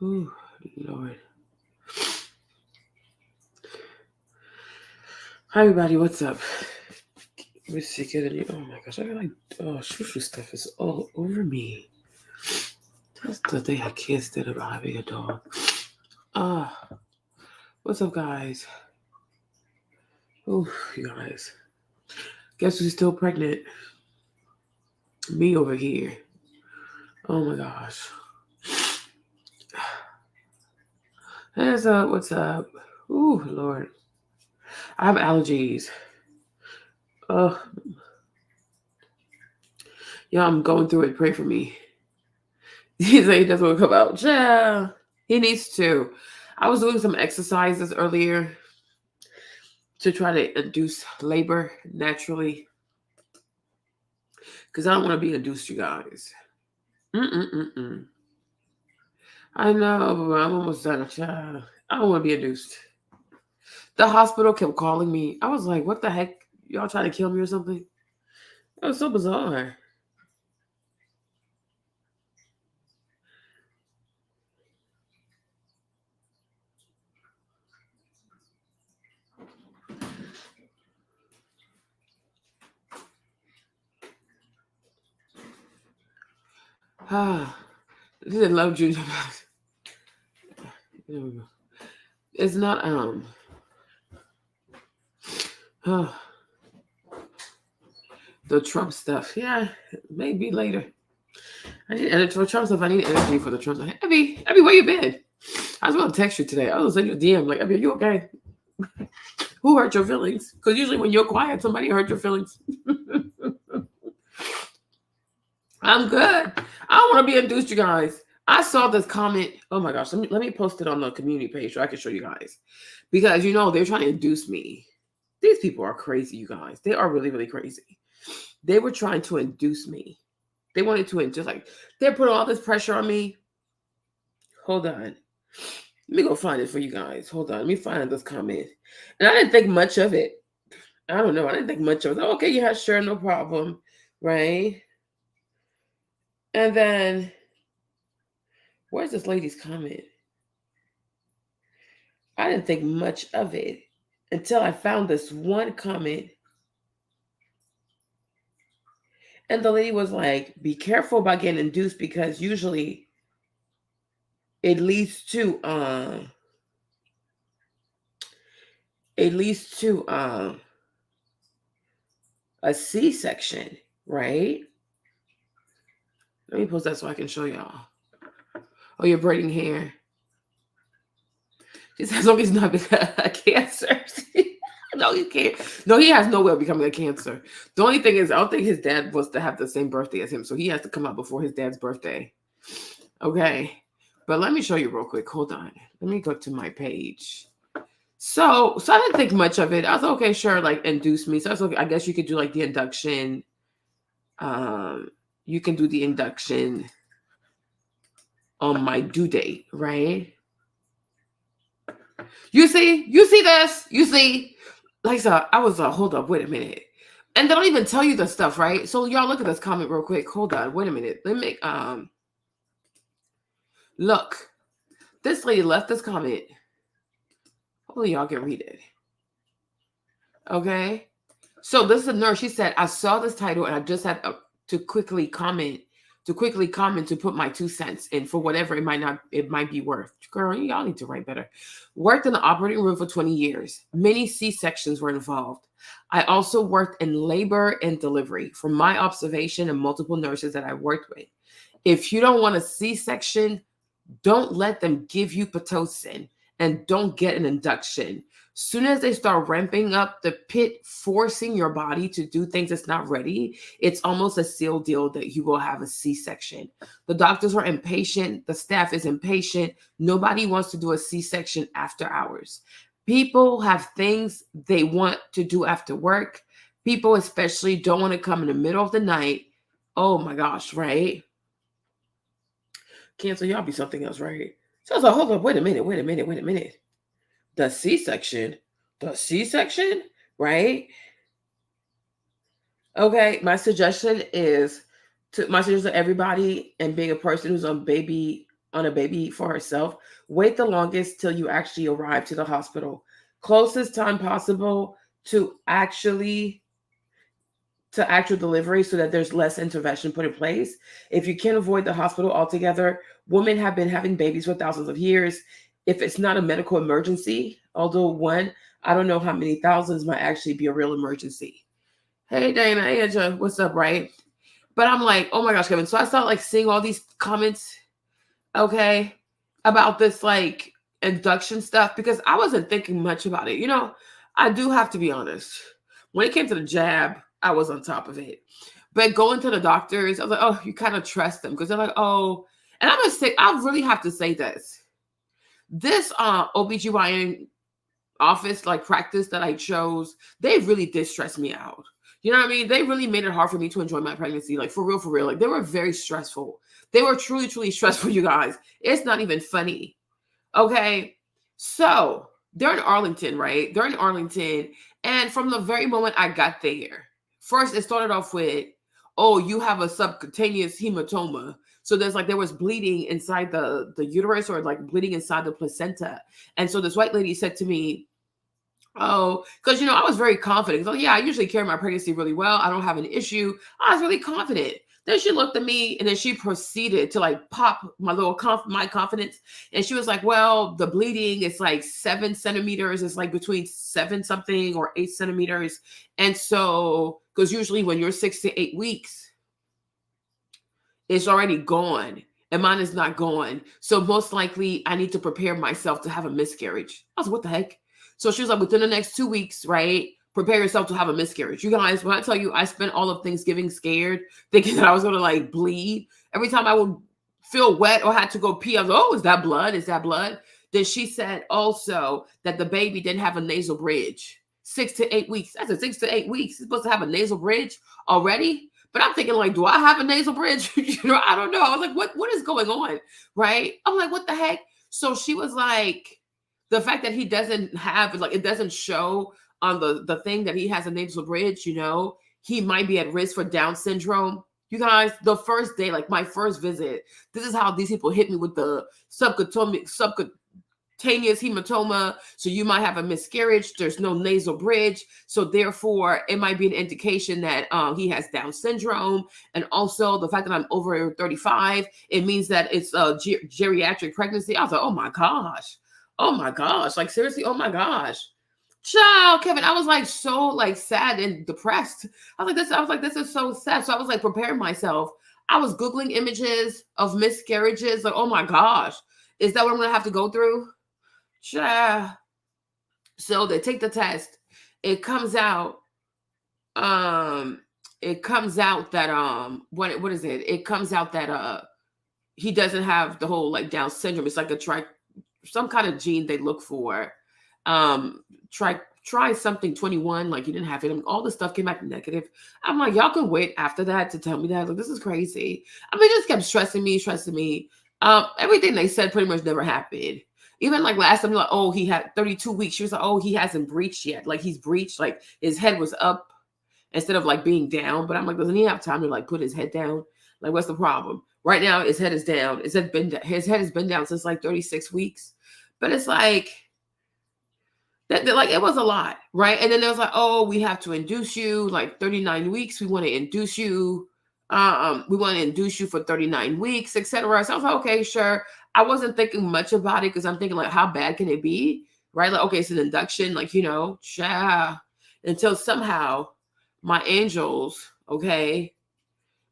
Ooh, Lord. Hi, everybody. What's up? Let me see. Get any. Oh my gosh. I got like, oh, shoo stuff is all over me. That's the thing I can't stand about having a dog. Ah, what's up, guys? Oh, you guys. Guess who's still pregnant? Me over here. Oh my gosh. What's up? What's up? Ooh, Lord. I have allergies. Oh, yeah, I'm going through it. Pray for me. He said he doesn't want to come out. Yeah, he needs to. I was doing some exercises earlier to try to induce labor naturally because I don't want to be induced, you guys. Mm-mm-mm-mm. I know, but I'm almost done. Child. I don't want to be induced. The hospital kept calling me. I was like, what the heck? Y'all trying to kill me or something? That was so bizarre. Ah, this is love junior. It's not oh, the Trump stuff. Yeah, maybe later. I need energy for Trump stuff. I need energy for the Trump stuff. Abby, where you been? I was going to text you today. I was in your DM like, Abby, are you okay? Who hurt your feelings? Because usually when you're quiet, somebody hurt your feelings. I'm good. I don't want to be induced, you guys. I saw this comment. Oh my gosh, let me post it on the community page so I can show you guys. Because they're trying to induce me. These people are crazy, you guys. They are really, really crazy. They were trying to induce me. They wanted to induce, like, they're putting all this pressure on me. Hold on. Let me go find it for you guys. Hold on. Let me find this comment. And I didn't think much of it. I don't know. I didn't think much of it. Okay, yeah, sure, no problem. Right? And then, where's this lady's comment? I didn't think much of it until I found this one comment. And the lady was like, be careful about getting induced because usually it leads to it leads to a C-section, right? Let me post that so I can show y'all. Oh, you're braiding hair. She says, as long as he's not a cancer. No, he can't. No, he has no way of becoming a cancer. The only thing is, I don't think his dad was to have the same birthday as him, so he has to come out before his dad's birthday. Okay, but let me show you real quick. Hold on. Let me go to my page. So I didn't think much of it. I was like, okay, sure, like induce me. So I was like, I guess you could do like the induction. You can do the induction on my due date, right? You see this? You see, like, so I was hold up, wait a minute. And they don't even tell you the stuff, right? So y'all look at this comment real quick. Hold on, wait a minute. Let me look. This lady left this comment. Hopefully y'all can read it. Okay. So this is a nurse. She said, I saw this title and I just had to quickly comment to put my 2 cents in for whatever it might be worth. Girl, y'all need to write better. Worked in the operating room for 20 years. Many C-sections were involved. I also worked in labor and delivery. From my observation and multiple nurses that I worked with, if you don't want a C-section, don't let them give you Pitocin and don't get an induction. Soon as they start ramping up the pit, forcing your body to do things that's not ready, it's almost a sealed deal that you will have a C-section. The doctors are impatient. The staff is impatient. Nobody wants to do a C-section after hours. People have things they want to do after work. People especially don't want to come in the middle of the night. Oh my gosh, right? Cancel, y'all be something else, right? So I was like, hold up, wait a minute. The C-section, right? Okay, my suggestion to everybody, and being a person who's on baby on a baby for herself. Wait the longest till you actually arrive to the hospital. Closest time possible to actually to actual delivery so that there's less intervention put in place. If you can't avoid the hospital altogether, women have been having babies for thousands of years. If it's not a medical emergency, although one, I don't know how many thousands might actually be a real emergency. Hey Dana, hey Angela, what's up, right? But I'm like, oh my gosh, Kevin. So I started like seeing all these comments, okay, about this like induction stuff because I wasn't thinking much about it. I do have to be honest. When it came to the jab, I was on top of it. But going to the doctors, I was like, oh, you kind of trust them because they're like, oh, and I'm gonna say, I really have to say this. This OBGYN office, like practice that I chose, they really did stress me out. You know what I mean? They really made it hard for me to enjoy my pregnancy. Like for real, for real. Like they were very stressful. They were truly, truly stressful, you guys. It's not even funny. Okay. So they're in Arlington, right? They're in Arlington. And from the very moment I got there, first it started off with, oh, you have a subcutaneous hematoma. So there was bleeding inside the uterus or like bleeding inside the placenta. And so this white lady said to me, oh, because I was very confident. So yeah, I usually carry my pregnancy really well. I don't have an issue. I was really confident. Then she looked at me and then she proceeded to like pop my my confidence. And she was like, well, the bleeding is like 7 centimeters. It's like between 7 something or 8 centimeters. And so, because usually when you're 6 to 8 weeks, it's already gone. And mine is not gone. So most likely I need to prepare myself to have a miscarriage. I was like, what the heck? So she was like, within the next 2 weeks, right? Prepare yourself to have a miscarriage. You guys, when I tell you I spent all of Thanksgiving scared, thinking that I was going to like bleed. Every time I would feel wet or had to go pee, I was like, oh, is that blood? Is that blood? Then she said also that the baby didn't have a nasal bridge. 6 to 8 weeks. I said 6 to 8 weeks. He's supposed to have a nasal bridge already? But I'm thinking like, do I have a nasal bridge? I don't know. I was like, what is going on? Right? I'm like, what the heck? So she was like, the fact that he doesn't have, like, it doesn't show on the thing that he has a nasal bridge, he might be at risk for Down syndrome. You guys, the first day, like my first visit, this is how these people hit me with the subcutaneous hematoma. So you might have a miscarriage. There's no nasal bridge. So therefore, it might be an indication that he has Down syndrome. And also the fact that I'm over 35, it means that it's a geriatric pregnancy. I was like, oh my gosh. Oh my gosh. Like seriously, oh my gosh. Child, Kevin, I was like so like sad and depressed. I was like, this is so sad. So I was like preparing myself. I was Googling images of miscarriages. Like, oh my gosh. Is that what I'm going to have to go through? Child. So they take the test. It comes out. It comes out that what is it? It comes out that he doesn't have the whole like Down syndrome. It's like some kind of gene they look for. Try something 21, like you didn't have it. And all the stuff came back negative. I'm like, y'all can wait after that to tell me that. Like, this is crazy. I mean, it just kept stressing me. Everything they said pretty much never happened. Even like last time, like, oh, he had 32 weeks. She was like, oh, he hasn't breached yet. Like he's breached, like his head was up instead of like being down. But I'm like, doesn't he have time to like put his head down? Like, what's the problem? Right now, his head is down. His head has been down since like 36 weeks. But it's like, that like it was a lot, right? And then there was like, oh, we have to induce you like 39 weeks. We want to induce you. We want to induce you for 39 weeks, etc. So I was like, okay, sure. I wasn't thinking much about it because I'm thinking like, how bad can it be, right? Like, okay, it's an induction, like until somehow my angels,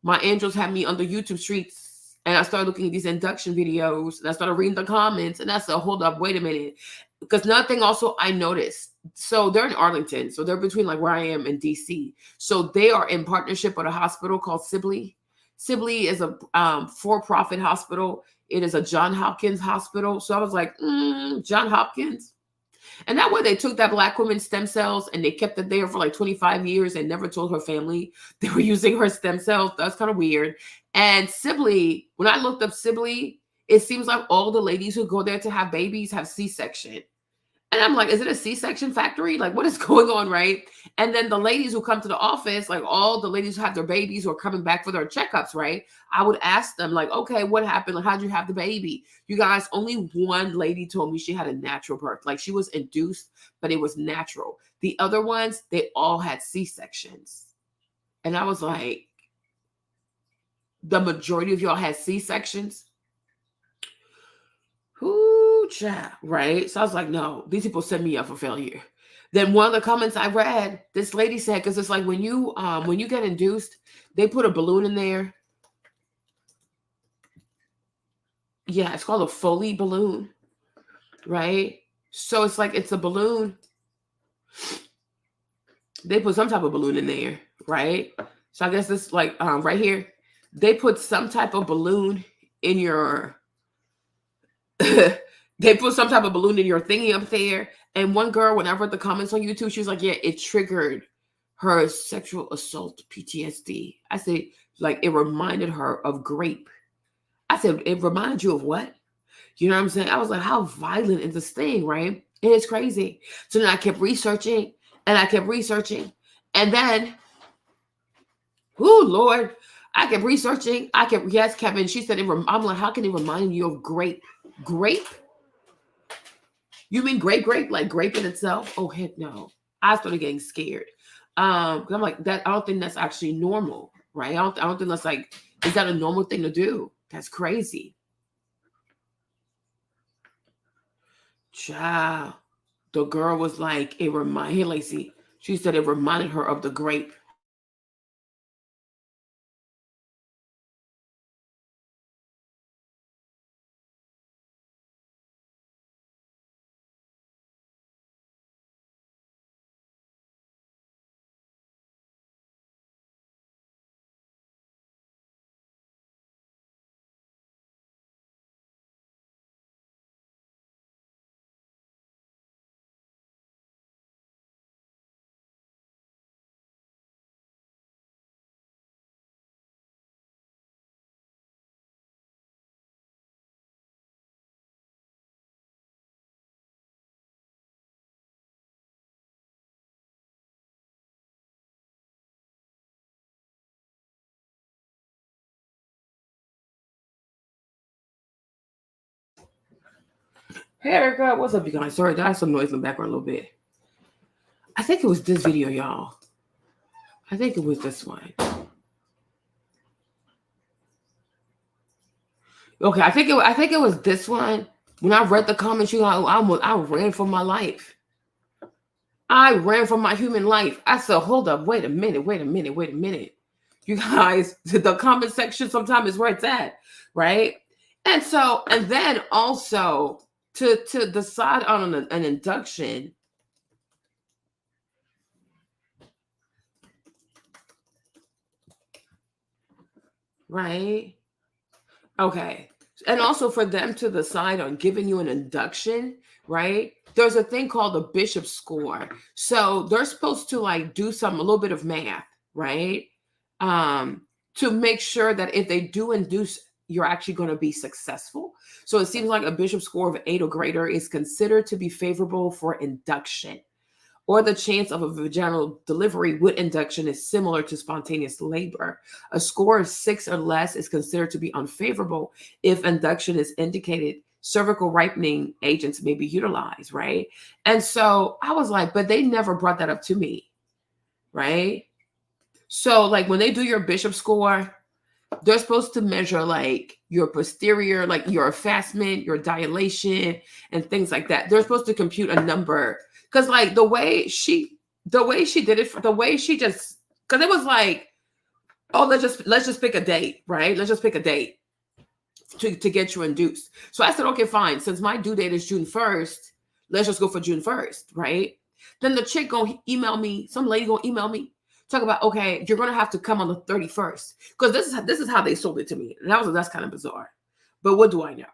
my angels had me on the YouTube streets, and I started looking at these induction videos, and I started reading the comments, and I said, hold up, wait a minute. Because another thing also I noticed, so they're in Arlington, so they're between like where I am and DC. So they are in partnership with a hospital called Sibley. Sibley is a for-profit hospital. It is a John Hopkins hospital. So I was like, John Hopkins. And that way they took that Black woman's stem cells and they kept it there for like 25 years and never told her family they were using her stem cells. That's kind of weird. And Sibley, when I looked up Sibley, it seems like all the ladies who go there to have babies have C-section. And I'm like, is it a C-section factory? Like, what is going on, right? And then the ladies who come to the office, like all the ladies who have their babies who are coming back for their checkups, right? I would ask them, like, okay, what happened? Like, how'd you have the baby? You guys, only one lady told me she had a natural birth. Like, she was induced, but it was natural. The other ones, they all had C-sections. And I was like, the majority of y'all had C-sections? Ooh, child, right? So I was like, no, these people set me up for failure. Then one of the comments I read, this lady said, because it's like when you get induced, they put a balloon in there. Yeah, it's called a Foley balloon, right? So it's like it's a balloon. They put some type of balloon in there, right? So I guess this like right here, they put some type of balloon in your they put some type of balloon in your thingy up there. And one girl, when I read the comments on YouTube, she was like, yeah, it triggered her sexual assault PTSD. I said, like, it reminded her of grape. I said, it reminded you of what? You know what I'm saying? I was like, how violent is this thing, right? And it's crazy. So then I kept researching and I kept researching. And then, oh, Lord, I kept researching. Yes, Kevin, she said, I'm like, how can it remind you of grape? Grape? You mean grape, like grape in itself? Oh, heck no. I started getting scared. 'Cause I'm like, that, I don't think that's actually normal, right? I don't think that's like, is that a normal thing to do? That's crazy. Child. The girl was like, hey, Lacey, she said it reminded her of the grape. Hey, Erica, what's up, you guys? Sorry, I have some noise in the background a little bit. I think it was this video, y'all. I think it was this one. Okay, I think it was this one. When I read the comments, you guys, I ran for my life. I ran for my human life. I said, hold up, wait a minute. You guys, the comment section sometimes is where it's at, right? And so, and then also to decide on an induction, right? Okay. And also for them to decide on giving you an induction, right? There's a thing called the bishop score. So they're supposed to like do a little bit of math, right? To make sure that if they do induce, you're actually going to be successful. So it seems like a bishop score of 8 or greater is considered to be favorable for induction, or the chance of a vaginal delivery with induction is similar to spontaneous labor. A score of 6 or less is considered to be unfavorable if induction is indicated. Cervical ripening agents may be utilized, right? And so I was like, but they never brought that up to me, right? So like when they do your bishop score, they're supposed to measure like your posterior, like your effacement, your dilation, and things like that. They're supposed to compute a number. Cause like the way she did it, cause it was like, oh, let's just pick a date, right? Let's just pick a date to get you induced. So I said, okay, fine. Since my due date is June 1st, let's just go for June 1st, right? Then the chick gonna email me, some lady gonna email me, talk about, okay, you're gonna have to come on the 31st. Because this is how they sold it to me. And that's kind of bizarre. But what do I know?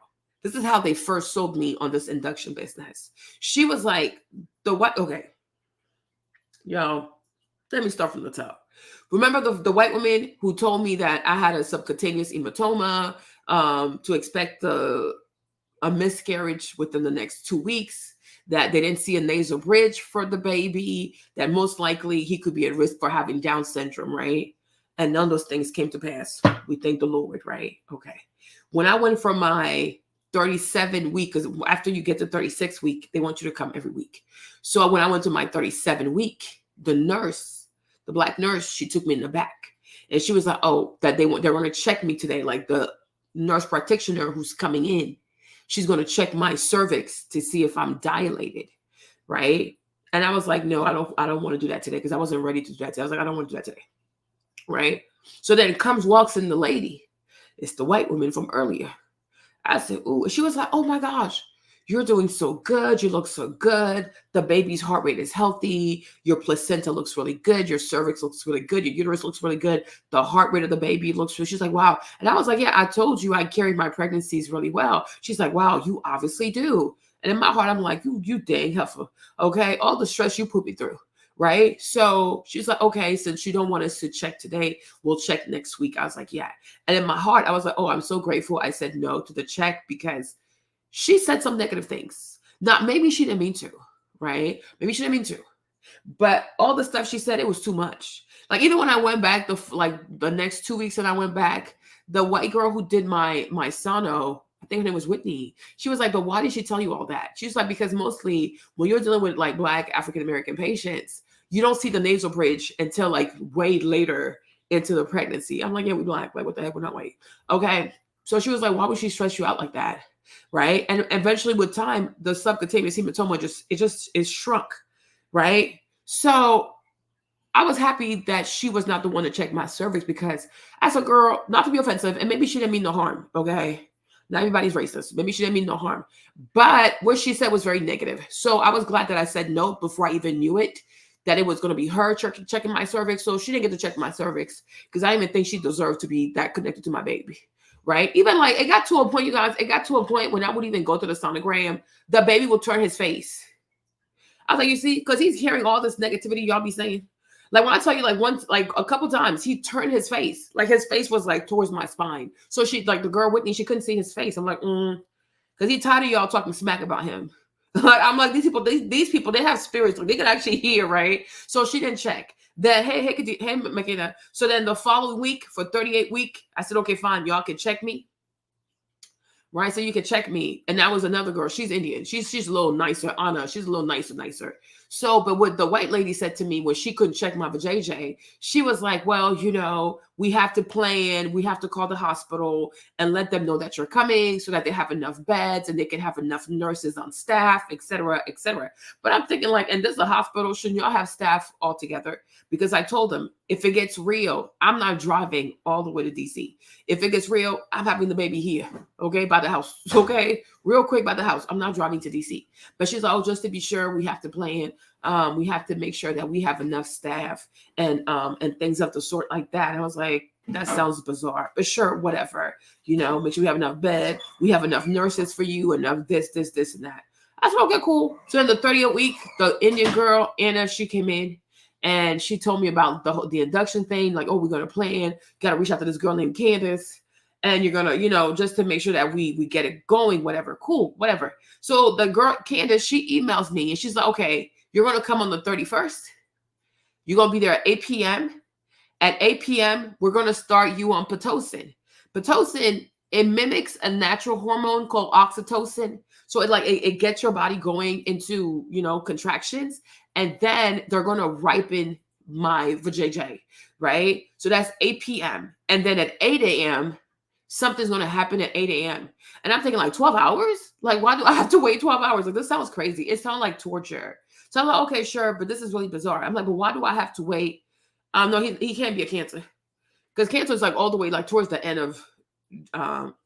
This is how they first sold me on this induction business. She was like, okay, yo, let me start from the top. Remember the white woman who told me that I had a subcutaneous hematoma, to expect a miscarriage within the next 2 weeks, that they didn't see a nasal bridge for the baby, that most likely he could be at risk for having Down syndrome, right? And none of those things came to pass. We thank the Lord, right? Okay. When I went for my 37 week, because after you get to 36 week, they want you to come every week. So when I went to my 37 week, the nurse, the Black nurse, she took me in the back. And she was like, oh, that they're going to check me today. Like the nurse practitioner who's coming in, she's going to check my cervix to see if I'm dilated, right? And I was like, no, I don't want to do that today, because I wasn't ready to do that today. I was like, I don't want to do that today, right? So then walks in the lady. It's the white woman from earlier. I said, ooh. She was like, oh my gosh, you're doing so good. You look so good. The baby's heart rate is healthy. Your placenta looks really good. Your cervix looks really good. Your uterus looks really good. The heart rate of the baby looks good. She's like, wow. And I was like, yeah, I told you I carried my pregnancies really well. She's like, wow, you obviously do. And in my heart, I'm like, you dang heifer. Okay. All the stress you put me through. Right. So she's like, okay, since you don't want us to check today, we'll check next week. I was like, yeah. And in my heart, I was like, oh, I'm so grateful I said no to the check, because she said some negative things. Not maybe she didn't mean to, right? Maybe she didn't mean to. But all the stuff she said, it was too much. Like even when I went back, the next 2 weeks that I went back, the white girl who did my sono, I think her name was Whitney. She was like, but why did she tell you all that? She's like, because mostly when you're dealing with like Black African-American patients, you don't see the nasal bridge until like way later into the pregnancy. I'm like, yeah, we Black. Like, what the heck? We're not white. Okay. So she was like, why would she stress you out like that? Right. And eventually with time, the subcutaneous hematoma it shrunk. Right. So I was happy that she was not the one to check my cervix, because as a girl, not to be offensive, and maybe she didn't mean no harm. Okay. Not everybody's racist. Maybe she didn't mean no harm. But what she said was very negative. So I was glad that I said no before I even knew it, that it was going to be her checking my cervix. So she didn't get to check my cervix, because I didn't even think she deserved to be that connected to my baby. Right. Even like it got to a point, you guys, when I would even go to the sonogram, the baby would turn his face. I was like, you see, because he's hearing all this negativity y'all be saying. Like when I tell you, like once, like a couple times, he turned his face. Like his face was like towards my spine. So she, like the girl Whitney, she couldn't see his face. I'm like, because he tired of y'all talking smack about him. Like I'm like, these people, they have spirits. Like they can actually hear, right? So she didn't check. Then hey, McKenna. So then the following week for 38 week, I said, okay, fine, y'all can check me. Right, so you can check me. And that was another girl. She's Indian. She's a little nicer. Anna, she's a little nicer. So, but what the white lady said to me when she couldn't check my vajayjay, she was like, well, you know, we have to plan. We have to call the hospital and let them know that you're coming so that they have enough beds and they can have enough nurses on staff, et cetera, et cetera. But I'm thinking like, and this is a hospital. Shouldn't y'all have staff all together? Because I told them, if it gets real, I'm not driving all the way to DC. If it gets real, I'm having the baby here, okay, by the house, okay, real quick by the house. I'm not driving to DC. But she's like, oh, just to be sure, we have to plan. We have to make sure that we have enough staff and things of the sort like that. And I was like, that sounds bizarre, but sure, whatever. You know, make sure we have enough bed, we have enough nurses for you, enough this, and that. I said, okay, cool. So in the 30th week, the Indian girl, Anna, she came in. And she told me about the induction thing, like, oh, we're going to plan, got to reach out to this girl named Candace. And you're going to, you know, just to make sure that we get it going, whatever. Cool, whatever. So the girl, Candace, she emails me and she's like, okay, you're going to come on the 31st. You're going to be there at 8 p.m. At 8 p.m., we're going to start you on Pitocin. Pitocin, it mimics a natural hormone called oxytocin. So it gets your body going into, you know, contractions. And then they're going to ripen my vajayjay, right? So that's 8 p.m. And then at 8 a.m., something's going to happen at 8 a.m. And I'm thinking like 12 hours? Like, why do I have to wait 12 hours? Like, this sounds crazy. It sounds like torture. So I'm like, okay, sure. But this is really bizarre. I'm like, but why do I have to wait? No, he can't be a Cancer. Because Cancer is like all the way like towards the end of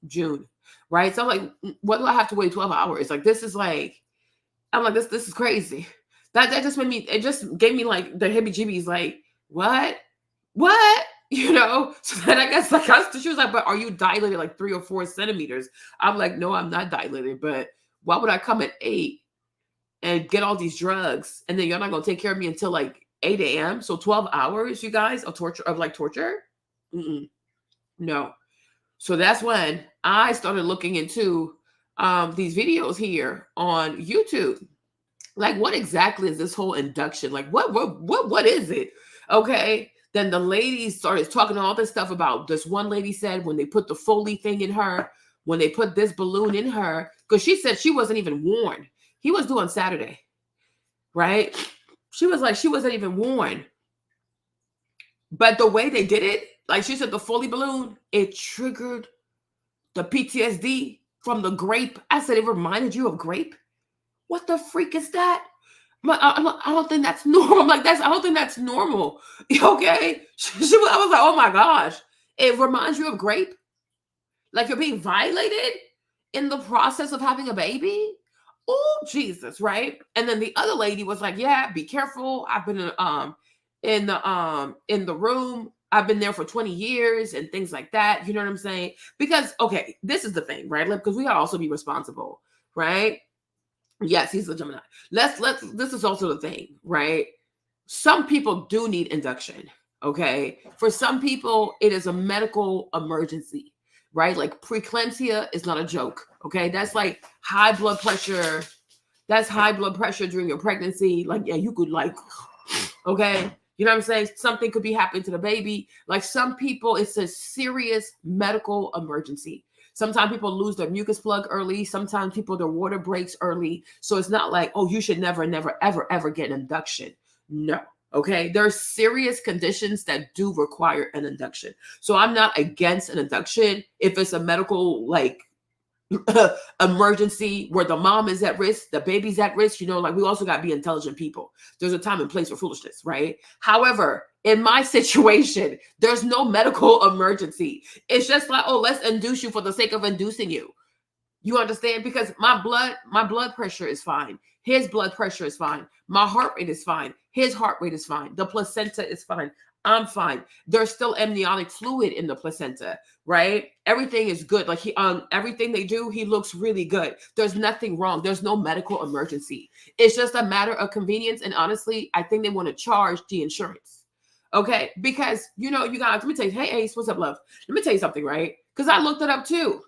June, right? So I'm like, what do I have to wait 12 hours? Like, this is like, I'm like, this is crazy. That just made me, it just gave me like the heebie-jeebies, like, what? You know? So then I guess like, she was like, but are you dilated like 3 or 4 centimeters? I'm like, no, I'm not dilated, but why would I come at 8 and get all these drugs and then you're not going to take care of me until like 8 a.m.? So 12 hours, you guys, of torture? No. So that's when I started looking into these videos here on YouTube. Like, what exactly is this whole induction? Like, what is it? Okay. Then the ladies started talking all this stuff about this one lady said when they put the Foley thing in her, when they put this balloon in her, because she said she wasn't even warned. He was doing Saturday, right? She was like, she wasn't even warned. But the way they did it, like she said, the Foley balloon, it triggered the PTSD from the grape. I said, it reminded you of grape? What the freak is that? I don't think that's normal. I'm like, I don't think that's normal. Okay. I was like, oh my gosh. It reminds you of grape? Like you're being violated in the process of having a baby? Oh, Jesus, right? And then the other lady was like, yeah, be careful. I've been in the room. I've been there for 20 years and things like that. You know what I'm saying? Because, okay, this is the thing, right? Because we gotta also be responsible, right? Yes, he's a Gemini. This is also the thing, right? Some people do need induction. Okay. For some people, it is a medical emergency, right? Like preeclampsia is not a joke. Okay. That's like high blood pressure. That's high blood pressure during your pregnancy. Like, yeah, you could like, okay. You know what I'm saying? Something could be happening to the baby. Like some people, it's a serious medical emergency. Sometimes people lose their mucus plug early. Sometimes people, their water breaks early. So it's not like, oh, you should never, ever get an induction. No. Okay. There are serious conditions that do require an induction. So I'm not against an induction if it's a medical, like, emergency where the mom is at risk, the baby's at risk, like we also got to be intelligent people. There's a time and place for foolishness, right? However, in my situation, there's no medical emergency. It's just like, oh, let's induce you for the sake of inducing you. You understand? Because my blood pressure is fine. His blood pressure is fine. My heart rate is fine. His heart rate is fine. The placenta is fine. I'm fine. There's still amniotic fluid in the placenta, right? Everything is good. Like everything they do, he looks really good. There's nothing wrong. There's no medical emergency. It's just a matter of convenience. And honestly, I think they want to charge the insurance. Okay. Because, you guys, let me tell you, hey, Ace, what's up, love? Let me tell you something, right? Because I looked it up too.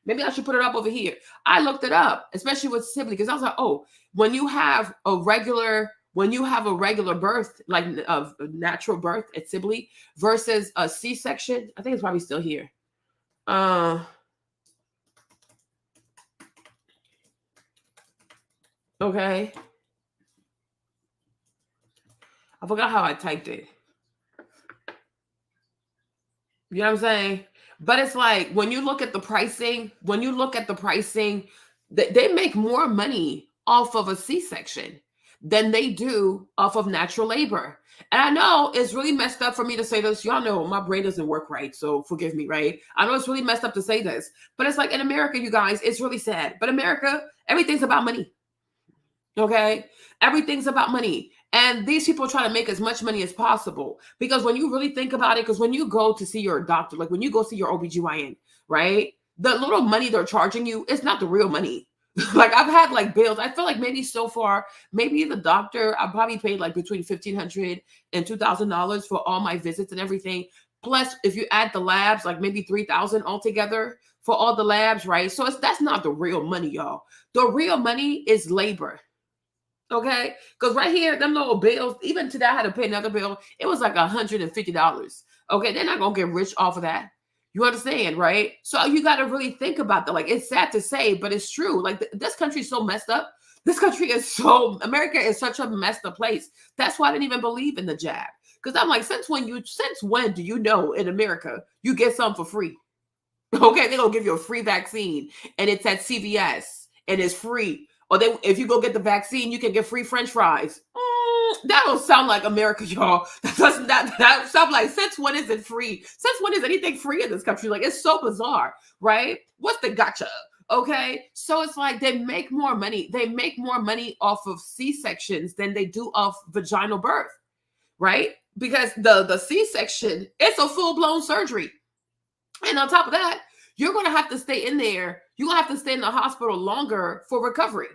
Maybe I should put it up over here. I looked it up, especially with Sibley, because I was like, oh, when you have a regular birth, like a natural birth at Sibley versus a C-section, I think it's probably still here. Okay. I forgot how I typed it. You know what I'm saying? But it's like, when you look at the pricing, they make more money off of a C-section than they do off of natural labor. And I know it's really messed up for me to say this. Y'all know my brain doesn't work right, so forgive me, right? I know it's really messed up to say this, but it's like in America, you guys, it's really sad. But America, everything's about money. Okay? Everything's about money. And these people try to make as much money as possible. Because when you really think about it, because when you go to see your doctor, like when you go see your OBGYN, right? The little money they're charging you is not the real money. Like I've had like bills. I feel like maybe so far, maybe the doctor, I probably paid like between $1,500 and $2,000 for all my visits and everything. Plus, if you add the labs, like maybe $3,000 altogether for all the labs, right? So that's not the real money, y'all. The real money is labor. Okay, because right here, them little bills, even today I had to pay another bill. It was like $150. Okay, they're not gonna get rich off of that. You understand, right? So you got to really think about that. Like, it's sad to say, but it's true. Like this country is so messed up. America is such a messed up place. That's why I didn't even believe in the jab. Because I'm like, since when do you know in America you get something for free? Okay, they're gonna give you a free vaccine and it's at CVS and it's free. Or if you go get the vaccine, you can get free French fries. That don't sound like America, y'all. That sounds like, since when is it free? Since when is anything free in this country? Like, it's so bizarre, right? What's the gotcha? Okay, so it's like they make more money. They make more money off of C-sections than they do off vaginal birth, right? Because the C-section, it's a full-blown surgery. And on top of that, you're going to have to stay in there. You're going to have to stay in the hospital longer for recovery,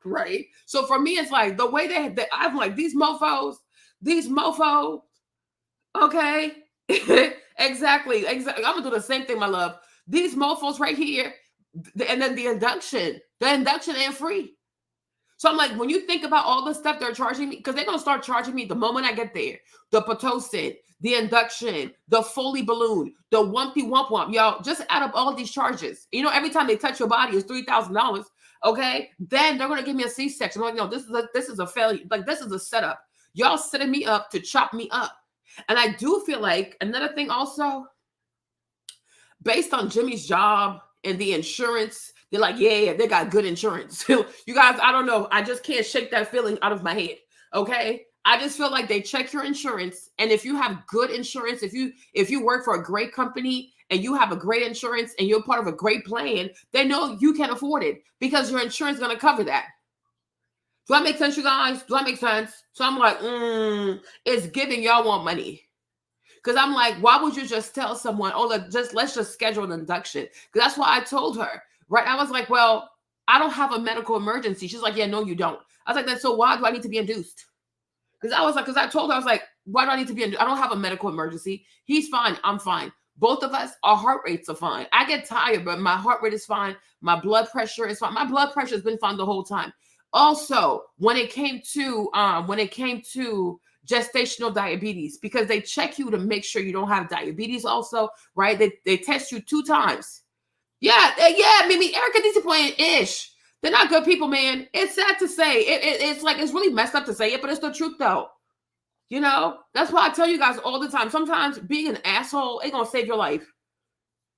right? So for me, it's like the way I'm like, these mofos, okay? Exactly. I'm going to do the same thing, my love. These mofos right here, and then the induction ain't free. So I'm like, when you think about all the stuff they're charging me, because they're going to start charging me the moment I get there, the Pitocin, the induction, the Foley balloon, the Wumpy Wump Wump, y'all, just add up all these charges. You know, every time they touch your body is $3,000. Okay. Then they're going to give me a C-section. I'm like, no, this is a failure. Like, this is a setup. Y'all setting me up to chop me up. And I do feel like another thing also, based on Jimmy's job and the insurance, they're like, yeah, they got good insurance. You guys, I don't know. I just can't shake that feeling out of my head. Okay. I just feel like they check your insurance. And if you have good insurance, if you work for a great company and you have a great insurance and you're part of a great plan, they know you can afford it because your insurance is going to cover that. Do that make sense, you guys? Do that make sense? So I'm like, it's giving y'all want money. Because I'm like, why would you just tell someone, oh, let's just schedule an induction? Because that's why I told her, right? I was like, well, I don't have a medical emergency. She's like, yeah, no, you don't. I was like, then so why do I need to be induced? Because I told her, I was like, why do I need to be induced? I don't have a medical emergency. He's fine. I'm fine. Both of us, our heart rates are fine. I get tired, but my heart rate is fine. My blood pressure is fine. My blood pressure has been fine the whole time. Also, when it came to gestational diabetes, because they check you to make sure you don't have diabetes also, right? They test you 2 times. Yeah, maybe Erica needs to point ish. They're not good people, man. It's sad to say. It's like, it's really messed up to say it, but it's the truth though. You know, that's why I tell you guys all the time. Sometimes being an asshole ain't gonna save your life.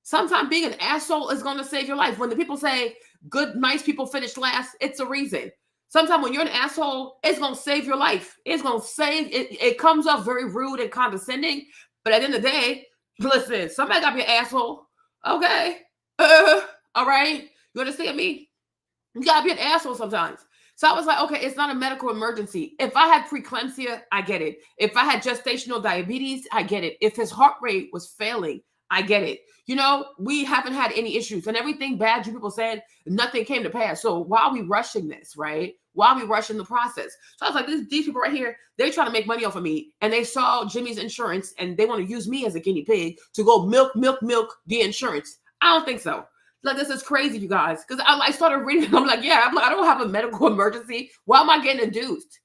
Sometimes being an asshole is gonna save your life. When the people say good, nice people finish last, it's a reason. Sometimes when you're an asshole, it's going to save your life. It's going to save, it comes off very rude and condescending. But at the end of the day, listen, somebody got to be an asshole. Okay. All right. You understand me? You got to be an asshole sometimes. So I was like, okay, it's not a medical emergency. If I had preeclampsia, I get it. If I had gestational diabetes, I get it. If his heart rate was failing, I get it. You know, we haven't had any issues and everything bad you people said, nothing came to pass. So why are we rushing this, right? Why are we rushing the process? So I was like, these people right here, they're trying to make money off of me. And they saw Jimmy's insurance and they want to use me as a guinea pig to go milk the insurance. I don't think so. Like, this is crazy, you guys. Because I started reading. I'm like, I don't have a medical emergency. Why am I getting induced?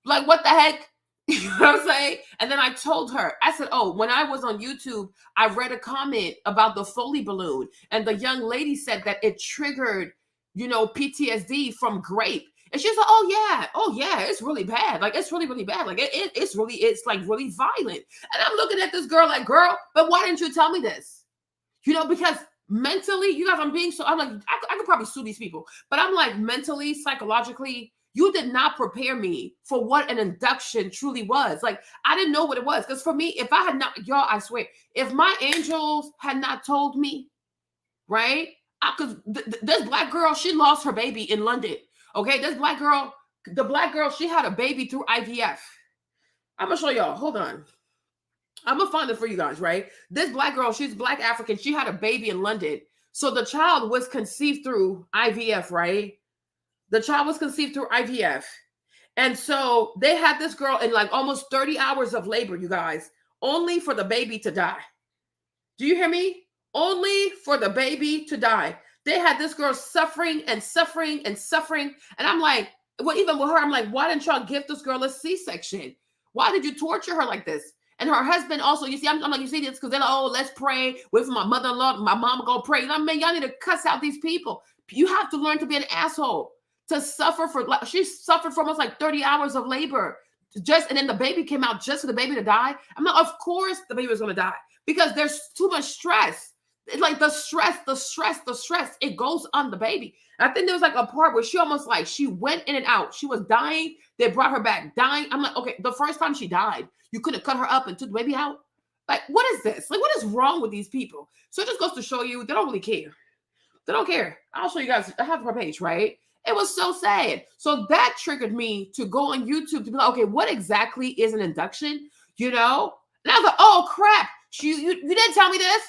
Like, what the heck? You know what I'm saying? And then I told her, I said, oh, when I was on YouTube, I read a comment about the Foley balloon. And the young lady said that it triggered, PTSD from grape. And she's like, oh yeah, it's really bad. Like, it's really, really bad. Like, it's like really violent. And I'm looking at this girl like, girl, but why didn't you tell me this? Because mentally, you guys, I'm like, I could probably sue these people. But I'm like, mentally, psychologically, you did not prepare me for what an induction truly was. Like, I didn't know what it was. Because for me, if I had not, y'all, I swear, if my angels had not told me, right? This black girl, she lost her baby in London. Okay, the black girl, she had a baby through IVF. I'm going to show y'all. Hold on. I'm going to find it for you guys, right? This black girl, she's black African. She had a baby in London. So the child was conceived through IVF, right? The child was conceived through IVF. And so they had this girl in like almost 30 hours of labor, you guys, only for the baby to die. Do you hear me? Only for the baby to die. They had this girl suffering and suffering and suffering. And I'm like, well, even with her, I'm like, why didn't y'all give this girl a C-section? Why did you torture her like this? And her husband also, you see, I'm like, you see this? Because they're like, oh, let's pray. Wait for my mother-in-law, my mama go pray. Y'all need to cuss out these people. You have to learn to be an asshole. To suffer she suffered for almost like 30 hours of labor. And then the baby came out just for the baby to die. I'm like, of course the baby was going to die. Because there's too much stress. It's like the stress, it goes on the baby. And I think there was like a part where she almost like, she went in and out. She was dying. They brought her back dying. I'm like, okay, the first time she died, you could have cut her up and took the baby out. Like, what is this? Like, what is wrong with these people? So it just goes to show you, they don't really care. They don't care. I'll show you guys. I have her page, right? It was so sad. So that triggered me to go on YouTube to be like, okay, what exactly is an induction? And I was like, oh crap. You didn't tell me this.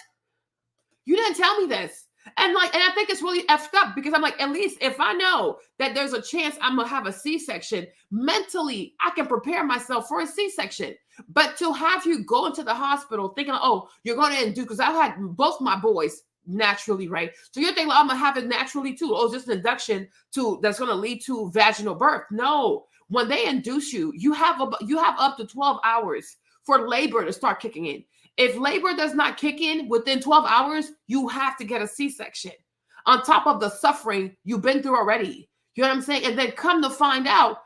You didn't tell me this. And I think it's really effed up because I'm like, at least if I know that there's a chance I'm going to have a C-section, mentally, I can prepare myself for a C-section. But to have you go into the hospital thinking, oh, you're going to induce, because I had both my boys, naturally, right? So you're thinking, like, I'm gonna have it naturally too. Oh, just an induction to that's gonna lead to vaginal birth. No, when they induce you, you have up to 12 hours for labor to start kicking in. If labor does not kick in within 12 hours, you have to get a C-section on top of the suffering you've been through already. You know what I'm saying? And then come to find out,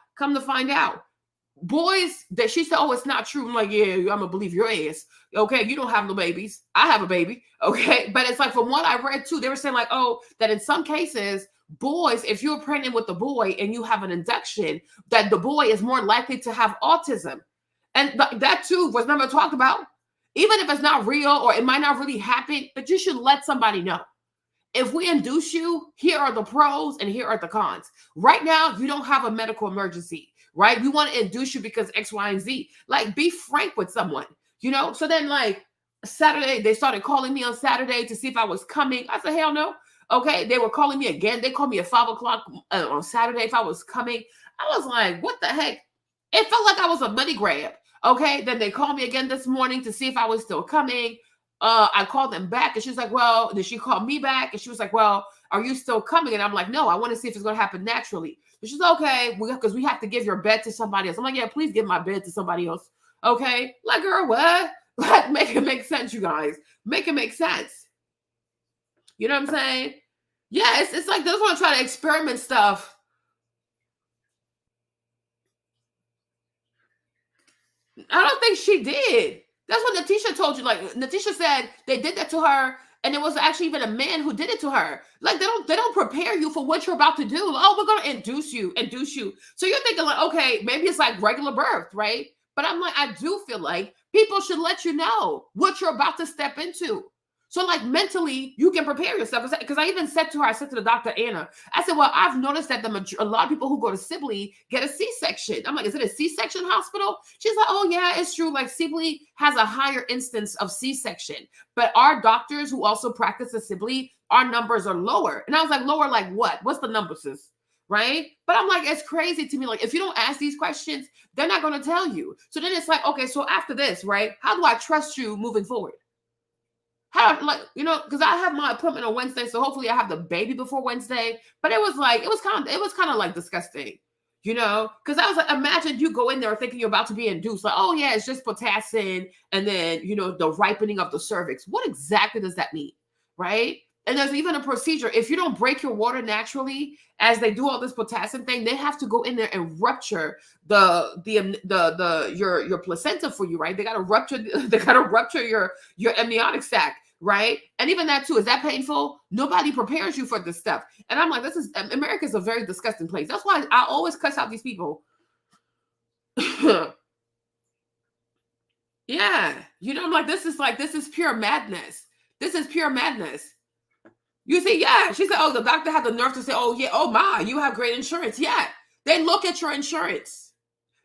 boys that she said, oh, it's not true. I'm like, yeah, I'm gonna believe your ass. Okay, you don't have no babies. I have a baby. Okay, but it's like from what I read too, they were saying like, oh, that in some cases, boys, if you're pregnant with a boy and you have an induction, that the boy is more likely to have autism, and that too was never talked about. Even if it's not real or it might not really happen, but you should let somebody know. If we induce you, here are the pros and here are the cons. Right now, you don't have a medical emergency, right? We want to induce you because X, Y, and Z. Like, be frank with someone, you know? So then, like, Saturday, they started calling me on Saturday to see if I was coming. I said, hell no. Okay, they were calling me again. They called me at 5 o'clock on Saturday if I was coming. I was like, what the heck? It felt like I was a money grab. Okay, then they called me again this morning to see if I was still coming. I called them back and she was like, well, then she called me back and she was like, well, are you still coming? And I'm like, no, I want to see if it's going to happen naturally. And she's like, okay, because we have to give your bed to somebody else. I'm like, yeah, please give my bed to somebody else. Okay, like, girl, what? Like, make it make sense, you guys. Make it make sense. You know what I'm saying? Yeah, it's like they just want to try to experiment stuff. I don't think she did. That's what Natisha told you. Like, Natisha said they did that to her, and it was actually even a man who did it to her. Like, they don't prepare you for what you're about to do. Oh, we're gonna induce you. So you're thinking like, okay, maybe it's like regular birth, right? But I'm like, I do feel like people should let you know what you're about to step into. So like mentally, you can prepare yourself. Because I even said to her, I said to the doctor, Anna, I said, well, I've noticed that a lot of people who go to Sibley get a C-section. I'm like, is it a C-section hospital? She's like, oh yeah, it's true. Like Sibley has a higher instance of C-section. But our doctors who also practice at Sibley, our numbers are lower. And I was like, lower like what? What's the number, sis? Right? But I'm like, it's crazy to me. Like, if you don't ask these questions, they're not going to tell you. So then it's like, okay, so after this, right? How do I trust you moving forward? How, like, you know, because I have my appointment on Wednesday, so hopefully I have the baby before Wednesday. But it was kind of like disgusting, you know, because I was like, imagine you go in there thinking you're about to be induced, like, oh yeah, it's just potassium, and then you know the ripening of the cervix. What exactly does that mean, right? And there's even a procedure. If you don't break your water naturally, as they do all this potassium thing, they have to go in there and rupture your placenta for you, right? They gotta rupture your amniotic sac, right? And even that too, is that painful? Nobody prepares you for this stuff. And I'm like, America is a very disgusting place. That's why I always cuss out these people. Yeah, you know, I'm like, this is pure madness. This is pure madness. You see, yeah. She said, oh, the doctor had the nerve to say, oh, yeah, oh, my, you have great insurance. Yeah. They look at your insurance,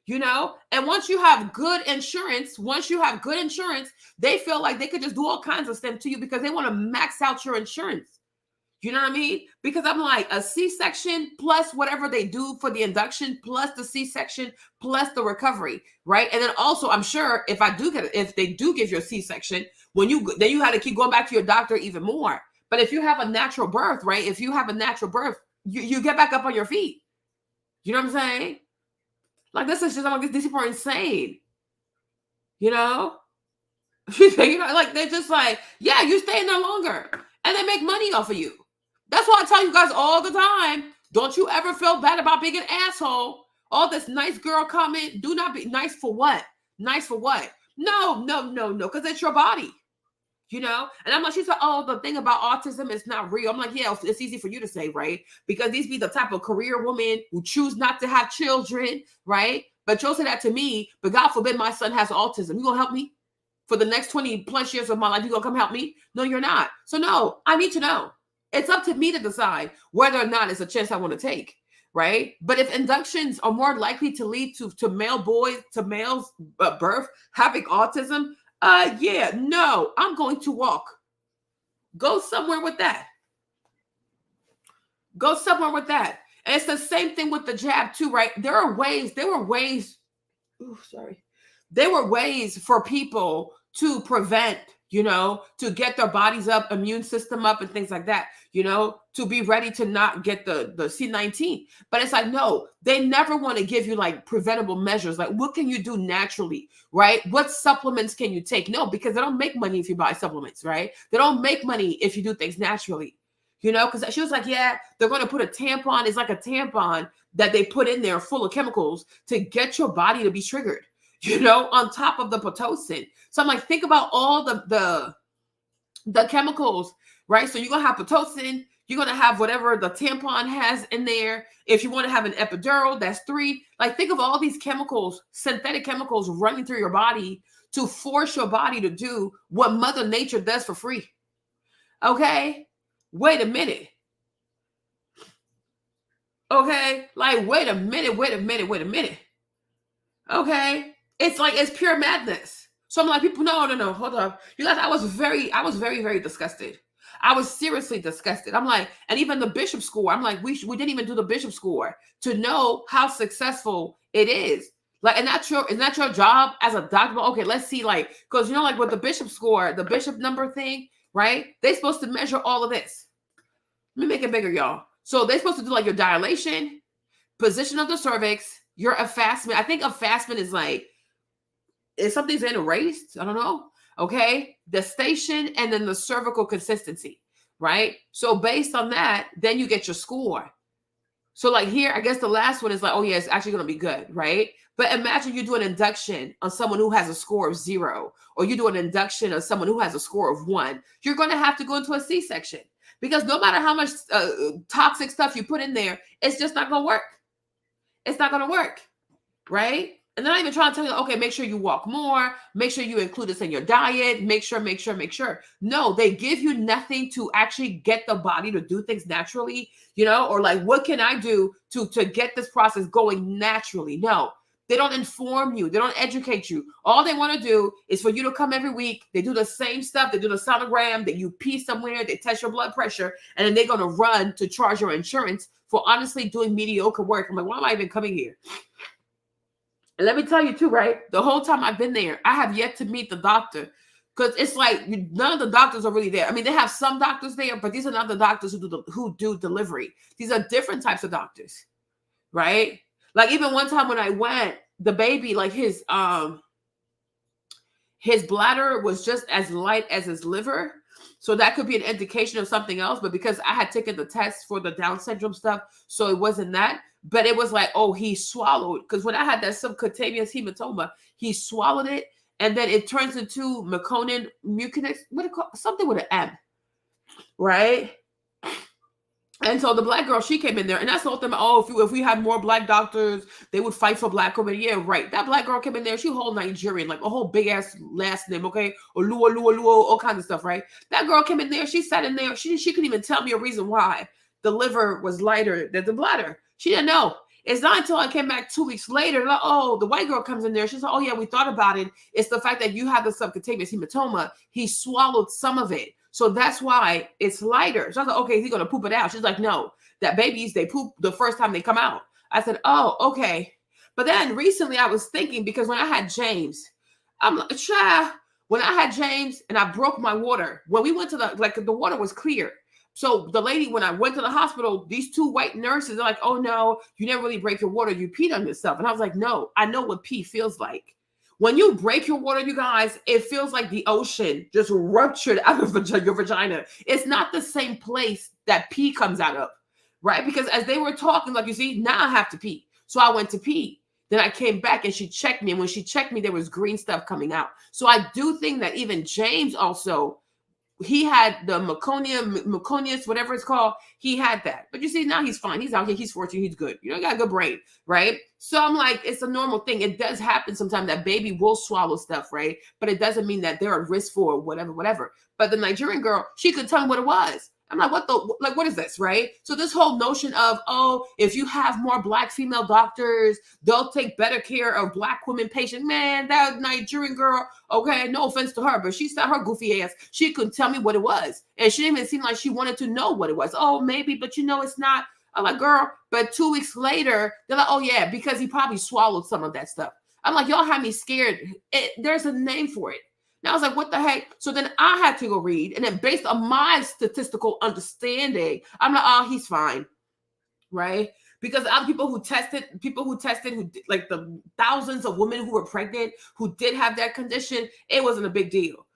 you know, and once you have good insurance, they feel like they could just do all kinds of stuff to you because they want to max out your insurance. You know what I mean? Because I'm like, a C-section plus whatever they do for the induction plus the C-section plus the recovery, right? And then also, I'm sure if they do give you a C-section, then you had to keep going back to your doctor even more. But if you have a natural birth, right? If you have a natural birth, you get back up on your feet. You know what I'm saying? Like, this is just, I'm like, these people are insane. You know? You know, like, they're just like, yeah, you stay in there longer. And they make money off of you. That's why I tell you guys all the time, don't you ever feel bad about being an asshole. All this nice girl comment, do not be nice for what? Nice for what? No, because it's your body. You know, and I'm like, she's like, oh, the thing about autism is not real. I'm like, yeah, it's easy for you to say, right? Because these be the type of career women who choose not to have children, right? But you'll say that to me, but God forbid my son has autism. You gonna help me for the next 20 plus years of my life? You gonna come help me? No, you're not. So no, I need to know. It's up to me to decide whether or not it's a chance I want to take, right? But if inductions are more likely to lead to males birth having autism, yeah, no, I'm going to walk. Go somewhere with that. And it's the same thing with the jab too, right? There were ways for people to prevent to get their bodies up, immune system up, and things like that, to be ready to not get the C19. But it's like, no, they never want to give you like preventable measures. Like, what can you do naturally, right? What supplements can you take? No, because they don't make money if you buy supplements, right? They don't make money if you do things naturally, because she was like, yeah, they're going to put a tampon. It's like a tampon that they put in there full of chemicals to get your body to be triggered, on top of the Pitocin. So I'm like, think about all the chemicals, right? So you're going to have Pitocin, you're going to have whatever the tampon has in there. If you want to have an epidural, that's 3. Like, think of all these chemicals, synthetic chemicals running through your body to force your body to do what Mother Nature does for free. Okay? Wait a minute. Okay? Like, wait a minute. Okay? It's like, it's pure madness. So I'm like, people, no, hold up. You guys, I was very, very disgusted. I was seriously disgusted. I'm like, and even the bishop score, I'm like, we didn't even do the bishop score to know how successful it is. Like, and is that your job as a doctor? Okay, let's see, like, because like with the bishop score, the bishop number thing, right? They're supposed to measure all of this. Let me make it bigger, y'all. So they're supposed to do like your dilation, position of the cervix, your effacement. I think effacement is like, if something's erased, I don't know. Okay. The station and then the cervical consistency, right? So based on that, then you get your score. So like here, I guess the last one is like, oh yeah, it's actually going to be good, right? But imagine you do an induction on someone who has a score of 0, or you do an induction on someone who has a score of 1. You're going to have to go into a C-section because no matter how much toxic stuff you put in there, it's just not going to work. It's not going to work, right? And they're not even trying to tell you, okay, make sure you walk more, make sure you include this in your diet, make sure. No, they give you nothing to actually get the body to do things naturally, or like, what can I do to get this process going naturally? No, they don't inform you. They don't educate you. All they want to do is for you to come every week. They do the same stuff. They do the sonogram, that you pee somewhere, they test your blood pressure, and then they're going to run to charge your insurance for honestly doing mediocre work. I'm like, why am I even coming here? And let me tell you too, right? The whole time I've been there, I have yet to meet the doctor, because it's like none of the doctors are really there. I mean, they have some doctors there, but these are not the doctors who do delivery. These are different types of doctors, right? Like even one time when I went, the baby, like his bladder was just as light as his liver. So that could be an indication of something else. But because I had taken the test for the Down syndrome stuff, so it wasn't that. But it was like, oh, he swallowed. Because when I had that subcutaneous hematoma, he swallowed it. And then it turns into meconic mucinous, what do you call something with an M, right? And so the Black girl, she came in there, and that's the whole thing. Oh, if we had more Black doctors, they would fight for Black women. Yeah, right. That Black girl came in there. She whole Nigerian, like a whole big ass last name, okay? Oluwa, all kinds of stuff, right? That girl came in there. She sat in there. She couldn't even tell me a reason why the liver was lighter than the bladder. She didn't know. It's not until I came back 2 weeks later, like, oh, the white girl comes in there. She's like, oh yeah, we thought about it. It's the fact that you have the subcutaneous hematoma. He swallowed some of it. So that's why it's lighter. So I was like, okay, is he going to poop it out? She's like, no, that babies, they poop the first time they come out. I said, oh, okay. But then recently I was thinking, because when I had James, I'm like, when I had James and I broke my water, when we went to the water was clear. So the lady, when I went to the hospital, these 2 white nurses are like, oh no, you never really break your water. You peed on yourself. And I was like, no, I know what pee feels like. When you break your water, you guys, it feels like the ocean just ruptured out of your vagina. It's not the same place that pee comes out of, right? Because as they were talking, like, you see, now I have to pee. So I went to pee. Then I came back and she checked me. And when she checked me, there was green stuff coming out. So I do think that even James also, he had the meconius, whatever it's called. He had that. But you see, now he's fine. He's out here. He's 14. He's good. He got a good brain, right? So I'm like, it's a normal thing. It does happen sometimes that baby will swallow stuff, right? But it doesn't mean that they're at risk for whatever. But the Nigerian girl, she could tell me what it was. I'm like, what is this, right? So this whole notion of, oh, if you have more Black female doctors, they'll take better care of Black women patients. Man, that Nigerian girl, okay, no offense to her, but she said her goofy ass, she couldn't tell me what it was. And she didn't even seem like she wanted to know what it was. Oh, maybe, but it's not. I'm like, girl, but 2 weeks later, they're like, oh yeah, because he probably swallowed some of that stuff. I'm like, y'all had me scared. There's a name for it. Now I was like, what the heck? So then I had to go read. And then based on my statistical understanding, I'm like, oh, he's fine. Right? Because other people who tested, who did, like the thousands of women who were pregnant, who did have that condition, it wasn't a big deal.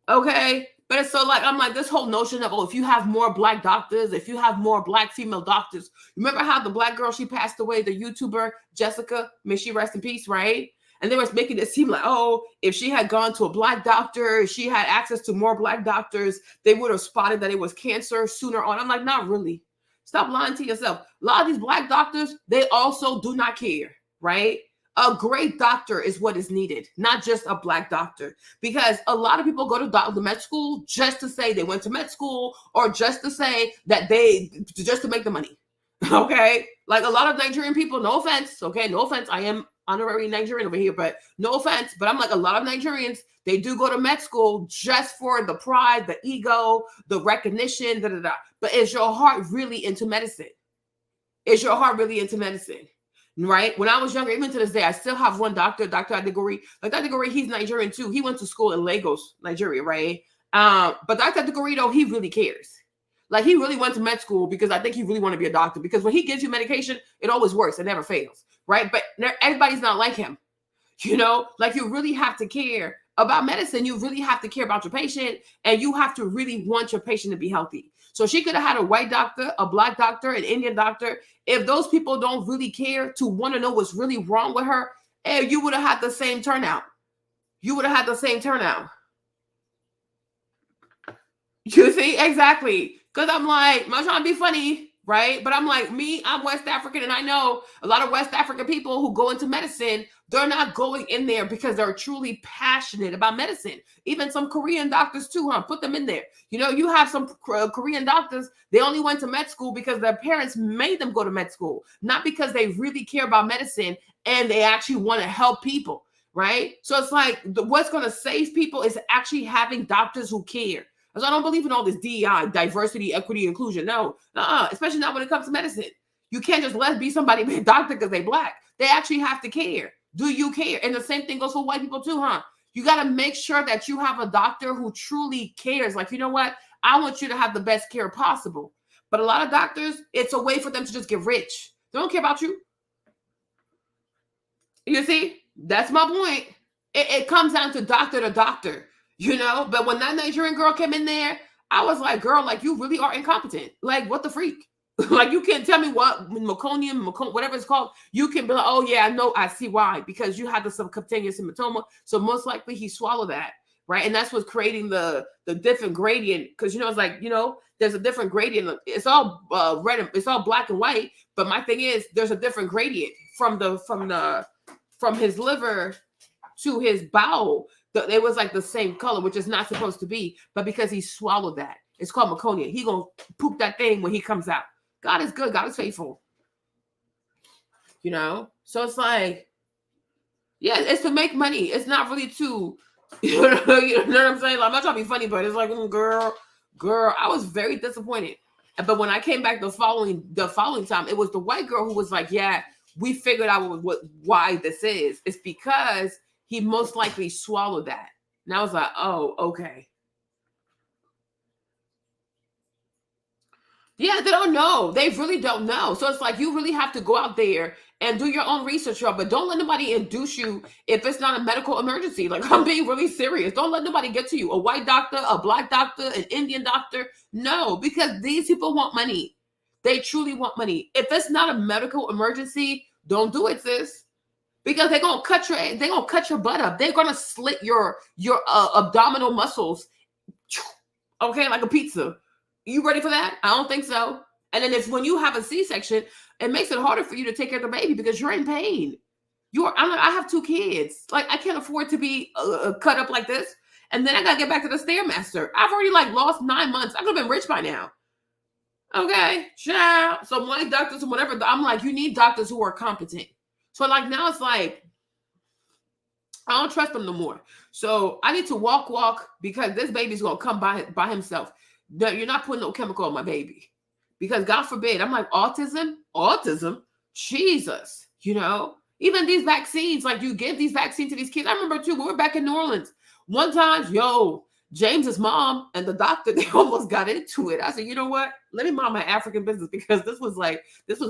Okay. But it's so like, I'm like, this whole notion of, oh, if you have more black doctors, if you have more black female doctors, remember how the black girl, she passed away, the YouTuber, Jessica, may she rest in peace, right? And they was making it seem like, oh, if she had gone to a black doctor, if she had access to more black doctors, they would have spotted that it was cancer sooner on. I'm like, not really. Stop lying to yourself. A lot of these black doctors, they also do not care, right? A great doctor is what is needed, not just a black doctor. Because a lot of people go to the med school just to say they went to med school, or just to say that just to make the money. Okay? Like a lot of Nigerian people, no offense, okay? No offense. I am honorary Nigerian over here, but no offense. But I'm like, a lot of Nigerians, they do go to med school just for the pride, the ego, the recognition, But is your heart really into medicine? Is your heart really into medicine? Right? When I was younger, even to this day, I still have one doctor, Dr. Adigori. Like Dr. Adigori, he's Nigerian too. He went to school in Lagos, Nigeria, right? But Dr. Adigori, though, he really cares. Like he really went to med school because I think he really wanted to be a doctor. Because when he gives you medication, it always works. It never fails, right? But everybody's not like him. You know, like you really have to care about medicine. You really have to care about your patient, and you have to really want your patient to be healthy. So she could have had a white doctor, a black doctor, an Indian doctor. If those people don't really care to want to know what's really wrong with her, you would have had the same turnout. You would have had the same turnout. You see? Exactly. Because I'm like, I'm not trying to be funny, right? But I'm like, I'm West African, and I know a lot of West African people who go into medicine, they're not going in there because they're truly passionate about medicine. Even some Korean doctors too, huh? Put them in there. You know, you have some Korean doctors, they only went to med school because their parents made them go to med school, not because they really care about medicine and they actually want to help people, right? So it's like, what's going to save people is actually having doctors who care. So I don't believe in all this DEI, diversity, equity, inclusion. No, especially not when it comes to medicine. You can't just let be somebody be a doctor because they black. They actually have to care. Do you care? And the same thing goes for white people too, huh? You got to make sure that you have a doctor who truly cares. Like, you know what? I want you to have the best care possible. But a lot of doctors, it's a way for them to just get rich. They don't care about you. You see? That's my point. It comes down to doctor, you know? But when that Nigerian girl came in there, I was like, girl, like, you really are incompetent. Like, what the freak? Like, you can't tell me what meconium, whatever it's called. You can be like, oh yeah, I know, I see why, because you had the subcutaneous hematoma. So most likely he swallowed that, right? And that's what's creating the different gradient. Because, you know, it's like, you know, there's a different gradient. It's all red, it's all black and white. But my thing is, there's a different gradient from his liver to his bowel. It was like the same color, which is not supposed to be. But because he swallowed that, it's called meconium. He gonna poop that thing when he comes out. God is good. God is faithful. You know? So it's like, yeah, it's to make money. It's not really to, you know what I'm saying? Like, I'm not trying to be funny, but it's like, girl, I was very disappointed. But when I came back the following time, it was the white girl who was like, yeah, we figured out why this is. It's because he most likely swallowed that. And I was like, oh, okay. Yeah, they don't know. They really don't know. So it's like, you really have to go out there and do your own research, y'all. But don't let nobody induce you if it's not a medical emergency. Like, I'm being really serious. Don't let nobody get to you. A white doctor, a black doctor, an Indian doctor. No, because these people want money. They truly want money. If it's not a medical emergency, don't do it, sis. Because they're gonna cut your butt up. They're gonna slit your abdominal muscles. Okay, like a pizza. You ready for that? I don't think so. And then when you have a C-section, it makes it harder for you to take care of the baby because you're in pain. I have 2 kids. Like, I can't afford to be cut up like this. And then I gotta get back to the Stairmaster. I've already lost 9 months. I could have been rich by now. Okay, child. Some white doctors and whatever. I'm like, you need doctors who are competent. So like now it's like, I don't trust them no more. So I need to walk because this baby's gonna come by himself. You're not putting no chemical on my baby. Because God forbid, I'm like, autism, Jesus, you know? Even these vaccines, like you give these vaccines to these kids. I remember too, we were back in New Orleans. One time, yo, James's mom and the doctor, they almost got into it. I said, you know what? Let me mind my African business, because this was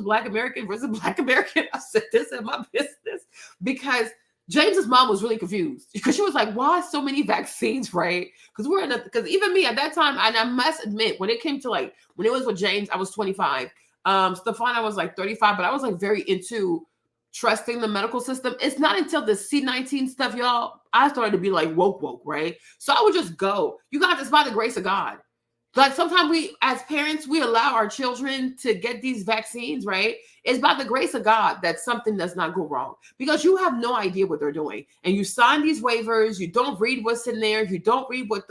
Black American versus Black American. I said, this is my business, because James's mom was really confused, because she was like, why so many vaccines, right? Because because even me at that time, and I must admit, when it came to like, when it was with James, I was 25. Stefan, I was like 35, but I was like very into trusting the medical system. It's not until the C-19 stuff, y'all, I started to be like woke, right? So I would just go. You guys, it's by the grace of God. Like sometimes we, as parents, we allow our children to get these vaccines, right? It's by the grace of God that something does not go wrong, because you have no idea what they're doing. And you sign these waivers, you don't read what's in there, you don't read what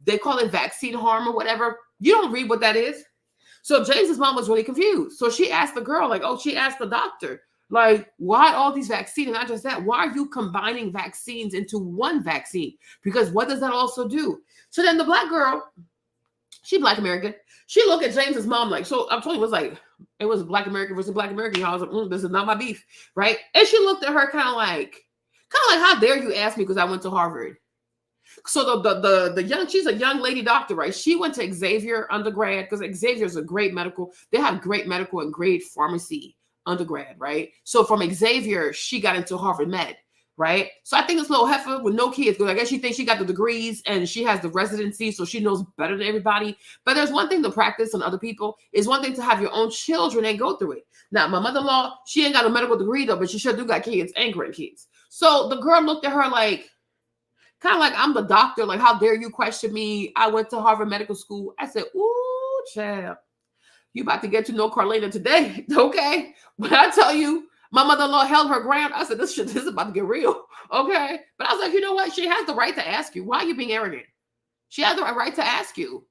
they call it vaccine harm or whatever. You don't read what that is. So James's mom was really confused. So she asked the girl, like, she asked the doctor, like, why all these vaccines? And not just that, why are you combining vaccines into one vaccine? Because what does that also do? So then the Black girl, she Black American, she looked at James's mom like, so I'm telling you, it was Black American versus Black American. I was like, this is not my beef, right? And she looked at her kind of like, how dare you ask me because I went to Harvard? So she's a young lady doctor, right? She went to Xavier undergrad, because Xavier is they have great medical and great pharmacy undergrad, right? So from Xavier, she got into Harvard Med, right? So I think this little heifer with no kids, because I guess she thinks she got the degrees and she has the residency, so she knows better than everybody. But there's one thing to practice on other people. It's one thing to have your own children and go through it. Now, my mother-in-law, she ain't got a medical degree though, but she sure do got kids and grandkids. So the girl looked at her like, kind of like, I'm the doctor. Like, how dare you question me? I went to Harvard Medical School. I said, ooh, child, you about to get to know Carlena today, okay? But I tell you, my mother-in-law held her ground. I said, this is about to get real, okay? But I was like, you know what? She has the right to ask you. Why are you being arrogant? She has the right to ask you.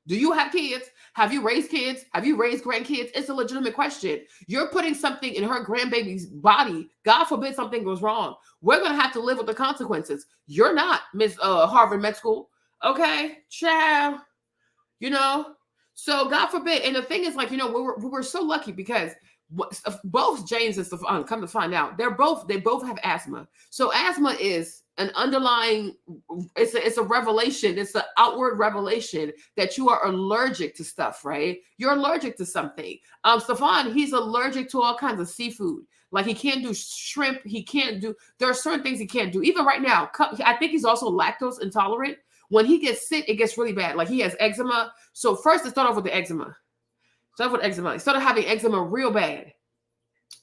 Do you have kids? Have you raised kids? Have you raised grandkids? It's a legitimate question. You're putting something in her grandbaby's body. God forbid something goes wrong. We're going to have to live with the consequences. You're not Miss Harvard Med School. Okay, child. So God forbid. And the thing is, like, we were so lucky, because both James and Stefan, come to find out, they both have asthma. So asthma is an underlying, it's a revelation. It's an outward revelation that you are allergic to stuff, right? You're allergic to something. Stefan, he's allergic to all kinds of seafood. Like, he can't do shrimp. There are certain things he can't do. Even right now, I think he's also lactose intolerant. When he gets sick, it gets really bad. Like, he has eczema. So first, let's start off with the eczema. He started having eczema real bad.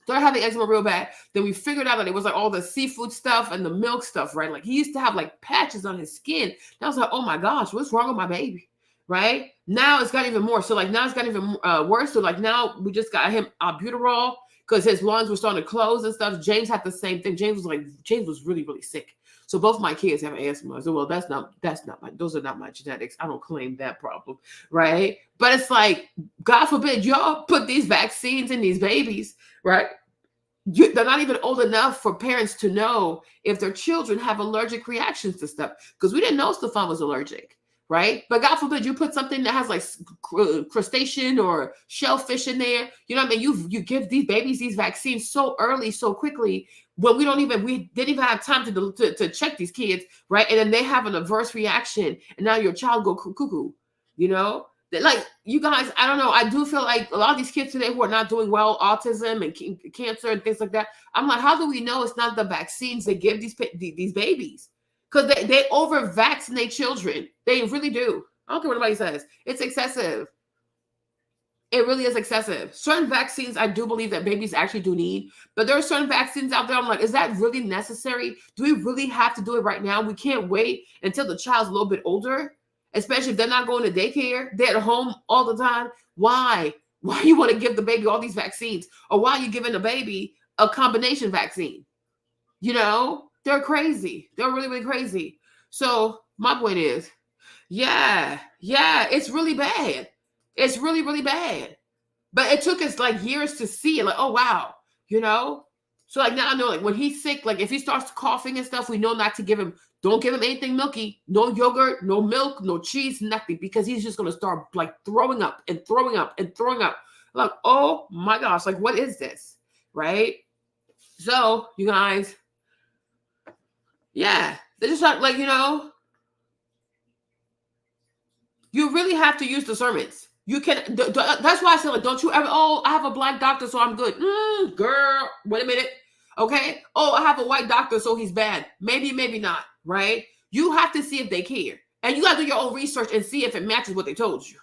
Then we figured out that it was like all the seafood stuff and the milk stuff, right? Like, he used to have like patches on his skin. And I was like, oh my gosh, what's wrong with my baby? Right? Now it's got even more. So like now it's got even worse. So like now we just got him albuterol, because his lungs were starting to close and stuff. James had the same thing. James was really, really sick. So both my kids have asthma. I said, well, those are not my genetics. I don't claim that problem, right? But it's like, God forbid, y'all put these vaccines in these babies, right? They're not even old enough for parents to know if their children have allergic reactions to stuff, because we didn't know Stefan was allergic, right? But God forbid you put something that has like crustacean or shellfish in there. You know what I mean? You give these babies these vaccines so early, so quickly, when we didn't even have time to check these kids, right? And then they have an adverse reaction, and now your child go cuckoo, Like, you guys, I don't know. I do feel like a lot of these kids today who are not doing well, autism and cancer and things like that. I'm like, how do we know it's not the vaccines they give these babies? Because they over-vaccinate children. They really do. I don't care what anybody says. It's excessive. It really is excessive. Certain vaccines, I do believe that babies actually do need. But there are certain vaccines out there, I'm like, is that really necessary? Do we really have to do it right now? We can't wait until the child's a little bit older, especially if they're not going to daycare. They're at home all the time. Why? Why you want to give the baby all these vaccines? Or why are you giving the baby a combination vaccine? They're crazy. They're really, really crazy. So my point is, yeah, it's really bad. It's really, really bad. But it took us like years to see it. Like, oh, wow. So like now I know, like when he's sick, like if he starts coughing and stuff, we know not to give him, don't give him anything milky, no yogurt, no milk, no cheese, nothing, because he's just going to start like throwing up and throwing up and throwing up. Like, oh my gosh, like what is this? Right? So you guys, yeah. They're just not like, you really have to use discernments. You can. That's why I say, like, don't you ever? Oh, I have a black doctor, so I'm good. Girl, wait a minute. Okay. Oh, I have a white doctor, so he's bad. Maybe, maybe not. Right. You have to see if they care, and you got to do your own research and see if it matches what they told you.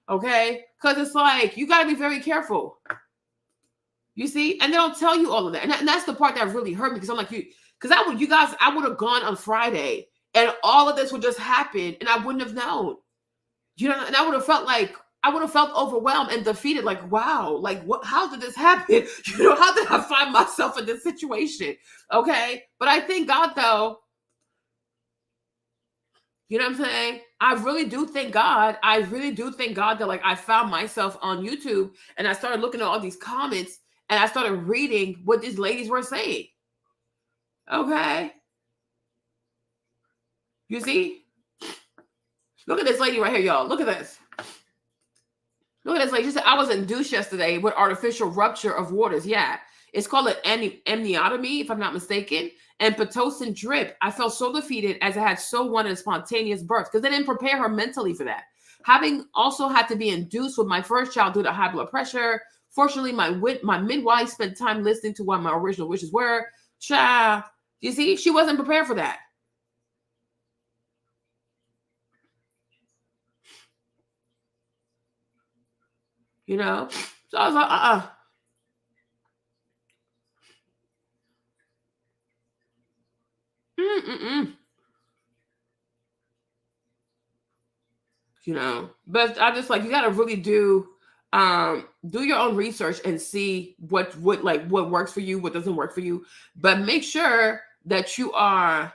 Okay, because it's like you got to be very careful. You see, and they don't tell you all of that, and that's the part that really hurt me because I'm like because I would have gone on Friday, and all of this would just happen, and I wouldn't have known. And I would have felt overwhelmed and defeated. Like, wow, like what? How did this happen? How did I find myself in this situation? Okay, but I thank God, though. You know what I'm saying? I really do thank God. I really do thank God that, like, I found myself on YouTube and I started looking at all these comments and I started reading what these ladies were saying. Okay, you see? Look at this lady right here, y'all. Look at this. Look at this lady. She said, I was induced yesterday with artificial rupture of waters. Yeah. It's called an amniotomy, if I'm not mistaken. And Pitocin drip. I felt so defeated as I had so wanted a spontaneous birth because they didn't prepare her mentally for that. Having also had to be induced with my first child due to high blood pressure. Fortunately, my midwife spent time listening to what my original wishes were. Child, you see, she wasn't prepared for that. So I was like, But I just like, you got to really do your own research and see what works for you, what doesn't work for you, but make sure that you are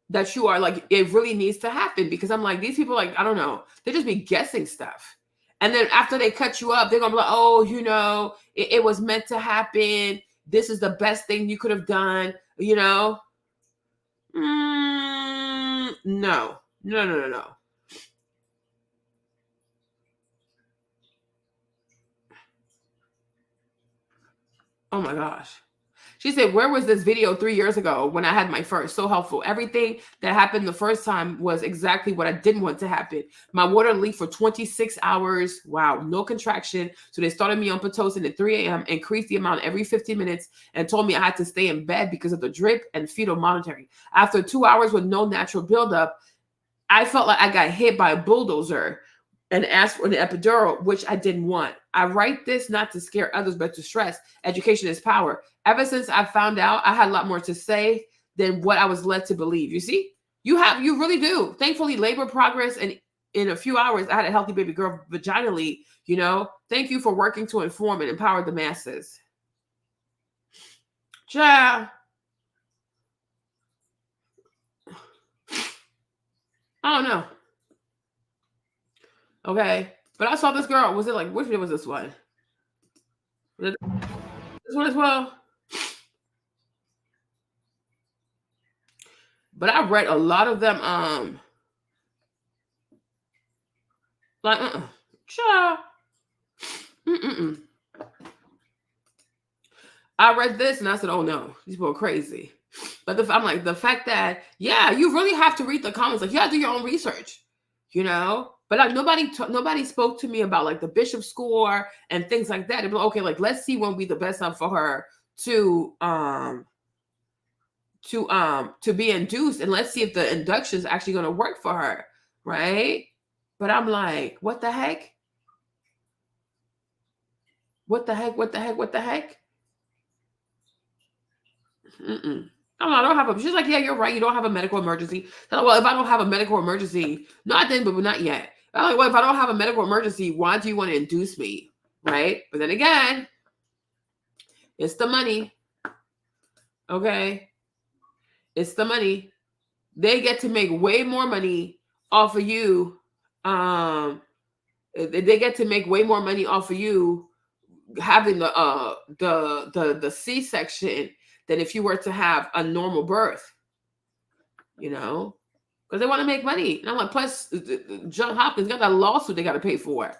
like, it really needs to happen, because I'm like, these people, like, I don't know, they just be guessing stuff. And then after they cut you up, they're going to be like, oh, it was meant to happen. This is the best thing you could have done, No. Oh my gosh. She said, where was this video 3 years ago when I had my first? So helpful. Everything that happened the first time was exactly what I didn't want to happen. My water leaked for 26 hours. Wow, no contraction. So they started me on Pitocin at 3 a.m., increased the amount every 15 minutes, and told me I had to stay in bed because of the drip and fetal monitoring. After 2 hours with no natural buildup, I felt like I got hit by a bulldozer and asked for an epidural, which I didn't want. I write this not to scare others, but to stress education is power. Ever since I found out, I had a lot more to say than what I was led to believe. You see, you really do. Thankfully, labor progress, and in a few hours, I had a healthy baby girl vaginally. Thank you for working to inform and empower the masses. Child. I don't know. Okay. But I saw this girl. Was it like, which video was this one? Was it this one as well? But I read a lot of them. Like, child. I read this and I said, oh no, these people are crazy. But I'm like, the fact that, yeah, you really have to read the comments. Like, you gotta do your own research, But like, nobody spoke to me about like the bishop score and things like that. It'd be like, okay, like, let's see when we the best time for her to be induced, and let's see if the induction is actually going to work for her, right? But I'm like, what the heck? What the heck? What the heck? What the heck? I don't have a. She's like, yeah, you're right. You don't have a medical emergency. Like, well, if I don't have a medical emergency, not then, but not yet. I'm like, well, if I don't have a medical emergency, why do you want to induce me, right? But then again, it's the money. Okay, it's the money. They get to make way more money off of you. They get to make way more money off of you having the C-section than if you were to have a normal birth, because they want to make money. And I'm like, plus John Hopkins got that lawsuit they got to pay for.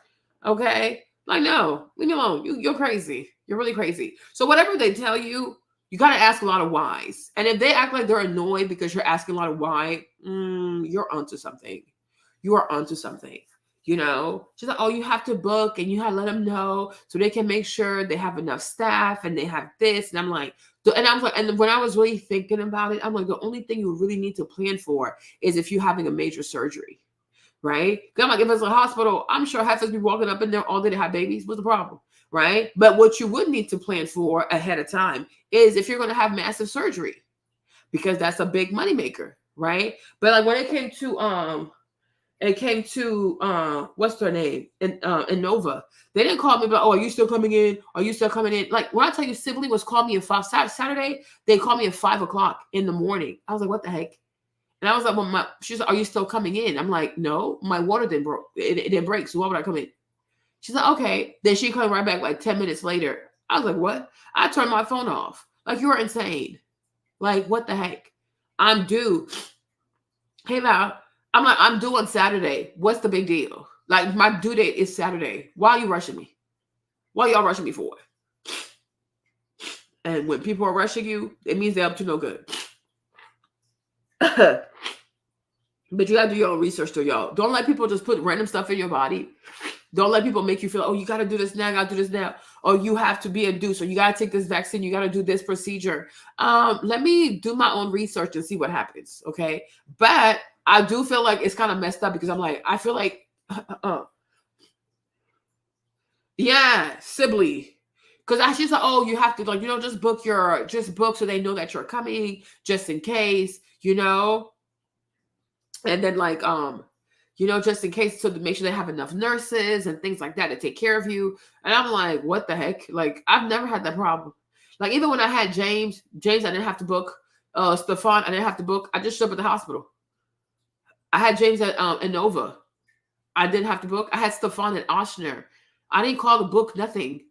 Okay, like, no, leave me alone. You're crazy. You're really crazy. So whatever they tell you, You got to ask a lot of whys. And if they act like they're annoyed because you're asking a lot of why, you're onto something. You are onto something. You know, she's like, oh, you have to book and you have to let them know so they can make sure they have enough staff and they have this. And I'm like, and when I was really thinking about it, I'm like, the only thing you really need to plan for is if you're having a major surgery, right? Because I'm like, if it's a hospital, I'm sure half of us be walking up in there all day to have babies. What's the problem, right? But what you would need to plan for ahead of time is if you're going to have massive surgery, because that's a big moneymaker, right? But like when it came to what's their name in Nova, they didn't call me but oh, are you still coming in, are you still coming in? Like when I tell you Sibling was calling me at Saturday, they called me at 5:00 in the morning. I was like, what the heck? And I was like, well, she's like, are you still coming in? I'm like, no, my water didn't broke, it didn't break, so why would I come in? She's like, okay. Then she came right back like 10 minutes later. I was like, what? I turned my phone off. Like, you're insane. Like, what the heck? I'm due. Hey now, I'm like, I'm due on Saturday. What's the big deal? Like, my due date is Saturday. Why are you rushing me? What are y'all rushing me for? And when people are rushing you, it means they're up to no good. But you gotta do your own research though, y'all. Don't let people just put random stuff in your body. Don't let people make you feel, oh, you gotta do this now, gotta do this now. Or you have to be induced, or you gotta take this vaccine, you gotta do this procedure. Let me do my own research and see what happens. Okay. But I do feel like it's kind of messed up because I'm like, I feel like yeah, Sibley. Because she's like, oh, you have to like, just book so they know that you're coming, just in case, And then like just in case, so to make sure they have enough nurses and things like that to take care of you. And I'm like, what the heck? Like, I've never had that problem. Like, even when I had James, I didn't have to book. Stefan, I didn't have to book. I just showed up at the hospital. I had James at Innova. I didn't have to book. I had Stefan at Oshner. I didn't call the book, nothing.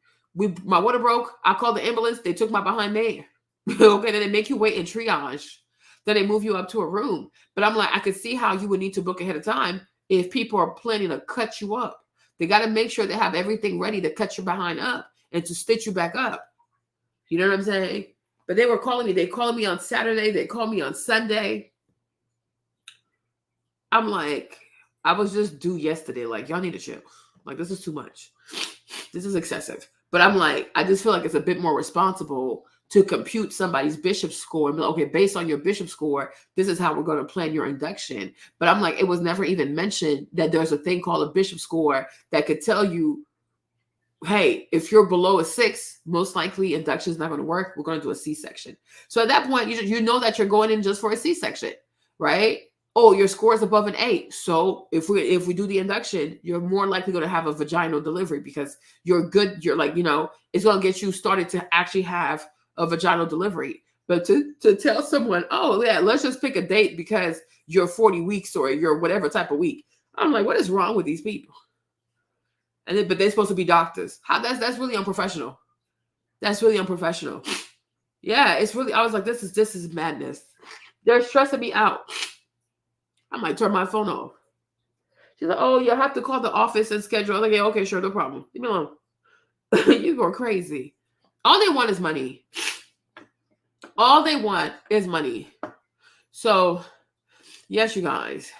My water broke. I called the ambulance. They took my behind there. Okay, then they make you wait in triage. Then they move you up to a room. But I'm like, I could see how you would need to book ahead of time if people are planning to cut you up. They got to make sure they have everything ready to cut your behind up and to stitch you back up. You know what I'm saying? But they were calling me. They called me on Saturday. They called me on Sunday. I'm like, I was just due yesterday. Like, y'all need to chill. Like, this is too much. This is excessive. But I'm like, I just feel like it's a bit more responsible to compute somebody's bishop score and be like, okay, based on your bishop score, this is how we're going to plan your induction. But I'm like, it was never even mentioned that there's a thing called a bishop score that could tell you, hey, if you're below a 6, most likely induction is not going to work. We're going to do a C-section. So at that point, you know that you're going in just for a C-section, right? Oh, your score is above an 8. So if we do the induction, you're more likely going to have a vaginal delivery because you're good. You're like, it's going to get you started to actually have a vaginal delivery. But to tell someone, oh yeah, let's just pick a date because you're 40 weeks or you're whatever type of week. I'm like, what is wrong with these people? But they're supposed to be doctors. That's really unprofessional. That's really unprofessional. Yeah, it's really. I was like, this is madness. They're stressing me out. I might turn my phone off. She's like, oh, you have to call the office and schedule. I'm like, yeah, okay, sure, no problem. Leave me alone. You go crazy. All they want is money. All they want is money. So, yes, you guys.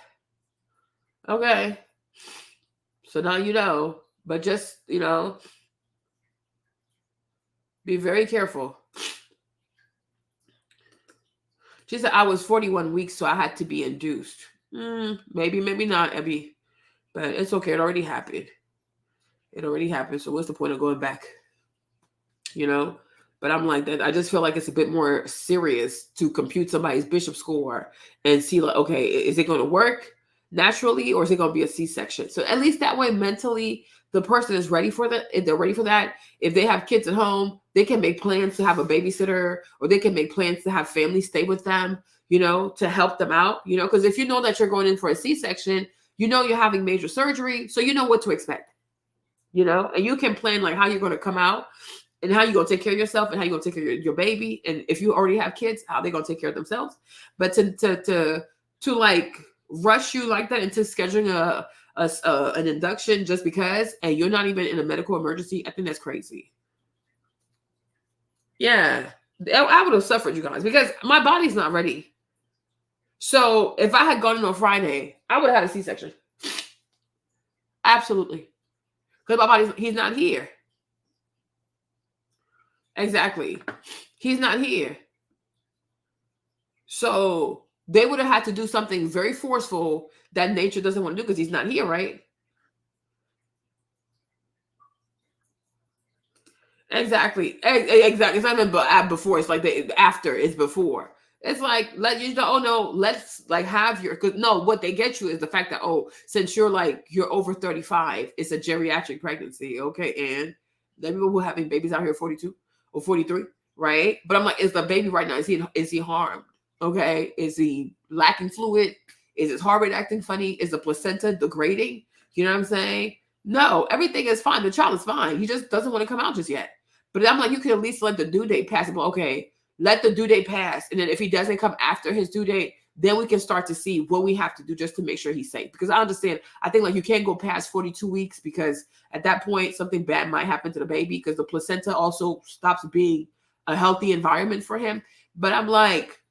Okay. So now you know, but just, be very careful. She said I was 41 weeks, so I had to be induced. Maybe, maybe not, Abby. But it's okay. It already happened. So what's the point of going back? But I'm like that. I just feel like it's a bit more serious to compute somebody's bishop score and see like, okay, is it going to work naturally or is it going to be a C-section? So at least that way mentally, the person is ready for that. If they're ready for that, if they have kids at home, they can make plans to have a babysitter or they can make plans to have family stay with them, to help them out, because if you know that you're going in for a C-section, you're having major surgery. So you know what to expect, and you can plan like how you're going to come out and how you're going to take care of yourself and how you're going to take care of your baby. And if you already have kids, how they're going to take care of themselves. But to like rush you like that into scheduling an induction just because, and you're not even in a medical emergency, I think that's crazy. Yeah. I would have suffered, you guys, because my body's not ready. So if I had gone in on Friday, I would have had a C-section. Absolutely. Because my body's, he's not here. Exactly. He's not here. So they would have had to do something very forceful that nature doesn't want to do because he's not here, right? Exactly. Exactly. It's not even before. It's like the after is before. It's like let you know. Oh no, let's like have your. Cause no, what they get you is the fact that oh, since you're over 35, it's a geriatric pregnancy. Okay, and the people who are having babies out here 42 or 43, right? But I'm like, is the baby right now? Is he harmed? Okay, is he lacking fluid? Is his heart rate acting funny? Is the placenta degrading? You know what I'm saying? No, everything is fine. The child is fine. He just doesn't want to come out just yet. But I'm like, you can at least let the due date pass. But okay, let the due date pass. And then if he doesn't come after his due date, then we can start to see what we have to do just to make sure he's safe. Because I understand, I think like you can't go past 42 weeks because at that point, something bad might happen to the baby because the placenta also stops being a healthy environment for him. But I'm like,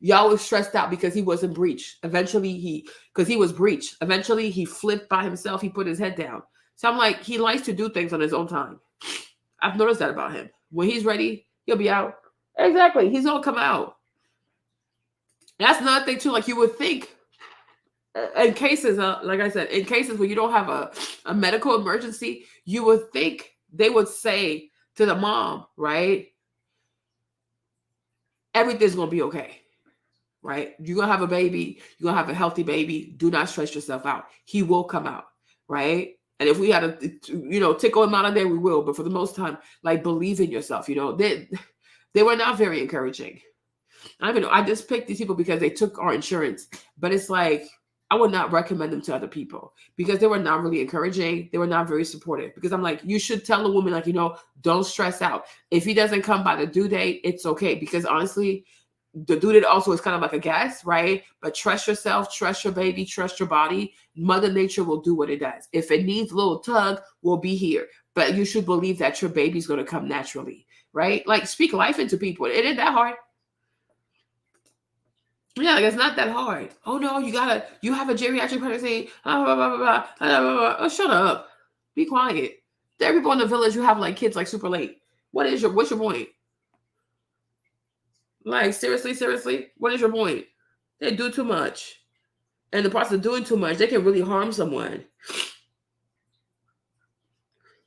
y'all was stressed out because he wasn't breached. Eventually because he was breached. Eventually he flipped by himself. He put his head down. So I'm like, he likes to do things on his own time. I've noticed that about him. When he's ready, he'll be out. Exactly. He's gonna come out. That's another thing too. Like you would think in cases, like I said, in cases where you don't have a medical emergency, you would think they would say to the mom, right? Everything's gonna be okay. Right? You're gonna have a baby, you're gonna have a healthy baby. Do not stress yourself out. He will come out, right? And if we had to, tickle him out of there, we will. But for the most time, like believe in yourself. They were not very encouraging. I just picked these people because they took our insurance, but it's like I would not recommend them to other people because they were not really encouraging. They were not very supportive because I'm like, you should tell a woman, like, don't stress out. If he doesn't come by the due date, it's okay. Because honestly, the due date also is kind of like a guess, right? But trust yourself, trust your baby, trust your body. Mother Nature will do what it does. If it needs a little tug, we'll be here. But you should believe that your baby's going to come naturally, right? Like speak life into people. It ain't that hard. Yeah, like it's not that hard. Oh no, you have a geriatric pregnancy. Oh, shut up. Be quiet. There are people in the village who have like kids like super late. What's your point? Like seriously, what is your point? They do too much. And the process of doing too much, they can really harm someone.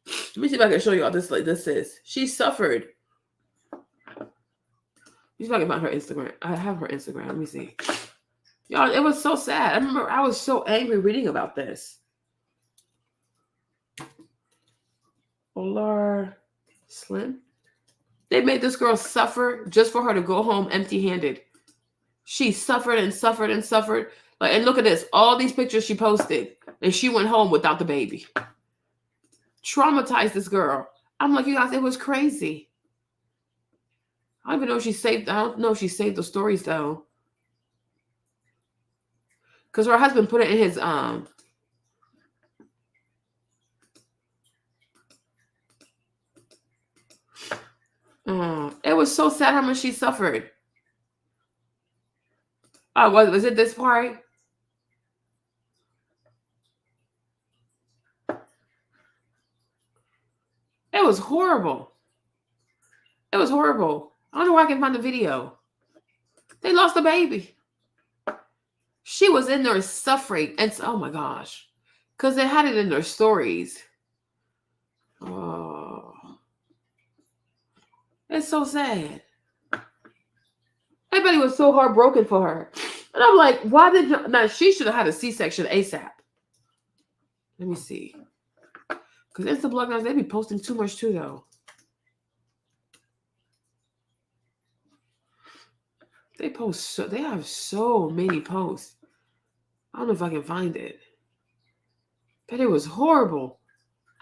Let me see if I can show you all this. Like this is. She suffered. She's talking about her Instagram. I have her Instagram. Let me see. Y'all, it was so sad. I remember I was so angry reading about this. Olar Slim. They made this girl suffer just for her to go home empty-handed. She suffered and suffered and suffered. Like, and look at this. All these pictures she posted. And she went home without the baby. Traumatized this girl. I'm like, you guys, it was crazy. I don't even know if she saved. I don't know if she saved the stories though. Because her husband put it in his it was so sad how much she suffered. Oh, was it this part? It was horrible. It was horrible. I don't know where I can find the video. They lost the baby. She was in there suffering. And oh my gosh. Because they had it in their stories. Oh. It's so sad. Everybody was so heartbroken for her. And I'm like, why did you? Now, she should have had a C-section ASAP. Let me see. Because Insta bloggers, they be posting too much too, though. They have so many posts. I don't know if I can find it. But it was horrible.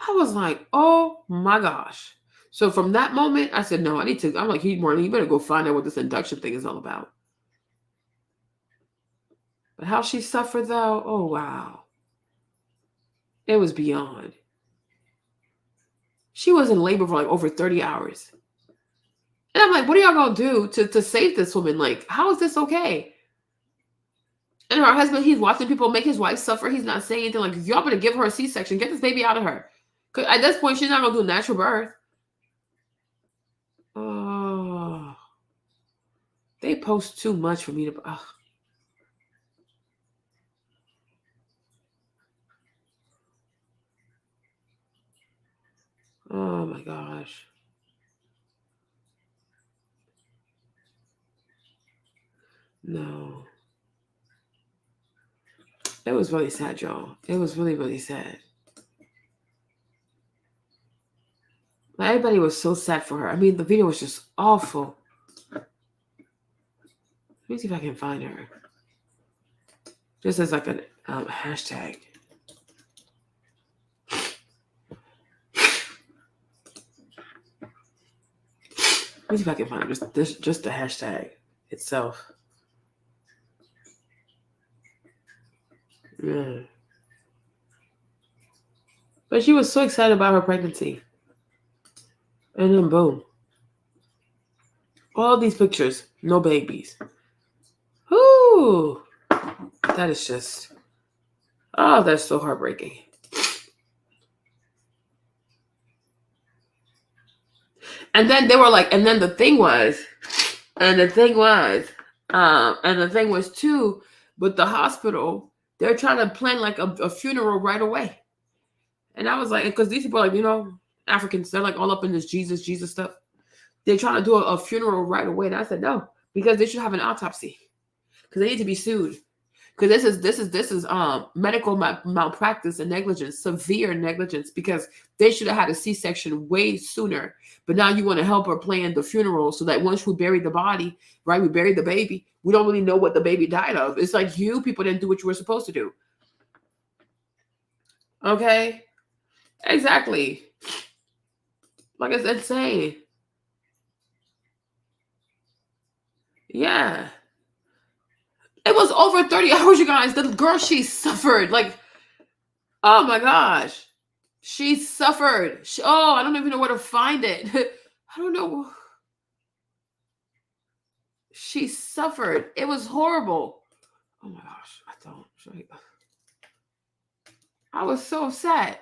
I was like, oh my gosh. So from that moment, I said, no, I'm like, Marlene, you better go find out what this induction thing is all about. But how she suffered though, oh wow. It was beyond. She was in labor for like over 30 hours. And I'm like, what are y'all gonna do to save this woman? Like, how is this okay? And her husband, he's watching people make his wife suffer. He's not saying anything. Like, if y'all gonna give her a C-section, get this baby out of her. Because at this point, she's not gonna do natural birth. Oh, they post too much for me to. Oh my gosh. No. It was really sad, y'all. It was really, really sad. Like, everybody was so sad for her. I mean, the video was just awful. Let me see if I can find her. Just as like a hashtag. Let me see if I can find just the hashtag itself. Yeah. But she was so excited about her pregnancy. And then boom. All these pictures, no babies. Whoo! That is just, oh, that's so heartbreaking. And then they were like, and then the thing was too, with the hospital, they're trying to plan like a funeral right away. And I was like, because these people are like, Africans, they're like all up in this Jesus stuff. They're trying to do a funeral right away. And I said, no, because they should have an autopsy. Because they need to be sued. Because this is medical malpractice and negligence, severe negligence, because they should have had a C-section way sooner. But now you want to help her plan the funeral so that once we bury the body, right, we bury the baby, we don't really know what the baby died of. It's like you people didn't do what you were supposed to do. Okay? Exactly. Like, it's insane. Yeah. It was over 30 hours, you guys. The girl, she suffered. Like, oh my gosh. She suffered. I don't even know where to find it. I don't know. She suffered. It was horrible. Oh my gosh. I was so upset.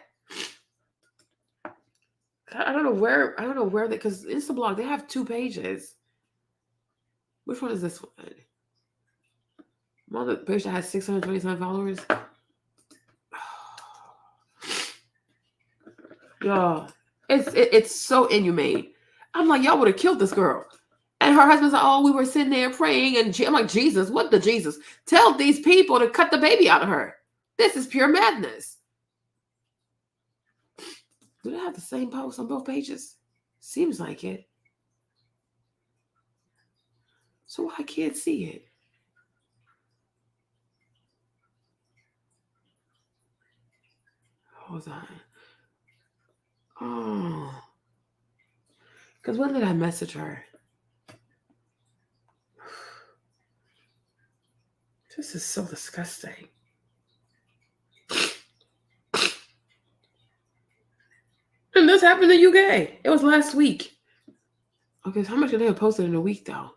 I don't know where because Instablog, they have 2 pages. Which one is this one? Well, the page that has 627 followers. Y'all, it's so inhumane. I'm like, y'all would have killed this girl. And her husband's like, oh, we were sitting there praying. And I'm like, Jesus, what the Jesus? Tell these people to cut the baby out of her. This is pure madness. Do they have the same post on both pages? Seems like it. So I can't see it. Hold on. Oh. Because when did I message her? This is so disgusting. And this happened in the UK. It was last week. Okay, so how much did they have posted in a week, though?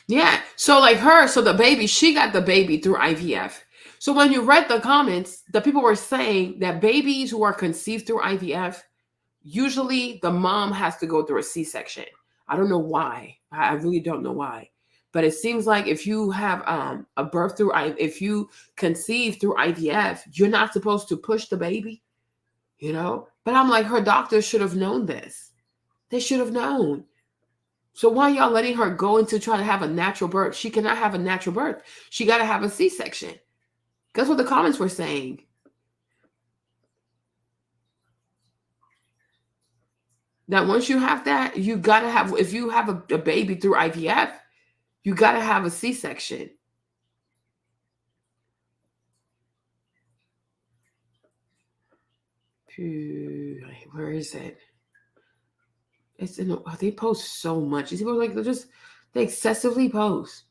Yeah. So like the baby, she got the baby through IVF. So when you read the comments, the people were saying that babies who are conceived through IVF, usually the mom has to go through a C-section. I don't know why. I really don't know why. But it seems like if you have a birth if you conceive through IVF, you're not supposed to push the baby, But I'm like, her doctor should have known this. They should have known. So why y'all letting her go into trying to have a natural birth? She cannot have a natural birth. She got to have a C-section. That's what the comments were saying. That once you have that, you got to have, if you have a baby through IVF, you got to have a C-section. Where is it? It's in. They post so much. These people they excessively post.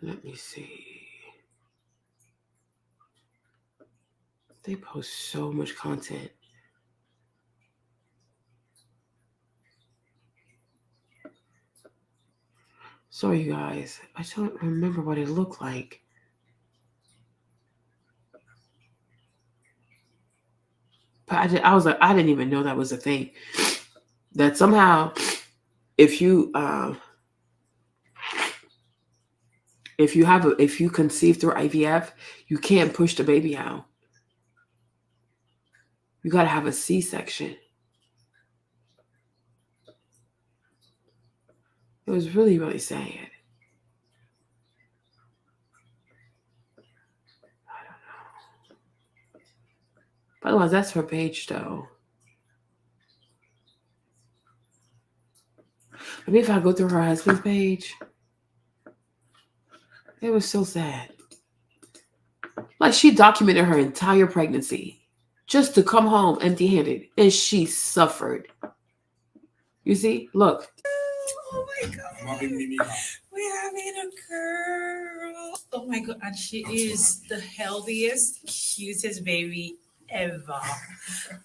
Let me see. They post so much content. Sorry, you guys. I don't remember what it looked like. But I was like, I didn't even know that was a thing. That somehow, if you conceive through IVF, you can't push the baby out. You got to have a C-section. It was really, really sad. I don't know. But otherwise, that's her page, though. Maybe if I go through her husband's page, it was so sad. Like, she documented her entire pregnancy just to come home empty-handed, and she suffered. You see? Look. Oh my God. We're having a girl. Oh my God. And she is the healthiest, cutest baby ever.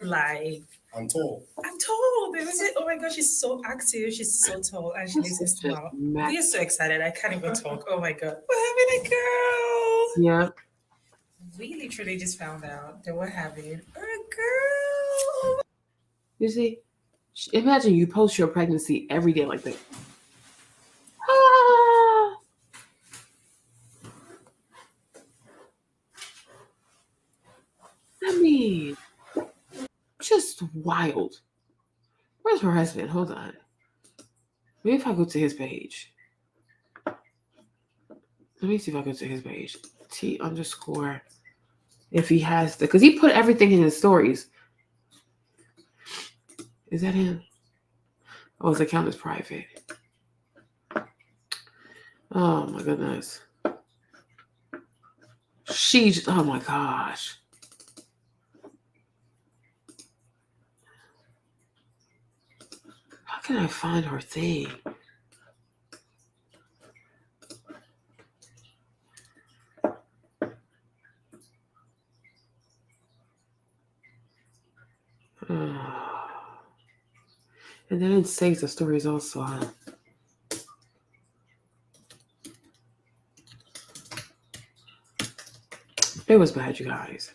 Like, I'm tall. Oh my God, she's so active. She's so tall. And she makes me smile. We are so excited. I can't even talk. Oh my God. We're having a girl. Yeah. We literally just found out that we're having a girl. You see? Imagine you post your pregnancy every day like that. Ah. I mean, just wild. Where's her husband? Hold on. Maybe if I go to his page. Let me see if I go to his page. T_. If he has the, because he put everything in his stories. Is that him? Oh, his account is private. Oh my goodness. Oh my gosh. How can I find her thing? And then it saves the stories also. It was bad, you guys.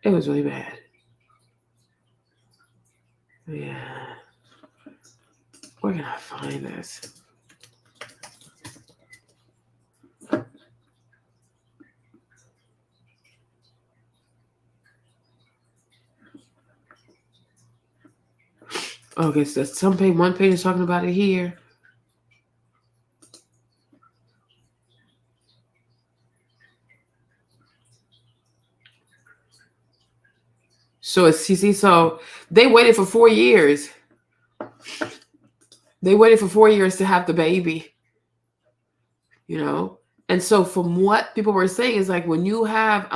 It was really bad. Yeah. Where can I find this? Okay, so one page is talking about it here. So it's CC. So they waited for 4 years. They waited for 4 years to have the baby. You know? And so from what people were saying is like when you have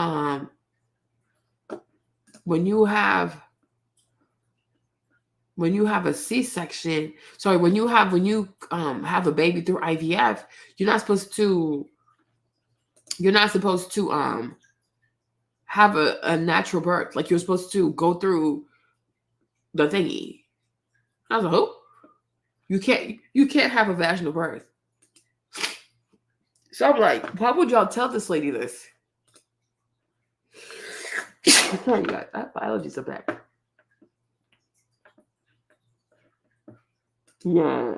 a C-section, sorry, when you have a baby through IVF, you're not supposed to have a natural birth. Like you're supposed to go through the thingy. I was like, oh, you can't have a vaginal birth. So I'm like, why would y'all tell this lady this? I'm telling you guys, I have allergies are back. Yeah.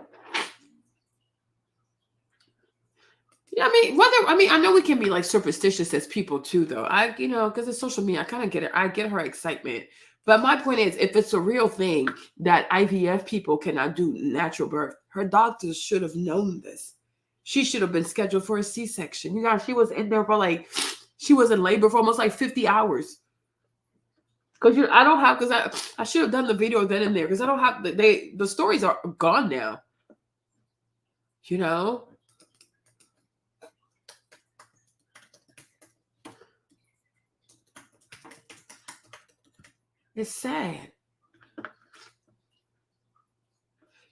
Yeah, I know we can be like superstitious as people too, though. Because it's social media, I kind of get it. I get her excitement. But my point is, if it's a real thing that IVF people cannot do natural birth, her doctors should have known this. She should have been scheduled for a C-section. You know, she was in there she was in labor for almost like 50 hours. Because I should have done the video then and there because I don't have the stories are gone now. You know? It's sad.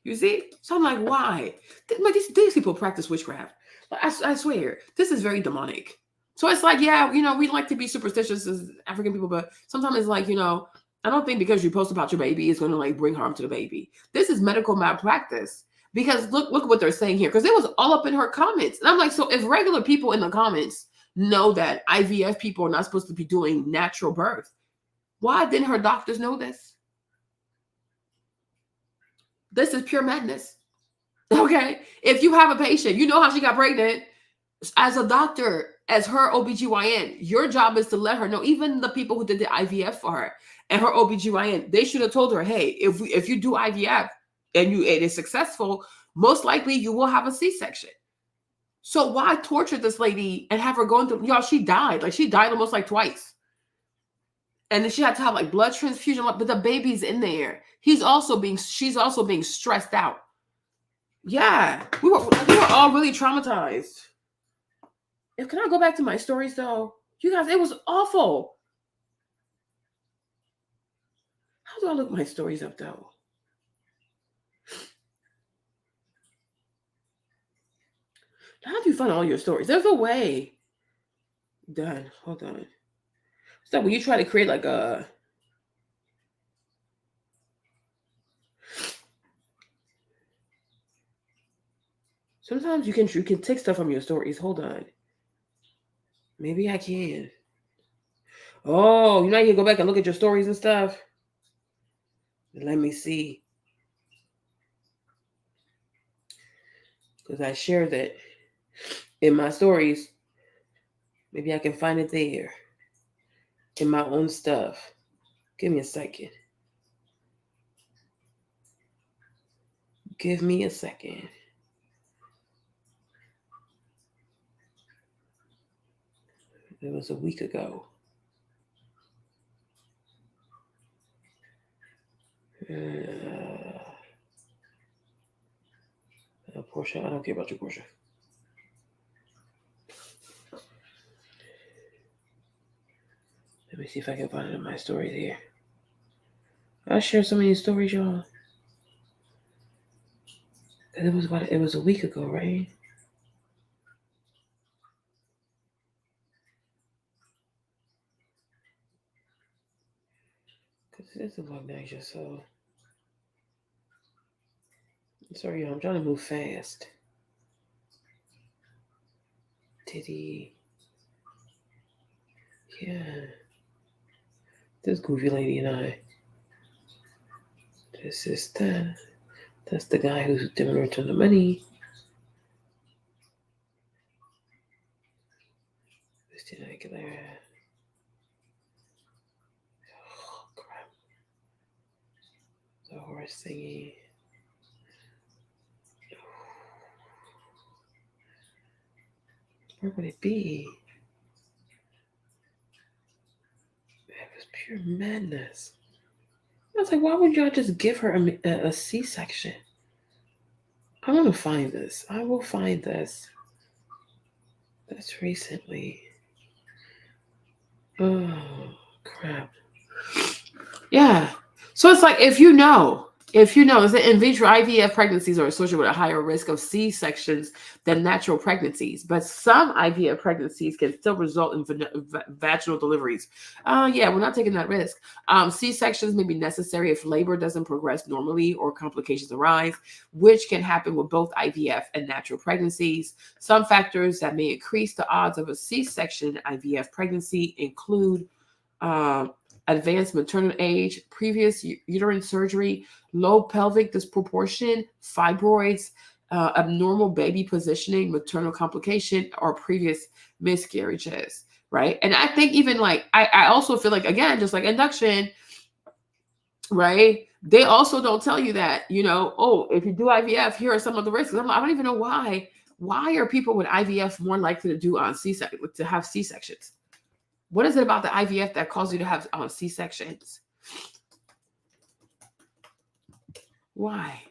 You see? So I'm like, why? These people practice witchcraft. I swear, this is very demonic. So it's like, yeah, we like to be superstitious as African people, but sometimes it's like, I don't think because you post about your baby is going to like bring harm to the baby. This is medical malpractice. Because look what they're saying here. Because it was all up in her comments. And I'm like, so if regular people in the comments know that IVF people are not supposed to be doing natural birth, why didn't her doctors know this? This is pure madness. Okay? If you have a patient, you know how she got pregnant. As a doctor, as her OBGYN, your job is to let her know, even the people who did the IVF for her and her OBGYN, they should have told her, hey, if you do IVF and it is successful, most likely you will have a C-section. So why torture this lady and have her going through, y'all, she died. Like she died almost like twice. And then she had to have like blood transfusion, but the baby's in there. She's also being stressed out. Yeah, we were all really traumatized. Can I go back to my stories though? You guys, it was awful. How do I look my stories up though? How do you find all your stories? There's a way. Done. Hold on. So when you try to create like a sometimes you can take stuff from your stories. Hold on. Maybe I can. Oh, you can go back and look at your stories and stuff. Let me see. Because I shared that in my stories. Maybe I can find it there. In my own stuff. Give me a second. Give me a second. It was a week ago. Portia, I don't care about you, Portia. Let me see if I can find it in my stories here. I shared so many stories, y'all. It was a week ago, right? Because it doesn't look nice, so. Sorry, y'all. I'm trying to move fast. Titty. Yeah. This goofy lady and I. This is that. That's the guy who's giving her return the money. Oh, crap. The horse thingy. Where would it be? It was pure madness. I was like, why would y'all just give her a C-section? I want to find this. I will find this. That's recently. Oh, crap. Yeah. So it's like, if you know that in vitro IVF pregnancies are associated with a higher risk of C-sections than natural pregnancies, but some IVF pregnancies can still result in vaginal deliveries. Yeah, we're not taking that risk. C-sections may be necessary if labor doesn't progress normally or complications arise, which can happen with both IVF and natural pregnancies. Some factors that may increase the odds of a C-section IVF pregnancy include advanced maternal age, previous uterine surgery, low pelvic disproportion, fibroids, abnormal baby positioning, maternal complication, or previous miscarriages, right? And I think even like, I also feel like, again, just like induction, right? They also don't tell you that, oh, if you do IVF, here are some of the risks. I don't even know why. Why are people with IVF more likely to do to have C-sections? What is it about the IVF that causes you to have C-sections? Why?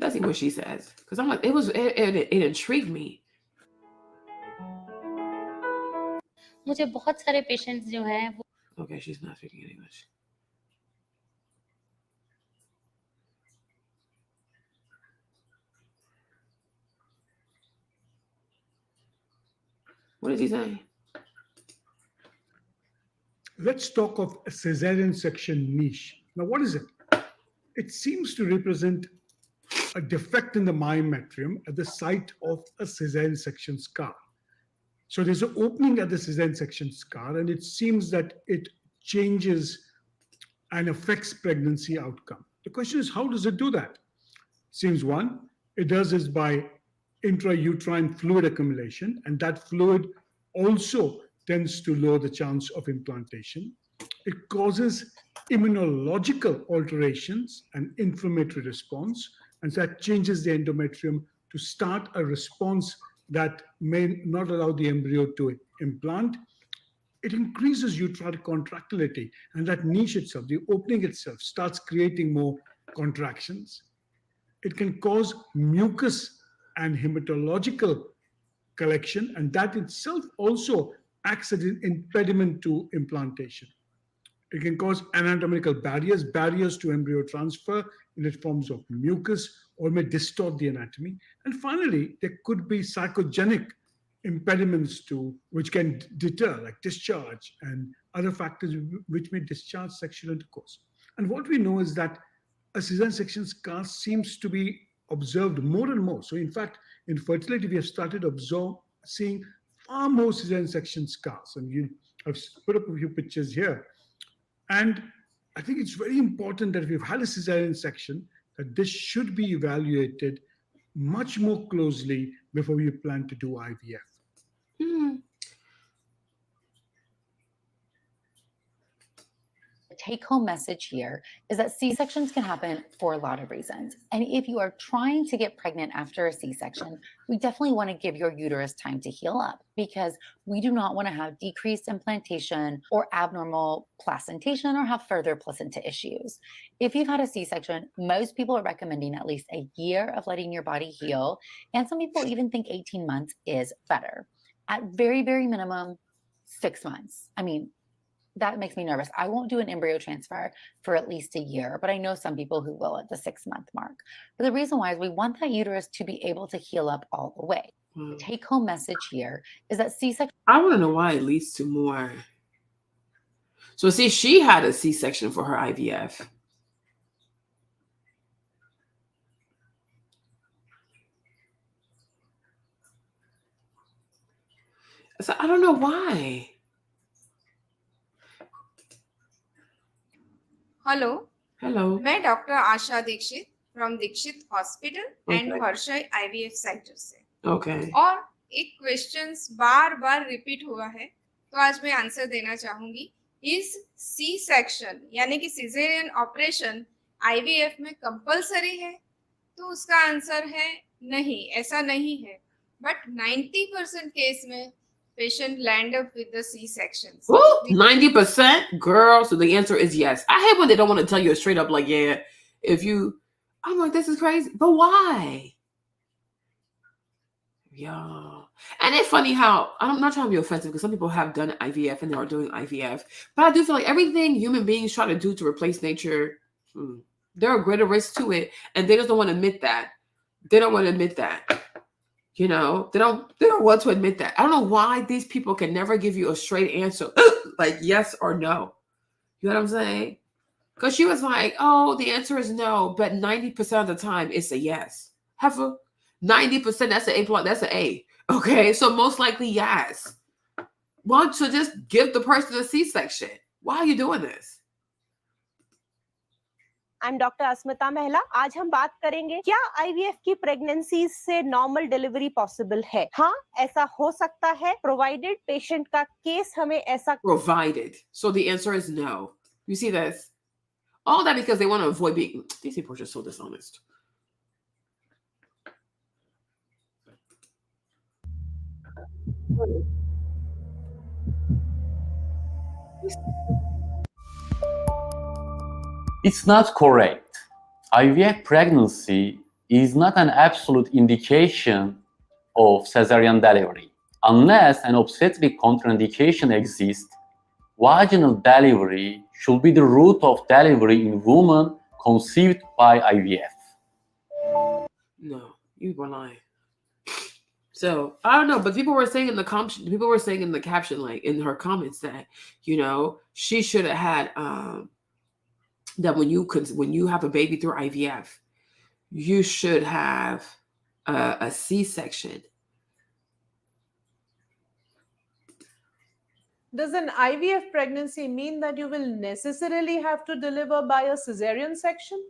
Let's see what she says. Because I'm like, it intrigued me. मुझे बहुत सारे patients जो हैं वो Okay, she's not speaking English. What is he saying? Let's talk of a cesarean section niche. Now, what is it? It seems to represent a defect in the myometrium at the site of a cesarean section scar. So there's an opening at the cesarean section scar, and it seems that it changes and affects pregnancy outcome. The question is, how does it do that? Seems one, it does this by intrauterine fluid accumulation, and that fluid also tends to lower the chance of implantation. It causes immunological alterations and inflammatory response, and that changes the endometrium to start a response that may not allow the embryo to implant. It increases uterine contractility, and that niche itself, the opening itself, starts creating more contractions. It can cause mucus and hematological collection, and that itself also acts as an impediment to implantation. It can cause anatomical barriers to embryo transfer in the forms of mucus, or may distort the anatomy. And finally, there could be psychogenic impediments which can deter, like discharge and other factors which may discharge sexual intercourse. And what we know is that a cesarean section scar seems to be observed more and more. So in fact, in fertility, we have started seeing far more cesarean section scars. And I've put up a few pictures here. And I think it's very important that if you've had a cesarean section, that this should be evaluated much more closely before you plan to do IVF. The take-home message here is that C-sections can happen for a lot of reasons. And if you are trying to get pregnant after a C-section, we definitely want to give your uterus time to heal up, because we do not want to have decreased implantation or abnormal placentation or have further placenta issues. If you've had a C-section, most people are recommending at least a year of letting your body heal. And some people even think 18 months is better. At very, very minimum, 6 months. I mean, that makes me nervous. I won't do an embryo transfer for at least a year, but I know some people who will at the 6-month mark. But the reason why is we want that uterus to be able to heal up all the way. The take-home message here is that C-section. I want to know why it leads to more. So see, she had a C-section for her IVF. So I don't know why. Hello मैं doctor Asha Dixit from Dixit hospital and Harshay IVF centre से और एक questions बार बार repeat हुआ है, तो आज मैं answer देना चाहूंगी. इज सी सेक्शन यानी कि सिजेरियन ऑपरेशन आईवीएफ में कंपलसरी है? तो उसका आंसर है नहीं, ऐसा नहीं है. बट 90% केस में patient land up with the C-sections. 90%? Girl, so the answer is yes. I hate when they don't want to tell you straight up, like, yeah, I'm like, this is crazy. But why? Yeah. And it's funny how, I'm not trying to be offensive because some people have done IVF and they are doing IVF, but I do feel like everything human beings try to do to replace nature, there are greater risks to it, and they just don't want to admit that. They don't want to admit that. You know, they don't want to admit that. I don't know why these people can never give you a straight answer, like yes or no. You know what I'm saying? Because she was like, oh, the answer is no, but 90% of the time it's a yes. Heifer, 90%, that's an A+, that's an A. Okay, so most likely yes. Why don't you just give the person a C-section? Why are you doing this? I'm Dr. Asmita Mehla. आज हम बात करेंगे क्या IVF की pregnancy से normal delivery possible है. हाँ, ऐसा हो सकता है, प्रोवाइडेड पेशेंट का केस हमें ऐसा. Provided. So the answer is no. You see this? All that because they want to avoid being. These people are just so dishonest. It's not correct. IVF pregnancy is not an absolute indication of cesarean delivery. Unless an obstetric contraindication exists, vaginal delivery should be the route of delivery in women conceived by IVF. No, you were lying. So I don't know, but people were saying in the caption, like in her comments, that she should have had that when you have a baby through IVF, you should have a C-section. Does an IVF pregnancy mean that you will necessarily have to deliver by a cesarean section?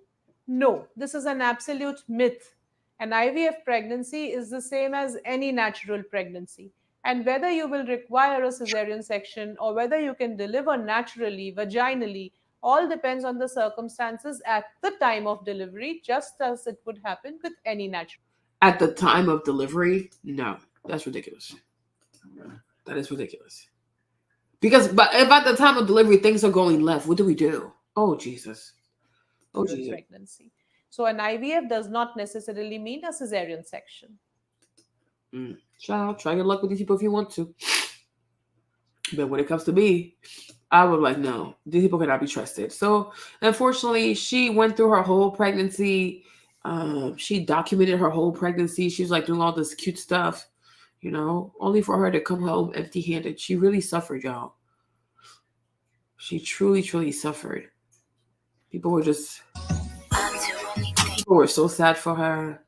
No, this is an absolute myth. An IVF pregnancy is the same as any natural pregnancy. And whether you will require a cesarean section or whether you can deliver naturally, vaginally, all depends on the circumstances at the time of delivery, just as it would happen with any natural. At the time of delivery? No, that's ridiculous. That is ridiculous. But if at the time of delivery things are going left, what do we do? Oh, Jesus. Oh, Jesus. Pregnancy. So an IVF does not necessarily mean a cesarean section. Child, try your luck with these people if you want to. But when it comes to me, I would like, no, these people cannot be trusted. So unfortunately, she went through her whole pregnancy. She documented her whole pregnancy. She was like doing all this cute stuff, only for her to come home empty-handed. She really suffered, y'all. She truly, truly suffered. People were so sad for her,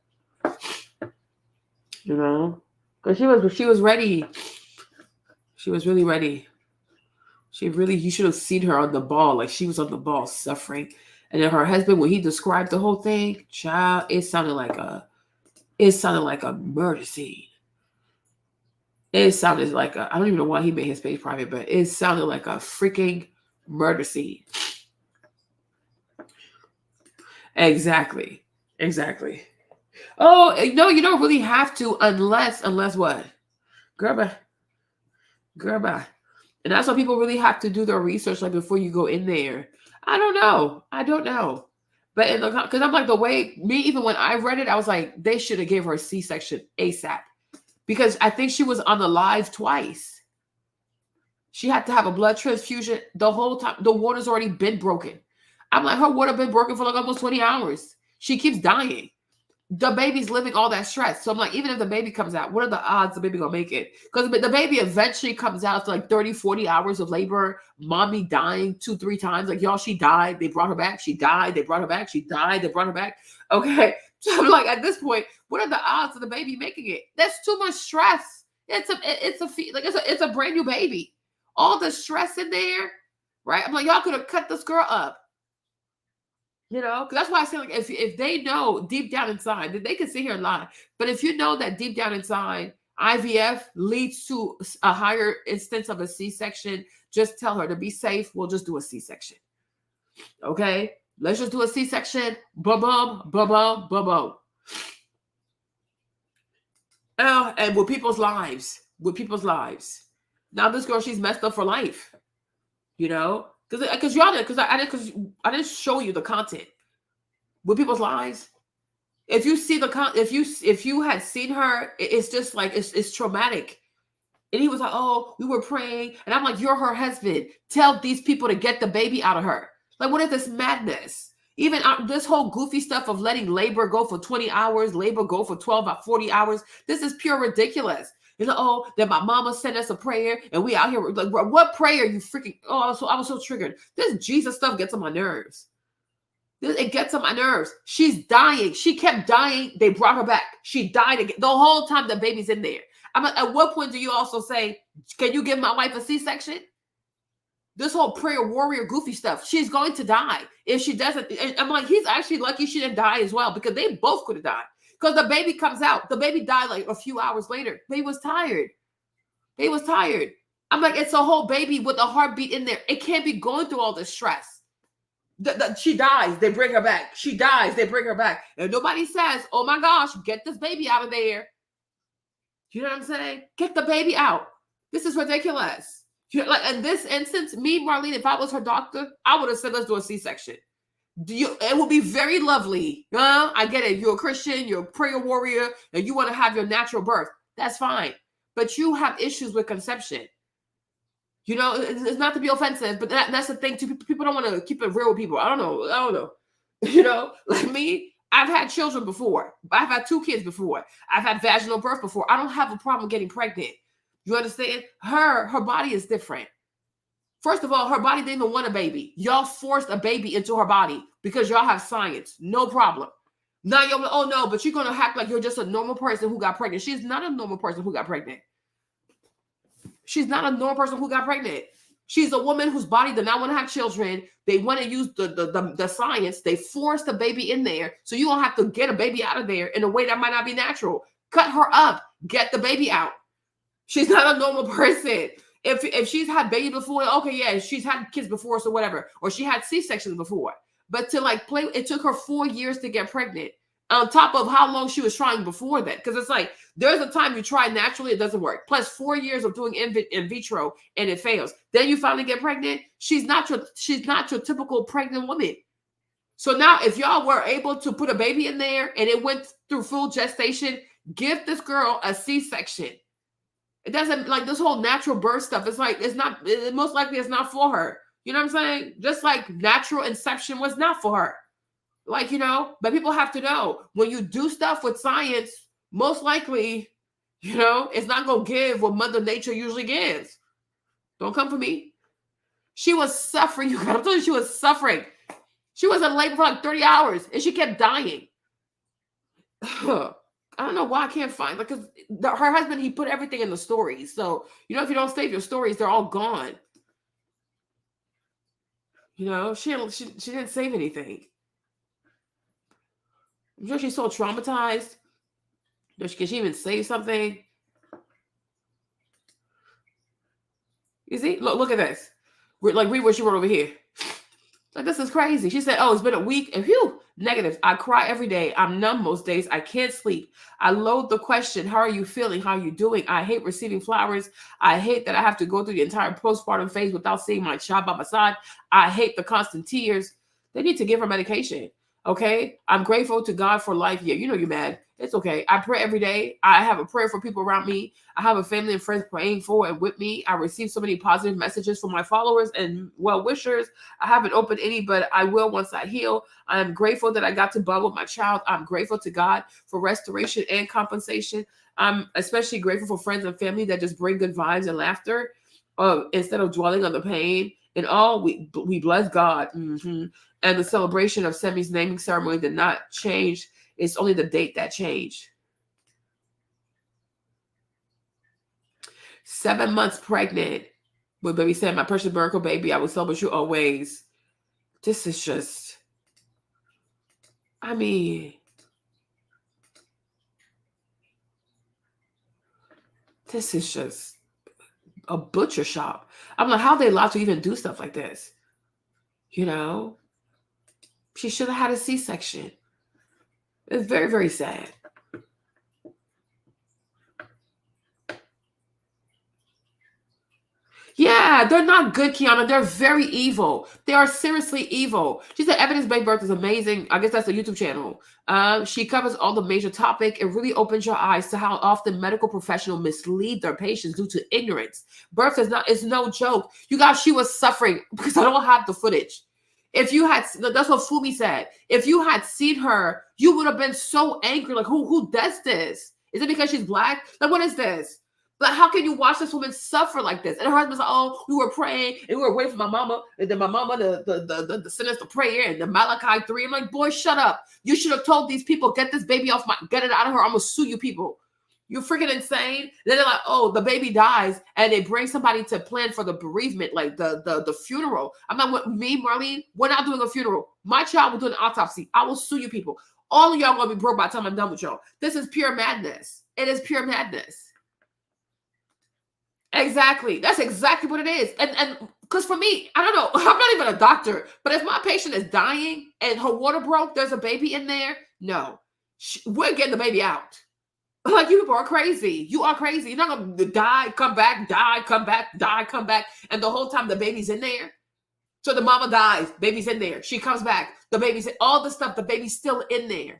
because she was ready. She was really ready. You should have seen her on the ball. Like, she was on the ball suffering. And then her husband, when he described the whole thing, child, it sounded like a murder scene. It sounded like I don't even know why he made his page private, but it sounded like a freaking murder scene. Exactly. Oh, no, you don't really have to unless what? Girl, bye. And that's why people really have to do their research, like, before you go in there. I don't know. But because I'm like, even when I read it, I was like, they should have gave her a C-section ASAP. Because I think she was on the live twice. She had to have a blood transfusion the whole time. The water's already been broken. I'm like, her water been broken for like almost 20 hours. She keeps dying. The baby's living all that stress. So I'm like, even if the baby comes out, what are the odds the baby gonna make it? Because the baby eventually comes out after like 30, 40 hours of labor, mommy dying 2-3 times. Like, y'all, she died. They brought her back. She died. They brought her back. She died. They brought her back. Okay. So I'm like, at this point, what are the odds of the baby making it? That's too much stress. It's a brand new baby. All the stress in there, right? I'm like, y'all could have cut this girl up. Because that's why I say, like, if they know deep down inside, that they can sit here and lie. But if you know that deep down inside, IVF leads to a higher instance of a C-section, just tell her to be safe. We'll just do a C-section. Okay? Let's just do a C-section. Boom. Oh, and with people's lives. Now this girl, she's messed up for life. Because I didn't show you the content with people's lives. If you see if you had seen her, it's just like it's traumatic. And he was like, "Oh, we were praying," and I'm like, "You're her husband. Tell these people to get the baby out of her." Like, what is this madness? Even this whole goofy stuff of letting labor go for 20 hours, labor go for 12 or 40 hours. This is pure ridiculous. It's like, oh, then my mama sent us a prayer and we out here. Like, what prayer you freaking, I was so triggered. This Jesus stuff gets on my nerves. It gets on my nerves. She's dying. She kept dying. They brought her back. She died again. The whole time the baby's in there. I'm like, at what point do you also say, can you give my wife a C-section? This whole prayer warrior goofy stuff. She's going to die if she doesn't. And I'm like, he's actually lucky she didn't die as well, because they both could have died. Because the baby comes out. The baby died like a few hours later. Baby was tired. I'm like, it's a whole baby with a heartbeat in there. It can't be going through all this stress. She dies. They bring her back. She dies. They bring her back. And nobody says, oh my gosh, get this baby out of there. You know what I'm saying? Get the baby out. This is ridiculous. Like, in this instance, me, Marlene, if I was her doctor, I would have said, let's do a C-section. It will be very lovely. I get it. You're a Christian, you're a prayer warrior, and you want to have your natural birth. That's fine. But you have issues with conception. You know, it's not to be offensive, but that's the thing too. People don't want to keep it real with people. I don't know. You know, like me, I've had children before. I've had 2 kids before. I've had vaginal birth before. I don't have a problem getting pregnant. You understand? Her body is different. First of all, her body didn't even want a baby. Y'all forced a baby into her body because y'all have science. No problem. Now you're like, oh no, but you're going to act like you're just a normal person who got pregnant. She's not a normal person who got pregnant. She's not a normal person who got pregnant. She's a woman whose body did not want to have children. They want to use the science. They forced the baby in there. So you don't have to get a baby out of there in a way that might not be natural. Cut her up. Get the baby out. She's not a normal person. If she's had baby before, okay, yeah, she's had kids before, so whatever. Or she had C-sections before. But to like play, it took her 4 years to get pregnant. On top of how long she was trying before that. Because it's like, there's a time you try naturally, it doesn't work. Plus 4 years of doing in vitro and it fails. Then you finally get pregnant. She's not your typical pregnant woman. So now if y'all were able to put a baby in there and it went through full gestation, give this girl a C-section. It doesn't, like this whole natural birth stuff. It's like, most likely it's not for her. You know what I'm saying? Just like natural inception was not for her. Like, you know, but people have to know when you do stuff with science, most likely, you know, it's not going to give what Mother Nature usually gives. Don't come for me. She was suffering. I'm telling you, she was suffering. She was in labor for like 30 hours and she kept dying. I don't know why I can't find, because her husband, he put everything in the stories. So, you know, if you don't save your stories, they're all gone. You know, she didn't save anything. I'm sure she's so traumatized. Can she even say something? You see? Look at this. Read what she wrote over here. Like, this is crazy. She said, oh, it's been a week and whew, negative. I cry every day. I'm numb most days. I can't sleep. I load the question, how are you feeling? How are you doing? I hate receiving flowers. I hate that I have to go through the entire postpartum phase without seeing my child by my side. I hate the constant tears. They need to give her medication. Okay, I'm grateful to God for life. Yeah, you know you're mad. It's okay. I pray every day. I have a prayer for people around me. I have a family and friends praying for and with me. I receive so many positive messages from my followers and well-wishers. I haven't opened any, but I will once I heal. I am grateful that I got to bond with my child. I'm grateful to God for restoration and compensation. I'm especially grateful for friends and family that just bring good vibes and laughter instead of dwelling on the pain. In all, we bless God. And the celebration of Semi's naming ceremony did not change. It's only the date that changed. 7 months pregnant with baby Sam, my precious miracle baby. I will celebrate you always. This is just, I mean, this is just a butcher shop. I'm like, how are they allowed to even do stuff like this? You know, she should have had a C-section. It's very, very sad. Yeah, they're not good, Kiana. They're very evil. They are seriously evil. She said evidence-based birth is amazing. I guess that's a YouTube channel. She covers all the major topic. It really opens your eyes to how often medical professionals mislead their patients due to ignorance. Birth is no joke. You guys, she was suffering because I don't have the footage. If you had, that's what Fumi said. If you had seen her, you would have been so angry. Like, who does this? Is it because she's black? Like, what is this? Like, how can you watch this woman suffer like this? And her husband's like, oh, we were praying and we were waiting for my mama. And then my mama, the sinister prayer and the Malachi 3. I'm like, boy, shut up. You should have told these people, get this baby off get it out of her. I'm going to sue you people. You're freaking insane. And then they're like, oh, the baby dies. And they bring somebody to plan for the bereavement, like the funeral. I'm not, me, Marlene, we're not doing a funeral. My child will do an autopsy. I will sue you people. All of y'all going to be broke by the time I'm done with y'all. This is pure madness. It is pure madness. Exactly. That's exactly what it is. And because for me, I don't know, I'm not even a doctor, but if my patient is dying and her water broke, there's a baby in there, no, we're getting the baby out. Like, you people are crazy. You are crazy. You're not going to die, come back, die, come back, die, come back. And the whole time the baby's in there. So the mama dies, baby's in there. She comes back, the baby's in, all the stuff, the baby's still in there.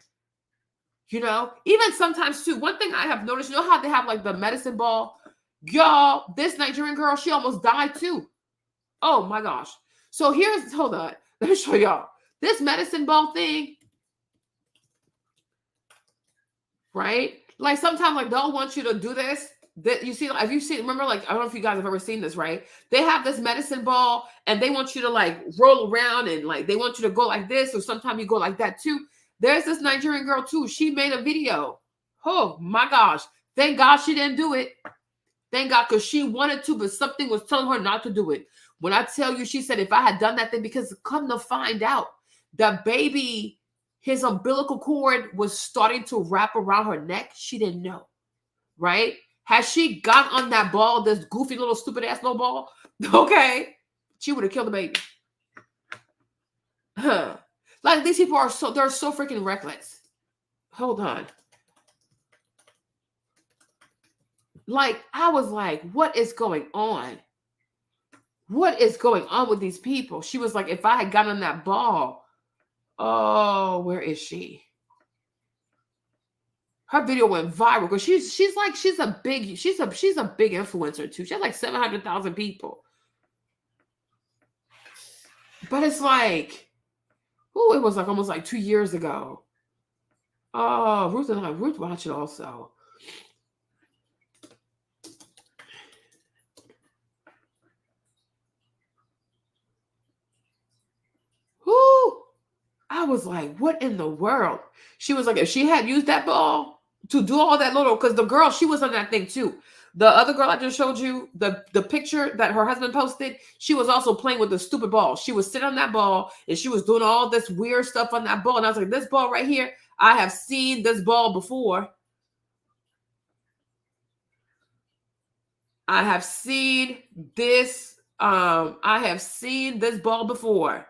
You know, even sometimes too, one thing I have noticed, you know how they have like the medicine ball? Y'all, this Nigerian girl, she almost died too. Oh my gosh. So here's, hold on, let me show y'all. This medicine ball thing, right? Like sometimes like they'll want you to do this. That you see, have you seen, remember, like, I don't know if you guys have ever seen this, right? They have this medicine ball and they want you to like roll around and like they want you to go like this, or sometimes you go like that too. There's this Nigerian girl too. She made a video. Oh my gosh. Thank God she didn't do it. Thank God, because she wanted to, but something was telling her not to do it. When I tell you, she said, if I had done that thing, because come to find out, the baby, his umbilical cord was starting to wrap around her neck. She didn't know, right? Had she got on that ball, this goofy little stupid ass little ball, okay, she would have killed the baby. Huh. Like these people are so, they're so freaking reckless. Hold on. Like, I was like, what is going on? What is going on with these people? She was like, if I had gotten on that ball, oh, where is she? Her video went viral because she's a big influencer too. She has like 700,000 people. But it's like, oh, it was like almost like 2 years ago. Oh, Ruth watched it also. Whoo! I was like, what in the world? She was like, if she had used that ball to do all that little, because the girl, she was on that thing too. The other girl I just showed you, the picture that her husband posted, she was also playing with the stupid ball. She was sitting on that ball and she was doing all this weird stuff on that ball. And I was like, this ball right here, I have seen this ball before. I have seen this ball before.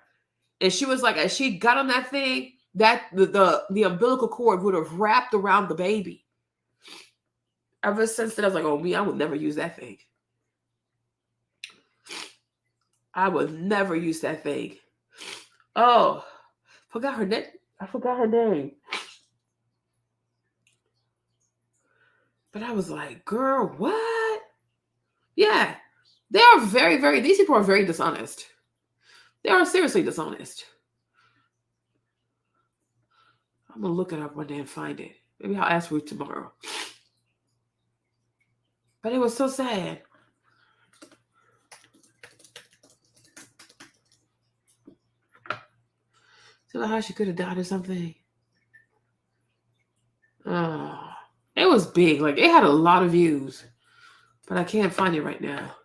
And she was like, as she got on that thing, that the umbilical cord would have wrapped around the baby. Ever since then, I was like, oh, me, I would never use that thing. I would never use that thing. Oh, forgot her name. I forgot her name. But I was like, girl, what? Yeah, they are very, very, these people are very dishonest. They are seriously dishonest. I'm going to look it up one day and find it. Maybe I'll ask Ruth tomorrow. But it was so sad. So how she could have died or something. It was big. Like, it had a lot of views. But I can't find it right now.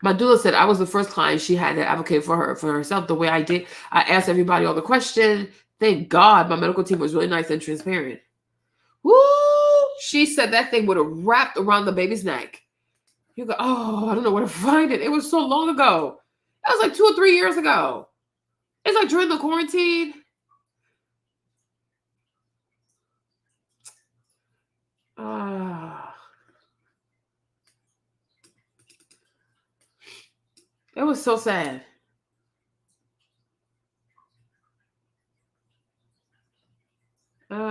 My doula said I was the first client she had to advocate for herself the way I did. I asked everybody all the questions. Thank God my medical team was really nice and transparent. Woo! She said that thing would have wrapped around the baby's neck. You go, oh, I don't know where to find it. It was so long ago. That was like 2 or 3 years ago. It's like during the quarantine. It was so sad. I'll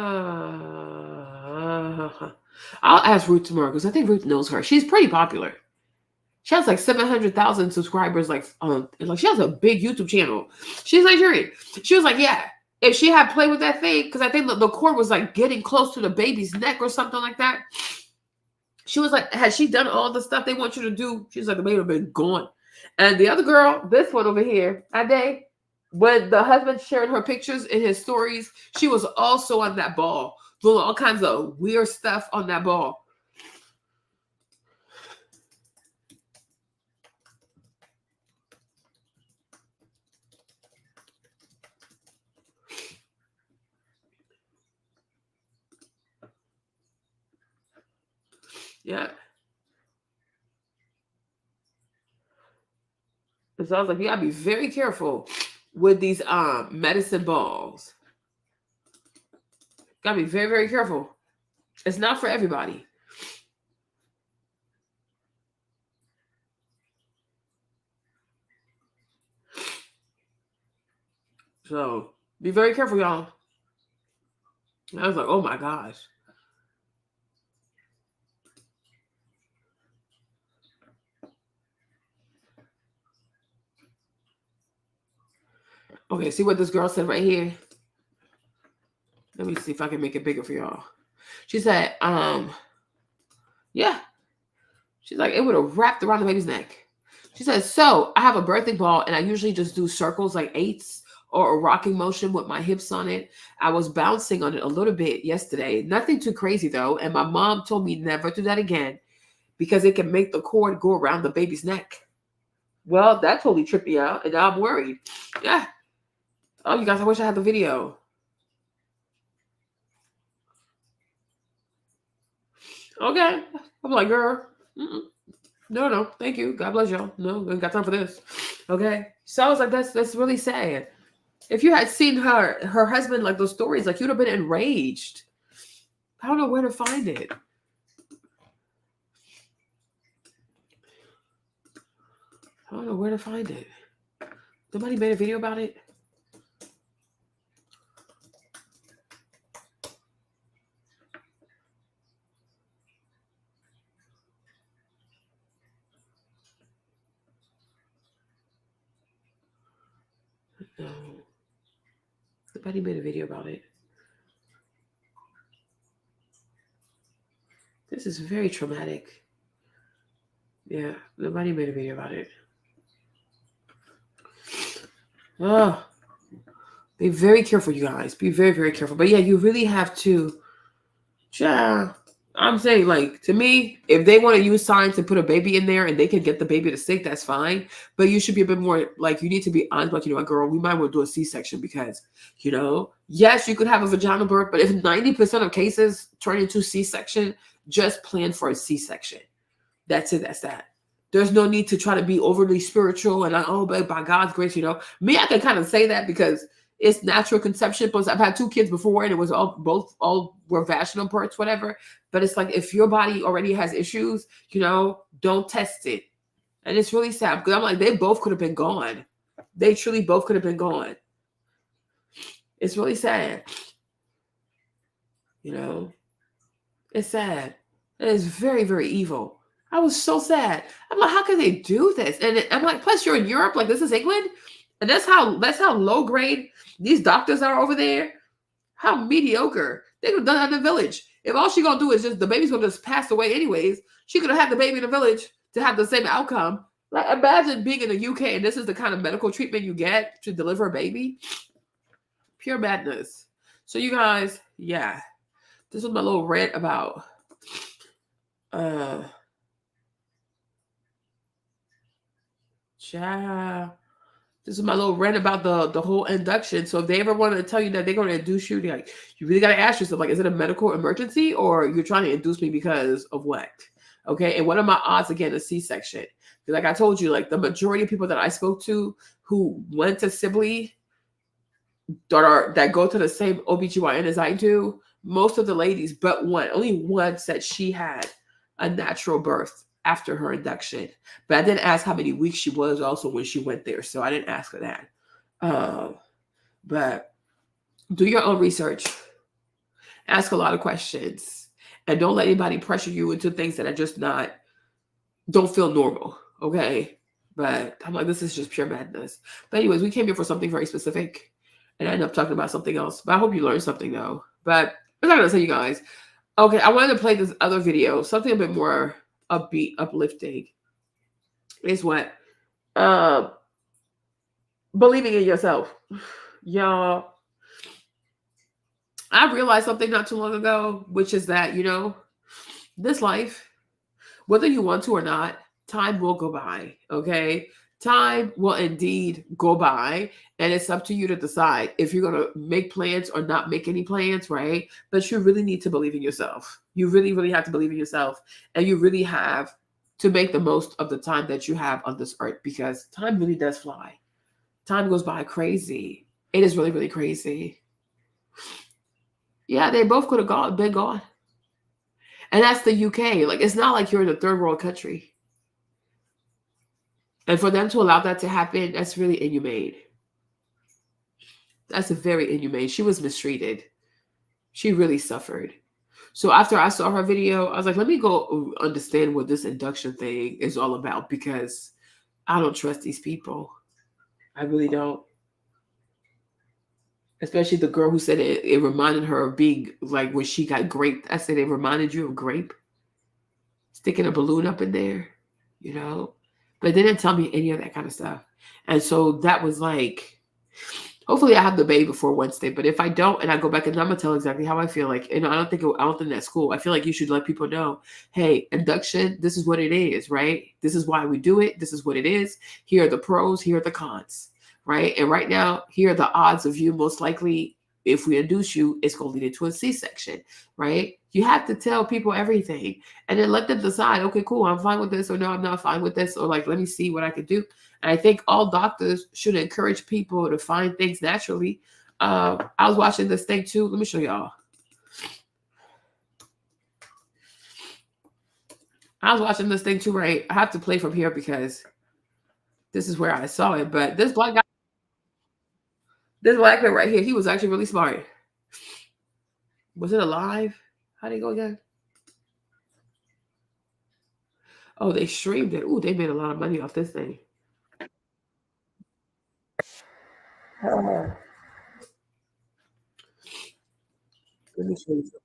ask Ruth tomorrow because I think Ruth knows her. She's pretty popular. She has like 700,000 subscribers. Like she has a big YouTube channel. She's Nigerian. She was like, yeah, if she had played with that thing, because I think the cord was like getting close to the baby's neck or something like that. She was like, had she done all the stuff they want you to do? She's like, the baby would have been gone. And the other girl, this one over here, Ade, when the husband sharing her pictures in his stories, she was also on that ball, doing all kinds of weird stuff on that ball. Yeah. So I was like, you gotta be very careful with these medicine balls. Gotta be very, very careful. It's not for everybody. So be very careful, y'all. I was like, oh my gosh. Okay, see what this girl said right here? Let me see if I can make it bigger for y'all. She said, yeah. She's like, it would have wrapped around the baby's neck. She says, so I have a birthing ball and I usually just do circles like 8s or a rocking motion with my hips on it. I was bouncing on it a little bit yesterday. Nothing too crazy though. And my mom told me never do that again because it can make the cord go around the baby's neck. Well, that totally tripped me out and now I'm worried. Yeah. Oh, you guys, I wish I had the video. Okay. I'm like, girl, no, thank you. God bless y'all. No, I ain't got time for this. Okay. So I was like, that's really sad. If you had seen her husband, like those stories, like you'd have been enraged. I don't know where to find it. I don't know where to find it. Somebody made a video about it. No. Somebody made a video about it. This is very traumatic. Yeah, nobody made a video about it. Oh, be very careful, you guys. Be very, very careful. But yeah, you really have to. Yeah, I'm saying, like, to me, if they want to use science and put a baby in there and they can get the baby to stick, that's fine. But you should be a bit more, like, you need to be honest, like, you know what, girl, we might want to do a C-section because, you know, yes, you could have a vaginal birth, but if 90% of cases turn into C-section, just plan for a C-section. That's it. That's that. There's no need to try to be overly spiritual and, oh, but by God's grace, you know. Me, I can kind of say that because it's natural conception. Plus, I've had 2 kids before and it was all were vaginal births, whatever. But it's like, if your body already has issues, you know, don't test it. And it's really sad because I'm like, they both could have been gone. They truly both could have been gone. It's really sad. You know, it's sad. It is very, very evil. I was so sad. I'm like, how can they do this? And I'm like, plus you're in Europe, like this is England. And that's how low grade these doctors are over there. How mediocre. They could have done that in the village. If all she gonna do is just the baby's gonna just pass away anyways, she could have had the baby in the village to have the same outcome. Like, imagine being in the UK and this is the kind of medical treatment you get to deliver a baby. Pure madness. So you guys, yeah. This was my little rant about this is my little rant about the whole induction. So if they ever want to tell you that they're going to induce you, like, you really got to ask yourself, like, is it a medical emergency or you're trying to induce me because of what? Okay. And what are my odds again, a C-section? Because like I told you, like the majority of people that I spoke to who went to Sibley that go to the same OBGYN as I do, most of the ladies, but only one said she had a natural birth after her induction. But I didn't ask how many weeks she was also when she went there. So I didn't ask her that. But do your own research. Ask a lot of questions. And don't let anybody pressure you into things that are just don't feel normal. Okay? But I'm like, this is just pure madness. But anyways, we came here for something very specific. And I ended up talking about something else. But I hope you learned something though. But I'm not going to say, you guys. Okay, I wanted to play this other video. Something a bit more upbeat, uplifting. Is what? Believing in yourself. Y'all, I realized something not too long ago, which is that, you know, this life, whether you want to or not, time will go by, okay? Time will indeed go by, and it's up to you to decide if you're going to make plans or not make any plans, right? But you really need to believe in yourself. You really, really have to believe in yourself, and you really have to make the most of the time that you have on this earth because time really does fly. Time goes by crazy. It is really, really crazy. Yeah, they both could have been gone. And that's the UK. Like, it's not like you're in a third world country. And for them to allow that to happen, that's really inhumane. That's a very inhumane. She was mistreated. She really suffered. So after I saw her video, I was like, let me go understand what this induction thing is all about, because I don't trust these people. I really don't. Especially the girl who said it reminded her of being like when she got graped. I said, it reminded you of grape? Sticking a balloon up in there, you know? But they didn't tell me any of that kind of stuff. And so that was like, hopefully I have the baby before Wednesday. But if I don't, and I go back and I'm gonna tell exactly how I feel, like, and I don't think that's cool. I feel like you should let people know, hey, induction, this is what it is, right? This is why we do it. This is what it is. Here are the pros, here are the cons. Right. And right now, here are the odds of you most likely, if we induce you, it's going to lead into a C-section. Right. You have to tell people everything and then let them decide, OK, cool, I'm fine with this, or no, I'm not fine with this, or like, let me see what I can do. And I think all doctors should encourage people to find things naturally. I was watching this thing, too. Let me show y'all. I was watching this thing, too. Right. I have to play from here because this is where I saw it. But this black guy. This black man right here, he was actually really smart. Was it alive? How'd it go again? Oh, they streamed it. Ooh, they made a lot of money off this thing. Let me show you something.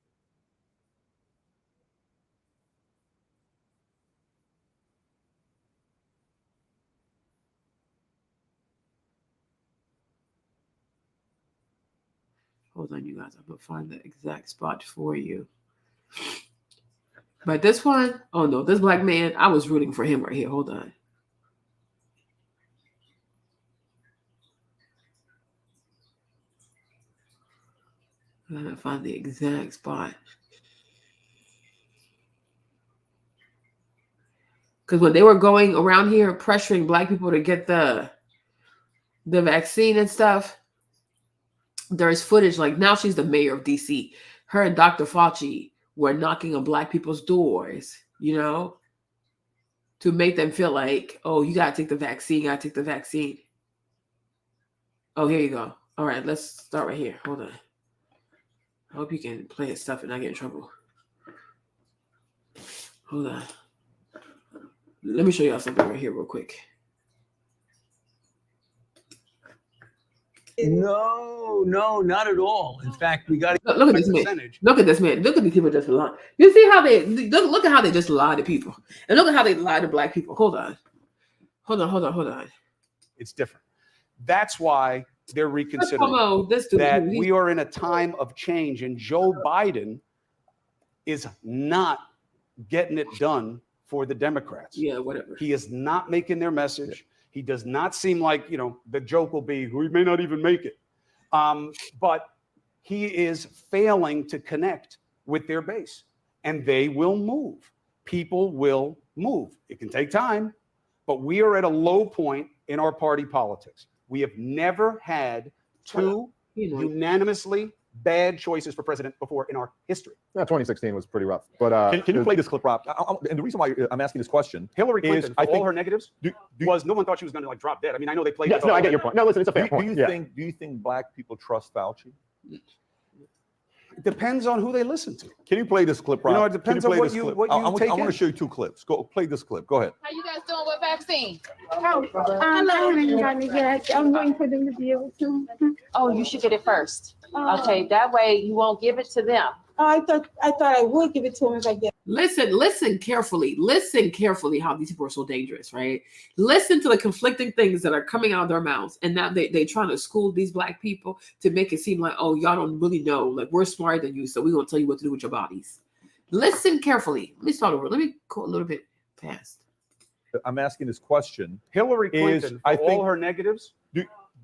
Hold on, you guys. I'm going to find the exact spot for you. But this one, oh no, this black man, I was rooting for him right here. Hold on. I'm going to find the exact spot. Because when they were going around here pressuring black people to get the vaccine and stuff, there's footage, like now she's the mayor of DC. Her and Dr. Fauci were knocking on black people's doors, you know, to make them feel like, oh, you got to take the vaccine, you got to take the vaccine. Oh, here you go. All right, let's start right here. Hold on. I hope you can play this stuff and not get in trouble. Hold on. Let me show y'all something right here real quick. No, not at all. In fact, we got to look at this man. Look at this man. Look at these people just lie. You see how they look at how they just lie to people, and look at how they lie to black people. Hold on. It's different. That's why they're reconsidering that we are in a time of change, and Joe Biden is not getting it done for the Democrats. Yeah, whatever. He is not making their message. He does not seem like, you know, the joke will be, we may not even make it. But he is failing to connect with their base, and they will move. People will move. It can take time, but we are at a low point in our party politics. We have never had two unanimously bad choices for president before in our history. Yeah, 2016 was pretty rough. But can you play this clip, Rob? And the reason why I'm asking this question, Hillary Clinton, for all her negatives, was no one thought she was going to like drop dead. I mean, I know they played. Yes, no, I get your point. No, listen, it's a fair point. Do you think black people trust Fauci? It depends on who they listen to. Can you play this clip, Rob? You know, it depends on what you I want to show you two clips. Go play this clip. Go ahead. How you guys doing with vaccine? I haven't gotten it yet. I'm waiting for them to be able to. Oh, you should get it first. Okay, that way you won't give it to them. I thought I would give it to them if I get it. Listen carefully. Listen carefully how these people are so dangerous, right? Listen to the conflicting things that are coming out of their mouths. And now they're trying to school these black people to make it seem like, oh, y'all don't really know. Like, we're smarter than you, so we're going to tell you what to do with your bodies. Listen carefully. Let me start over. Let me go a little bit past. I'm asking this question. Hillary Clinton, for all her negatives,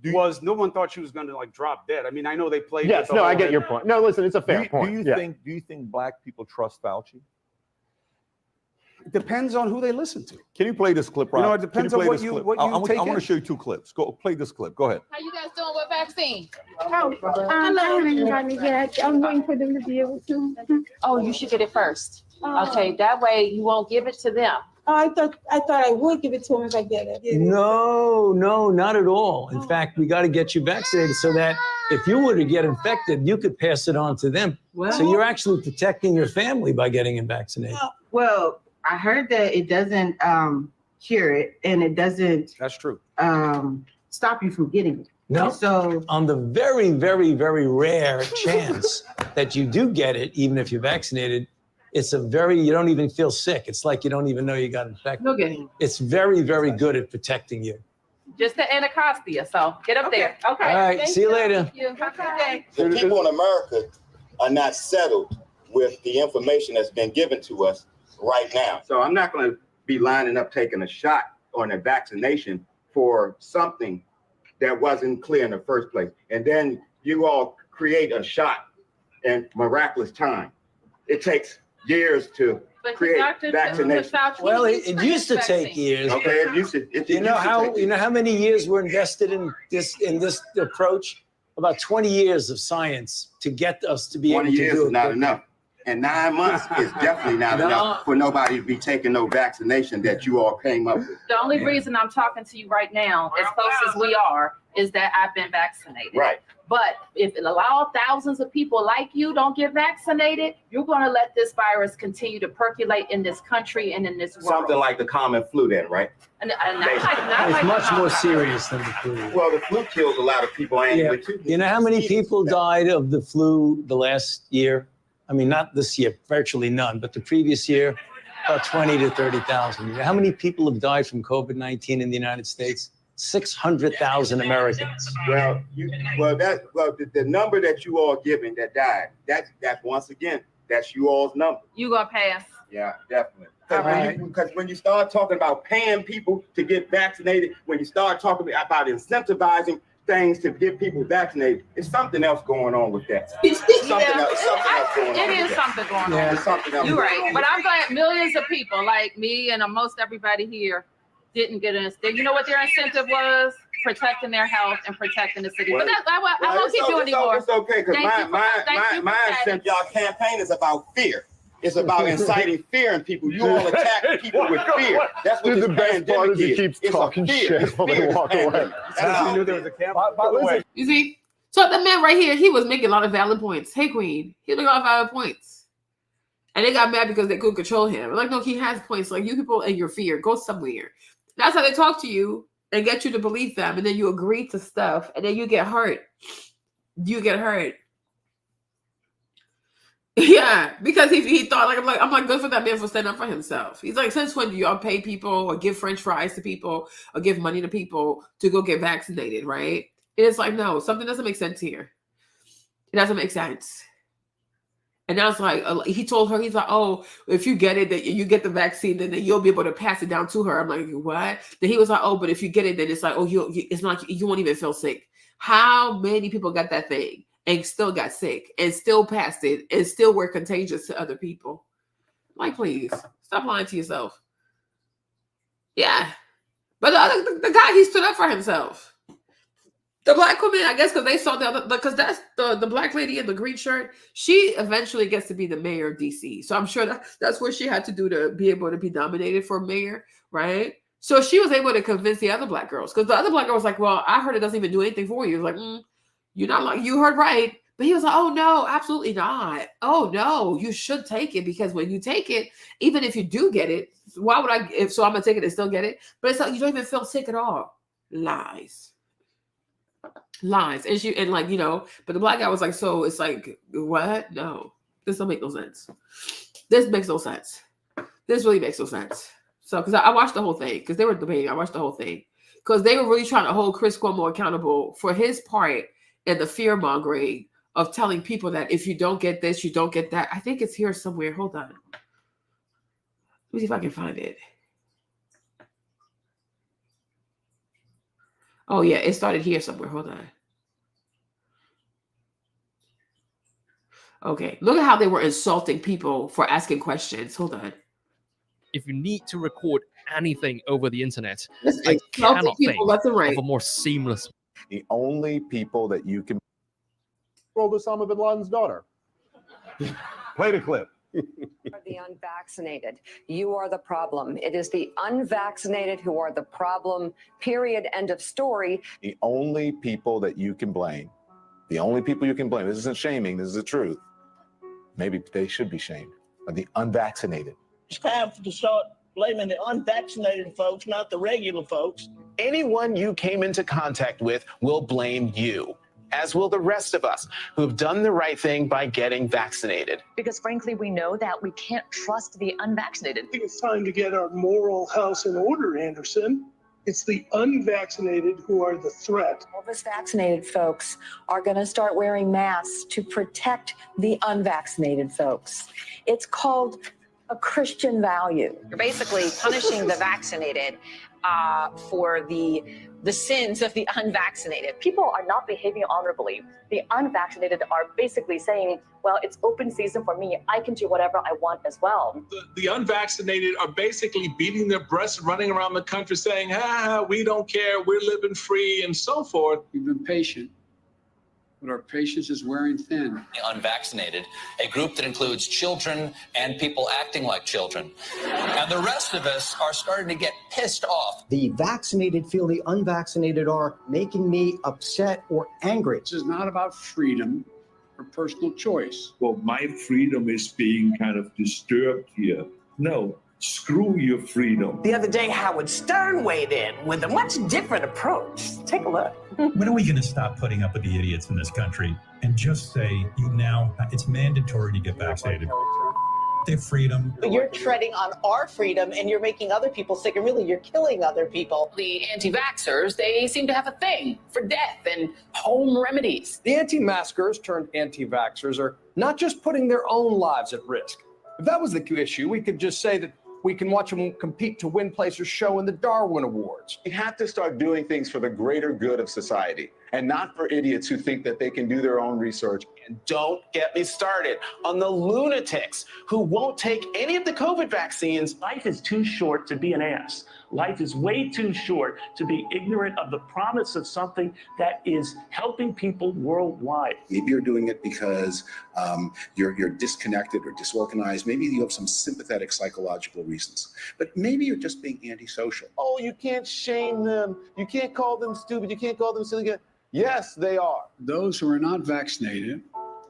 was no one thought she was going to like drop dead. I mean, I know they played. Yes, no, I get your point. No, listen, it's a fair point. Do you think black people trust Fauci? It depends on who they listen to. Can you play this clip, Rob? You know, it depends on what you take. I want to show you two clips. Go play this clip. Go ahead. How you guys doing with vaccine? I haven't gotten it yet. I'm waiting for them to be able to. Oh, you should get it first. Okay, that way you won't give it to them. Oh, I thought I would give it to him if I get it. No, not at all. In fact, we got to get you vaccinated so that if you were to get infected, you could pass it on to them. Well, so you're actually protecting your family by getting vaccinated. Well, I heard that it doesn't cure it, and it doesn't. That's true. Stop you from getting it. No. So on the very, very, very rare chance that you do get it, even if you're vaccinated, it's you don't even feel sick. It's like you don't even know you got infected. Okay. It's very, very good at protecting you. Just the Anacostia, so get up there. Okay. All right, see you later. Thank you. Have a good day. The people in America are not settled with the information that's been given to us right now. So I'm not going to be lining up taking a shot on a vaccination for something that wasn't clear in the first place. And then you all create a shot in miraculous time. It takes years to create vaccination. Well, it used to take years. Okay, it used to. You know how many years were invested in this approach? About 20 years of science to get us to be able to do it. 20 years is not enough. And 9 months is definitely not enough for nobody to be taking no vaccination that you all came up with. The only reason I'm talking to you right now, as close as we are, is that I've been vaccinated. Right. But if it allows thousands of people like you don't get vaccinated, you're going to let this virus continue to percolate in this country and in this world. Something like the common flu then, right? It's much more serious than the flu. Well, the flu kills a lot of people annually too. You know how many people died of the flu the last year? I mean, not this year, virtually none, but the previous year, about 20 to 30,000. You know how many people have died from COVID-19 in the United States? 600,000 Americans. Well, the number that you all giving that died, that's once again, that's you all's number. You gonna pass? Yeah, definitely. Because when you start talking about paying people to get vaccinated, when you start talking about incentivizing things to get people vaccinated, it's something else going on with that. It is something going on. It's something else. You're right. But I'm glad millions of people like me and most everybody here didn't get an incentive. You know what their incentive was? Protecting their health and protecting the city. But I won't keep doing anymore. It's okay, because my incentive, y'all campaign is about fear. It's about inciting fear in people. You all attack people with fear. That's what the best part is he keeps talking shit while they walk away. You knew there was a camera. By the way, you see, so the man right here, he was making a lot of valid points. Hey, Queen, he making a lot of valid points, and they got mad because they couldn't control him. Like, no, he has points. Like, you people and your fear, go somewhere. That's how they talk to you and get you to believe them, and then you agree to stuff, and then you get hurt. You get hurt. Yeah, because he thought I'm like good for that man for standing up for himself. He's like, since when do y'all pay people or give French fries to people or give money to people to go get vaccinated, right? And it's like, no, something doesn't make sense here. It doesn't make sense. And I was like, he told her, he's like, oh, if you get it, that you get the vaccine, then you'll be able to pass it down to her. I'm like, what? Then he was like, oh, but if you get it, then it's like, oh, it's not, you won't even feel sick. How many people got that thing and still got sick and still passed it and still were contagious to other people? Like, please stop lying to yourself. Yeah. But the guy, he stood up for himself. The black woman, I guess, because they saw because that's the black lady in the green shirt. She eventually gets to be the mayor of DC. So I'm sure that's what she had to do to be able to be nominated for mayor, right? So she was able to convince the other black girls, because the other black girl was like, well, I heard it doesn't even do anything for you. Like, you're not like, you heard right. But he was like, oh, no, absolutely not. Oh, no, you should take it, because when you take it, even if you do get it, why would I'm going to take it and still get it? But it's like, you don't even feel sick at all. Lies. And like, you know, but the black guy was like, so it's like, what? No, this don't make no sense. This makes no sense. This really makes no sense. So, because I watched the whole thing, because they were debating. I watched the whole thing because they were really trying to hold Chris Cuomo accountable for his part in the fear mongering of telling people that if you don't get this, you don't get that. I think it's here somewhere. Hold on. Let me see if I can find it. Oh, yeah, it started here somewhere. Hold on. Okay, look at how they were insulting people for asking questions. Hold on. If you need to record anything over the internet, Listen, I cannot think left and right. of a more seamless. The only people that you can roll Osama bin Laden's daughter. Play the clip. The unvaccinated. You are the problem. It is the unvaccinated who are the problem, period, end of story. The only people that you can blame, this isn't shaming, this is the truth. Maybe they should be shamed, are the unvaccinated. It's time to start blaming the unvaccinated folks, not the regular folks. Anyone you came into contact with will blame you, as will the rest of us who have done the right thing by getting vaccinated. Because frankly, we know that we can't trust the unvaccinated. I think it's time to get our moral house in order, Anderson. It's the unvaccinated who are the threat. All of us vaccinated folks are going to start wearing masks to protect the unvaccinated folks. It's called a Christian value. You're basically punishing the vaccinated for the sins of the unvaccinated. People are not behaving honorably. The unvaccinated are basically saying, well, it's open season for me. I can do whatever I want as well. The unvaccinated are basically beating their breasts, running around the country saying, we don't care, we're living free, and so forth. We've been patient, but our patience is wearing thin. The unvaccinated, a group that includes children and people acting like children. And the rest of us are starting to get pissed off. The vaccinated feel the unvaccinated are making me upset or angry. This is not about freedom or personal choice. Well, my freedom is being kind of disturbed here. No, screw your freedom. The other day, Howard Stern weighed in with a much different approach. Take a look. When are we going to stop putting up with the idiots in this country and just say, it's mandatory to get vaccinated? Their freedom. But you're treading on our freedom and you're making other people sick, and really you're killing other people. The anti-vaxxers, they seem to have a thing for death and home remedies. The anti-maskers turned anti-vaxxers are not just putting their own lives at risk. If that was the issue, we could just say that we can watch them compete to win place or show in the Darwin Awards. We have to start doing things for the greater good of society and not for idiots who think that they can do their own research. And don't get me started on the lunatics who won't take any of the COVID vaccines. Life is too short to be an ass. Life is way too short to be ignorant of the promise of something that is helping people worldwide. Maybe you're doing it because you're disconnected or disorganized. Maybe you have some sympathetic psychological reasons. But maybe you're just being antisocial. Oh, you can't shame them. You can't call them stupid. You can't call them silly. Yes, they are. Those who are not vaccinated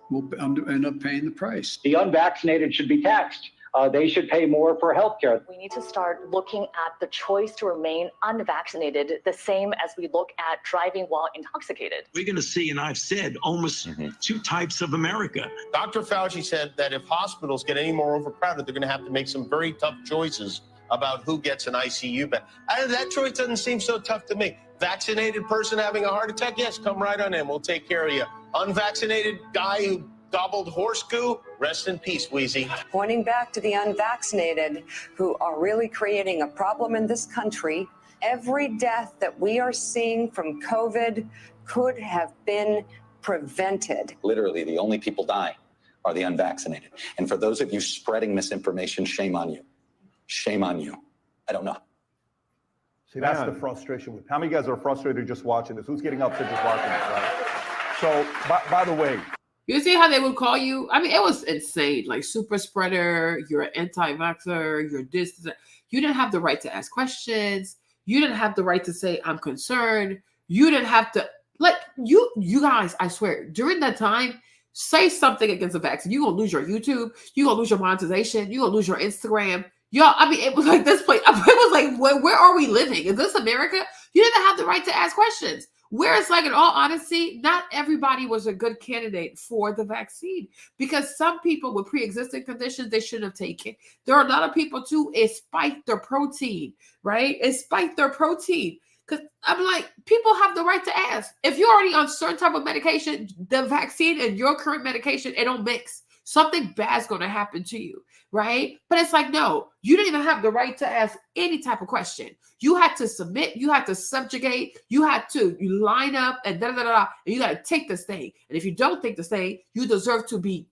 will end up paying the price. The unvaccinated should be taxed. They should pay more for health care. We need to start looking at the choice to remain unvaccinated the same as we look at driving while intoxicated. We're going to see, and I've said, almost two types of America. Dr. Fauci said that if hospitals get any more overcrowded, they're going to have to make some very tough choices about who gets an ICU bed. That choice doesn't seem so tough to me. Vaccinated person having a heart attack, yes, come right on in. We'll take care of you. Unvaccinated guy who gobbled horse goo, rest in peace, Wheezy. Pointing back to the unvaccinated who are really creating a problem in this country, every death that we are seeing from COVID could have been prevented. Literally, the only people dying are the unvaccinated. And for those of you spreading misinformation, shame on you. Shame on you. I don't know. See, that's the frustration. How many guys are frustrated just watching this? Who's getting upset just watching this, right? So, by the way, you see how they would call you? I mean, it was insane. Like super spreader, you're an anti-vaxxer, you're this. You didn't have the right to ask questions. You didn't have the right to say, I'm concerned. You didn't have to, like, you guys, I swear, during that time, say something against the vaccine. You're going to lose your YouTube. You're going to lose your monetization. You're going to lose your Instagram. Y'all, I mean, it was like this place. It was like, where are we living? Is this America? You didn't have the right to ask questions. Whereas, like, in all honesty, not everybody was a good candidate for the vaccine because some people with pre-existing conditions, they shouldn't have taken. There are a lot of people, too, it spiked their protein, right? It spiked their protein. Because I'm like, people have the right to ask. If you're already on certain type of medication, the vaccine and your current medication, it don't mix. Something bad's going to happen to you, right? But it's like, no, you didn't even have the right to ask any type of question. You had to submit, you had to subjugate, you had to line up and and you got to take this thing. And if you don't take this thing, you deserve to be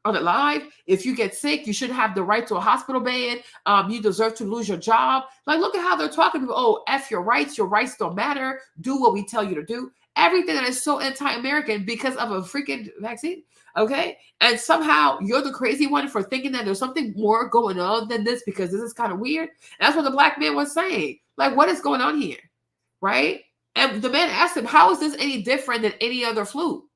unalive. If you get sick, you should have the right to a hospital bed. You deserve to lose your job. Like, look at how they're talking to you. Oh, F your rights don't matter. Do what we tell you to do. everything that is so anti-American because of a freaking vaccine. Okay. And somehow you're the crazy one for thinking that there's something more going on than this because this is kind of weird. And that's what the black man was saying. Like, what is going on here? Right? And the man asked him, how is this any different than any other flu?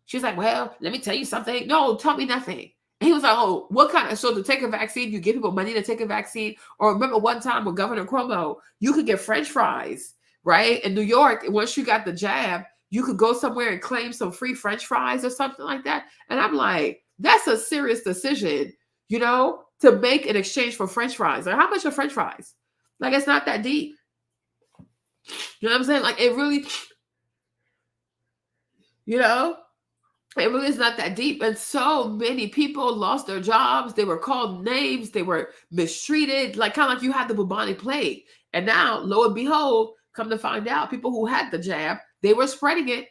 She's like, well, let me tell you something. No, tell me nothing. And he was like, oh, what kind of, so to take a vaccine, you give people money to take a vaccine? Or remember one time with Governor Cuomo, you could get French fries, right? In New York, once you got the jab, you could go somewhere and claim some free French fries or something like that. And I'm like, that's a serious decision, you know, to make in exchange for French fries. Like, how much are French fries? Like, it's not that deep. You know what I'm saying? Like, it really, you know, it really is not that deep. And so many people lost their jobs. They were called names. They were mistreated, like kind of like you had the bubonic plague. And now, lo and behold, come to find out, people who had the jab, they were spreading it.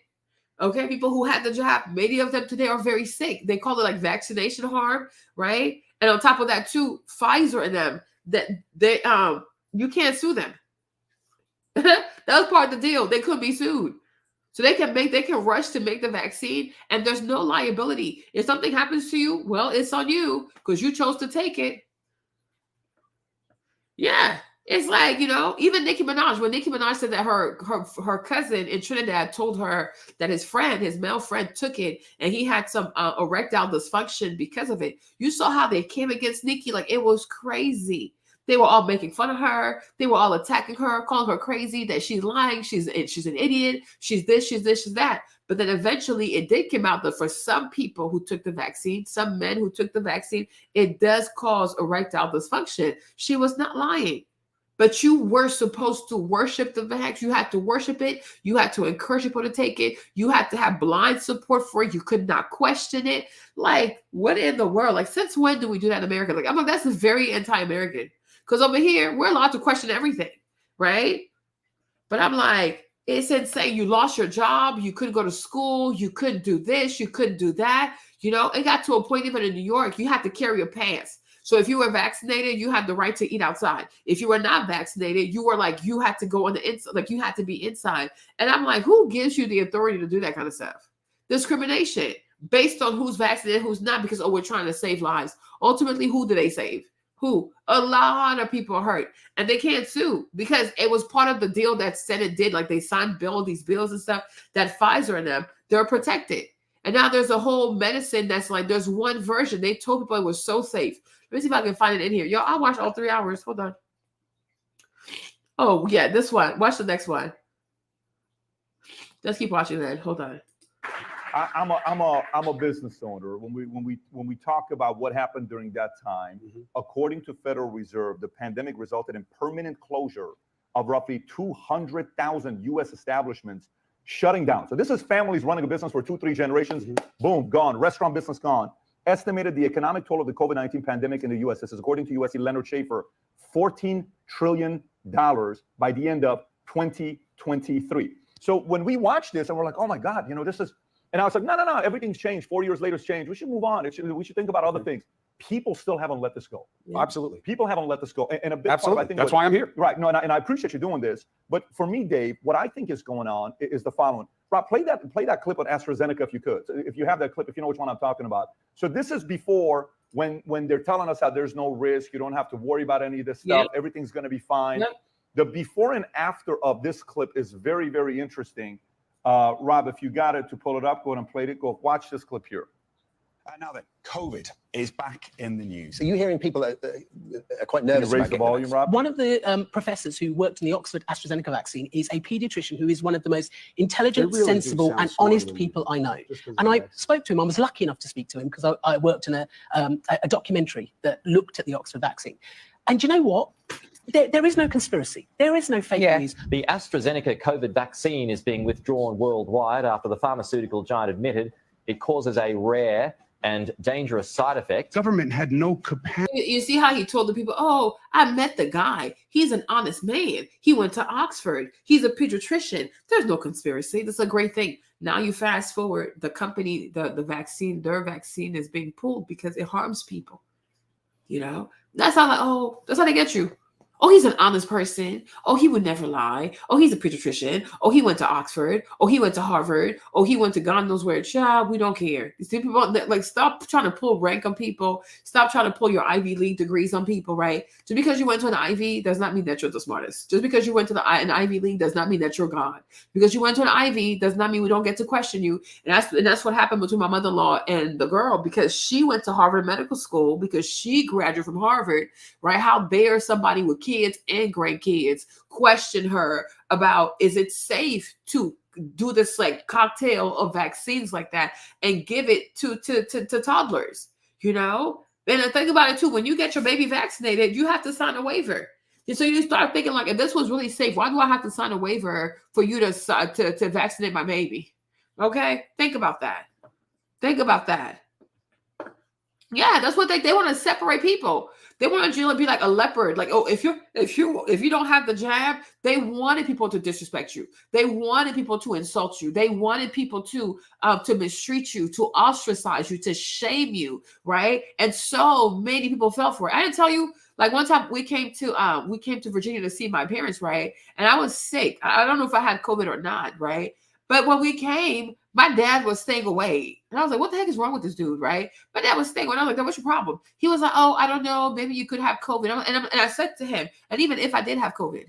Okay, people who had the jab, many of them today are very sick. They call it like vaccination harm, right? And on top of that, too, Pfizer and them, that they you can't sue them. That was part of the deal. They could be sued. So they can rush to make the vaccine and there's no liability. If something happens to you, well, it's on you because you chose to take it. Yeah. It's like, you know, even Nicki Minaj, when Nicki Minaj said that her cousin in Trinidad told her that his male friend took it and he had some erectile dysfunction because of it. You saw how they came against Nicki. Like, it was crazy. They were all making fun of her. They were all attacking her, calling her crazy, that she's lying, she's an idiot, she's this, she's that. But then eventually it did come out that for some people who took the vaccine, some men who took the vaccine, it does cause erectile dysfunction. She was not lying. But you were supposed to worship the vax. You had to worship it. You had to encourage people to take it. You had to have blind support for it. You could not question it. Like, what in the world? Like, since when do we do that in America? Like, I'm like, that's very anti-American. Because over here, we're allowed to question everything, right? But I'm like, it's insane. You lost your job. You couldn't go to school. You couldn't do this. You couldn't do that. You know, it got to a point even in New York, you had to carry a pass. So if you were vaccinated, you had the right to eat outside. If you were not vaccinated, you were like, you had to go on the inside, like you had to be inside. And I'm like, who gives you the authority to do that kind of stuff? Discrimination based on who's vaccinated, who's not, because, oh, we're trying to save lives. Ultimately, who do they save? Who? A lot of people are hurt. And they can't sue because it was part of the deal that Senate did. Like, they signed these bills and stuff that Pfizer and them, they're protected. And now there's a whole medicine that's like, there's one version. They told people it was so safe. Let me see if I can find it in here. Yo, I'll watch all 3 hours. Hold on. Oh, yeah, this one. Watch the next one. Let's keep watching that. Hold on. I'm a business owner. When we talk about what happened during that time, according to Federal Reserve, the pandemic resulted in permanent closure of roughly 200,000 U.S. establishments shutting down. So this is families running a business for 2-3 generations. Boom, gone. Restaurant business gone. Estimated the economic toll of the COVID-19 pandemic in the U.S. This is according to USC Leonard Schaefer, $14 trillion by the end of 2023. So when we watch this and we're like, oh my God, you know, this is, and I was like, no, everything's changed. 4 years later, it's changed. We should move on. We should think about other things. People still haven't let this go. Yeah. Absolutely. People haven't let this go. And a big Absolutely. part of, I think, that's why I'm here. Right. No, and I appreciate you doing this. But for me, Dave, what I think is going on is the following. Rob, play that clip on AstraZeneca if you could. If you have that clip, if you know which one I'm talking about. So this is before when they're telling us how there's no risk. You don't have to worry about any of this stuff. Yep. Everything's going to be fine. Yep. The before and after of this clip is very, very interesting. Rob, if you got it to pull it up, go ahead and play it. Go watch this clip here. Now that COVID is back in the news. Are you hearing people that are quite nervous? Can you raise the volume, Rob? One of the professors who worked in the Oxford AstraZeneca vaccine is a pediatrician who is one of the most intelligent, really sensible, and honest people I know. And I spoke to him. I was lucky enough to speak to him because I worked in a documentary that looked at the Oxford vaccine. And you know what? There is no conspiracy. There is no fake news. The AstraZeneca COVID vaccine is being withdrawn worldwide after the pharmaceutical giant admitted it causes a rare and dangerous side effect. Government had no capacity. You see how he told the people, oh, I met the guy. He's an honest man. He went to Oxford. He's a pediatrician. There's no conspiracy. That's a great thing. Now you fast forward, the company, the vaccine, their vaccine is being pulled because it harms people. You know, that's how they get you. Oh, he's an honest person. Oh, he would never lie. Oh, he's a pediatrician. Oh, he went to Oxford. Oh, he went to Harvard. Oh, he went to God knows where. Child, we don't care. You see, people like stop trying to pull rank on people. Stop trying to pull your Ivy League degrees on people, right? Just because you went to an Ivy does not mean that you're the smartest. Just because you went to an Ivy League does not mean that you're God. Because you went to an Ivy does not mean we don't get to question you. And that's what happened between my mother-in-law and the girl, because she went to Harvard Medical School, because she graduated from Harvard, right? How dare somebody with kids and grandkids question her about, is it safe to do this like cocktail of vaccines like that and give it to toddlers, you know? And the thing about it too, when you get your baby vaccinated, you have to sign a waiver. And so you start thinking like, if this was really safe, why do I have to sign a waiver for you to vaccinate my baby? Okay, think about that. Think about that. Yeah, that's what they want to separate people. They want to be like a leopard. Like, oh, if you don't have the jab, they wanted people to disrespect you. They wanted people to insult you. They wanted people to mistreat you, to ostracize you, to shame you, right? And so many people fell for it. I didn't tell you. Like one time we came to Virginia to see my parents, right? And I was sick. I don't know if I had COVID or not, right? But when we came, my dad was staying away. And I was like, what the heck is wrong with this dude, right? My dad was staying away. And I was like, what's your problem? He was like, oh, I don't know. Maybe you could have COVID. And I said to him, and even if I did have COVID,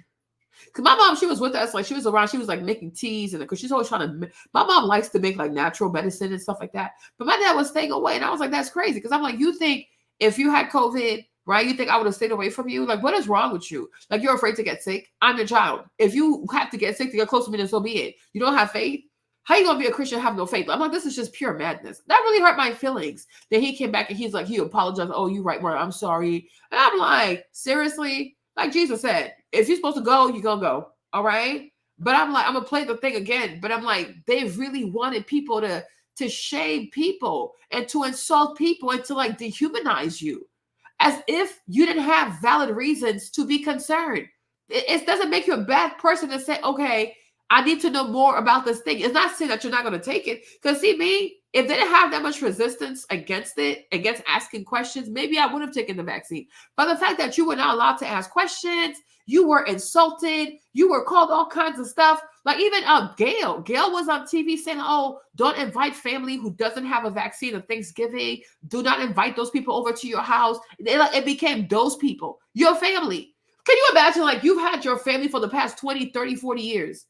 because my mom, she was with us, like she was around, she was like making teas, and because she's always trying to, my mom likes to make like natural medicine and stuff like that. But my dad was staying away. And I was like, that's crazy. Because I'm like, you think if you had COVID, right, you think I would have stayed away from you? Like, what is wrong with you? Like, you're afraid to get sick? I'm your child. If you have to get sick to get close to me, then so be it. You don't have faith? How you gonna be a Christian and have no faith? I'm like, this is just pure madness. That really hurt my feelings. Then he came back and he's like, he apologized. Oh, you right, Mark, I'm sorry. And I'm like, seriously? Like Jesus said, if you're supposed to go, you're gonna go. All right. But I'm like, I'm gonna play the thing again. But I'm like, they really wanted people to shame people and to insult people and to like dehumanize you, as if you didn't have valid reasons to be concerned. It doesn't make you a bad person to say, okay, I need to know more about this thing. It's not saying that you're not going to take it. Because see me, if they didn't have that much resistance against it, against asking questions, maybe I would have taken the vaccine. But the fact that you were not allowed to ask questions, you were insulted, you were called all kinds of stuff. Like even Gail was on TV saying, oh, don't invite family who doesn't have a vaccine on Thanksgiving. Do not invite those people over to your house. It became those people, your family. Can you imagine, like, you've had your family for the past 20, 30, 40 years.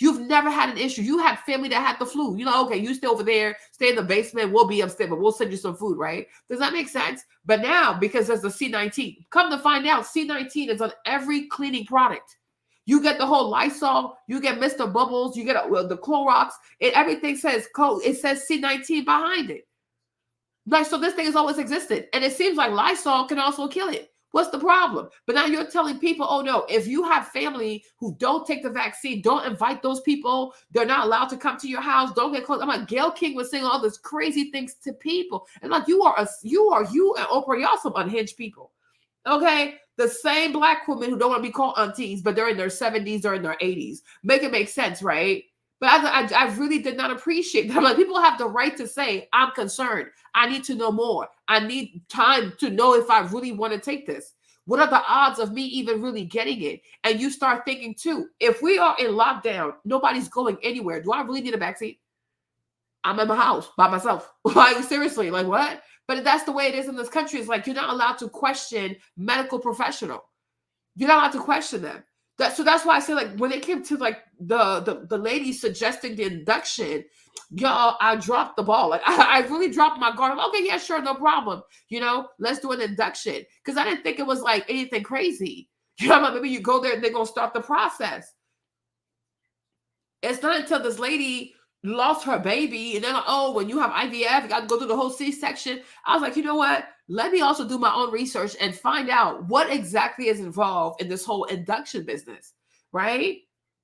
You've never had an issue. You had family that had the flu. You know, okay, you stay over there, stay in the basement. We'll be upstairs, but we'll send you some food, right? Does that make sense? But now, because there's the C19, come to find out, C19 is on every cleaning product. You get the whole Lysol, you get Mr. Bubbles, you get the Clorox. Everything says code. It says C19 behind it. Like, so this thing has always existed. And it seems like Lysol can also kill it. What's the problem? But now you're telling people, oh no, if you have family who don't take the vaccine, don't invite those people. They're not allowed to come to your house. Don't get close. I'm like, Gail King was saying all this crazy things to people. And like, you and Oprah, y'all some unhinged people. Okay? The same Black women who don't want to be called aunties, but they're in their 70s or in their 80s. Make it make sense, right? But I really did not appreciate that. Like, people have the right to say, I'm concerned. I need to know more. I need time to know if I really want to take this. What are the odds of me even really getting it? And you start thinking too, if we are in lockdown, nobody's going anywhere. Do I really need a vaccine? I'm in my house by myself. Like, seriously, like what? But that's the way it is in this country. It's like, you're not allowed to question medical professional. You're not allowed to question them. So that's why I say, like, when it came to like the lady suggesting the induction, y'all, I dropped the ball. Like, I really dropped my guard. Okay, yeah, sure, no problem. You know, let's do an induction, because I didn't think it was like anything crazy. You know, maybe you go there and they're gonna start the process. It's not until this lady lost her baby and then, oh, when you have IVF, you got to go through the whole C-section. I was like, you know what? Let me also do my own research and find out what exactly is involved in this whole induction business, right?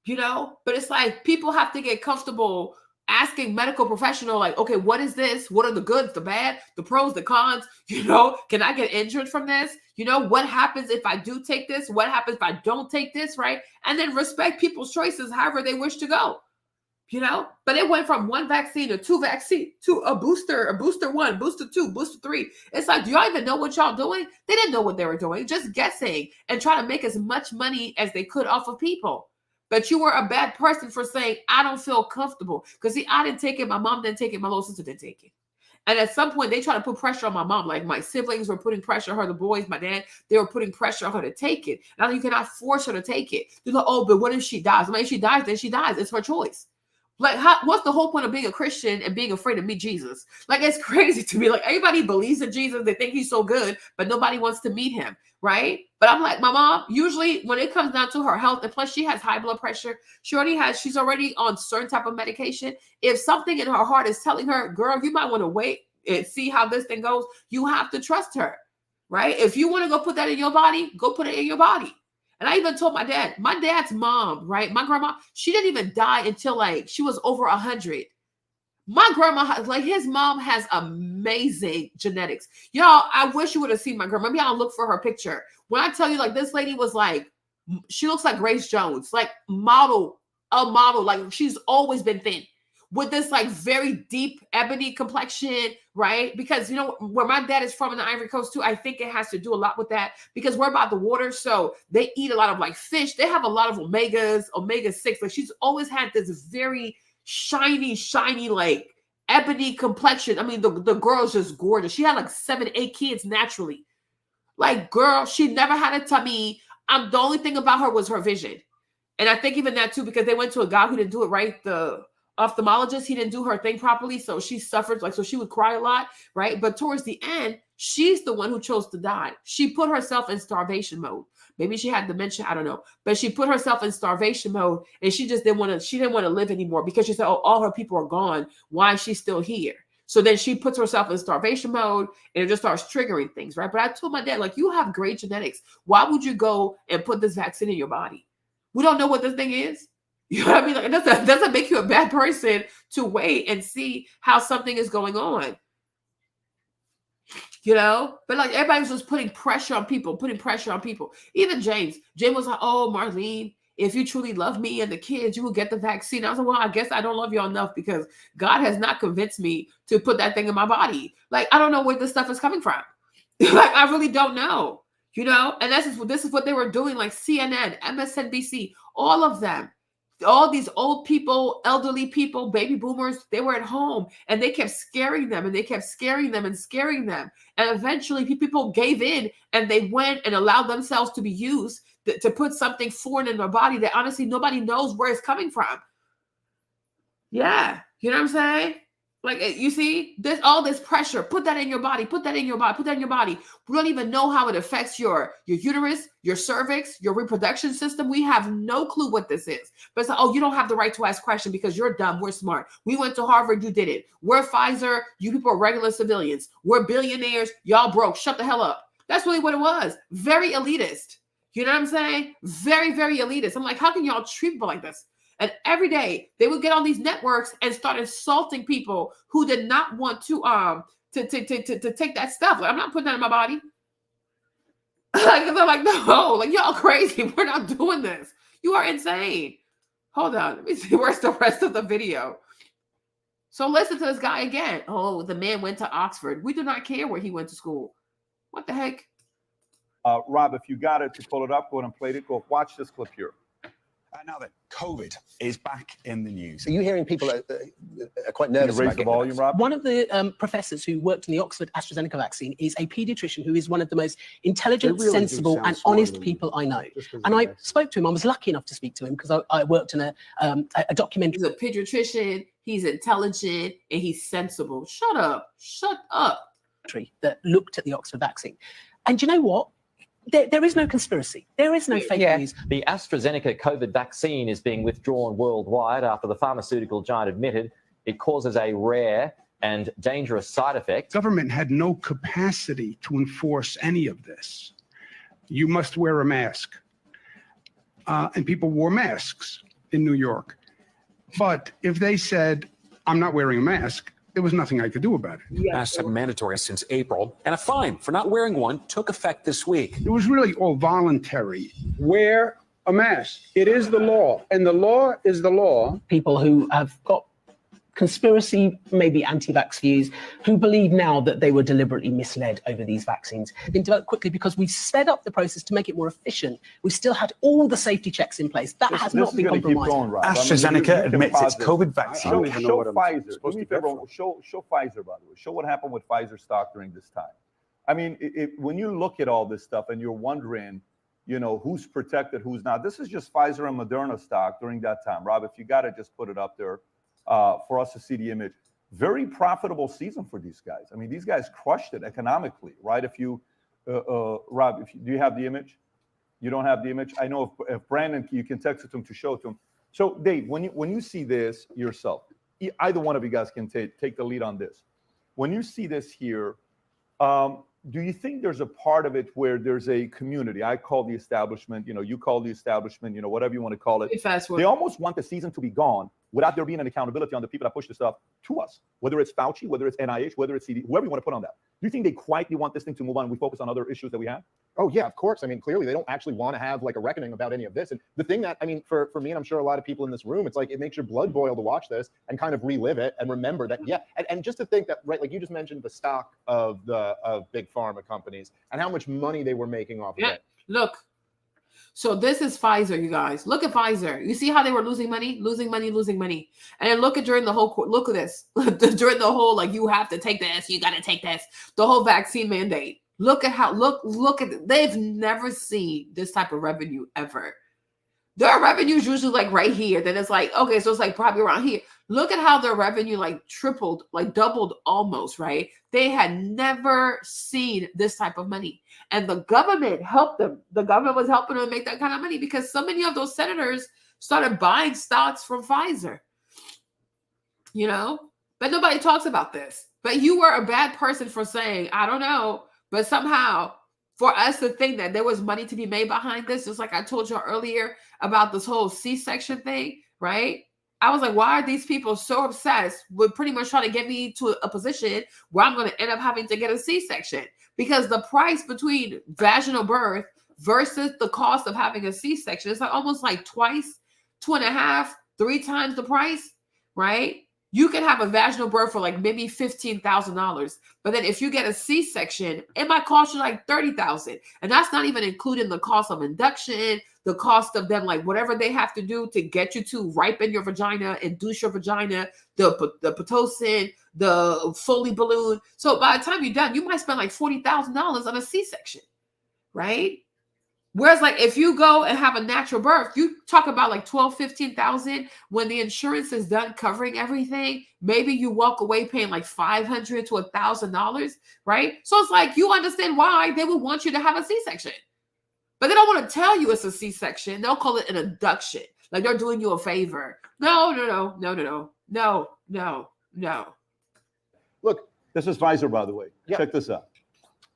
You know, but it's like people have to get comfortable asking medical professional, like, okay, what is this? What are the goods, the bad, the pros, the cons? You know, can I get injured from this? You know, what happens if I do take this? What happens if I don't take this, right? And then respect people's choices however they wish to go. You know, but it went from one vaccine to two vaccine to a booster one, booster two, booster three. It's like, do y'all even know what y'all doing? They didn't know what they were doing, just guessing and trying to make as much money as they could off of people. But you were a bad person for saying, I don't feel comfortable. Because see, I didn't take it, my mom didn't take it, my little sister didn't take it. And at some point, they tried to put pressure on my mom. Like my siblings were putting pressure on her, the boys, my dad, they were putting pressure on her to take it. Now you cannot force her to take it. They're like, oh, but what if she dies? I mean, if she dies, then she dies. It's her choice. Like, what's the whole point of being a Christian and being afraid to meet Jesus? Like, it's crazy to me. Like, everybody believes in Jesus. They think he's so good, but nobody wants to meet him, right? But I'm like, my mom, usually when it comes down to her health, and plus she has high blood pressure, she's already on certain type of medication. If something in her heart is telling her, girl, you might want to wait and see how this thing goes, you have to trust her, right? If you want to go put that in your body, go put it in your body. And I even told my dad's mom, right? My grandma, she didn't even die until like she was over 100. My grandma, like his mom has amazing genetics. Y'all, I wish you would have seen my grandma. Maybe I'll look for her picture. When I tell you like this lady was like, she looks like Grace Jones, like a model. Like she's always been thin with this like very deep ebony complexion, right? Because you know where my dad is from in the Ivory Coast too, I think it has to do a lot with that because we're by the water, so they eat a lot of like fish. They have a lot of omega-6. Like she's always had this very shiny like ebony complexion. I mean, the girl's just gorgeous. She had like 7, 8 kids naturally. Like, girl, she never had a tummy. The only thing about her was her vision, and I think even that too because they went to a guy who didn't do it right. The ophthalmologist, he didn't do her thing properly, so she suffered, like, so she would cry a lot, right? But towards the end, she's the one who chose to die. She put herself in starvation mode. Maybe she had dementia, I don't know, but she put herself in starvation mode, and she just didn't want to live anymore because she said, oh, all her people are gone. Why is she still here? So then she puts herself in starvation mode, and it just starts triggering things, right? But I told my dad, like, you have great genetics. Why would you go and put this vaccine in your body? We don't know what this thing is. You know what I mean? Like, it doesn't make you a bad person to wait and see how something is going on. You know? But like everybody's just putting pressure on people. Even James was like, oh, Marlene, if you truly love me and the kids, you will get the vaccine. I was like, well, I guess I don't love you enough because God has not convinced me to put that thing in my body. Like, I don't know where this stuff is coming from. Like, I really don't know. You know? And this is what they were doing, like CNN, MSNBC, all of them. All these old people, elderly people, baby boomers, they were at home and they kept scaring them and they kept scaring them and scaring them. And eventually people gave in and they went and allowed themselves to be used to put something foreign in their body that honestly nobody knows where it's coming from. Yeah. You know what I'm saying? Like, you see, there's all this pressure. Put that in your body. Put that in your body. Put that in your body. We don't even know how it affects your uterus, your cervix, your reproduction system. We have no clue what this is. But it's like, oh, you don't have the right to ask questions because you're dumb. We're smart. We went to Harvard. You did it. We're Pfizer. You people are regular civilians. We're billionaires. Y'all broke. Shut the hell up. That's really what it was. Very elitist. You know what I'm saying? Very, very elitist. I'm like, how can y'all treat people like this? And every day they would get on these networks and start insulting people who did not want to take that stuff. Like, I'm not putting that in my body. Like, they're like, no, like, y'all crazy. We're not doing this. You are insane. Hold on. Let me see. Where's the rest of the video? So listen to this guy again. Oh, the man went to Oxford. We do not care where he went to school. What the heck? Rob, if you got it to pull it up, go ahead and play it. Go watch this clip here. Now that COVID is back in the news. Are you hearing people are quite nervous? Raise the volume, Rob. One of the professors who worked in the Oxford AstraZeneca vaccine is a pediatrician who is one of the most intelligent, really sensible, and honest people I know. And I spoke to him. I was lucky enough to speak to him because I worked in a documentary. He's a pediatrician. He's intelligent and he's sensible. Shut up. Shut up. That looked at the Oxford vaccine. And you know what? There is no conspiracy. There is no fake news. The AstraZeneca COVID vaccine is being withdrawn worldwide after the pharmaceutical giant admitted it causes a rare and dangerous side effect. Government had no capacity to enforce any of this. You must wear a mask. And people wore masks in New York. But if they said, I'm not wearing a mask, there was nothing I could do about it. Masks have been mandatory since April, and a fine for not wearing one took effect this week. It was really all voluntary. Wear a mask. It is the law, and the law is the law. People who have got conspiracy, maybe anti-vax views, who believe now that they were deliberately misled over these vaccines. Been developed quickly because we've sped up the process to make it more efficient. We've still had all the safety checks in place. That has not been compromised. AstraZeneca admits its COVID vaccine. Show Pfizer. Do me a favor, show Pfizer, by the way. Show what happened with Pfizer stock during this time. I mean, when you look at all this stuff and you're wondering, you know, who's protected, who's not. This is just Pfizer and Moderna stock during that time. Rob, if you got it, just put it up there for us to see the image. Very profitable season for these guys. I mean, these guys crushed it economically, right? If you, Rob, do you have the image? You don't have the image? I know if Brandon, you can text it to him to show it to him. So, Dave, when you see this yourself, either one of you guys can take the lead on this. When you see this here, do you think there's a part of it where there's a community? I call the establishment, you know, you call the establishment, you know, whatever you want to call it. They almost want the season to be gone without there being an accountability on the people that push the stuff to us, whether it's Fauci, whether it's NIH, whether it's CD, whoever you want to put on that. Do you think they quietly want this thing to move on and we focus on other issues that we have? Oh, yeah, of course. I mean, clearly they don't actually want to have like a reckoning about any of this. And the thing that, I mean, for me, and I'm sure a lot of people in this room, it's like it makes your blood boil to watch this and kind of relive it and remember that, yeah. And just to think that, right, like you just mentioned the stock of big pharma companies and how much money they were making off of it. Look. So this is Pfizer, you guys. Look at Pfizer. You see how they were losing money. And then look at during the whole, look at this. During the whole, like, you have to take this, you got to take this. The whole vaccine mandate. Look at how, look at, they've never seen this type of revenue ever. Their revenue is usually like right here. Then it's like, okay, so it's like probably around here. Look at how their revenue like tripled, like doubled almost, right? They had never seen this type of money. And the government helped them. The government was helping them make that kind of money because so many of those senators started buying stocks from Pfizer. You know? But nobody talks about this. But you were a bad person for saying, I don't know, but somehow for us to think that there was money to be made behind this, just like I told you earlier about this whole C-section thing, right? I was like, why are these people so obsessed with pretty much trying to get me to a position where I'm going to end up having to get a C-section? Because the price between vaginal birth versus the cost of having a C-section is like almost like twice, 2.5, 3 times the price, right? You can have a vaginal birth for like maybe $15,000. But then if you get a C-section, it might cost you like $30,000. And that's not even including the cost of induction, the cost of them, like whatever they have to do to get you to ripen your vagina, induce your vagina, the Pitocin, the Foley balloon. So by the time you're done, you might spend like $40,000 on a C-section, right? Whereas like if you go and have a natural birth, you talk about like 12, 15,000 when the insurance is done covering everything. Maybe you walk away paying like $500 to $1,000, right? So it's like you understand why they would want you to have a C-section. But they don't want to tell you it's a C-section. They'll call it an induction. Like they're doing you a favor. No. Look, this is Pfizer, by the way. Yeah. Check this out.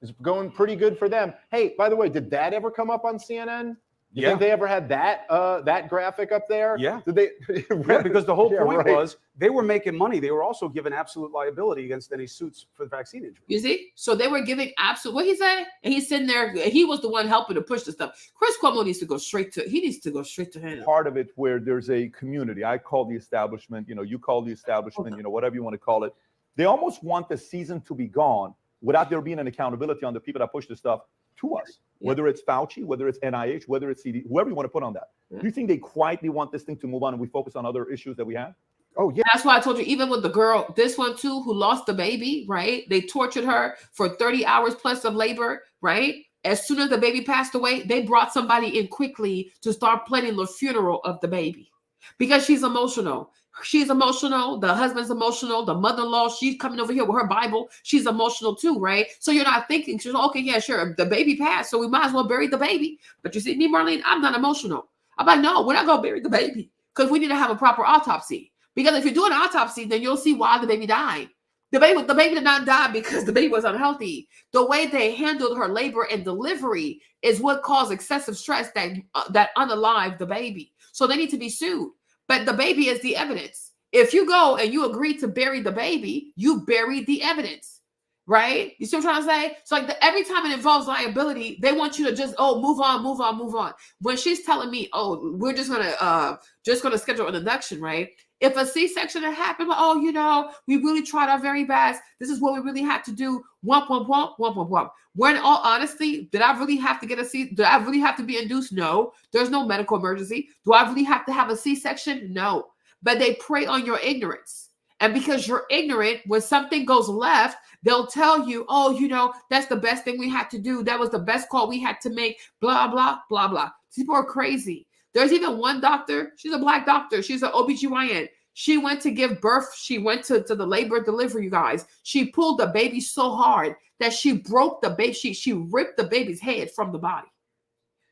It's going pretty good for them. Hey, by the way, did that ever come up on CNN? You Yeah. think they ever had that graphic up there? Yeah. Did they? Yeah, because the whole point right. was they were making money. They were also given absolute liability against any suits for the vaccine injury. You see? So they were giving absolute, what he said? And he's sitting there, he was the one helping to push the stuff. Chris Cuomo needs to go straight to him. Part of it where there's a community. I call the establishment, you know, you call the establishment, you know, whatever you want to call it. They almost want the season to be gone without there being an accountability on the people that push the stuff to us, whether it's Fauci, whether it's NIH, whether it's CD, whoever you want to put on that. Do you think they quietly want this thing to move on and we focus on other issues that we have? Oh, yeah. That's why I told you, even with the girl, this one too, who lost the baby, right? They tortured her for 30 hours plus of labor, right? As soon as the baby passed away, they brought somebody in quickly to start planning the funeral of the baby because she's emotional. She's emotional. The husband's emotional. The mother-in-law, she's coming over here with her Bible. She's emotional too, right? So you're not thinking, she's okay, yeah, sure. The baby passed, so we might as well bury the baby. But you see, me, Marlene, I'm not emotional. I'm like, no, we're not going to bury the baby because we need to have a proper autopsy. Because if you do an autopsy, then you'll see why the baby died. The baby did not die because the baby was unhealthy. The way they handled her labor and delivery is what caused excessive stress that unalived the baby. So they need to be sued. But the baby is the evidence. If you go and you agree to bury the baby, you buried the evidence, right? You see what I'm trying to say? So like every time it involves liability, they want you to just, oh, move on, move on, move on. When she's telling me, oh, we're just gonna schedule an induction, right? If a C-section had happened, oh, you know, we really tried our very best. This is what we really had to do. Womp, womp, womp, womp, womp, womp. When in all honesty, did I really have to get a C? Did I really have to be induced? No. There's no medical emergency. Do I really have to have a C-section? No. But they prey on your ignorance. And because you're ignorant, when something goes left, they'll tell you, oh, you know, that's the best thing we had to do. That was the best call we had to make, blah, blah, blah, blah. People are crazy. There's even one doctor, she's a black doctor. She's an OBGYN. She went to give birth. She went to the labor delivery, you guys. She pulled the baby so hard that she broke the baby. She ripped the baby's head from the body.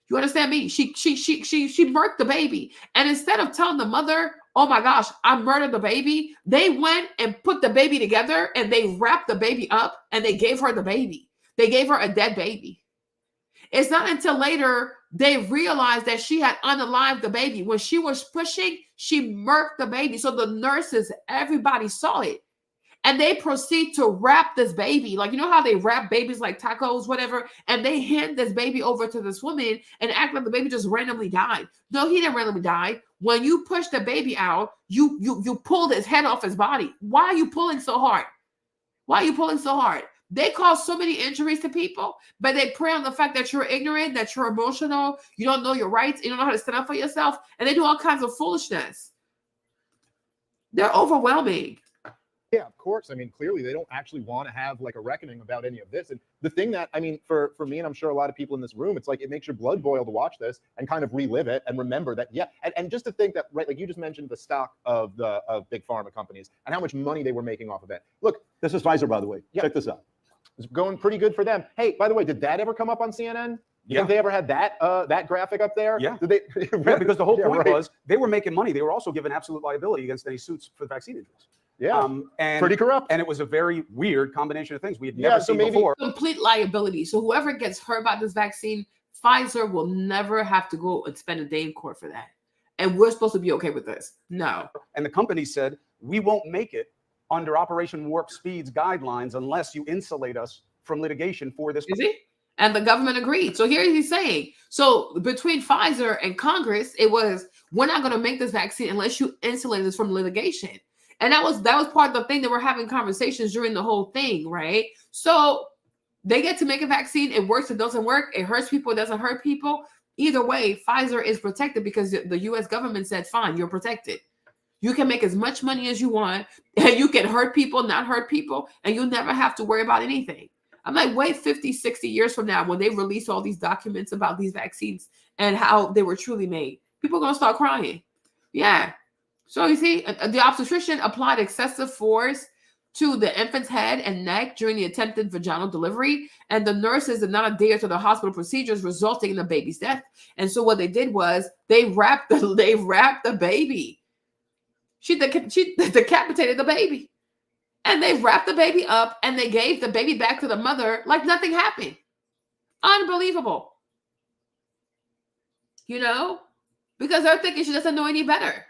You understand me? She murked the baby. And instead of telling the mother, oh my gosh, I murdered the baby, they went and put the baby together and they wrapped the baby up and they gave her the baby. They gave her a dead baby. It's not until later they realized that she had unalived the baby. When she was pushing, she murked the baby. So the nurses, everybody saw it. And they proceed to wrap this baby. Like, you know how they wrap babies like tacos, whatever? And they hand this baby over to this woman and act like the baby just randomly died. No, he didn't randomly die. When you push the baby out, you pulled his head off his body. Why are you pulling so hard? Why are you pulling so hard? They cause so many injuries to people, but they prey on the fact that you're ignorant, that you're emotional, you don't know your rights, you don't know how to stand up for yourself, and they do all kinds of foolishness. They're overwhelming. Yeah, of course. I mean, clearly they don't actually want to have like a reckoning about any of this. And the thing that, I mean, for me, and I'm sure a lot of people in this room, it's like it makes your blood boil to watch this and kind of relive it and remember that, yeah. And just to think that, right, like you just mentioned the stock of big pharma companies and how much money they were making off of it. Look, this is Pfizer, by the way. Yeah. Check this out. It's going pretty good for them. Hey, by the way, did that ever come up on CNN? Yeah. Think they ever had that graphic up there? Yeah. Did they? Yeah, because the whole point right. was they were making money. They were also given absolute liability against any suits for the vaccine injuries. Yeah, and pretty corrupt. And it was a very weird combination of things we had never seen before. Complete liability. So whoever gets hurt by this vaccine, Pfizer will never have to go and spend a day in court for that. And we're supposed to be okay with this. No. And the company said, we won't make it under Operation Warp Speed's guidelines unless you insulate us from litigation for this. Is it? And the government agreed. So here he's saying, so between Pfizer and Congress, it was, we're not going to make this vaccine unless you insulate us from litigation. And that was part of the thing that we're having conversations during the whole thing, right? So they get to make a vaccine. It works, it doesn't work. It hurts people, it doesn't hurt people. Either way, Pfizer is protected because the U.S. government said, fine, you're protected. You can make as much money as you want, and you can hurt people, not hurt people, and you'll never have to worry about anything. I'm like, wait 50, 60 years from now, when they release all these documents about these vaccines and how they were truly made, people are going to start crying. Yeah. So you see, the obstetrician applied excessive force to the infant's head and neck during the attempted vaginal delivery, and the nurses did not adhere to the hospital procedures, resulting in the baby's death. And so what they did was they wrapped the baby. She decapitated the baby, and they wrapped the baby up, and they gave the baby back to the mother like nothing happened. Unbelievable. You know, because they're thinking she doesn't know any better.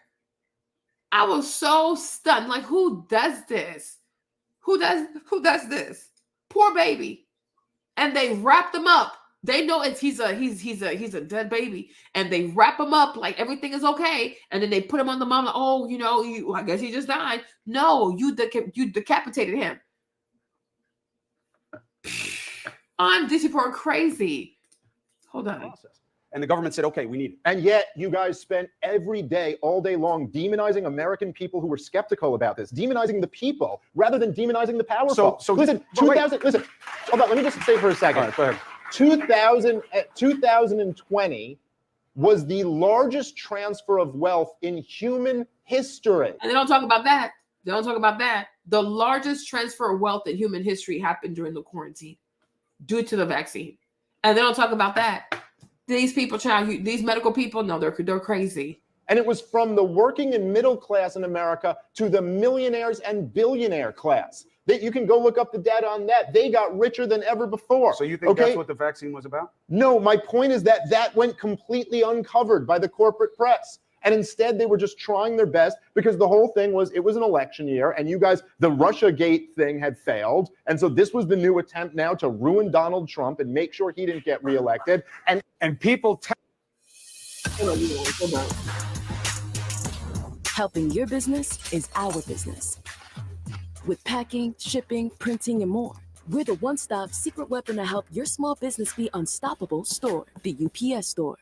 I was so stunned. Like, who does this? Who does this? Poor baby. And they wrapped him up. They know he's a dead baby, and they wrap him up like everything is okay. And then they put him on the mom. Like, oh, you know, I guess he just died. No, you decapitated him. These people are crazy. Hold on. And the government said, okay, we need it. And yet you guys spent every day, all day long, demonizing American people who were skeptical about this, demonizing the people rather than demonizing the powerful. So listen, hold on, let me just say for a second. All right, go ahead. 2020 was the largest transfer of wealth in human history. And they don't talk about that. They don't talk about that. The largest transfer of wealth in human history happened during the quarantine due to the vaccine. And they don't talk about that. These people, these medical people, no, they're crazy. And it was from the working and middle class in America to the millionaires and billionaire class. That you can go look up the data on that. They got richer than ever before. So you think that's what the vaccine was about? No, my point is that went completely uncovered by the corporate press. And instead, they were just trying their best because the whole thing was, it was an election year, and you guys, the Russiagate thing had failed. And so this was the new attempt now to ruin Donald Trump and make sure he didn't get reelected. And people Helping your business is our business. With packing, shipping, printing, and more, we're the one-stop secret weapon to help your small business be unstoppable store, the UPS Store.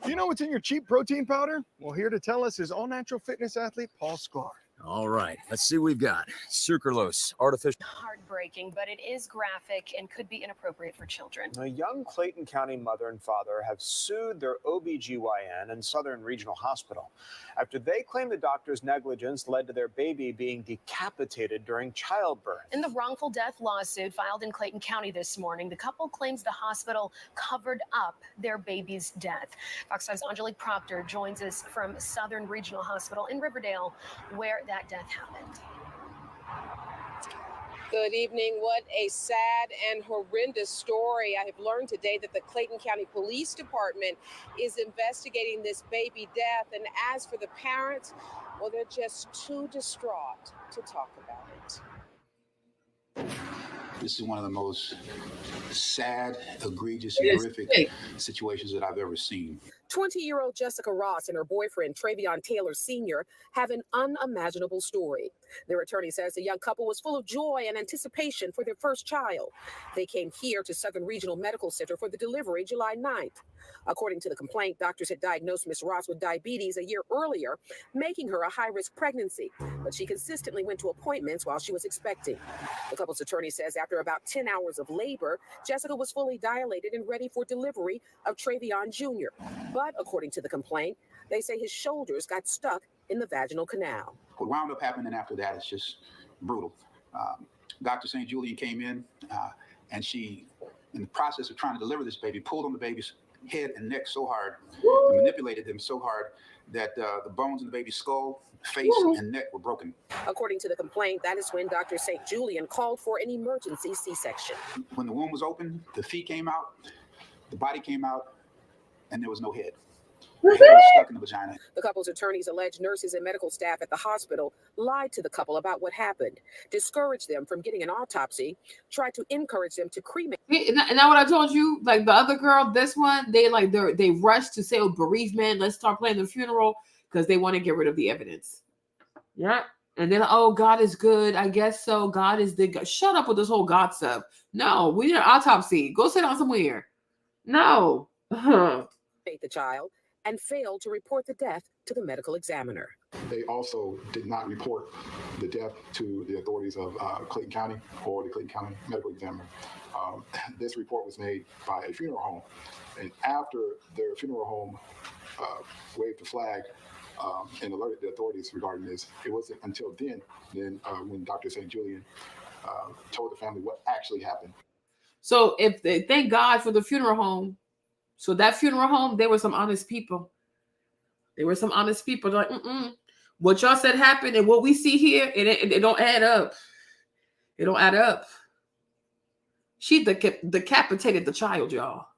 You know what's in your cheap protein powder? Well, here to tell us is all-natural fitness athlete Paul Sklar. All right, let's see what we've got. Sucralose, artificial. Heartbreaking, but it is graphic and could be inappropriate for children. A young Clayton County mother and father have sued their OBGYN and Southern Regional Hospital after they claim the doctor's negligence led to their baby being decapitated during childbirth. In the wrongful death lawsuit filed in Clayton County this morning, the couple claims the hospital covered up their baby's death. Fox 5's Angelique Proctor joins us from Southern Regional Hospital in Riverdale, where that death happened. Good evening. What a sad and horrendous story. I have learned today that the Clayton County Police Department is investigating this baby death. And as for the parents, well, they're just too distraught to talk about it. This is one of the most sad, egregious, and horrific situations that I've ever seen. 20-year-old Jessica Ross and her boyfriend, Travion Taylor Sr., have an unimaginable story. Their attorney says the young couple was full of joy and anticipation for their first child. They came here to Southern Regional Medical Center for the delivery July 9th. According to the complaint, doctors had diagnosed Ms. Ross with diabetes a year earlier, making her a high-risk pregnancy, but she consistently went to appointments while she was expecting. The couple's attorney says after about 10 hours of labor, Jessica was fully dilated and ready for delivery of Travion Jr. But according to the complaint, they say his shoulders got stuck in the vaginal canal. What wound up happening after that is just brutal. Dr. St. Julian came in and she, in the process of trying to deliver this baby, pulled on the baby's head and neck so hard and manipulated them so hard that the bones in the baby's skull, face, and neck were broken. According to the complaint, that is when Dr. St. Julian called for an emergency C-section. When the womb was open, the feet came out, the body came out, and there was no head. The head was stuck in the vagina. The couple's attorneys allege nurses and medical staff at the hospital lied to the couple about what happened, discouraged them from getting an autopsy, tried to encourage them to cremate. And now what I told you, like the other girl, this one, they rushed to say, oh, bereavement, let's start planning the funeral because they want to get rid of the evidence. Yeah. And then, oh, God is good. I guess so. God is the God. Shut up with this whole God stuff. No, we need an autopsy. Go sit down somewhere. No. The child and failed to report the death to the medical examiner. They also did not report the death to the authorities of Clayton County or the Clayton County medical examiner. This report was made by a funeral home. And after their funeral home waved the flag and alerted the authorities regarding this, it wasn't until then when Dr. St. Julian told the family what actually happened. So if they thank God for the funeral home. So that funeral home, there were some honest people. There were some honest people like, what y'all said happened and what we see here, it don't add up. It don't add up. She decapitated the child, y'all.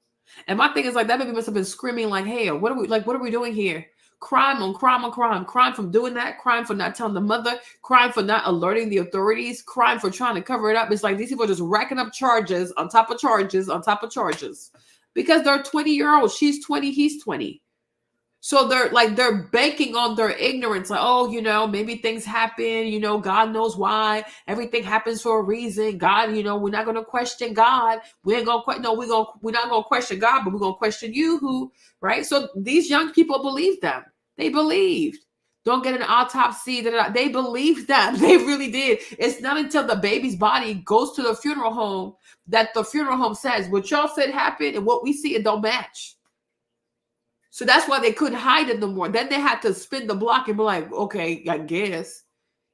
And my thing is like that baby must have been screaming like hell. What are we doing here? Crime on crime on crime. Crime from doing that. Crime for not telling the mother. Crime for not alerting the authorities. Crime for trying to cover it up. It's like these people are just racking up charges on top of charges on top of charges. Because they're 20-year-olds. She's 20, he's 20. So they're banking on their ignorance. Like, oh, maybe things happen, God knows why. Everything happens for a reason. God, we're not going to question God. We ain't going to we're not going to question God, but we're going to question you right? So these young people believed them. They believed. Don't get an autopsy. They believed that. They really did. It's not until the baby's body goes to the funeral home that the funeral home says, what y'all said happened and what we see, it don't match. So that's why they couldn't hide it no more. Then they had to spin the block and be like, okay, I guess.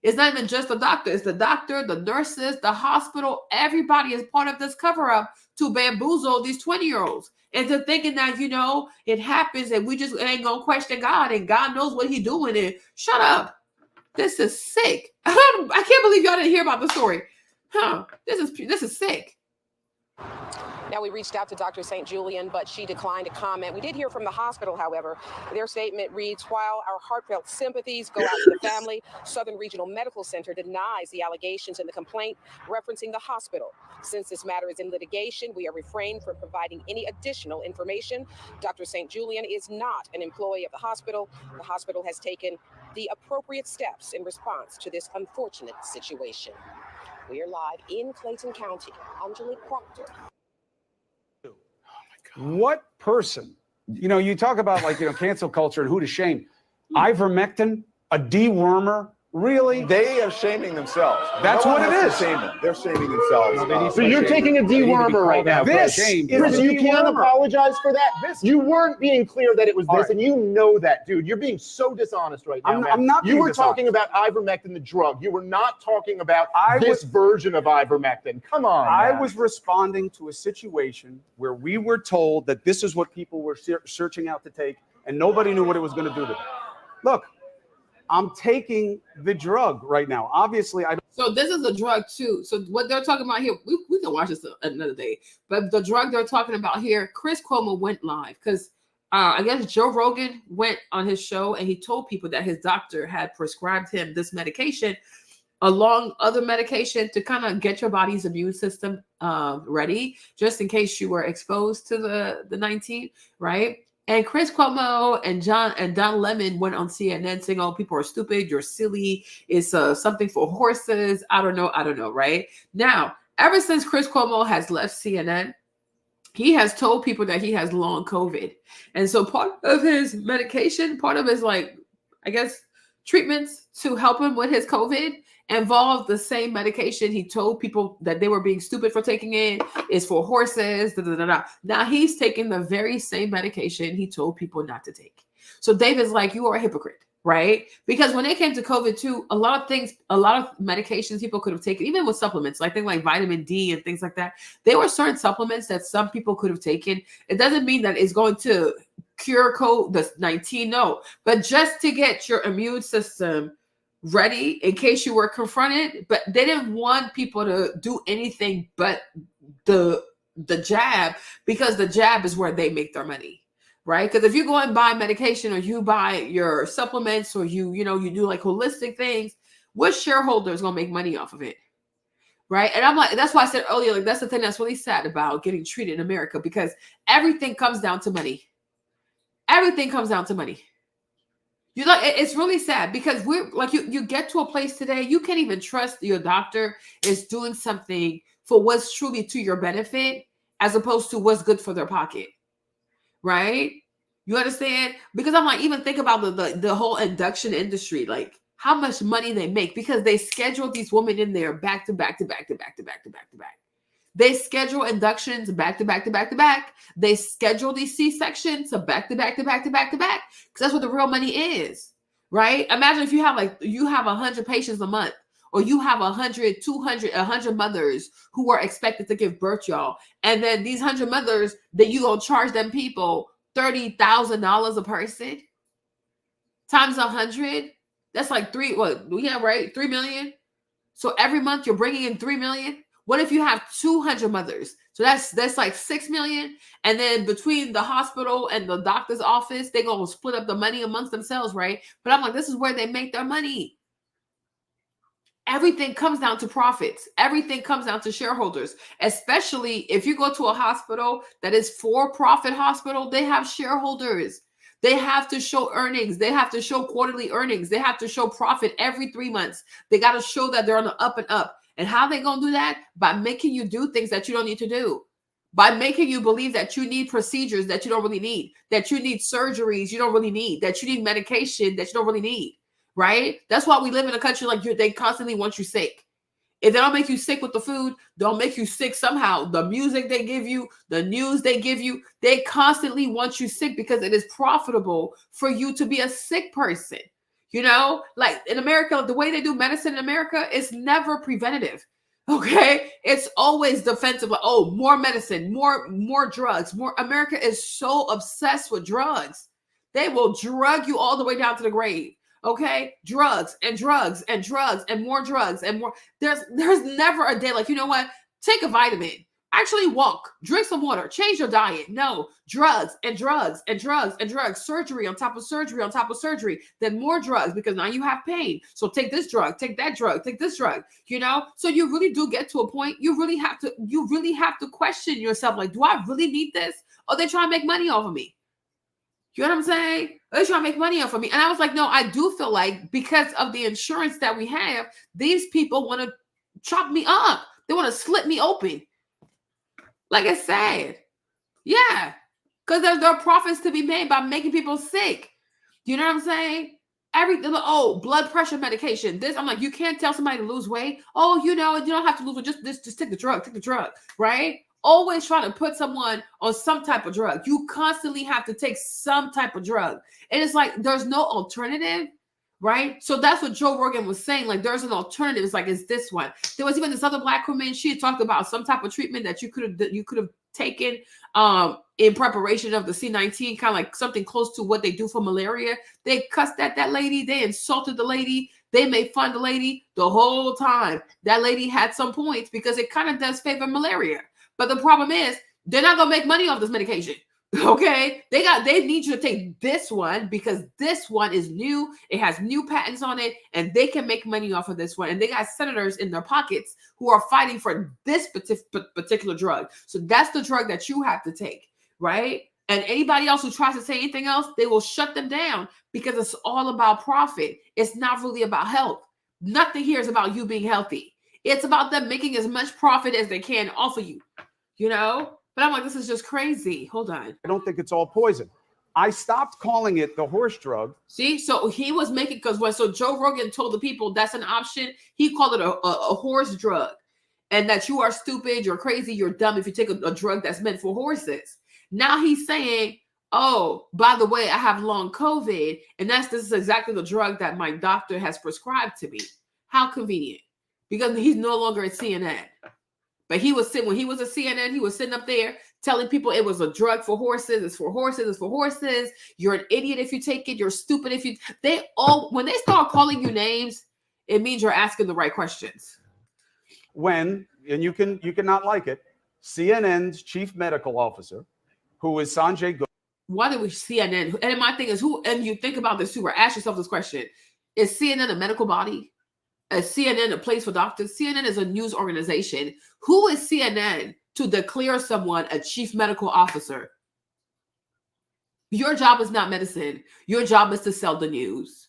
It's not even just the doctor. It's the doctor, the nurses, the hospital. Everybody is part of this cover-up to bamboozle these 20-year-olds into thinking that, it happens and we just ain't going to question God and God knows what he's doing. And shut up. This is sick. I can't believe y'all didn't hear about the story. This is sick. Now, we reached out to Dr. St. Julian, but she declined to comment. We did hear from the hospital, however. Their statement reads, while our heartfelt sympathies go out to the family, Southern Regional Medical Center denies the allegations in the complaint referencing the hospital. Since this matter is in litigation, we are refrained from providing any additional information. Dr. St. Julian is not an employee of the hospital. The hospital has taken the appropriate steps in response to this unfortunate situation. We are live in Clayton County. Angelique Proctor. What person, you talk about cancel culture and who to shame. Ivermectin, a dewormer, really? They are shaming themselves. That's No what one it has is. to shame them. They're shaming themselves. So you're taking a dewormer right now. This Chris, you can't apologize for that. You weren't being clear that it was this, and you know that, dude. You're being so dishonest right now, man. I'm not You being were dishonest. talking about ivermectin, the drug. You were not talking about this version of ivermectin. Come on, I man. was responding to a situation where we were told that this is what people were searching out to take, and nobody knew what it was going to do to them. Look, I'm taking the drug right now. Obviously, I don't. So this is a drug too. So what they're talking about here, we can watch this another day. But the drug they're talking about here, Chris Cuomo went live because I guess Joe Rogan went on his show and he told people that his doctor had prescribed him this medication along other medication to kind of get your body's immune system ready, just in case you were exposed to the 19, right? And Chris Cuomo and Don Lemon went on CNN saying, "Oh, people are stupid. You're silly. It's something for horses. I don't know." Right now, ever since Chris Cuomo has left CNN, he has told people that he has long COVID, and so part of his medication, part of his treatments to help him with his COVID involved the same medication he told people that they were being stupid for taking it is for horses. Now he's taking the very same medication he told people not to take. So David's like, you are a hypocrite, right? Because when it came to COVID too, a lot of medications people could have taken, even with supplements, like things like vitamin D and things like that. There were certain supplements that some people could have taken. It doesn't mean that it's going to cure COVID-19, no, but just to get your immune system ready in case you were confronted. But they didn't want people to do anything but the jab, because the jab is where they make their money, right? Because if you go and buy medication or you buy your supplements or you do like holistic things, what shareholder is gonna make money off of it? Right. And I'm like, that's why I said earlier, like, that's the thing that's really sad about getting treated in America, because everything comes down to money. Everything comes down to money. It's really sad, because we're like, you get to a place today, you can't even trust your doctor is doing something for what's truly to your benefit as opposed to what's good for their pocket. Right. You understand? Because I'm like, even think about the whole induction industry, like how much money they make, because they schedule these women in there back to back to back to back to back to back to back. They schedule inductions back to back to back to back. They schedule these C-sections back to back to back to back to back, because that's what the real money is, right? Imagine if you have 100 patients a month, or you have 100, 200, 100 mothers who are expected to give birth, y'all. And then these 100 mothers, that you gonna charge them people $30,000 a person times 100. That's like 3 million. So every month you're bringing in 3 million. What if you have 200 mothers? So that's like 6 million. And then between the hospital and the doctor's office, they're going to split up the money amongst themselves, right? But I'm like, this is where they make their money. Everything comes down to profits. Everything comes down to shareholders, especially if you go to a hospital that is for-profit hospital, they have shareholders. They have to show earnings. They have to show quarterly earnings. They have to show profit every 3 months. They got to show that they're on the up and up. And how they going to do that? By making you do things that you don't need to do. By making you believe that you need procedures that you don't really need, that you need surgeries you don't really need, that you need medication that you don't really need, right? That's why we live in a country like they constantly want you sick. If they don't make you sick with the food, they'll make you sick somehow. The music they give you, the news they give you, they constantly want you sick because it is profitable for you to be a sick person. Like in America, the way they do medicine in America is never preventative. Okay. It's always defensive. Like, oh, more medicine, more drugs, more. America is so obsessed with drugs. They will drug you all the way down to the grave. Okay. Drugs and drugs and drugs and more drugs and more. There's never a day like, you know what? Take a vitamin. Actually walk, drink some water, change your diet. No, drugs and drugs and drugs and drugs, surgery on top of surgery on top of surgery, then more drugs because now you have pain. So take this drug, take that drug, take this drug, you know? So you really do get to a point, you really have to question yourself, like, do I really need this? Or they try to make money off of me? You know what I'm saying? They're trying to make money off of me. And I was like, no, I do feel like because of the insurance that we have, these people want to chop me up. They want to slit me open. Like it's sad. Yeah. Because there are profits to be made by making people sick. You know what I'm saying? Everything. Oh, blood pressure medication. This, I'm like, you can't tell somebody to lose weight. Oh, you know, you don't have to lose weight. Just take the drug, right? Always trying to put someone on some type of drug. You constantly have to take some type of drug. And it's like, there's no alternative, right? So that's what Joe Rogan was saying. Like, there's an alternative. It's like, it's this one. There was even this other Black woman. She had talked about some type of treatment that you could have taken in preparation of the C-19, kind of like something close to what they do for malaria. They cussed at that lady. They insulted the lady. They made fun of the lady the whole time. That lady had some points because it kind of does favor malaria. But the problem is they're not going to make money off this medication. Okay, they need you to take this one because this one is new. It has new patents on it, and they can make money off of this one. And they got senators in their pockets who are fighting for this particular drug. So that's the drug that you have to take, right? And anybody else who tries to say anything else, they will shut them down because it's all about profit. It's not really about health. Nothing here is about you being healthy. It's about them making as much profit as they can off of you, you know? But I'm like, this is just crazy. Hold on. I don't think it's all poison. I stopped calling it the horse drug. See, so he was making, because so Joe Rogan told the people that's an option, he called it a horse drug. And that you are stupid, you're crazy, you're dumb if you take a drug that's meant for horses. Now he's saying, oh, by the way, I have long COVID, and this is exactly the drug that my doctor has prescribed to me. How convenient. Because he's no longer at CNN. But he was sitting, when he was at CNN, he was sitting up there telling people it was a drug for horses. It's for horses. It's for horses. You're an idiot if you take it. You're stupid if you. When they start calling you names, it means you're asking the right questions. And you can not like it, CNN's chief medical officer, who is Sanjay Gupta. Why did we CNN? And my thing is, who? And you think about this too, or ask yourself this question: is CNN a medical body? Is CNN a place for doctors? CNN is a news organization. Who is CNN to declare someone a chief medical officer? Your job is not medicine. Your job is to sell the news,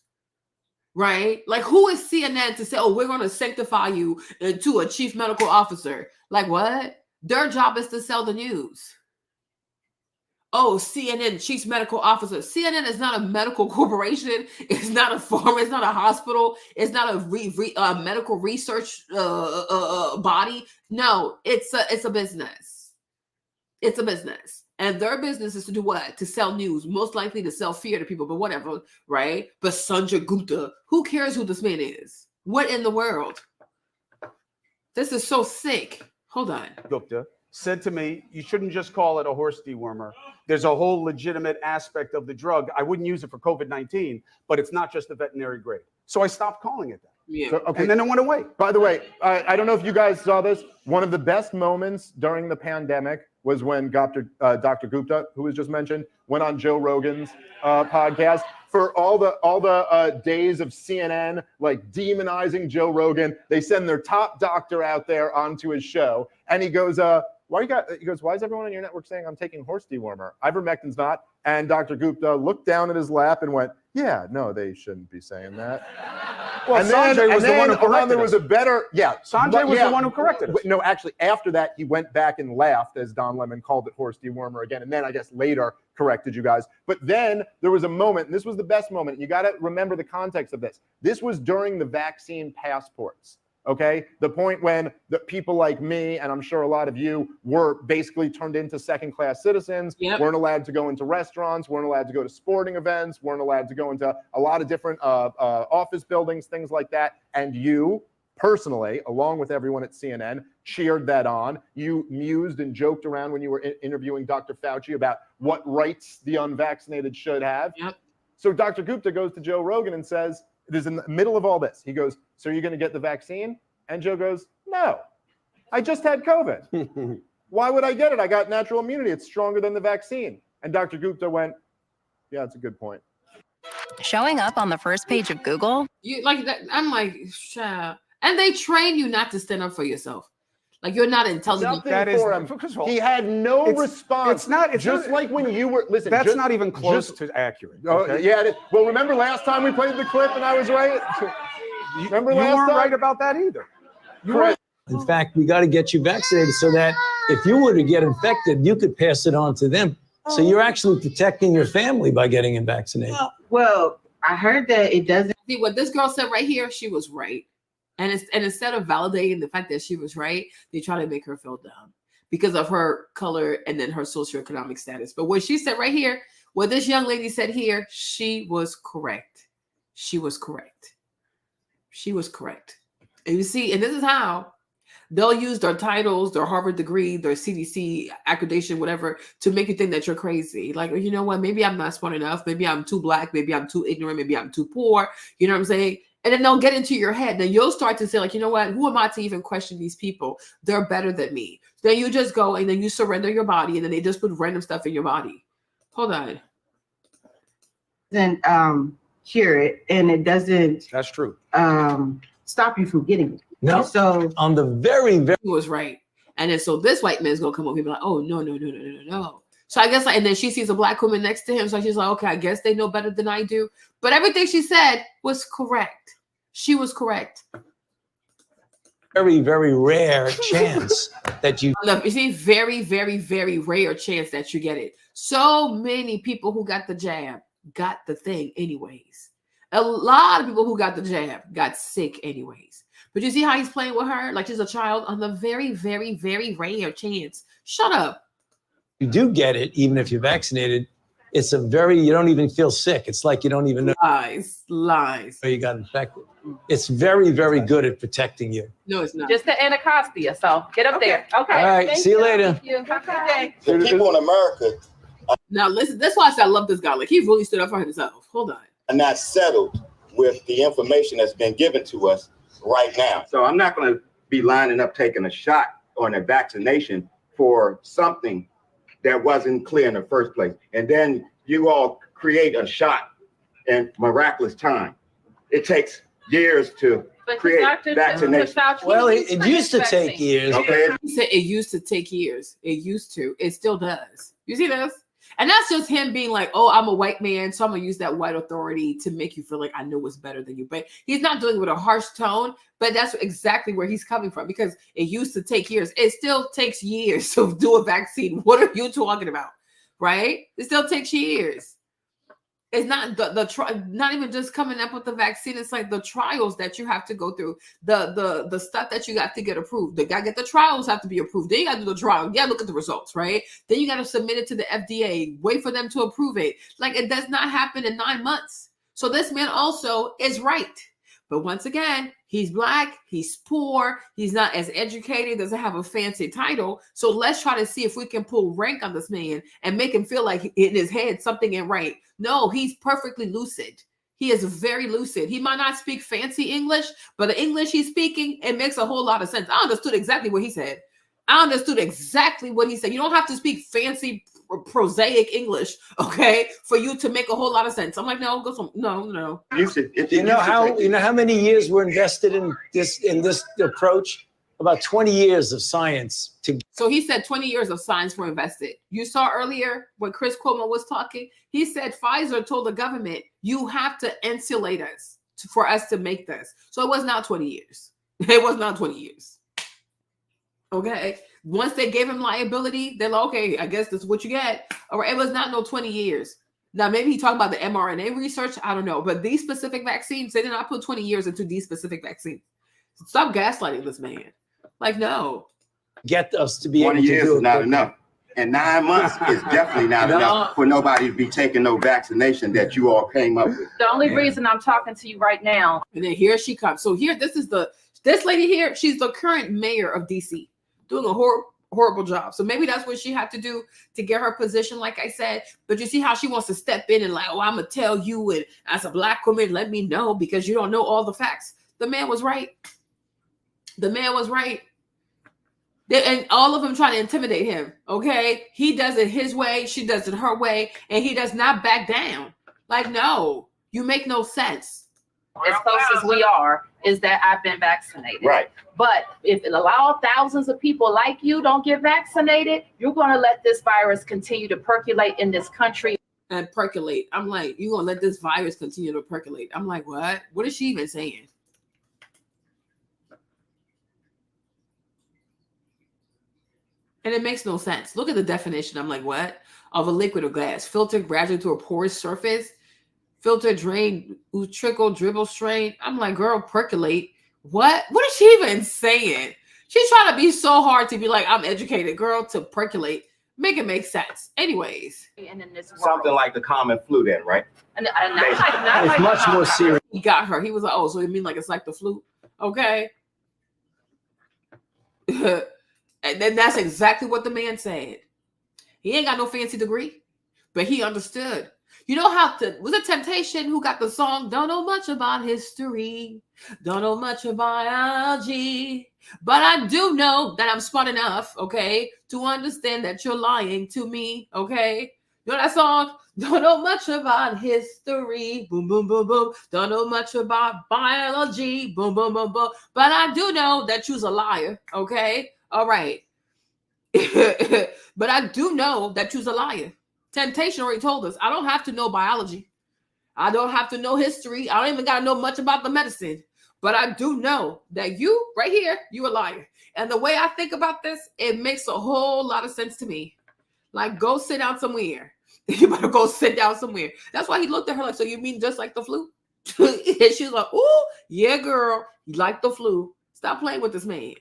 right? Like, who is CNN to say, oh, we're going to sanctify you into a chief medical officer? Like, what? Their job is to sell the news. Oh, CNN, chief medical officer. CNN is not a medical corporation. It's not a farm. It's not a hospital. It's not a medical research body. No, it's a business. It's a business. And their business is to do what? To sell news. Most likely to sell fear to people, but whatever, right? But Sanjay Gupta, who cares who this man is? What in the world? This is so sick. Hold on. Gupta said to me, you shouldn't just call it a horse dewormer. There's a whole legitimate aspect of the drug. I wouldn't use it for COVID-19, but it's not just a veterinary grade. So I stopped calling it that. Yeah. So, okay. And then it went away. By the way, I don't know if you guys saw this. One of the best moments during the pandemic was when Dr. Gupta, who was just mentioned, went on Joe Rogan's podcast. For all the days of CNN like demonizing Joe Rogan, they send their top doctor out there onto his show, and he goes, why is everyone on your network saying I'm taking horse dewormer? Ivermectin's not. And Dr. Gupta looked down at his lap and went, yeah, no, they shouldn't be saying that. Well, and Sanjay was the one who corrected there was a better, Sanjay was the one who corrected us. No, actually, after that, he went back and laughed as Don Lemon called it horse dewormer again. And then I guess later corrected you guys. But then there was a moment, and this was the best moment. You got to remember the context of this. This was during the vaccine passports. Okay, the point when the people like me, and I'm sure a lot of you, were basically turned into second-class citizens, weren't allowed to go into restaurants, weren't allowed to go to sporting events, weren't allowed to go into a lot of different office buildings, things like that. And you personally, along with everyone at CNN, cheered that on. You mused and joked around when you were interviewing Dr. Fauci about what rights the unvaccinated should have. So Dr. Gupta goes to Joe Rogan and says, it is in the middle of all this. He goes, so are you going to get the vaccine? And Joe goes, no, I just had COVID. Why would I get it? I got natural immunity. It's stronger than the vaccine. And Dr. Gupta went, yeah, that's a good point. Showing up on the first page of Google? You like that? I'm like, child. And they train you not to stand up for yourself. Like you're not intelligent. Nothing for him. He had no response. It's just like when you were, listen. That's not even close to accurate. Okay? Yeah. Well, remember last time we played the clip and I was right? Remember last time? You weren't right about that either. You weren't. In fact, we got to get you vaccinated so that if you were to get infected, you could pass it on to them. So you're actually protecting your family by getting them vaccinated. Well, I heard that it doesn't. See what this girl said right here. She was right, and instead of validating the fact that she was right, they try to make her feel dumb because of her color and then her socioeconomic status. But what she said right here, what this young lady said here, she was correct. She was correct. She was correct. And you see, and this is how they'll use their titles, their Harvard degree, their CDC accreditation, whatever, to make you think that you're crazy. Like, you know what? Maybe I'm not smart enough. Maybe I'm too black. Maybe I'm too ignorant. Maybe I'm too poor. You know what I'm saying? And then they'll get into your head. Then you'll start to say, like, you know what? Who am I to even question these people? They're better than me. Then you just go and then you surrender your body, and then they just put random stuff in your body. Hold on. Then cure it, and it doesn't. That's true. Stop you from getting it. No, so on the very he was right, and then so this white man's gonna come over and be like, oh no. So I guess, like, and then she sees a black woman next to him, so she's like, okay, I guess they know better than I do. But everything she said was correct. She was correct. Very, very rare chance that you. You see, very, very, very rare chance that you get it. So many people who got the jab got the thing anyways. A lot of people who got the jab got sick anyways. But you see how he's playing with her like she's a child on the very, very, very rare chance. Shut up. You do get it, even if you're vaccinated. It's you don't even feel sick. It's like you don't even know. Lies. Or you got infected. It's very, very good at protecting you. No, it's not. Just the anacostia. So get up there. Okay. All right. See you later. Thank you. Have a good day. The people in America Now listen, that's why I said I love this guy. Like he really stood up for himself. Hold on. are not settled with the information that's been given to us right now. So I'm not going to be lining up taking a shot on a vaccination for something that wasn't clear in the first place. And then you all create a shot in miraculous time. It takes years to create vaccination. Well, it used to take years. Okay. He said it used to take years. It used to. It still does. You see this? And that's just him being like, oh, I'm a white man, so I'm going to use that white authority to make you feel like I know what's better than you. But he's not doing it with a harsh tone, but that's exactly where he's coming from because it used to take years. It still takes years to do a vaccine. What are you talking about? Right? It still takes years. It's not not even just coming up with the vaccine. It's like the trials that you have to go through, the stuff that you got to get approved. The guy get the trials have to be approved. Then you got to do the trial. Yeah, look at the results, right? Then you got to submit it to the FDA. Wait for them to approve it. Like it does not happen in 9 months. So this man also is right. But once again, he's black, he's poor, he's not as educated, doesn't have a fancy title. So let's try to see if we can pull rank on this man and make him feel like in his head something ain't right. No, he's perfectly lucid. He is very lucid. He might not speak fancy English, but the English he's speaking, it makes a whole lot of sense. I understood exactly what he said. I understood exactly what he said. You don't have to speak fancy, prosaic English, okay, for you to make a whole lot of sense. I'm like, no. You know how many years were invested in this approach? About 20 years of science. So he said 20 years of science were invested. You saw earlier when Chris Cuomo was talking, he said Pfizer told the government, you have to insulate us for us to make this. So it was not 20 years. It was not 20 years. Okay. Once they gave him liability, they're like, okay, I guess this is what you get. Or it was not no 20 years. Now, maybe he talking about the mRNA research. I don't know. But these specific vaccines, they did not put 20 years into these specific vaccines. Stop gaslighting this man. Like, no. Get us to be 20 able to years do is not enough. And 9 months is definitely not enough for nobody to be taking no vaccination that you all came up with. The only reason I'm talking to you right now. And then here she comes. So here, this lady here, she's the current mayor of DC, doing a horrible job. So maybe that's what she had to do to get her position, like I said. But you see how she wants to step in and like, oh, I'm going to tell you, and as a black woman, let me know because you don't know all the facts. The man was right. The man was right. And all of them trying to intimidate him. Okay, he does it his way, she does it her way, and he does not back down. Like, no, you make no sense. As close as we are, is that I've been vaccinated. Right. But if it allows thousands of people like you don't get vaccinated, you're going to let this virus continue to percolate in this country. And percolate. I'm like, you're going to let this virus continue to percolate. I'm like, what? What is she even saying? And it makes no sense. Look at the definition. I'm like, what? Of a liquid or gas. Filter gradually to a porous surface. Filter, drain, trickle, dribble, strain. I'm like, girl, percolate. What? What is she even saying? She's trying to be so hard to be like, I'm educated, girl, to percolate. Make it make sense. Anyways. And in this world. Something like the common flu then, right? And not It's much more serious. He got her. He was like, oh, so you mean like it's like the flu? Okay. And then that's exactly what the man said. He ain't got no fancy degree, but he understood. You know how was it Temptation who got the song, don't know much about history, don't know much about biology, but I do know that I'm smart enough, okay, to understand that you're lying to me, okay? You know that song? Don't know much about history, boom, boom, boom, boom. Don't know much about biology, boom, boom, boom, boom. But I do know that you're a liar, okay? All right. But I do know that you're a liar. Temptation already told us, I don't have to know biology. I don't have to know history. I don't even got to know much about the medicine. But I do know that you, right here, you a liar. And the way I think about this, it makes a whole lot of sense to me. Like, go sit down somewhere. You better go sit down somewhere. That's why he looked at her like, so you mean just like the flu? And she was like, ooh, yeah, girl, you like the flu. Stop playing with this man.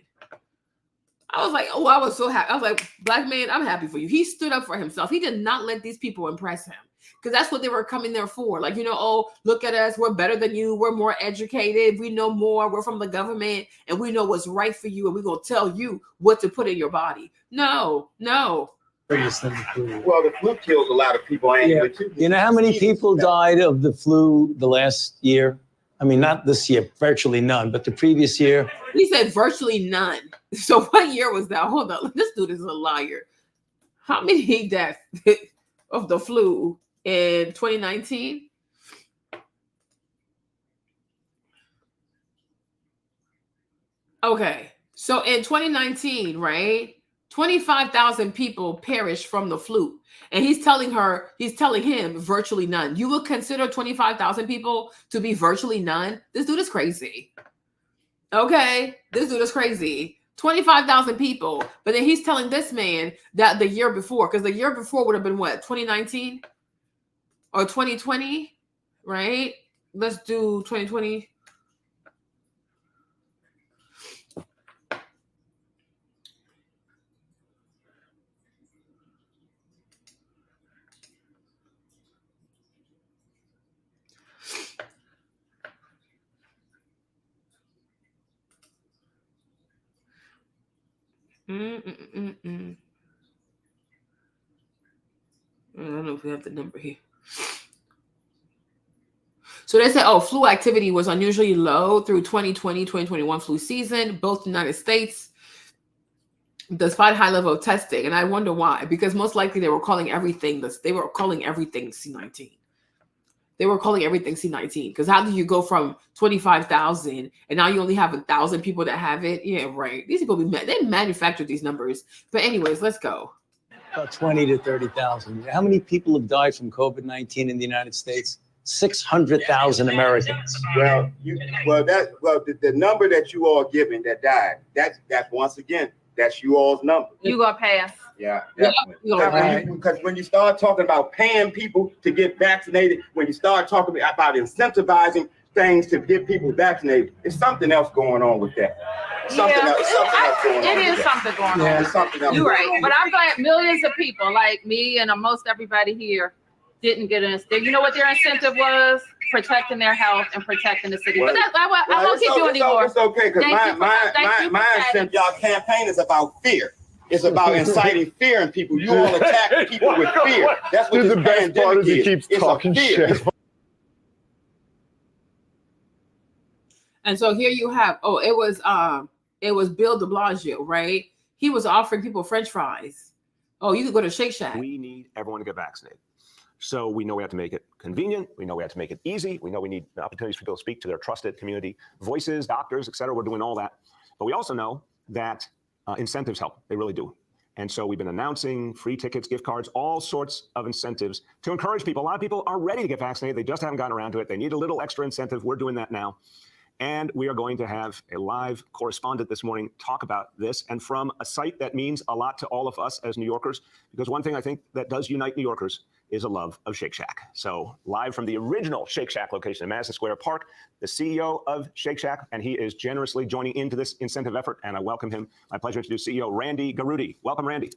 I was like, oh, I was so happy. I was like, black man, I'm happy for you. He stood up for himself. He did not let these people impress him because that's what they were coming there for. Like, you know, oh, look at us. We're better than you. We're more educated. We know more. We're from the government and we know what's right for you. And we're going to tell you what to put in your body. No. Well, the flu kills a lot of people. Too. You know how many people died of the flu the last year? I mean, not this year, virtually none, but the previous year. He said virtually none. So what year was that? Hold on. This dude is a liar. How many deaths of the flu in 2019? Okay. So in 2019, right? 25,000 people perished from the flu. And he's telling him virtually none. You would consider 25,000 people to be virtually none? This dude is crazy. Okay, this dude is crazy. 25,000 people. But then he's telling this man that the year before, because the year before would have been what, 2019 or 2020, right? Let's do 2020. I don't know if we have the number here. So they said, oh, flu activity was unusually low through 2020, 2021 flu season, both United States, despite high level of testing. And I wonder why, because most likely they were calling everything C19. They were calling everything C19 because how do you go from 25,000 and now you only have 1,000 people that have it? Yeah, right. These people, they manufactured these numbers. But anyways, let's go. About 20 to 30,000. How many people have died from COVID-19 in the United States? 600,000 Americans. Well, the number that you all given that died, that's once again, that's you all's number. You gonna pass? Yeah, definitely. Because when you start talking about paying people to get vaccinated, when you start talking about incentivizing things to get people vaccinated, it's something else going on with that. Something else going on. There's something else. You're right. But I'm glad millions of people like me and most everybody here didn't get an incentive. You know what their incentive was? Protecting their health and protecting the city. But I won't keep you anymore. It's okay, because my incentive, y'all campaign is about fear. It's about inciting fear in people. You all attack people with fear. That's what the best part is. He keeps talking shit. And so here you have, it was Bill de Blasio, right? he was offering people French fries. Oh, you could go to Shake Shack. We need everyone to get vaccinated. So we know we have to make it convenient. We know we have to make it easy. We know we need opportunities for people to speak to their trusted community voices, doctors, et cetera. We're doing all that. But we also know that incentives help. They really do. And so we've been announcing free tickets, gift cards, all sorts of incentives to encourage people. A lot of people are ready to get vaccinated. They just haven't gotten around to it. They need a little extra incentive. We're doing that now. And we are going to have a live correspondent this morning talk about this, and from a site that means a lot to all of us as New Yorkers, because one thing I think that does unite New Yorkers is a love of Shake Shack. So live from the original Shake Shack location in Madison Square Park, the CEO of Shake Shack, and he is generously joining into this incentive effort, and I welcome him. My pleasure to introduce CEO Randy Garutti. Welcome, Randy.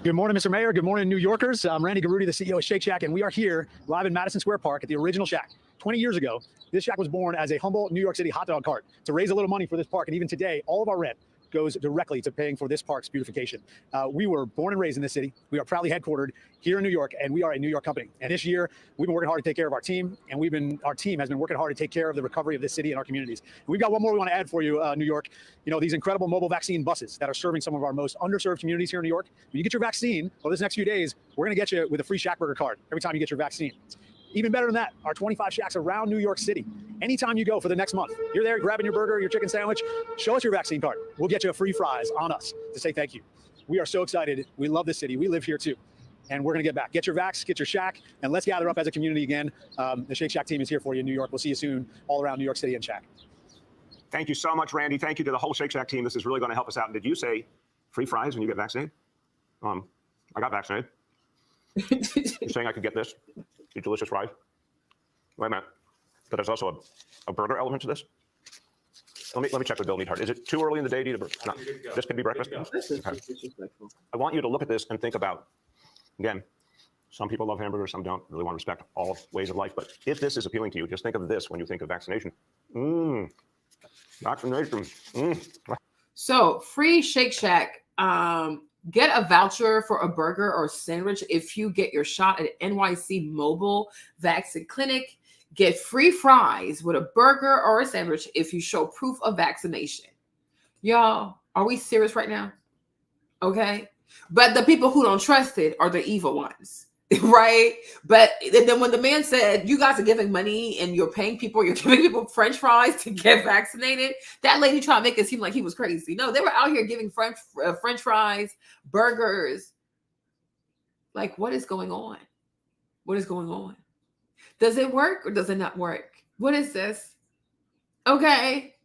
Good morning, Mr. Mayor. Good morning, New Yorkers. I'm Randy Garutti, the CEO of Shake Shack, and we are here live in Madison Square Park at the original Shack. 20 years ago, this Shack was born as a humble New York City hot dog cart to raise a little money for this park. And even today, all of our rent goes directly to paying for this park's beautification. We were born and raised in this city. We are proudly headquartered here in New York, and we are a New York company. And this year, we've been working hard to take care of our team, and our team has been working hard to take care of the recovery of this city and our communities. And we've got one more we want to add for you, New York. You know, these incredible mobile vaccine buses that are serving some of our most underserved communities here in New York. When you get your vaccine over this next few days, we're going to get you with a free Shack Burger card every time you get your vaccine. Even better than that, our 25 Shacks around New York City. Anytime you go for the next month, you're there grabbing your burger, your chicken sandwich, show us your vaccine card. We'll get you a free fries on us to say thank you. We are so excited. We love this city. We live here too. And we're going to get back. Get your vax, get your Shack, and let's gather up as a community again. The Shake Shack team is here for you in New York. We'll see you soon all around New York City and Shack. Thank you so much, Randy. Thank you to the whole Shake Shack team. This is really going to help us out. And did you say free fries when you get vaccinated? I got vaccinated. You're saying I could get this? These delicious fries? Wait a minute. But there's also a burger element to this. Let me check with Bill Neathart. Is it too early in the day to eat a burger? No. This can be breakfast? Okay. I want you to look at this and think about, again, some people love hamburgers, some don't. Really want to respect all ways of life. But if this is appealing to you, just think of this when you think of vaccination. Vaccination. So free Shake Shack. Get a voucher for a burger or sandwich if you get your shot at NYC Mobile Vaccine Clinic. Get free fries with a burger or a sandwich if you show proof of vaccination. Y'all, are we serious right now? Okay. But the people who don't trust it are the evil ones, right? But then when the man said, you guys are giving money and you're paying people, you're giving people French fries to get vaccinated, that lady tried to make it seem like he was crazy. No, they were out here giving French fries, burgers. Like, what is going on? What is going on? Does it work or does it not work? What is this? Okay.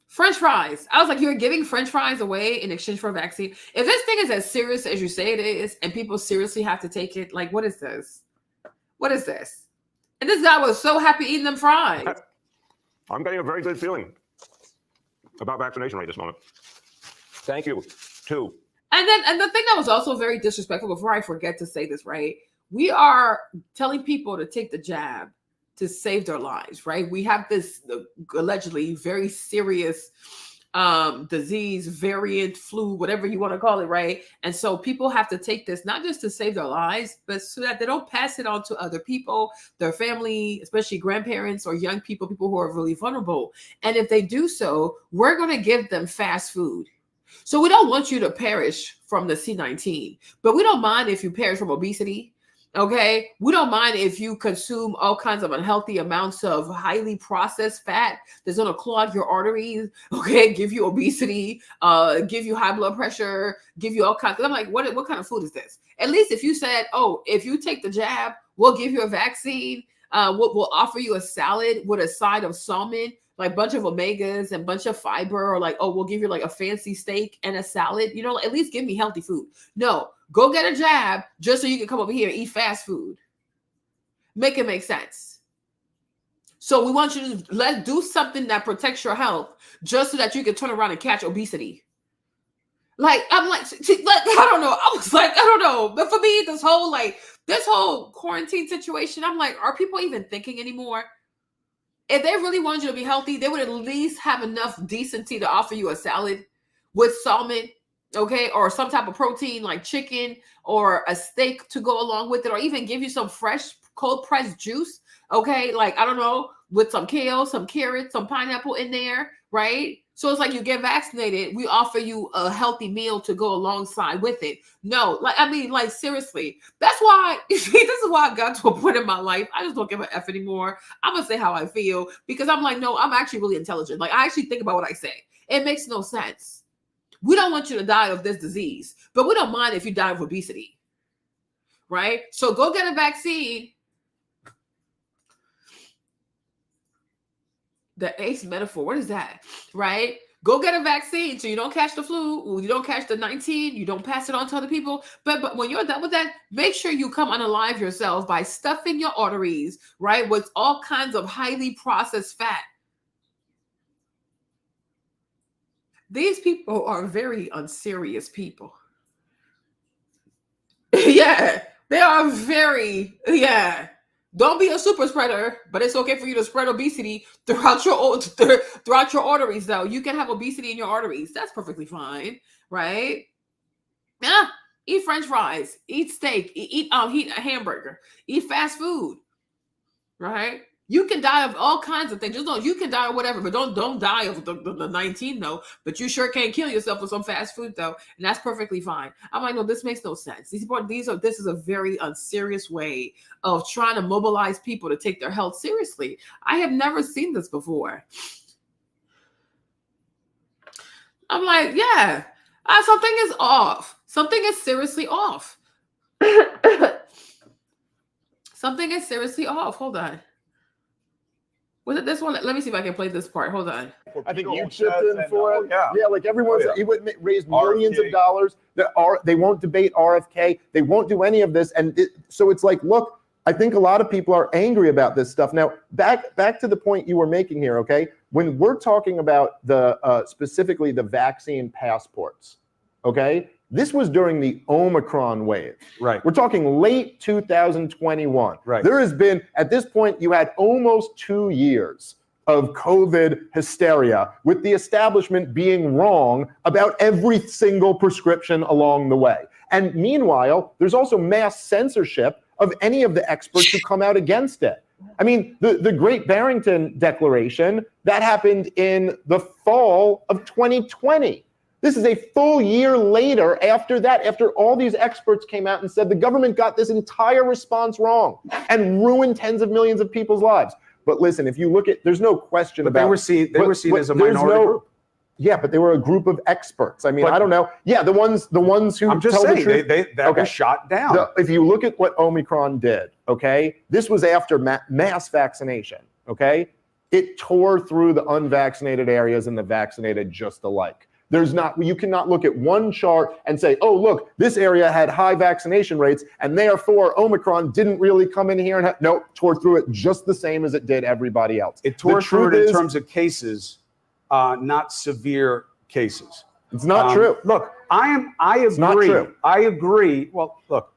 French fries. I was like, you're giving French fries away in exchange for a vaccine. If this thing is as serious as you say it is, and people seriously have to take it, like, what is this? What is this? And this guy was so happy eating them fries. I'm getting a very good feeling about vaccination right this moment. Thank you, too. And the thing that was also very disrespectful, before I forget to say this, right? We are telling people to take the jab to save their lives, right? We have this allegedly very serious disease, variant, flu, whatever you want to call it, right? And so people have to take this not just to save their lives, but so that they don't pass it on to other people, their family, especially grandparents or young people, people who are really vulnerable. And if they do so, we're going to give them fast food. So we don't want you to perish from the C-19, but we don't mind if you perish from obesity. Okay, we don't mind if you consume all kinds of unhealthy amounts of highly processed fat that's going to clog your arteries, okay, give you obesity, give you high blood pressure, give you all kinds. I'm like, what kind of food is this? At least if you said, oh, if you take the jab, we'll give you a vaccine, we'll offer you a salad with a side of salmon, like a bunch of omegas and a bunch of fiber, or like, oh, we'll give you like a fancy steak and a salad, you know, at least give me healthy food. No, go get a jab just so you can come over here and eat fast food. Make it make sense. So we want you to do something that protects your health just so that you can turn around and catch obesity. Like, I'm like, I don't know. I was like, I don't know. But for me, this whole quarantine situation, I'm like, are people even thinking anymore? If they really wanted you to be healthy, they would at least have enough decency to offer you a salad with salmon, okay, or some type of protein like chicken or a steak to go along with it, or even give you some fresh cold pressed juice, okay, like, I don't know, with some kale, some carrots, some pineapple in there, right? So it's like you get vaccinated, we offer you a healthy meal to go alongside with it. No, like seriously, that's why, this is why I got to a point in my life. I just don't give a F anymore. I'm going to say how I feel because I'm like, no, I'm actually really intelligent. Like I actually think about what I say. It makes no sense. We don't want you to die of this disease, but we don't mind if you die of obesity, right? So go get a vaccine. The ACE metaphor, what is that, right? Go get a vaccine so you don't catch the flu, you don't catch the 19, you don't pass it on to other people. But when you're done with that, make sure you come unalive yourself by stuffing your arteries, right, with all kinds of highly processed fat. These people are very unserious people. Yeah, they are very, yeah. Don't be a super spreader, but it's okay for you to spread obesity throughout your arteries, though. You can have obesity in your arteries. That's perfectly fine, right? Yeah, eat French fries, eat steak, eat a hamburger, eat fast food, right? You can die of all kinds of things. Just know you can die of whatever, but don't die of the 19 though. But you sure can't kill yourself with some fast food though, and that's perfectly fine. I'm like, no, this makes no sense. This is a very unserious way of trying to mobilize people to take their health seriously. I have never seen this before. I'm like, yeah, something is off. Something is seriously off. Something is seriously off. Hold on. Was it this one? Let me see if I can play this part. Hold on. I think you chipped in for it. Yeah, like everyone's, he would raise millions of dollars. They won't debate RFK. They won't do any of this. And so it's like, look, I think a lot of people are angry about this stuff. Now, back to the point you were making here, okay? When we're talking about specifically the vaccine passports, okay? This was during the Omicron wave. Right. We're talking late 2021. Right. There has been, at this point, you had almost 2 years of COVID hysteria, with the establishment being wrong about every single prescription along the way. And meanwhile, there's also mass censorship of any of the experts who come out against it. I mean, the Great Barrington Declaration, that happened in the fall of 2020. This is a full year later after that, after all these experts came out and said the government got this entire response wrong and ruined tens of millions of people's lives. But listen, if you look at, there's no question but about— they were seen as a minority group. Yeah, but they were a group of experts. I mean, I don't know. Yeah, the ones who I'm just tell saying, the truth. that was shot down. If you look at what Omicron did, okay, this was after mass vaccination, okay? It tore through the unvaccinated areas and the vaccinated just alike. You cannot look at one chart and say, oh, look, this area had high vaccination rates and therefore Omicron didn't really come in here. No, tore through it just the same as it did everybody else. It tore through it in terms of cases, not severe cases. It's not true. Look, I agree. It's not true. I agree. Well, look,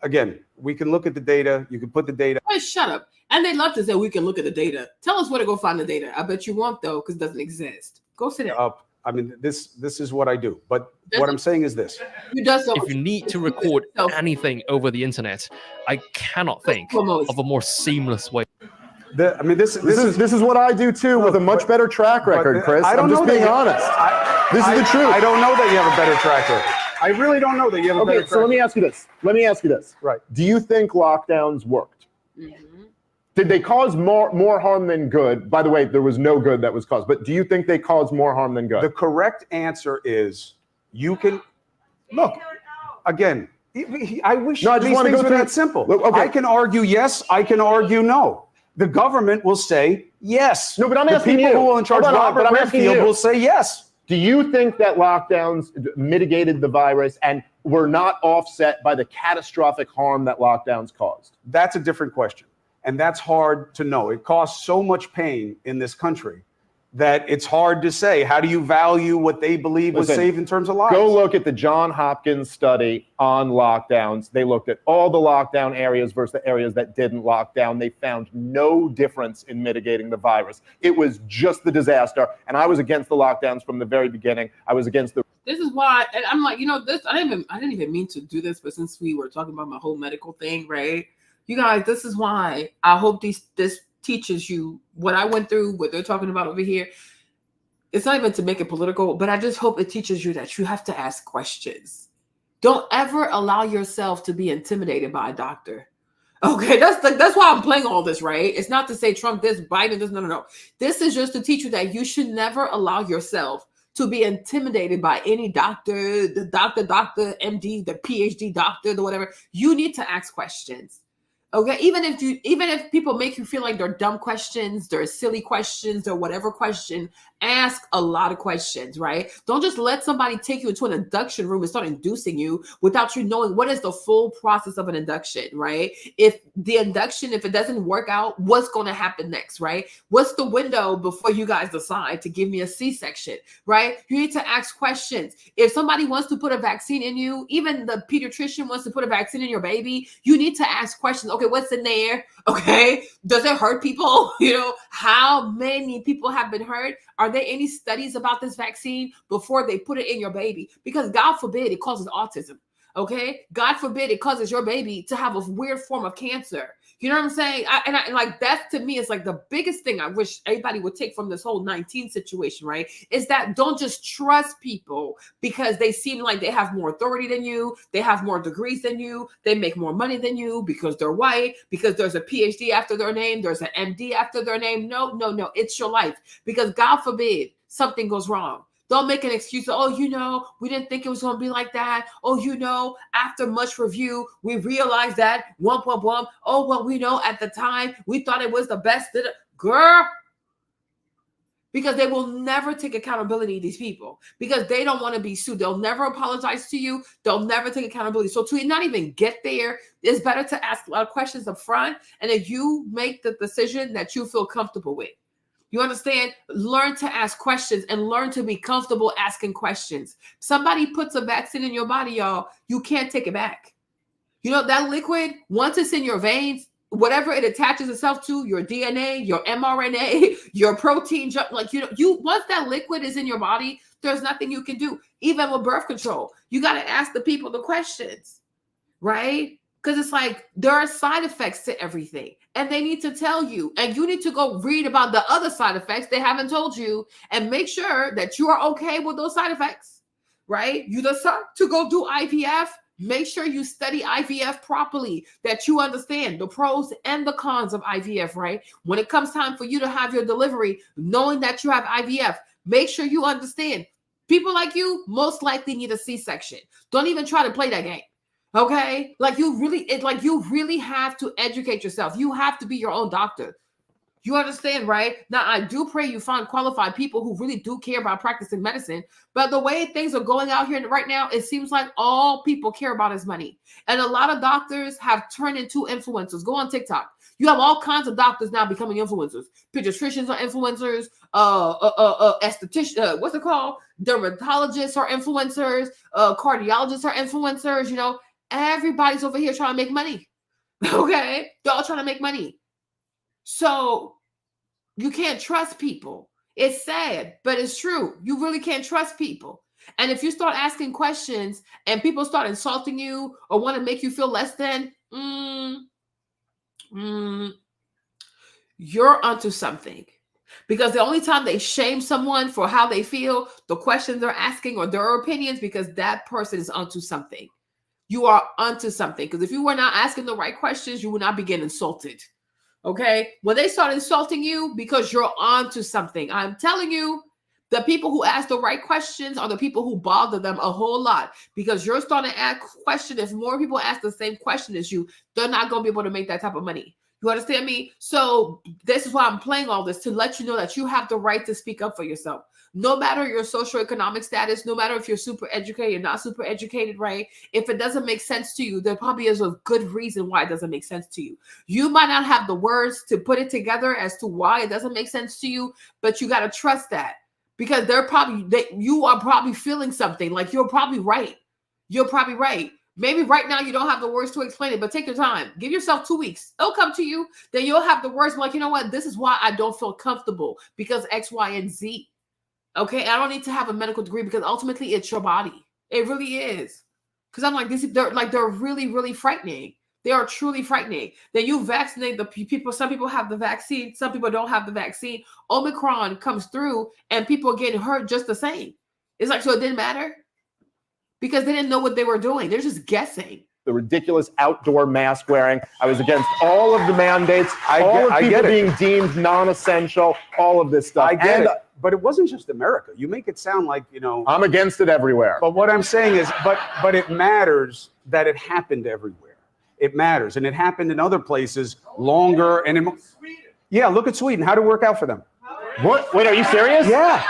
again, we can look at the data. You can put the data. Hey, shut up. And they love to say we can look at the data. Tell us where to go find the data. I bet you won't though, because it doesn't exist. Go sit down. I mean, this is what I do. But what I'm saying is this. If you need to record anything over the internet, I cannot think of a more seamless way. This is what I do too, with a much better track record, Chris. I'm just being honest. This is the truth. I don't know that you have a better track record. I really don't know that you have a better track record. So let me ask you this. Right. Do you think lockdowns worked? Did they cause more harm than good? By the way, there was no good that was caused, but do you think they caused more harm than good? The correct answer is you can look again. I wish these things were that simple. Okay. I can argue yes, I can argue no. The government will say yes. No, but I'm asking you. The people who are in charge of Robert Redfield will say yes. Do you think that lockdowns mitigated the virus and were not offset by the catastrophic harm that lockdowns caused? That's a different question. And that's hard to know. It costs so much pain in this country that it's hard to say. How do you value what they believe was saved in terms of lives? Go look at the Johns Hopkins study on lockdowns. They looked at all the lockdown areas versus the areas that didn't lock down. They found no difference in mitigating the virus. It was just the disaster. And I was against the lockdowns from the very beginning. I was against the— This is why, and I'm like, this, I didn't even mean to do this, but since we were talking about my whole medical thing, right? You guys, this is why I hope this teaches you what I went through, what they're talking about over here. It's not even to make it political, but I just hope it teaches you that you have to ask questions. Don't ever allow yourself to be intimidated by a doctor. Okay, that's why I'm playing all this, right? It's not to say Trump this, Biden this, no. This is just to teach you that you should never allow yourself to be intimidated by any doctor, the doctor, MD, the PhD doctor, the whatever. You need to ask questions. Okay, even if people make you feel like they're dumb questions, they're silly questions, or whatever question, ask a lot of questions, right? Don't just let somebody take you into an induction room and start inducing you without you knowing what is the full process of an induction, right? If it doesn't work out, what's going to happen next, right? What's the window before you guys decide to give me a C-section, right? You need to ask questions. If somebody wants to put a vaccine in you, even the pediatrician wants to put a vaccine in your baby, you need to ask questions. Okay, what's in there? Okay, does it hurt people? How many people have been hurt? Are there any studies about this vaccine before they put it in your baby? Because God forbid it causes autism. Okay, God forbid it causes your baby to have a weird form of cancer. You know what I'm saying? Like that to me is like the biggest thing I wish everybody would take from this whole 19 situation, right? Is that don't just trust people because they seem like they have more authority than you, they have more degrees than you, they make more money than you because they're white, because there's a PhD after their name, there's an MD after their name. No, it's your life. Because God forbid something goes wrong. Don't make an excuse. Oh, we didn't think it was going to be like that. Oh, after much review, we realized that Oh, well, we know at the time we thought it was the best. Girl, because they will never take accountability, these people, because they don't want to be sued. They'll never apologize to you. They'll never take accountability. So to not even get there, it's better to ask a lot of questions up front. And if you make the decision that you feel comfortable with, you understand? Learn to ask questions and learn to be comfortable asking questions. Somebody puts a vaccine in your body, y'all, you can't take it back. That liquid, once it's in your veins, whatever it attaches itself to, your DNA, your mRNA, your protein, once that liquid is in your body, there's nothing you can do. Even with birth control, you got to ask the people the questions, right? Because it's like there are side effects to everything and they need to tell you, and you need to go read about the other side effects they haven't told you and make sure that you are okay with those side effects, right? You decide to go do IVF. Make sure you study IVF properly, that you understand the pros and the cons of IVF, right? When it comes time for you to have your delivery, knowing that you have IVF, make sure you understand. People like you most likely need a C-section. Don't even try to play that game. Okay, you really have to educate yourself. You have to be your own doctor. You understand, right? Now, I do pray you find qualified people who really do care about practicing medicine. But the way things are going out here right now, it seems like all people care about is money. And a lot of doctors have turned into influencers. Go on TikTok. You have all kinds of doctors now becoming influencers. Pediatricians are influencers. Estheticians, what's it called? Dermatologists are influencers. Cardiologists are influencers. Everybody's over here trying to make money. Okay? They're all trying to make money. So you can't trust people. It's sad, but it's true. You really can't trust people. And if you start asking questions and people start insulting you or want to make you feel less than, you're onto something. Because the only time they shame someone for how they feel, the questions they're asking or their opinions, because that person is onto something. You are onto something. Because if you were not asking the right questions, you would not be getting insulted. Okay? When they start insulting you because you're onto something, I'm telling you, the people who ask the right questions are the people who bother them a whole lot, because you're starting to ask questions. If more people ask the same question as you, they're not going to be able to make that type of money. You understand me? So this is why I'm playing all this, to let you know that you have the right to speak up for yourself. No matter your socioeconomic status, no matter if you're super educated or not super educated, right? If it doesn't make sense to you, there probably is a good reason why it doesn't make sense to you. You might not have the words to put it together as to why it doesn't make sense to you, but you got to trust that, because you are probably feeling something. Like you're probably right. You're probably right. Maybe right now you don't have the words to explain it, but take your time. Give yourself 2 weeks. It'll come to you. Then you'll have the words like, you know what? This is why I don't feel comfortable, because X, Y, and Z. Okay? I don't need to have a medical degree, because ultimately it's your body. It really is. Because I'm like, they're really, really frightening. They are truly frightening. Then you vaccinate the people. Some people have the vaccine. Some people don't have the vaccine. Omicron comes through and people are getting hurt just the same. It's like, so it didn't matter because they didn't know what they were doing. They're just guessing. The ridiculous outdoor mask wearing. I was against all of the mandates, all of people being deemed non-essential, all of this stuff. I get it. But it wasn't just America. You make it sound like, you know. I'm against it everywhere. But what I'm saying is, but it matters that it happened everywhere. It matters. And it happened in other places longer. And yeah, look at Sweden. How'd it work out for them? What? Wait, are you serious? Yeah.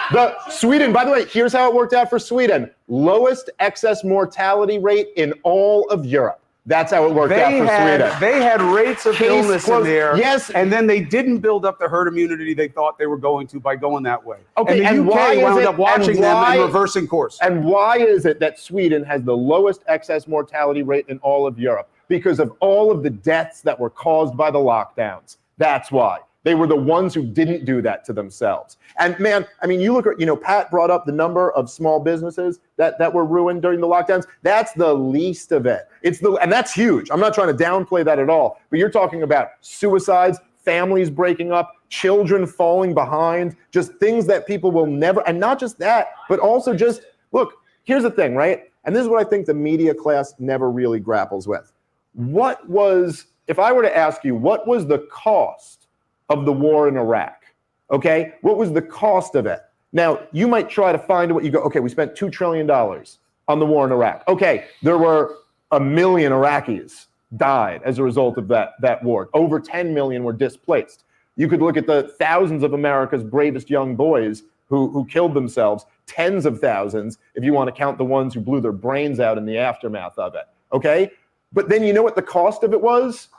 Sweden, by the way, here's how it worked out for Sweden. Lowest excess mortality rate in all of Europe. That's how it worked out for Sweden. They had rates of illness in there. Yes. And then they didn't build up the herd immunity they thought they were going to by going that way. Okay, and the UK wound up watching them and reversing course. And why is it that Sweden has the lowest excess mortality rate in all of Europe? Because of all of the deaths that were caused by the lockdowns. That's why. They were the ones who didn't do that to themselves. And man, I mean, you look at, you know, Pat brought up the number of small businesses that were ruined during the lockdowns. That's the least of it. And that's huge. I'm not trying to downplay that at all, but you're talking about suicides, families breaking up, children falling behind, just things that people will never, and not just that, but also just, look, here's the thing, right? And this is what I think the media class never really grapples with. If I were to ask you, what was the cost of the war in Iraq? Okay, what was the cost of it? Now, you might try to find what you go, okay, we spent $2 trillion on the war in Iraq. Okay, there were 1 million Iraqis died as a result of that war. Over 10 million were displaced. You could look at the thousands of America's bravest young boys who killed themselves, tens of thousands, if you want to count the ones who blew their brains out in the aftermath of it, okay? But then you know what the cost of it was?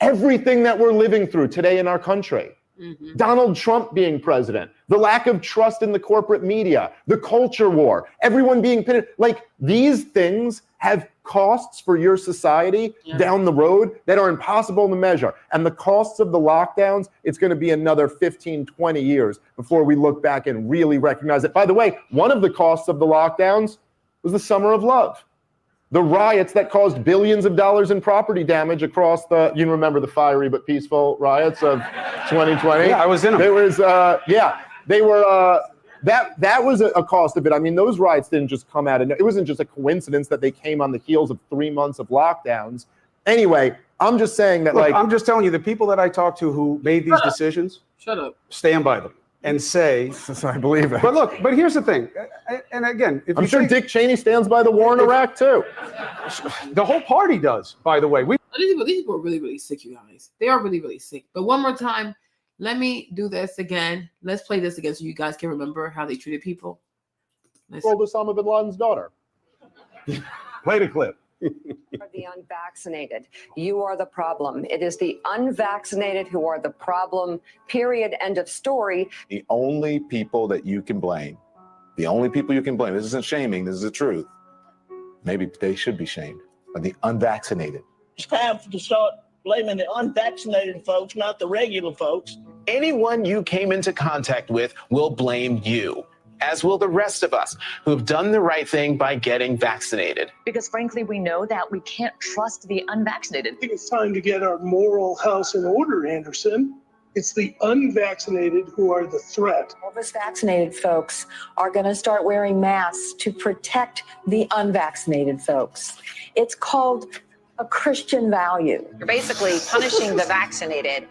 Everything that we're living through today in our country. Mm-hmm. Donald Trump being president, the lack of trust in the corporate media, the culture war, everyone being pitted. Like, these things have costs for your society down the road that are impossible to measure. And the costs of the lockdowns, it's going to be another 15, 20 years before we look back and really recognize it. By the way, one of the costs of the lockdowns was the Summer of Love. The riots that caused billions of dollars in property damage across you remember the fiery but peaceful riots of 2020? Yeah, I was in them. There was, they were, that was a cost of it. I mean, those riots didn't just come out of, it wasn't just a coincidence that they came on the heels of 3 months of lockdowns. Anyway, I'm just saying that, look, I'm just telling you, the people that I talked to who made these decisions, stand by them. And say, I believe it. But here's the thing, and again, I'm sure Dick Cheney stands by the war in Iraq too. The whole party does, by the way. These people are really, really sick, you guys. They are really, really sick. But one more time, let me do this again. Let's play this again so you guys can remember how they treated people. Well, Osama bin Laden's daughter. Play the clip. The unvaccinated. You are the problem. It is the unvaccinated who are the problem. Period. End of story. The only people that you can blame, this isn't shaming, this is the truth. Maybe they should be shamed, are the unvaccinated. It's time to start blaming the unvaccinated folks, not the regular folks. Anyone you came into contact with will blame you, as will the rest of us who have done the right thing by getting vaccinated. Because frankly, we know that we can't trust the unvaccinated. I think it's time to get our moral house in order, Anderson. It's the unvaccinated who are the threat. All of us vaccinated folks are going to start wearing masks to protect the unvaccinated folks. It's called a Christian value. You're basically punishing the vaccinated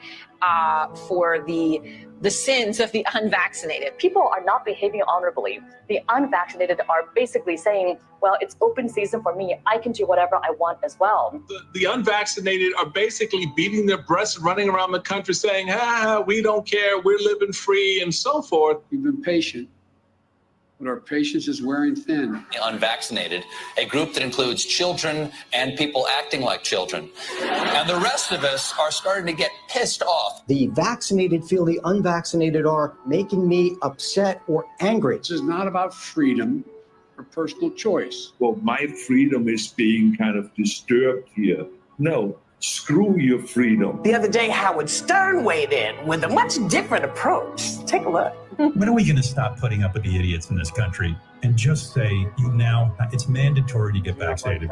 for the sins of the unvaccinated. People are not behaving honorably. The unvaccinated are basically saying, well, it's open season for me. I can do whatever I want as well. The unvaccinated are basically beating their breasts, running around the country saying, we don't care, we're living free and so forth. We've been patient, but our patience is wearing thin. The unvaccinated, a group that includes children and people acting like children. And the rest of us are starting to get pissed off. The vaccinated feel the unvaccinated are making me upset or angry. This is not about freedom or personal choice. Well, my freedom is being kind of disturbed here. No, screw your freedom. The other day, Howard Stern weighed in with a much different approach. Take a look. When are we going to stop putting up with the idiots in this country and just say, it's mandatory to get vaccinated?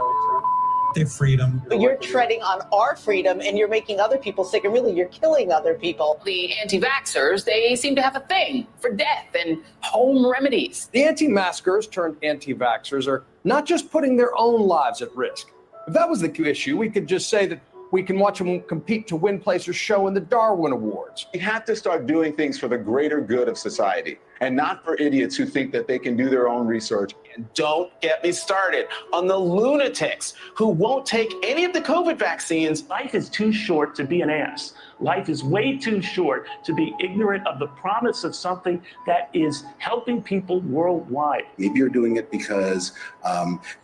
their freedom. But you're treading on our freedom and you're making other people sick, and really you're killing other people. The anti-vaxxers, they seem to have a thing for death and home remedies. The anti-maskers turned anti-vaxxers are not just putting their own lives at risk. If that was the issue, we could just say that we can watch them compete to win place or show in the Darwin Awards. We have to start doing things for the greater good of society and not for idiots who think that they can do their own research. And don't get me started on the lunatics who won't take any of the COVID vaccines. Life is too short to be an ass. Life is way too short to be ignorant of the promise of something that is helping people worldwide. Maybe you're doing it because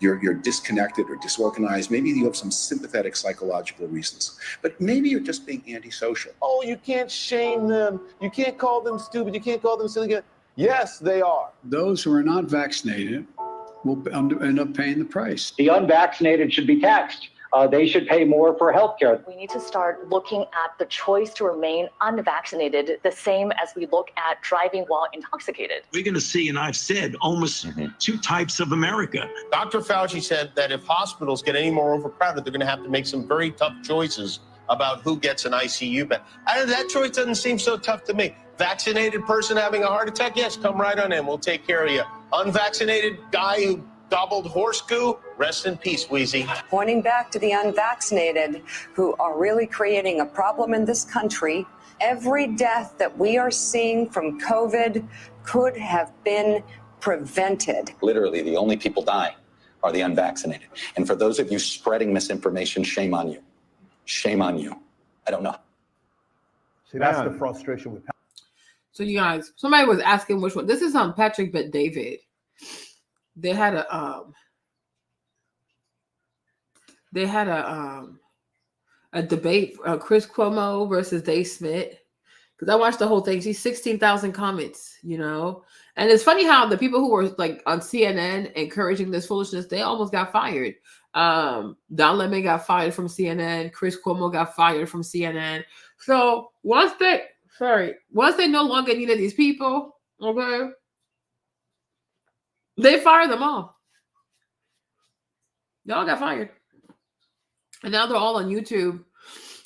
you're disconnected or disorganized. Maybe you have some sympathetic psychological reasons. But maybe you're just being antisocial. Oh, you can't shame them. You can't call them stupid. You can't call them silly. Yes, they are. Those who are not vaccinated will end up paying the price. The unvaccinated should be taxed. They should pay more for health care. We need to start looking at the choice to remain unvaccinated the same as we look at driving while intoxicated. We're going to see, and I've said, almost two types of America. Dr. Fauci said that if hospitals get any more overcrowded, they're going to have to make some very tough choices about who gets an ICU bed. That choice doesn't seem so tough to me. Vaccinated person having a heart attack, yes, come right on in. We'll take care of you. Unvaccinated guy who gobbled horse goo, rest in peace, Wheezy. Pointing back to the unvaccinated who are really creating a problem in this country, every death that we are seeing from COVID could have been prevented. Literally, the only people dying are the unvaccinated. And for those of you spreading misinformation, shame on you. Shame on you. I don't know. See, that's the frustration with. So you guys, somebody was asking which one. This is Patrick Bet David. They had a debate, Chris Cuomo versus Dave Smith. Because I watched the whole thing. She's 16,000 comments, you know. And it's funny how the people who were like on CNN encouraging this foolishness, they almost got fired. Don Lemon got fired from CNN. Chris Cuomo got fired from CNN. So once they no longer needed these people, okay, they fired them all. They all got fired. And now they're all on YouTube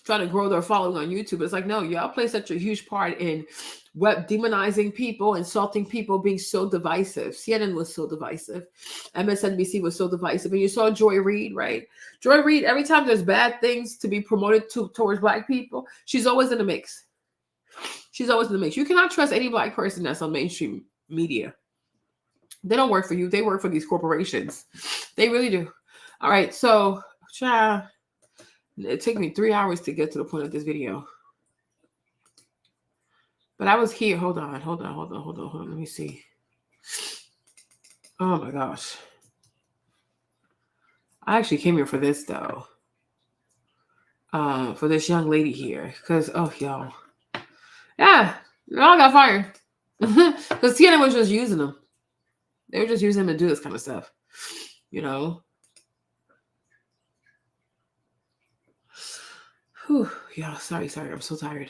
trying to grow their following on YouTube. It's like, no, y'all play such a huge part in web demonizing people, insulting people, being so divisive. CNN was so divisive. MSNBC was so divisive. And you saw Joy Reid, right? Joy Reid, every time there's bad things to be promoted towards Black people, she's always in the mix. She's always in the mix. You cannot trust any Black person that's on mainstream media. They don't work for you. They work for these corporations. They really do. All right. So, it took me 3 hours to get to the point of this video. But I was here. Hold on. Let me see. Oh my gosh. I actually came here for this though. For this young lady here. Because, y'all. Yeah. They all got fired. Because CNN was just using them. They were just using them to do this kind of stuff. You know? Whew. Yeah, sorry. I'm so tired.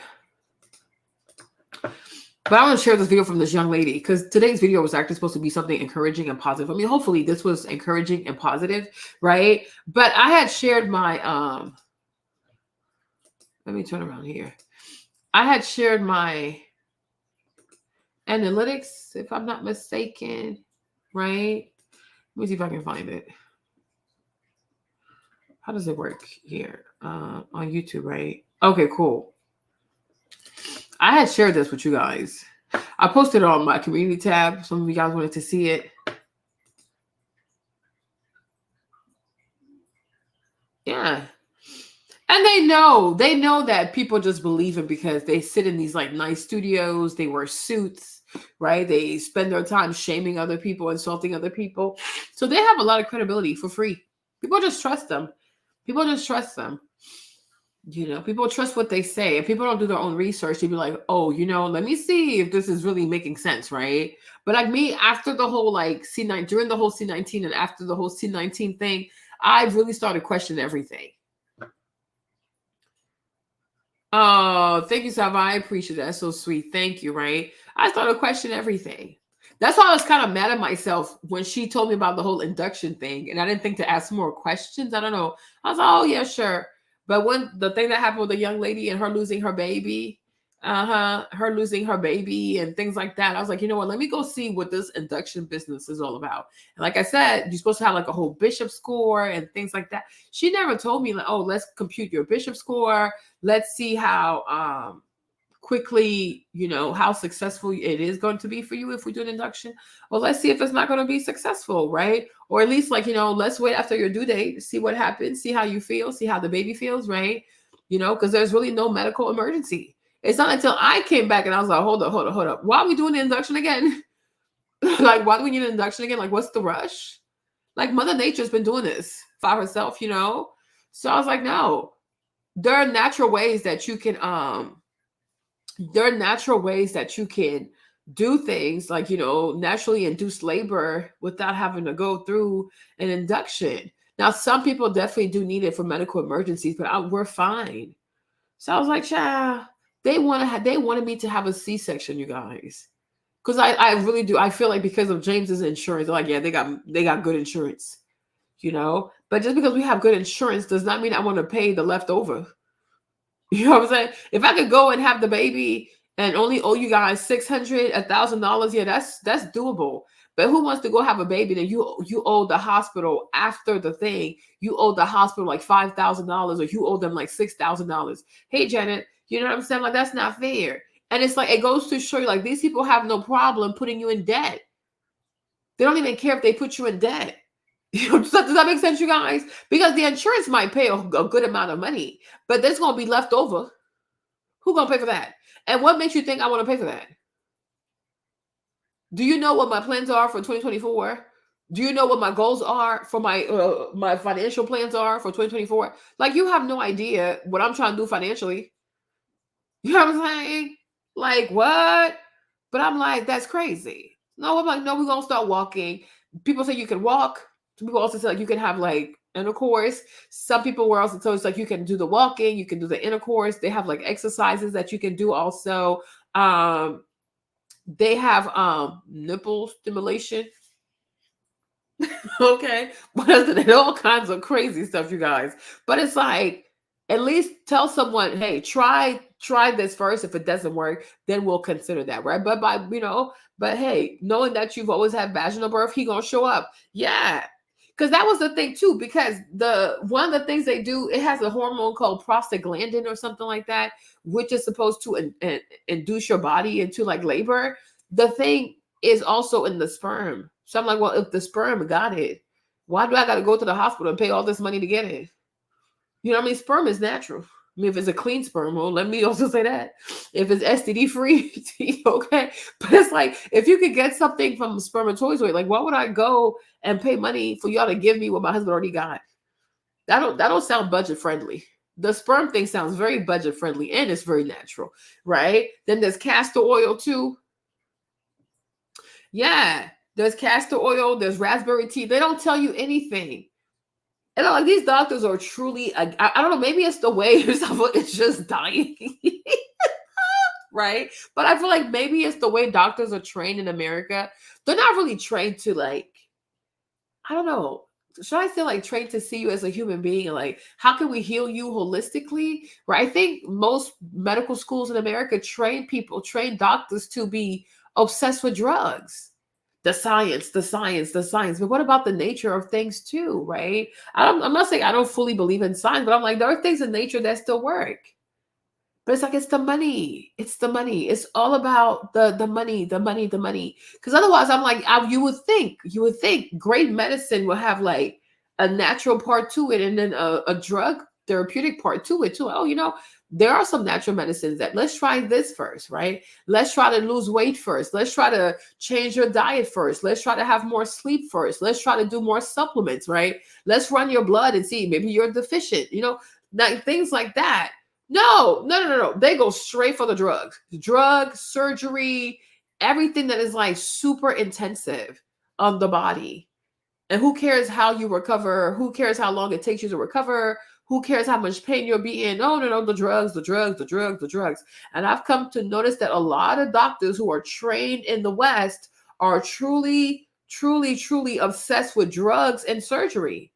But I want to share this video from this young lady because today's video was actually supposed to be something encouraging and positive. I mean, hopefully this was encouraging and positive, right? But I had shared my, let me turn around here. I had shared my analytics, if I'm not mistaken, right? Let me see if I can find it. How does it work here? On YouTube, right? Okay, cool. I had shared this with you guys. I posted it on my community tab. Some of you guys wanted to see it. Yeah. And they know that people just believe it because they sit in these like nice studios. They wear suits, right? They spend their time shaming other people, insulting other people. So they have a lot of credibility for free. People just trust them. You know, people trust what they say. If people don't do their own research, they'd be like, oh, you know, let me see if this is really making sense, right? But like me, after the whole like C9, during the whole C19 and after the whole C19 thing, I've really started questioning everything. Oh, thank you, Sava. I appreciate that. That's so sweet. Thank you, right? I started questioning everything. That's why I was kind of mad at myself when she told me about the whole induction thing, and I didn't think to ask more questions. I don't know. I was like, oh yeah, sure. But when the thing that happened with the young lady and her losing her baby, her losing her baby and things like that, I was like, you know what? Let me go see what this induction business is all about. And like I said, you're supposed to have like a whole bishop score and things like that. She never told me like, oh, let's compute your bishop score. Let's see how quickly, you know, how successful it is going to be for you if we do an induction. Well, let's see if it's not going to be successful, right? Or at least like, you know, let's wait after your due date, see what happens, see how you feel, see how the baby feels, right? You know, because there's really no medical emergency. It's not until I came back and I was like, hold up. Why are we doing the induction again? Like, why do we need an induction again? Like, what's the rush? Like, Mother Nature's been doing this for herself, you know? So I was like, no, there are natural ways that you can, do things like, you know, naturally induced labor without having to go through an induction. Now, some people definitely do need it for medical emergencies, but we're fine. So I was like, child, they wanted me to have a C-section, you guys. Because I really do. I feel like because of James's insurance, they're like, yeah, they got good insurance, you know? But just because we have good insurance does not mean I want to pay the leftover. You know what I'm saying? If I could go and have the baby and only owe you guys $600, $1,000, yeah, that's doable. But who wants to go have a baby that you owe the hospital after the thing? You owe the hospital like $5,000 or you owe them like $6,000. Hey, Janet, you know what I'm saying? Like, that's not fair. And it's like, it goes to show you, like, these people have no problem putting you in debt. They don't even care if they put you in debt. Does that make sense, you guys? Because the insurance might pay a good amount of money, but there's going to be left over. Who's going to pay for that? And what makes you think I want to pay for that? Do you know what my plans are for 2024? Do you know what my goals are for my financial plans are for 2024? Like, you have no idea what I'm trying to do financially. You know what I'm saying? Like, what? But I'm like, that's crazy. No, I'm like, no, we're going to start walking. People say you can walk. Some people also say like you can have like intercourse. Some people were also told it's like you can do the walking, you can do the intercourse. They have like exercises that you can do also. They have nipple stimulation. Okay. What else? They all kinds of crazy stuff, you guys. But it's like, at least tell someone, hey, try this first. If it doesn't work, then we'll consider that, right? But hey, knowing that you've always had vaginal birth, he gonna show up. Yeah. Because that was the thing too, because one of the things they do, it has a hormone called prostaglandin or something like that, which is supposed to induce your body into like labor. The thing is also in the sperm. So I'm like, well, if the sperm got it, why do I got to go to the hospital and pay all this money to get it? You know what I mean? Sperm is natural. I mean, if it's a clean sperm, well, let me also say that. If it's STD free, okay. But it's like, if you could get something from spermatozoid, like, why would I go and pay money for y'all to give me what my husband already got? That don't sound budget friendly. The sperm thing sounds very budget friendly and it's very natural, right? Then there's castor oil too. Yeah, there's castor oil, there's raspberry tea. They don't tell you anything. And like, these doctors are truly, I don't know, maybe it's the way it's just dying. Right? But I feel like maybe it's the way doctors are trained in America. They're not really trained to like, I don't know. Should I say like trained to see you as a human being? Like, how can we heal you holistically? Right? I think most medical schools in America train doctors to be obsessed with drugs. The science. But what about the nature of things too, right? I'm not saying I don't fully believe in science, but I'm like, there are things in nature that still work. But it's like, it's the money. It's the money. It's all about the money. Because otherwise, I'm like, you would think great medicine will have like a natural part to it and then a drug therapeutic part to it too. Oh, you know, there are some natural medicines that let's try this first, right? Let's try to lose weight first. Let's try to change your diet first. Let's try to have more sleep first. Let's try to do more supplements, right? Let's run your blood and see, maybe you're deficient, you know, like things like that. No. They go straight for the drugs, surgery, everything that is like super intensive on the body. And who cares how you recover? Who cares how long it takes you to recover? Who cares how much pain you'll be in? No, the drugs. And I've come to notice that a lot of doctors who are trained in the West are truly, truly, truly obsessed with drugs and surgery.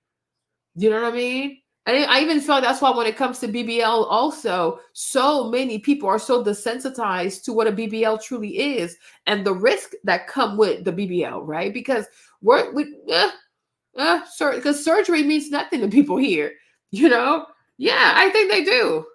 You know what I mean? And I even feel like that's why when it comes to BBL also, so many people are so desensitized to what a BBL truly is and the risk that come with the BBL, right? Because because surgery means nothing to people here, you know? Yeah, I think they do.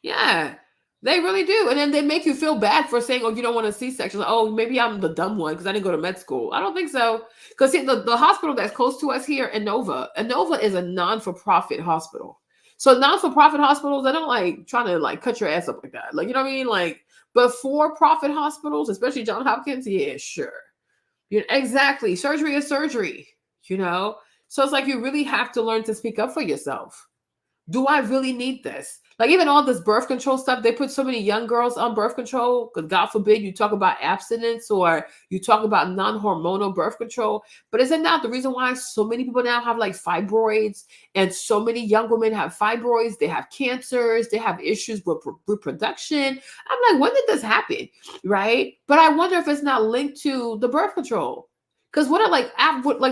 Yeah, they really do. And then they make you feel bad for saying, oh, you don't want a C-section. Like, oh, maybe I'm the dumb one because I didn't go to med school. I don't think so. Because the hospital that's close to us here, Inova is a non-for-profit hospital. So non-for-profit hospitals, they don't like trying to like cut your ass up like that. Like, you know what I mean? Like, but for-profit hospitals, especially Johns Hopkins, yeah, sure. Exactly. Surgery is surgery, you know? So it's like you really have to learn to speak up for yourself. Do I really need this? Like even all this birth control stuff, they put so many young girls on birth control because God forbid you talk about abstinence or you talk about non-hormonal birth control. But isn't that the reason why so many people now have like fibroids and so many young women have fibroids, they have cancers, they have issues with reproduction. I'm like, when did this happen? Right? But I wonder if it's not linked to the birth control. Because what are like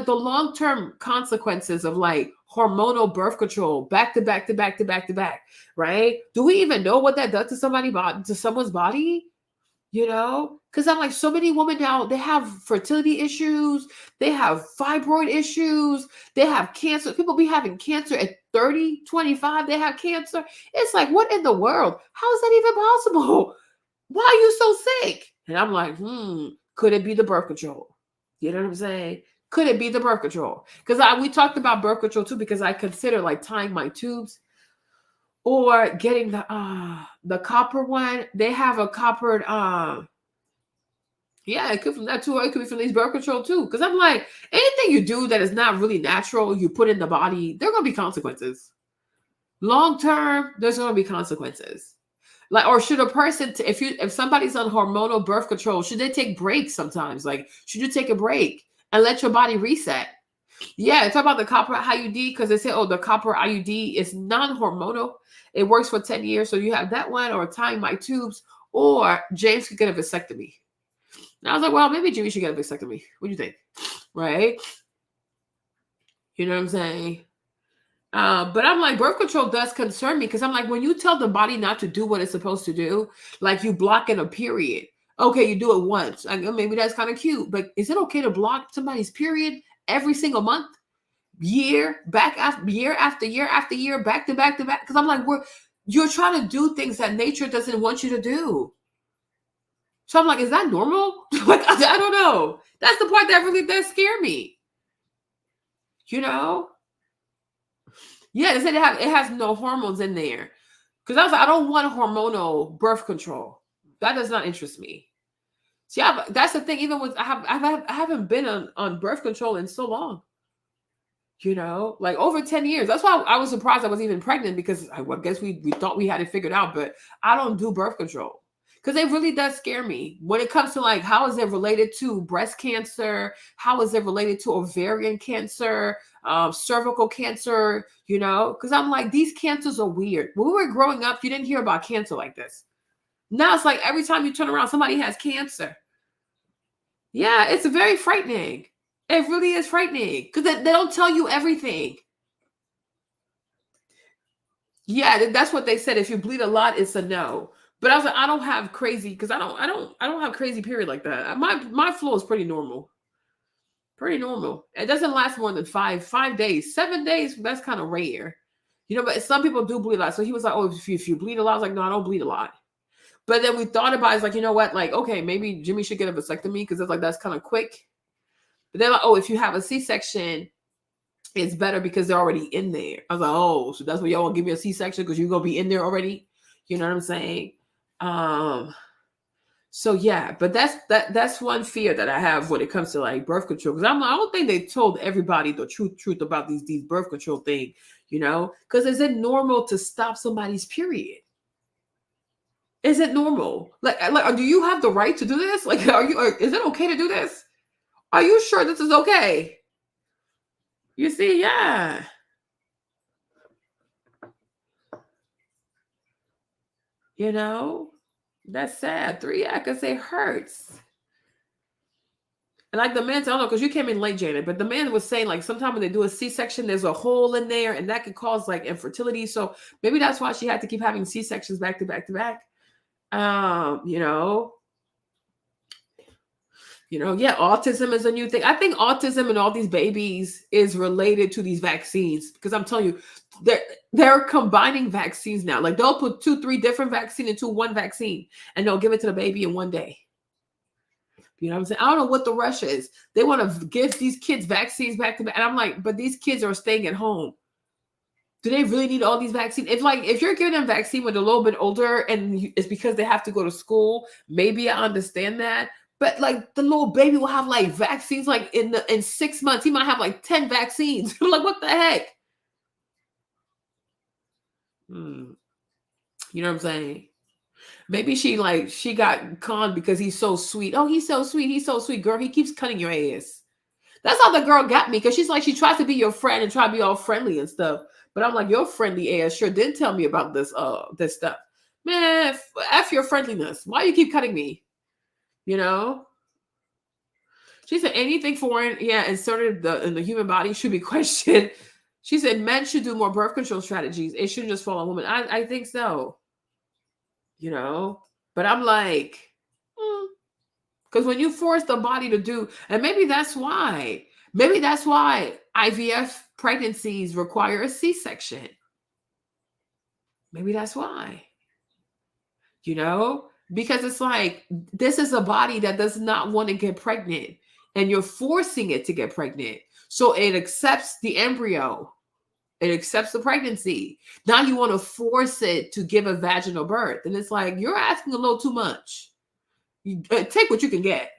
the long-term consequences of like hormonal birth control back to back to back to back to back, right? Do we even know what that does to someone's body? You know? Because I'm like, so many women now, they have fertility issues, they have fibroid issues, they have cancer. People be having cancer at 30, 25, they have cancer. It's like, what in the world? How is that even possible? Why are you so sick? And I'm like, could it be the birth control? You know what I'm saying? Could it be the birth control? Because we talked about birth control too, because I consider like tying my tubes or getting the copper one. They have a coppered yeah, it could from that too, or it could be from these birth control too. Because I'm like, anything you do that is not really natural, you put in the body, there are gonna be consequences. Long term, there's gonna be consequences. Like, or should a person, if somebody's on hormonal birth control, should they take breaks sometimes? Like, should you take a break and let your body reset? Yeah, talk about the copper IUD because they say, oh, the copper IUD is non-hormonal. It works for 10 years. So you have that one, or tying my tubes, or James could get a vasectomy. And I was like, well, maybe Jimmy should get a vasectomy. What do you think? Right? You know what I'm saying? But I'm like, birth control does concern me because I'm like, when you tell the body not to do what it's supposed to do, like you blocking a period. Okay, you do it once. Maybe that's kind of cute, but is it okay to block somebody's period every single month, year after year, back to back to back? Because I'm like, you're trying to do things that nature doesn't want you to do. So I'm like, is that normal? Like, I don't know. That's the part that really does scare me. You know? Yeah, they said it has no hormones in there. Because I was like, I don't want hormonal birth control. That does not interest me. See, that's the thing. Even with I haven't been on birth control in so long. You know, like over 10 years. That's why I was surprised I was even pregnant, because I guess we thought we had it figured out, but I don't do birth control. Because it really does scare me when it comes to like, how is it related to breast cancer? How is it related to ovarian cancer, cervical cancer? You know, because I'm like, these cancers are weird. When we were growing up, you didn't hear about cancer like this. Now it's like every time you turn around, somebody has cancer. Yeah, it's very frightening. It really is frightening because they don't tell you everything. Yeah, that's what they said. If you bleed a lot, it's a no. But I was like, I don't have crazy, because I don't have crazy period like that. My flow is pretty normal. Pretty normal. It doesn't last more than 5 days. 7 days, that's kind of rare. You know, but some people do bleed a lot. So he was like, oh, if you bleed a lot, I was like, no, I don't bleed a lot. But then we thought about it, it's like, you know what? Like, okay, maybe Jimmy should get a vasectomy because it's like that's kind of quick. But then like, oh, if you have a C-section, it's better because they're already in there. I was like, oh, so that's why y'all want to give me a C-section because you're gonna be in there already. You know what I'm saying? So yeah, but that's one fear that I have when it comes to like birth control. Because I don't think they told everybody the truth about these birth control thing, you know? Because is it normal to stop somebody's period? Is it normal? Like, do you have the right to do this? Like, is it okay to do this? Are you sure this is okay? You see, yeah. You know? That's sad. 3, yeah, because it hurts. And like the man, I don't know, because you came in late, Janet, but the man was saying like sometimes when they do a C-section, there's a hole in there and that could cause like infertility. So maybe that's why she had to keep having C-sections back to back to back. Yeah, autism is a new thing. I think autism and all these babies is related to these vaccines because I'm telling you, they're combining vaccines now. Like they'll put 2, 3 different vaccines into one vaccine and they'll give it to the baby in one day. You know what I'm saying? I don't know what the rush is. They want to give these kids vaccines back to back. And I'm like, but these kids are staying at home. Do they really need all these vaccines? If you're giving them vaccine when they're a little bit older and it's because they have to go to school, maybe I understand that. But like the little baby will have like vaccines like in 6 months. He might have like 10 vaccines. I'm like, what the heck? You know what I'm saying? Maybe she got conned because he's so sweet. Oh, he's so sweet. He's so sweet. Girl, he keeps cutting your ass. That's how the girl got me because she's like, she tries to be your friend and try to be all friendly and stuff. But I'm like, your friendly ass sure did tell me about this stuff. Man, F your friendliness. Why you keep cutting me? You know? She said anything foreign, inserted in the human body should be questioned. She said men should do more birth control strategies. It shouldn't just fall on women. I think so. You know? But I'm like, because when you force the body to do, and maybe that's why IVF pregnancies require a C-section. Maybe that's why. You know? Because it's like, this is a body that does not want to get pregnant. And you're forcing it to get pregnant. So it accepts the embryo. It accepts the pregnancy. Now you want to force it to give a vaginal birth. And it's like, you're asking a little too much. Take what you can get.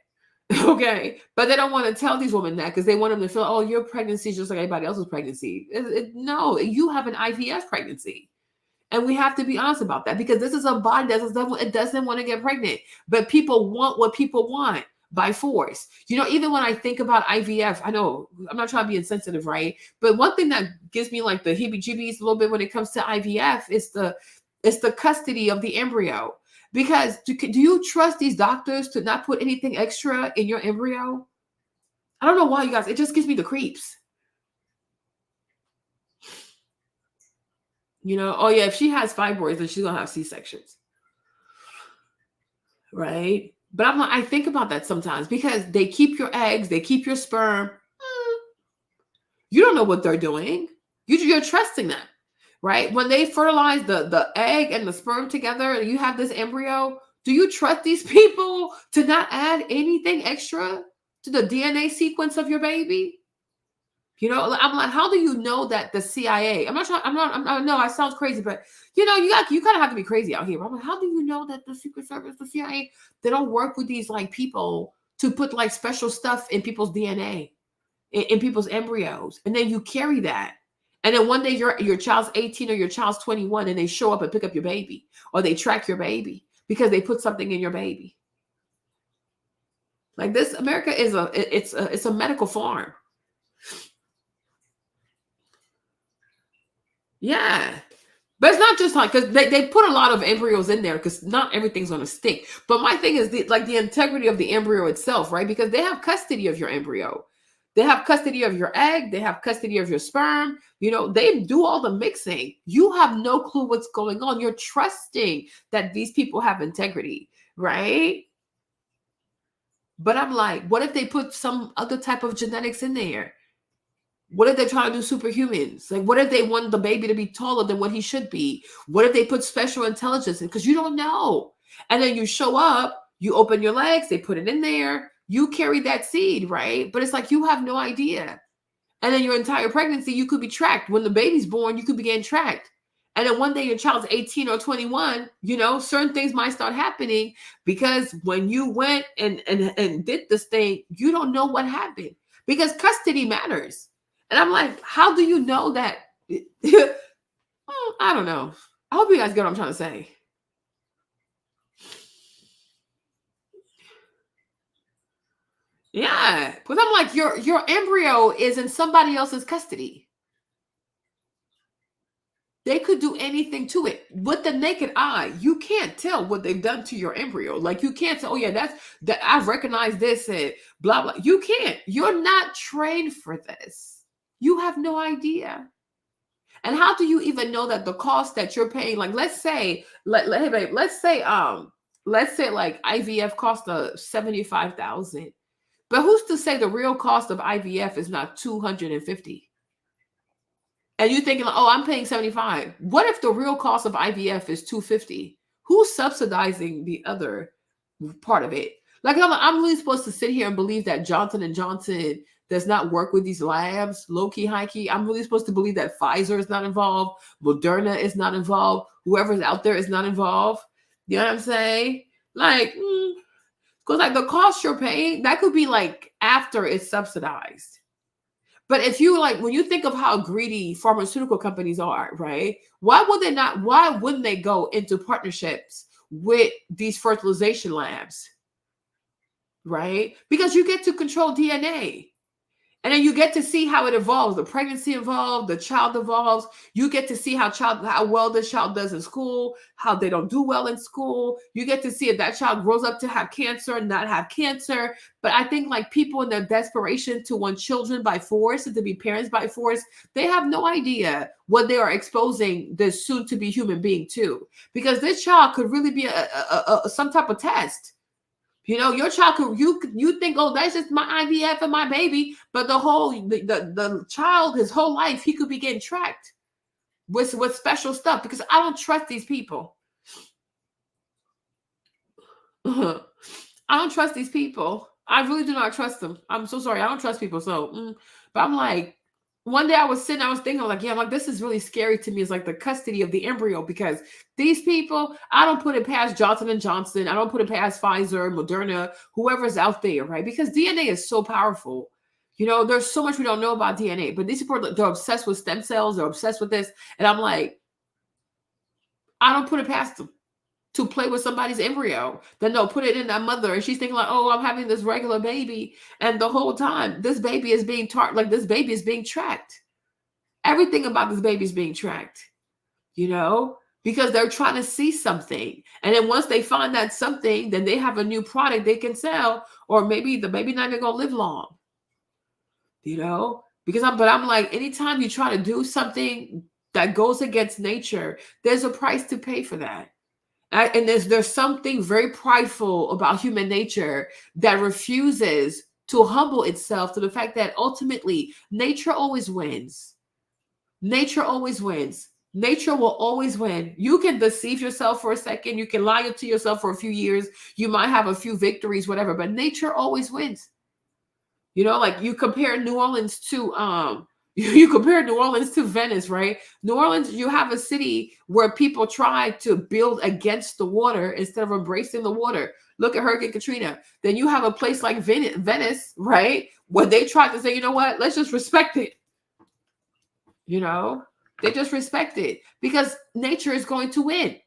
Okay. But they don't want to tell these women that because they want them to feel, oh, your pregnancy is just like everybody else's pregnancy. No, you have an IVF pregnancy. And we have to be honest about that because this is a body that doesn't want to get pregnant. But people want what people want by force. You know, even when I think about IVF, I know I'm not trying to be insensitive, right? But one thing that gives me like the heebie-jeebies a little bit when it comes to IVF is the custody of the embryo. Because do you trust these doctors to not put anything extra in your embryo? I don't know why, you guys. It just gives me the creeps. You know, oh yeah, if she has fibroids, then she's gonna have C-sections. Right? But I think about that sometimes because they keep your eggs, they keep your sperm. You don't know what they're doing. You're trusting them. Right? When they fertilize the egg and the sperm together, you have this embryo. Do you trust these people to not add anything extra to the DNA sequence of your baby? You know, I'm like, how do you know that the CIA? No, I sound crazy, but you know, you kind of have to be crazy out here. I'm like, how do you know that the Secret Service, the CIA, they don't work with these like people to put like special stuff in people's DNA, in people's embryos, and then you carry that. And then one day your child's 18 or your child's 21 and they show up and pick up your baby or they track your baby because they put something in your baby. Like this, America is it's a medical farm. Yeah. But it's not just like, because they put a lot of embryos in there because not everything's going to stick. But my thing is the integrity of the embryo itself, right? Because they have custody of your embryo. They have custody of your egg. They have custody of your sperm. You know, they do all the mixing. You have no clue what's going on. You're trusting that these people have integrity, right? But I'm like, what if they put some other type of genetics in there? What if they're trying to do superhumans? Like, what if they want the baby to be taller than what he should be? What if they put special intelligence in? Because you don't know. And then you show up, you open your legs, they put it in there. You carry that seed, right? But it's like you have no idea. And then your entire pregnancy, you could be tracked. When the baby's born, you could be getting tracked. And then one day your child's 18 or 21, you know, certain things might start happening because when you went and did this thing, you don't know what happened because custody matters. And I'm like, how do you know that? I don't know. I hope you guys get what I'm trying to say. Yeah, because I'm like, your embryo is in somebody else's custody. They could do anything to it. With the naked eye, you can't tell what they've done to your embryo. Like, you can't say, oh yeah, that I've recognized this and blah, blah. You can't. You're not trained for this. You have no idea. And how do you even know that the cost that you're paying, like, let's say like IVF cost $75,000. But who's to say the real cost of IVF is not $250? And you're thinking, like, oh, I'm paying $75. What if the real cost of IVF is $250? Who's subsidizing the other part of it? Like, I'm really supposed to sit here and believe that Johnson & Johnson does not work with these labs, low-key, high-key. I'm really supposed to believe that Pfizer is not involved, Moderna is not involved, whoever's out there is not involved. You know what I'm saying? Like, because like the cost you're paying, that could be like after it's subsidized. But if you like, when you think of how greedy pharmaceutical companies are, right? Why wouldn't they go into partnerships with these fertilization labs? Right? Because you get to control DNA. And then you get to see how it evolves. The pregnancy evolves, the child evolves. You get to see how well this child does in school, how they don't do well in school. You get to see if that child grows up to have cancer, not have cancer. But I think like people in their desperation to want children by force and to be parents by force, they have no idea what they are exposing this soon-to-be human being to. Because this child could really be some type of test. You know, your child could, you think, oh, that's just my IVF and my baby, but the child, his whole life, he could be getting tracked with special stuff, because I don't trust these people. I don't trust these people. I really do not trust them. I'm so sorry. I don't trust people. So, but I'm like, one day I was thinking, like, yeah, I'm like, this is really scary to me. It's like the custody of the embryo, because these people, I don't put it past Johnson & Johnson. I don't put it past Pfizer, Moderna, whoever's out there, right? Because DNA is so powerful. You know, there's so much we don't know about DNA, but these people, they're obsessed with stem cells. They're obsessed with this. And I'm like, I don't put it past them to play with somebody's embryo. Then they'll put it in that mother, and she's thinking like, oh, I'm having this regular baby. And the whole time, this baby is being this baby is being tracked. Everything about this baby is being tracked, you know, because they're trying to see something. And then once they find that something, then they have a new product they can sell, or maybe the baby not even gonna live long, you know, but I'm like, anytime you try to do something that goes against nature, there's a price to pay for that. And there's something very prideful about human nature that refuses to humble itself to the fact that ultimately nature always wins. Nature always wins. Nature will always win. You can deceive yourself for a second. You can lie to yourself for a few years. You might have a few victories, whatever, but nature always wins. You know, like you compare New Orleans to Venice, right? New Orleans, you have a city where people try to build against the water instead of embracing the water. Look at Hurricane Katrina. Then you have a place like Venice, right? Where they try to say, you know what, let's just respect it. You know, they just respect it because nature is going to win.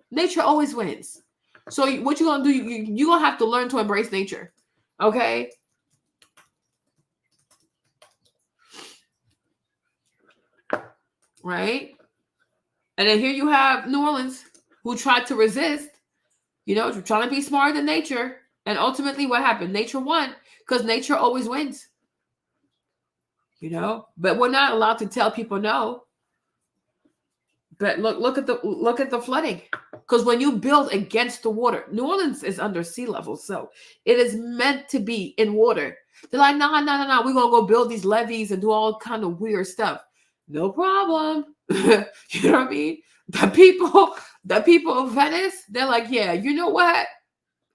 Nature always wins. So what you're going to do, you're going to have to learn to embrace nature. Okay? Right? And then here you have New Orleans, who tried to resist, you know, trying to be smarter than nature. And ultimately what happened? Nature won, because nature always wins. You know, but we're not allowed to tell people no. But look at the flooding. Because when you build against the water, New Orleans is under sea level, so it is meant to be in water. They're like, no, we're gonna go build these levees and do all kind of weird stuff. No problem. You know what I mean? The people of Venice, they're like, yeah, you know what?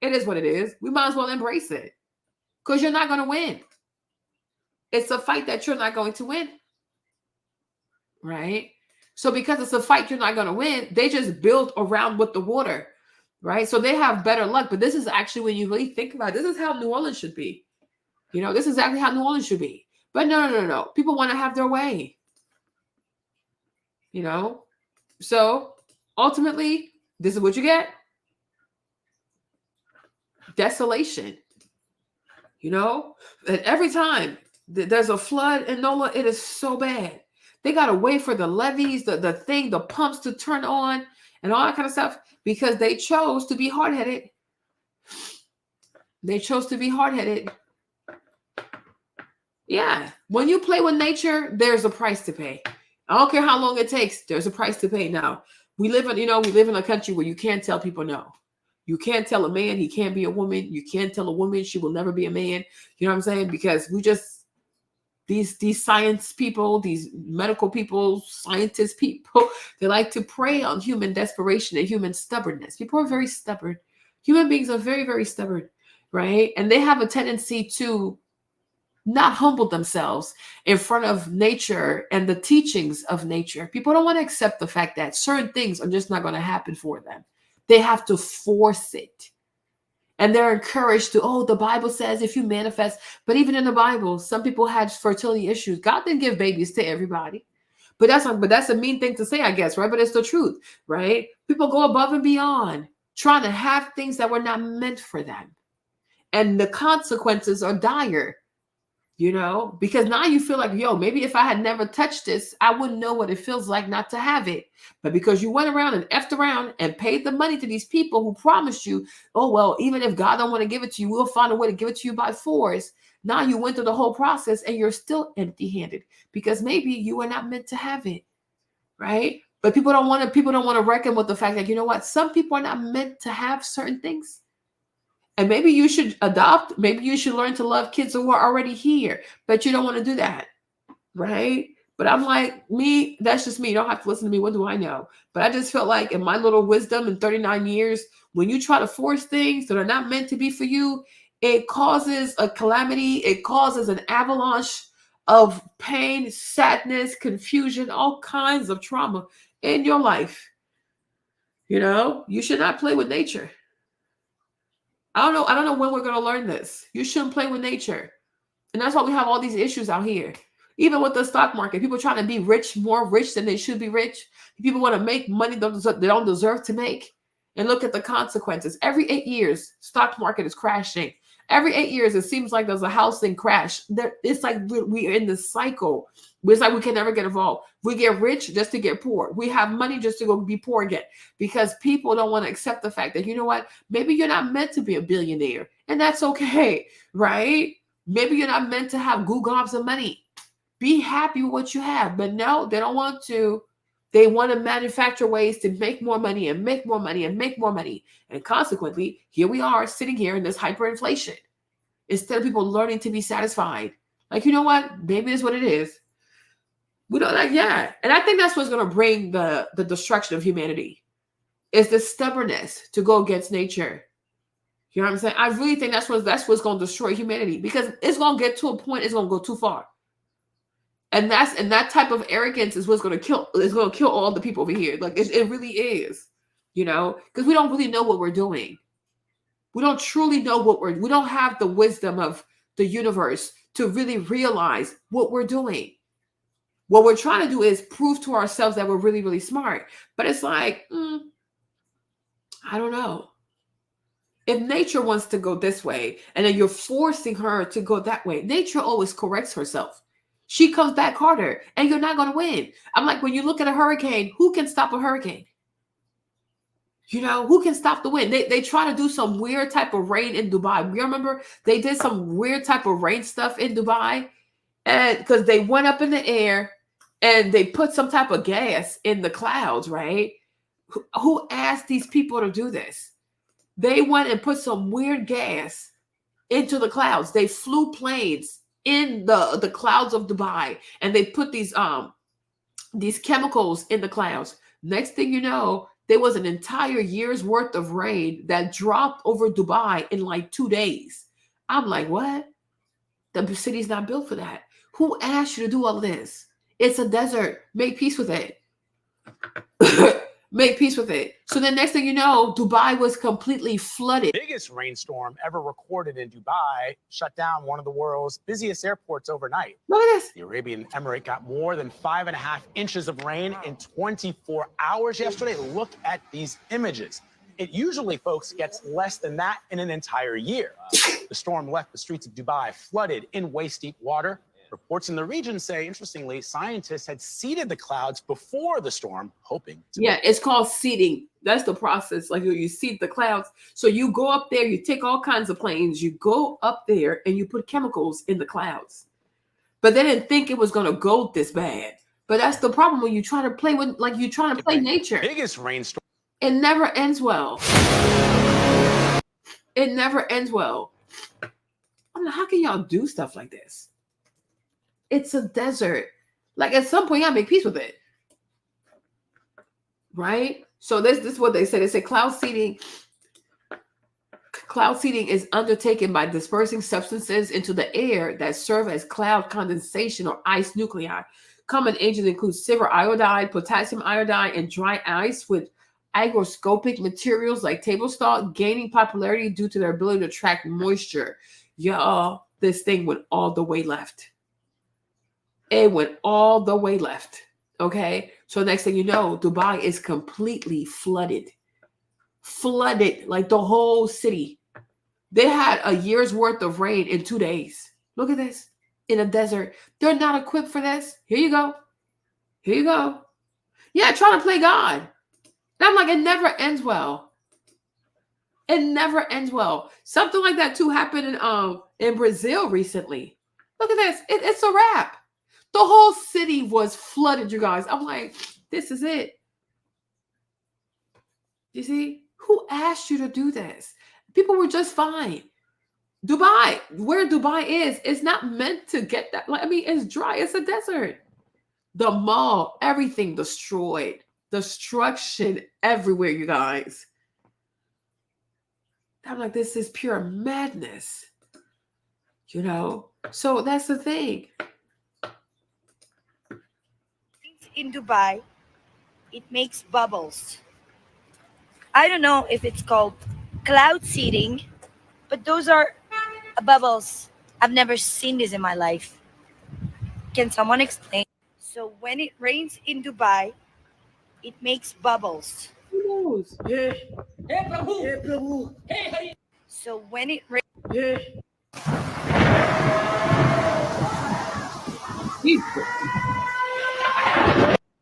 It is what it is. We might as well embrace it. Because you're not going to win. It's a fight that you're not going to win. Right? So because it's a fight you're not going to win, they just build around with the water. Right? So they have better luck. But this is actually, when you really think about it, this is how New Orleans should be. You know, this is exactly how New Orleans should be. But no. People want to have their way. You know, so ultimately, this is what you get. Desolation. You know, and every time there's a flood in NOLA, it is so bad They got to wait for the levees, the pumps to turn on and all that kind of stuff because they chose to be hard-headed. They chose to be hard-headed. Yeah. When you play with nature, there's a price to pay. I don't care how long it takes. There's a price to pay now. We live in a country where you can't tell people no. You can't tell a man he can't be a woman. You can't tell a woman she will never be a man. You know what I'm saying? Because we just, these science people, these medical people, scientist people, they like to prey on human desperation and human stubbornness. People are very stubborn. Human beings are very, very stubborn, right? And they have a tendency to not humble themselves in front of nature and the teachings of nature. People don't want to accept the fact that certain things are just not going to happen for them. They have to force it. And they're encouraged to, oh, the Bible says if you manifest, but even in the Bible, some people had fertility issues. God didn't give babies to everybody. But that's a mean thing to say, I guess, right? But it's the truth, right? People go above and beyond trying to have things that were not meant for them. And the consequences are dire. You know, because now you feel like, yo, maybe if I had never touched this, I wouldn't know what it feels like not to have it. But because you went around and effed around and paid the money to these people who promised you, oh, well, even if God don't want to give it to you, we'll find a way to give it to you by force. Now you went through the whole process and you're still empty-handed because maybe you were not meant to have it, right? But people don't want to reckon with the fact that, you know what, some people are not meant to have certain things. And maybe you should adopt, maybe you should learn to love kids who are already here, but you don't want to do that, right? But I'm like, me, that's just me. You don't have to listen to me. What do I know? But I just felt like in my little wisdom in 39 years, when you try to force things that are not meant to be for you, it causes a calamity. It causes an avalanche of pain, sadness, confusion, all kinds of trauma in your life. You know, you should not play with nature. I don't know when we're going to learn this. You shouldn't play with nature. And that's why we have all these issues out here. Even with the stock market, people trying to be rich, more rich than they should be rich. People want to make money they don't deserve to make. And look at the consequences. Every 8 years, stock market is crashing. Every 8 years, it seems like there's a housing crash. It's like we're in this cycle. It's like we can never get involved. We get rich just to get poor. We have money just to go be poor again because people don't want to accept the fact that, you know what, maybe you're not meant to be a billionaire and that's okay, right? Maybe you're not meant to have gobs of money. Be happy with what you have. But no, they don't want to. They want to manufacture ways to make more money and make more money and make more money. And consequently, here we are sitting here in this hyperinflation instead of people learning to be satisfied. Like, you know what? Maybe it's what it is. We don't like, yeah. And I think that's what's going to bring the destruction of humanity is the stubbornness to go against nature. You know what I'm saying? I really think that's what's going to destroy humanity because it's going to get to a point, it's going to go too far. And that type of arrogance is what's going to kill all the people over here. Like it really is, you know, because we don't really know what we're doing. We don't truly know we don't have the wisdom of the universe to really realize what we're doing. What we're trying to do is prove to ourselves that we're really, really smart. But it's like, I don't know. If nature wants to go this way and then you're forcing her to go that way, nature always corrects herself. She comes back harder and you're not going to win. I'm like, when you look at a hurricane, who can stop a hurricane? You know, who can stop the wind? They try to do some weird type of rain in Dubai. You remember they did some weird type of rain stuff in Dubai? And because they went up in the air and they put some type of gas in the clouds, right? Who asked these people to do this? They went and put some weird gas into the clouds. They flew planes in the clouds of Dubai and they put these chemicals in the clouds. Next thing you know, there was an entire year's worth of rain that dropped over Dubai in like 2 days. I'm like, what? The city's not built for that. Who asked you to do all this? It's a desert. Make peace with it. Make peace with it. So the next thing you know, Dubai was completely flooded. Biggest rainstorm ever recorded in Dubai shut down one of the world's busiest airports overnight. Look at this. The Arabian Emirate got more than 5.5 inches of rain in 24 hours yesterday. Look at these images. It usually, folks, gets less than that in an entire year. The storm left the streets of Dubai flooded in waist-deep water. Reports in the region say, interestingly, scientists had seeded the clouds before the storm, hoping to. Yeah, it's called seeding. That's the process. Like you seed the clouds. So you go up there, you take all kinds of planes, you go up there and you put chemicals in the clouds. But they didn't think it was going to go this bad. But that's the problem when you try to play with, like you're trying to play nature. Biggest rainstorm. It never ends well. It never ends well. I'm like, how can y'all do stuff like this? It's a desert. Like at some point, y'all make peace with it. Right? So this is what they say. They say cloud seeding is undertaken by dispersing substances into the air that serve as cloud condensation or ice nuclei. Common agents include silver iodide, potassium iodide, and dry ice with hygroscopic materials like table salt gaining popularity due to their ability to attract moisture. Y'all, this thing went all the way left. It went all the way left. Okay? So next thing you know, Dubai is completely flooded. Flooded, like the whole city. They had a year's worth of rain in 2 days. Look at this. In a desert. They're not equipped for this. Here you go. Here you go. Yeah, trying to play God. And I'm like, it never ends well. It never ends well. Something like that too happened in Brazil recently. Look at this. It's a wrap. The whole city was flooded, you guys. I'm like, this is it. You see? Who asked you to do this? People were just fine. Dubai, where Dubai is not meant to get that. Like, I mean, it's dry. It's a desert. The mall, everything destroyed. Destruction everywhere, you guys. I'm like, this is pure madness. You know? So that's the thing. In Dubai, it makes bubbles. I don't know if it's called cloud seeding, but those are bubbles. I've never seen this in my life. Can someone explain? So when it rains in Dubai, it makes bubbles. Who knows? Yeah. Hey, Prabhu. Hey, Prabhu. Hey. So when it rains... Yeah.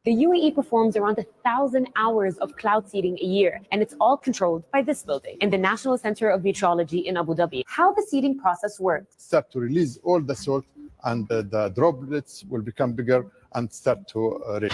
The UAE performs around 1,000 hours of cloud seeding a year, and it's all controlled by this building in the National Center of Meteorology in Abu Dhabi. How the seeding process works. Start to release all the salt, and the droplets will become bigger and start to rain.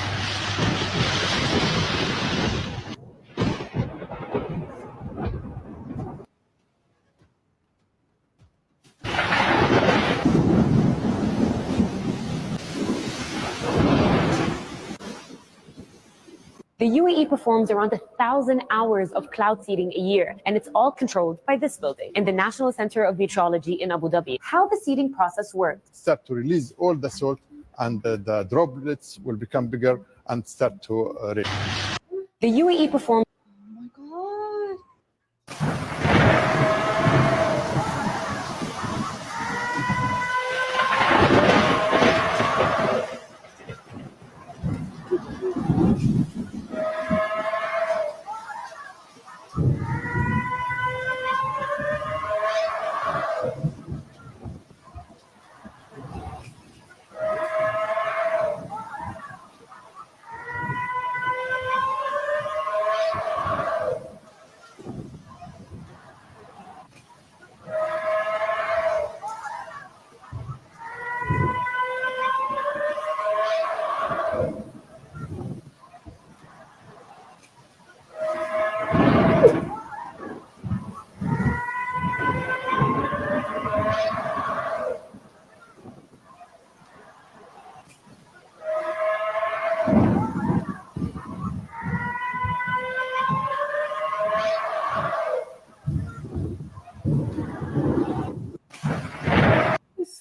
The UAE performs around 1,000 hours of cloud seeding a year, and it's all controlled by this building in the National Center of Meteorology in Abu Dhabi. How the seeding process works. Start to release all the salt, and the droplets will become bigger and start to rain. The UAE performs.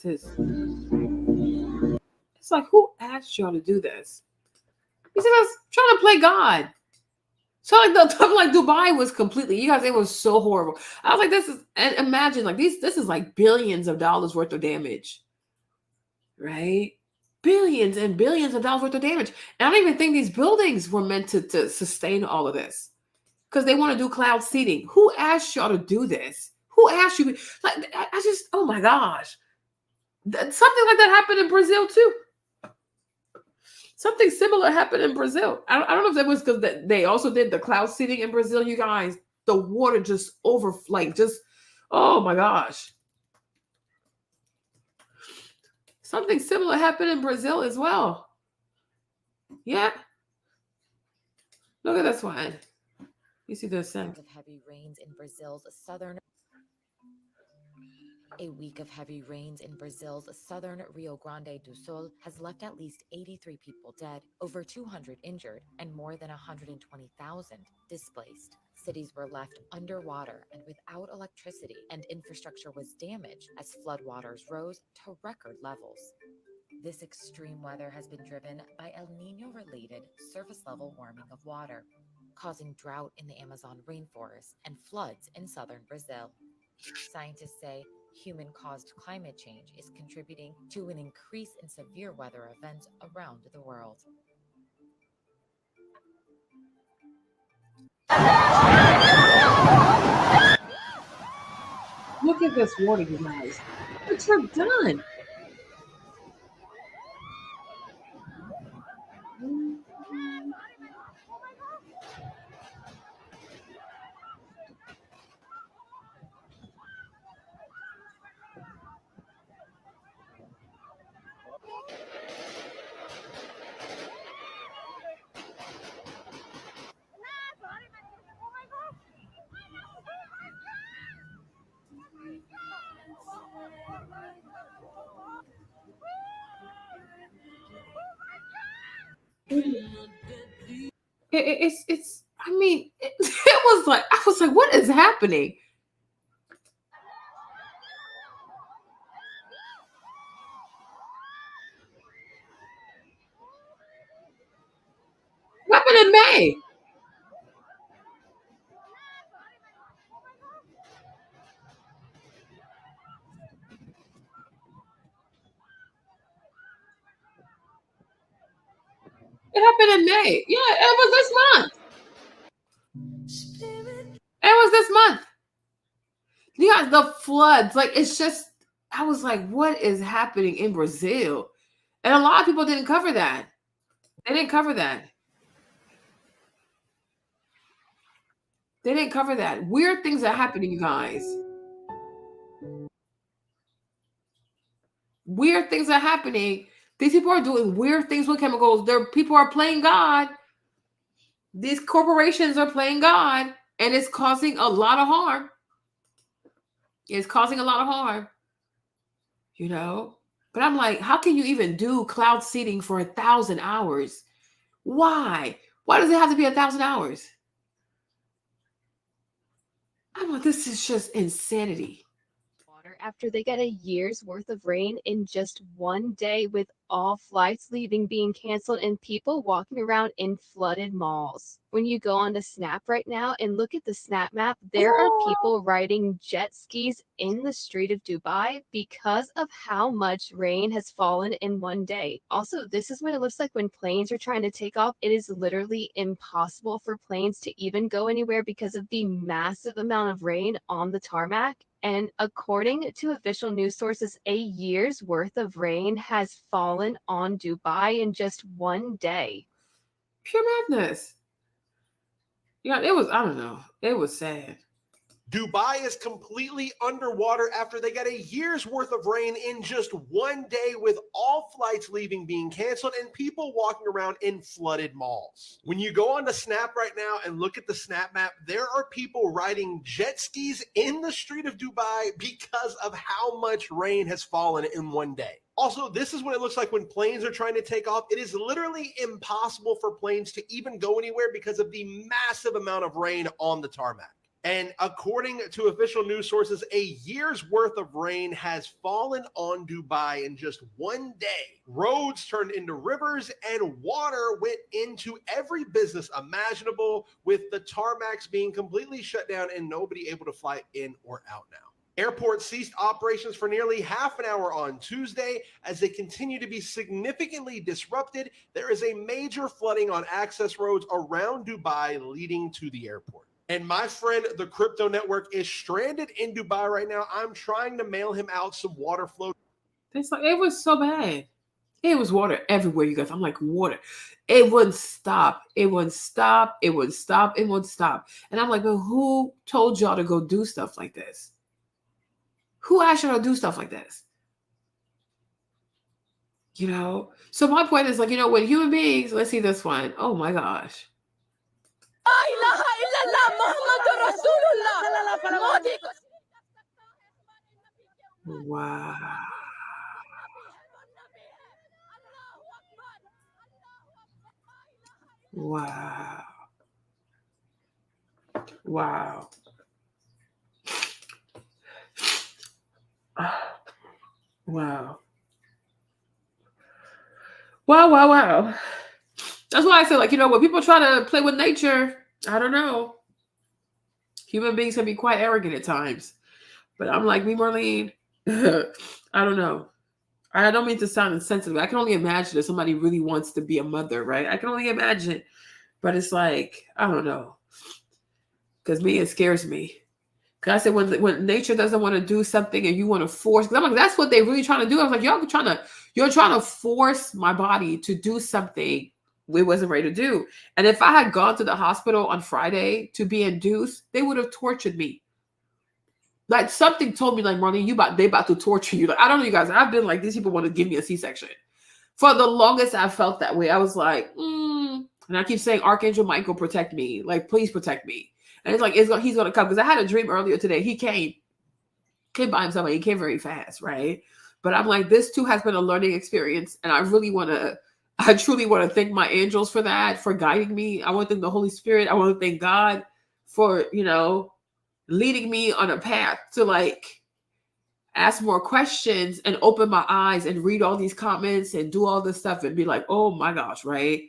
It's like, who asked y'all to do this? He said, I was trying to play God. So like Dubai was completely, you guys, it was so horrible. I was like, this is, and imagine like this is like billions of dollars worth of damage, right? Billions and billions of dollars worth of damage. And I don't even think these buildings were meant to sustain all of this because they want to do cloud seeding. Who asked y'all to do this? Who asked you? Like, I just, oh my gosh. Something like that happened in Brazil too. Something similar happened in Brazil. I don't know if that was because they also did the cloud seeding in Brazil. You guys, the water just oh my gosh. Something similar happened in Brazil as well. Yeah. Look at this one. You see this thing. Of heavy rains in Brazil's southern. A week of heavy rains in Brazil's southern Rio Grande do Sul has left at least 83 people dead, over 200 injured, and more than 120,000 displaced. Cities were left underwater and without electricity, and infrastructure was damaged as floodwaters rose to record levels. This extreme weather has been driven by El Niño-related surface level warming of water, causing drought in the Amazon rainforest and floods in southern Brazil. Scientists say human-caused climate change is contributing to an increase in severe weather events around the world. Look at this water, you guys. It's done. It's I mean, it was like, I was like, what is happening? What happened in May? It happened in May. Yeah, it was this month. It was this month. You guys, the floods, like, it's just, I was like, what is happening in Brazil? And a lot of people didn't cover that. They didn't cover that. They didn't cover that. Weird things are happening, you guys. Weird things are happening. These people are doing weird things with chemicals. People are playing God. These corporations are playing God, and it's causing a lot of harm. It's causing a lot of harm, you know? But I'm like, how can you even do cloud seeding for 1,000 hours? Why? Why does it have to be 1,000 hours? I'm like, this is just insanity. After they get a year's worth of rain in just one day, with all flights leaving being canceled and people walking around in flooded malls. When you go on to Snap right now and look at the Snap map, there are people riding jet skis in the street of Dubai because of how much rain has fallen in one day. Also, this is what it looks like when planes are trying to take off. It is literally impossible for planes to even go anywhere because of the massive amount of rain on the tarmac. And according to official news sources, a year's worth of rain has fallen on Dubai in just one day. Pure madness. Yeah, it was, I don't know. It was sad. Dubai is completely underwater after they got a year's worth of rain in just one day, with all flights leaving being canceled and people walking around in flooded malls. When you go on to Snap right now and look at the Snap map, there are people riding jet skis in the street of Dubai because of how much rain has fallen in one day. Also, this is what it looks like when planes are trying to take off. It is literally impossible for planes to even go anywhere because of the massive amount of rain on the tarmac. And according to official news sources, a year's worth of rain has fallen on Dubai in just one day. Roads turned into rivers and water went into every business imaginable, with the tarmacs being completely shut down and nobody able to fly in or out now. Airports ceased operations for nearly half an hour on Tuesday as they continue to be significantly disrupted. There is a major flooding on access roads around Dubai leading to the airport. And my friend, the crypto network, is stranded in Dubai right now. I'm trying to mail him out some water flow. It's like, it was so bad. It was water everywhere, you guys. I'm like, water. It wouldn't stop. It wouldn't stop. It wouldn't stop. It wouldn't stop. And I'm like, well, who told y'all to go do stuff like this? Who asked y'all to do stuff like this? You know? So my point is, like, you know, when human beings, let's see this one. Oh my gosh. Wow. Wow. Wow. Wow. Wow, wow, wow. That's why I say, like, you know, when people try to play with nature, I don't know. Human beings can be quite arrogant at times. But I'm like, me, Marlene, I don't know. I don't mean to sound insensitive. I can only imagine if somebody really wants to be a mother, right? I can only imagine. But it's like, I don't know. Because me, it scares me. Because I said, when nature doesn't want to do something and you want to force, because I'm like, that's what they're really trying to do. I was like, you're trying to force my body to do something we wasn't ready to do. And if I had gone to the hospital on Friday to be induced, they would have tortured me. Like, something told me, like, Marlene, they about to torture you. Like, I don't know, you guys. I've been like, these people want to give me a C-section. For the longest, I felt that way. I was like, and I keep saying, Archangel Michael, protect me. Like, please protect me. And it's like, he's going to come. Because I had a dream earlier today. He came by himself. And he came very fast, right? But I'm like, this too has been a learning experience. And I truly want to thank my angels for that, for guiding me. I want to thank the Holy Spirit. I want to thank God for, you know, leading me on a path to, like, ask more questions and open my eyes and read all these comments and do all this stuff and be like, oh my gosh, right?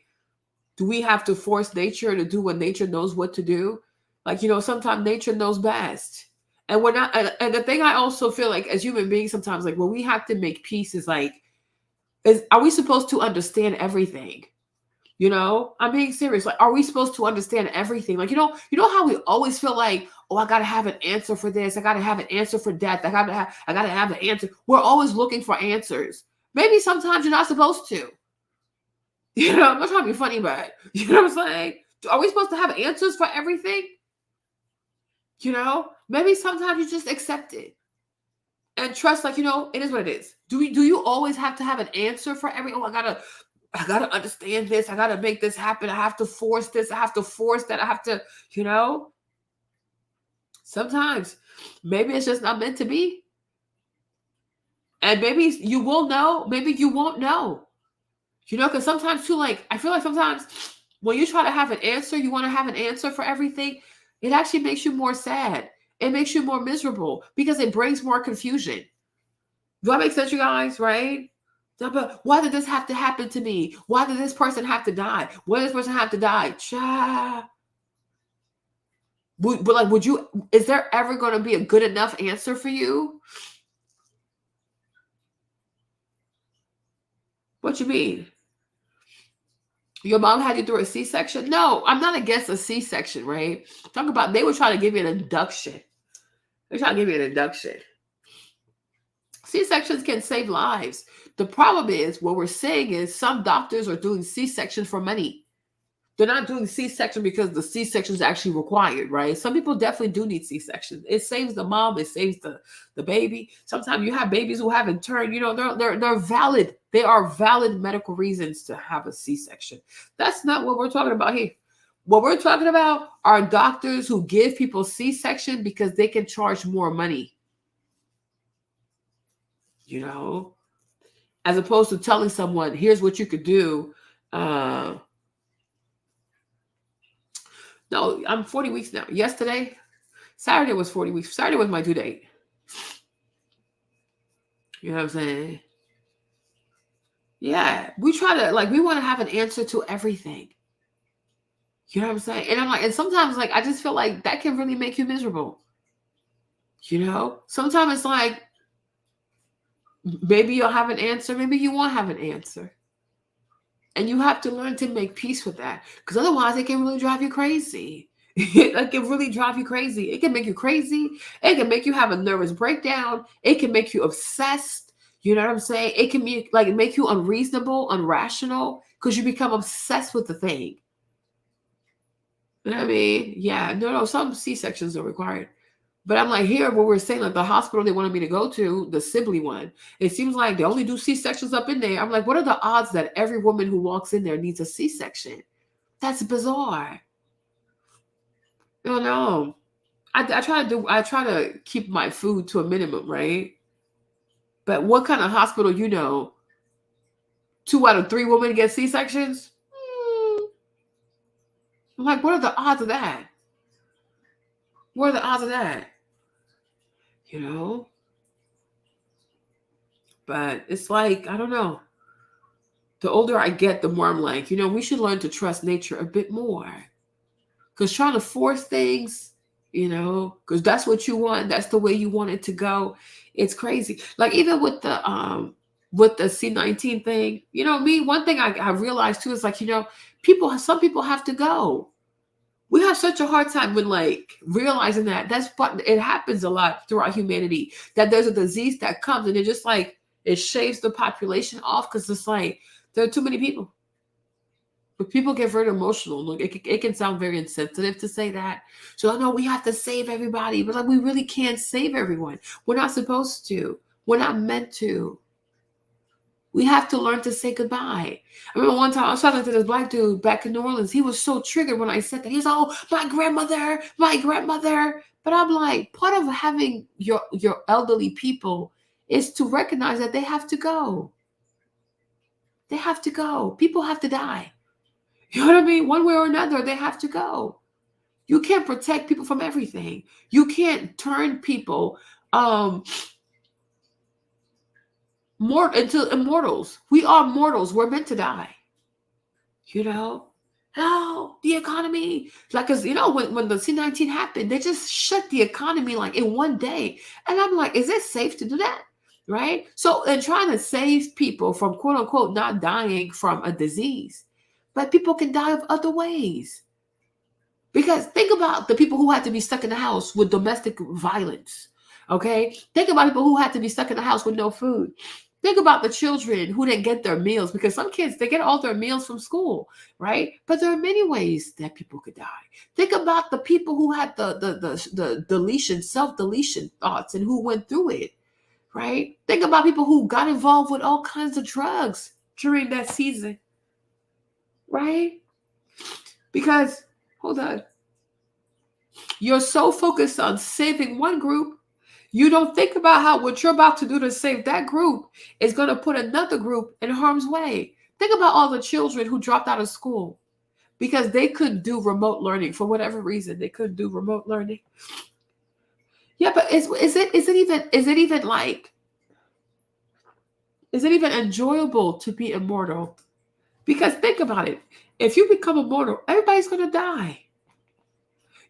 Do we have to force nature to do what nature knows what to do? Like, you know, sometimes nature knows best. And we're not, and the thing I also feel like as human beings, sometimes, like, when we have to make peace is like, are we supposed to understand everything? You know, I'm being serious. Like, are we supposed to understand everything? Like, you know how we always feel like, oh, I gotta have an answer for this. I gotta have an answer for death. I gotta have an answer. We're always looking for answers. Maybe sometimes you're not supposed to. You know, I'm not trying to be funny, but you know what I'm saying? Are we supposed to have answers for everything? You know, maybe sometimes you just accept it and trust, like, you know, it is what it is. Do you always have to have an answer for every? Oh, I gotta understand this. I gotta make this happen. I have to force this. I have to force that. I have to, you know. Sometimes maybe it's just not meant to be. And maybe you will know, maybe you won't know. You know, because sometimes too, like, I feel like sometimes when you try to have an answer, you want to have an answer for everything, it actually makes you more sad. It makes you more miserable because it brings more confusion. Do that make sense, you guys? Right? But why did this have to happen to me? Why did this person have to die? Why did this person have to die? Is there ever going to be a good enough answer for you? What you mean? Your mom had you through a C-section? No, I'm not against a C-section, right? Talk about, they were trying to give you an induction. They're trying to give you an induction. C-sections can save lives. The problem is, what we're saying is some doctors are doing C-sections for money. They're not doing C-section because the C-section is actually required, right? Some people definitely do need C-sections. It saves the mom. It saves the baby. Sometimes you have babies who haven't turned. You know, they're valid. They are valid medical reasons to have a C-section. That's not what we're talking about here. What we're talking about are doctors who give people C-section because they can charge more money. You know, as opposed to telling someone, here's what you could do. No, I'm 40 weeks now. Saturday was 40 weeks. Saturday was my due date. You know what I'm saying? Yeah, we try to, like, we want to have an answer to everything. You know what I'm saying? And I'm like, and sometimes, like, I just feel like that can really make you miserable. You know? Sometimes it's like, maybe you'll have an answer, maybe you won't have an answer. And you have to learn to make peace with that. Because otherwise, it can really drive you crazy. It can really drive you crazy. It can make you crazy. It can make you have a nervous breakdown. It can make you obsessed. You know what I'm saying? It can be like make you unreasonable, unrational, because you become obsessed with the thing. You know what I mean? Yeah, no, some C-sections are required. But I'm like, here, what we're saying, like the hospital they wanted me to go to, the Sibley one, it seems like they only do C-sections up in there. I'm like, what are the odds that every woman who walks in there needs a C-section? That's bizarre. No. I try to keep my food to a minimum, right? But what kind of hospital, 2 out of 3 women get C-sections? I'm like, what are the odds of that? What are the odds of that? But it's like, I don't know. The older I get, the more I'm like, we should learn to trust nature a bit more. Because trying to force things, because that's what you want, that's the way you want it to go. It's crazy. Like even with the C-19 thing, one thing I realized too is like, some people have to go. We have such a hard time with like realizing that it happens a lot throughout humanity, that there's a disease that comes and it just like, it shaves the population off because it's like, there are too many people. But people get very emotional. Look, it can sound very insensitive to say that. So I know we have to save everybody, but like we really can't save everyone. We're not supposed to. We're not meant to. We have to learn to say goodbye. I remember one time I was talking to this black dude back in New Orleans. He was so triggered when I said that. He was, oh, my grandmother. But I'm like, part of having your elderly people is to recognize that they have to go. They have to go. People have to die. You know what I mean? One way or another, they have to go. You can't protect people from everything. You can't turn people into immortals. We are mortals. We're meant to die. Oh, the economy. Like, because, when the C-19 happened, they just shut the economy like in one day. And I'm like, is it safe to do that? Right? So, and trying to save people from quote unquote not dying from a disease. But people can die of other ways. Because think about the people who had to be stuck in the house with domestic violence. Okay? Think about people who had to be stuck in the house with no food. Think about the children who didn't get their meals, because some kids, they get all their meals from school, right? But there are many ways that people could die. Think about the people who had the deletion, self-deletion thoughts and who went through it, right? Think about people who got involved with all kinds of drugs during that season, right? Because, hold on, you're so focused on saving one group, you don't think about how what you're about to do to save that group is going to put another group in harm's way. Think about all the children who dropped out of school because they couldn't do remote learning for whatever reason. They couldn't do remote learning. Yeah, but is it even enjoyable to be immortal? Because think about it. If you become immortal, everybody's going to die.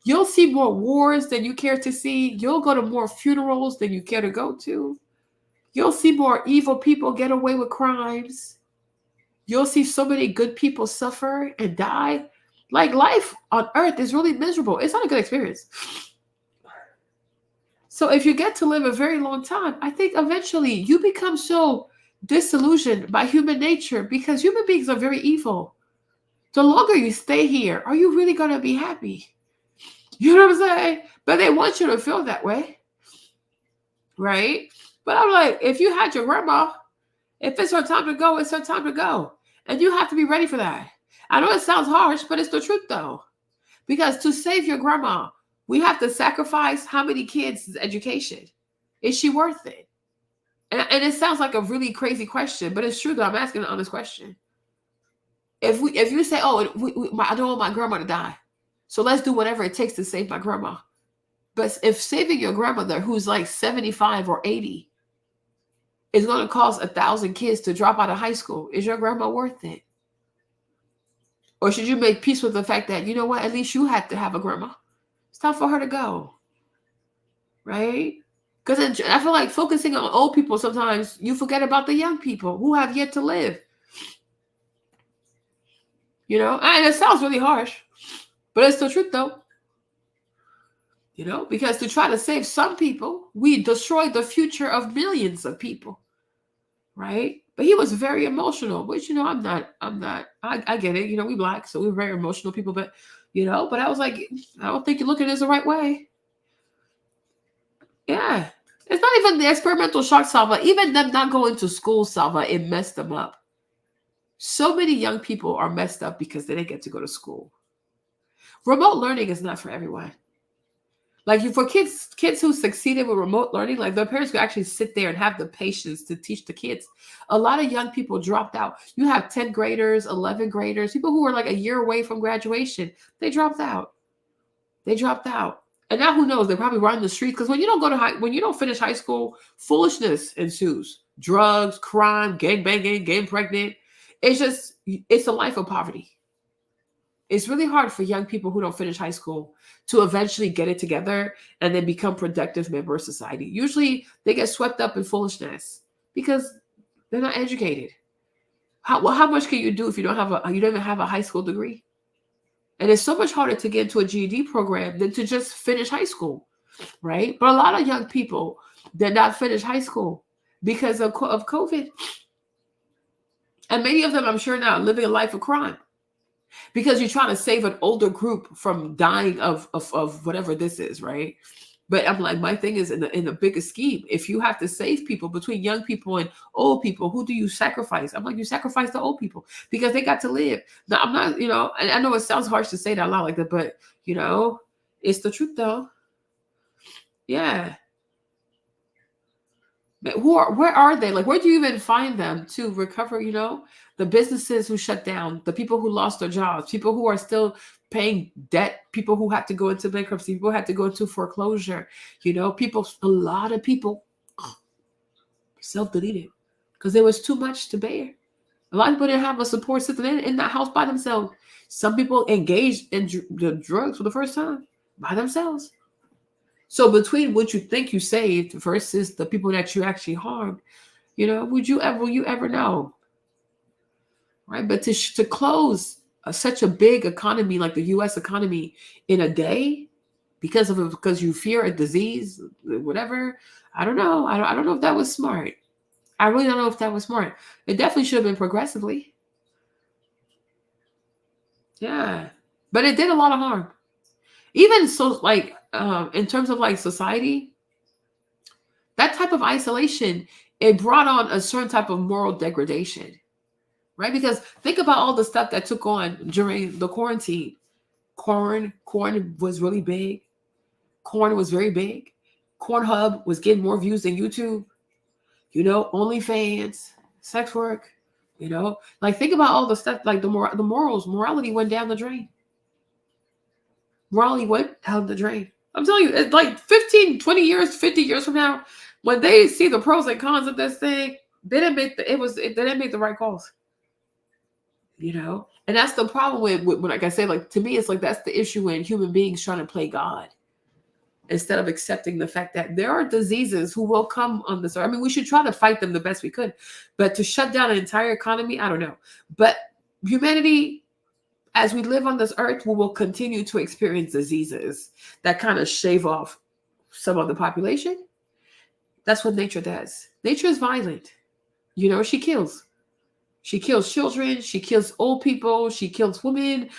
You'll see more wars than you care to see. You'll go to more funerals than you care to go to. You'll see more evil people get away with crimes. You'll see so many good people suffer and die. Like, life on earth is really miserable. It's not a good experience. So if you get to live a very long time, I think eventually you become so disillusioned by human nature, because human beings are very evil. The longer you stay here, are you really going to be happy? You know what I'm saying? But they want you to feel that way, right? But I'm like, if you had your grandma, if it's her time to go, it's her time to go. And you have to be ready for that. I know it sounds harsh, but it's the truth though. Because to save your grandma, we have to sacrifice how many kids' education? Is she worth it? And it sounds like a really crazy question, but it's true that I'm asking an honest question. If you say, oh, I don't want my grandma to die, so let's do whatever it takes to save my grandma. But if saving your grandmother, who's like 75 or 80, is going to cause 1,000 kids to drop out of high school, is your grandma worth it? Or should you make peace with the fact that, you know what, at least you had to have a grandma. It's time for her to go, right? Because I feel like focusing on old people, sometimes you forget about the young people who have yet to live. And it sounds really harsh, but it's the truth though. Because to try to save some people, we destroy the future of millions of people. right? But he was very emotional, which, I'm not, I get it. We Black, so we're very emotional people, but, but I was like, I don't think you're looking at this the right way. Yeah. It's not even the experimental shock, Salva. Even them not going to school, Salva, it messed them up. So many young people are messed up because they didn't get to go to school. Remote learning is not for everyone. Like for kids who succeeded with remote learning, like their parents could actually sit there and have the patience to teach the kids. A lot of young people dropped out. You have 10th graders, 11th graders, people who were like a year away from graduation. They dropped out. And now who knows? They probably run the streets because when you don't finish high school, foolishness ensues. Drugs, crime, gang banging, getting pregnant. It's a life of poverty. It's really hard for young people who don't finish high school to eventually get it together and then become productive members of society. Usually they get swept up in foolishness because they're not educated. How much can you do if you don't even have a high school degree? And it's so much harder to get into a GED program than to just finish high school, right? But a lot of young people did not finish high school because of COVID. And many of them, I'm sure now, living a life of crime because you're trying to save an older group from dying of whatever this is, right? But I'm like, my thing is in the bigger scheme, if you have to save people between young people and old people, who do you sacrifice? I'm like, you sacrifice the old people because they got to live. Now, I'm not, and I know it sounds harsh to say that out loud like that, but, it's the truth though. Yeah. But where are they? Like, where do you even find them to recover, the businesses who shut down, the people who lost their jobs, people who are still paying debt, people who had to go into bankruptcy, people who had to go into foreclosure, a lot of people self-deleted because there was too much to bear. A lot of people didn't have a support system in that house by themselves. Some people engaged in the drugs for the first time by themselves. So between what you think you saved versus the people that you actually harmed, will you ever know? Right? But to close such a big economy like the U.S. economy in a day because you fear a disease, whatever, I don't know. I don't know if that was smart. I really don't know if that was smart. It definitely should have been progressively. Yeah. But it did a lot of harm. Even so, like, in terms of like society, that type of isolation, it brought on a certain type of moral degradation, right? Because think about all the stuff that took on during the quarantine. Corn was really big. Corn was very big. Cornhub was getting more views than YouTube. OnlyFans, sex work. Like think about all the stuff. Like the morality went down the drain. Morality went down the drain. I'm telling you, it's like 15, 20 years, 50 years from now, when they see the pros and cons of this thing, they didn't make the right calls. And that's the problem with like I said, like to me, it's like that's the issue when human beings trying to play God instead of accepting the fact that there are diseases who will come on this earth. I mean, we should try to fight them the best we could, but to shut down an entire economy, I don't know. But humanity, as we live on this earth, we will continue to experience diseases that kind of shave off some of the population. That's what nature does. Nature is violent. She kills. She kills children. She kills old people. She kills women.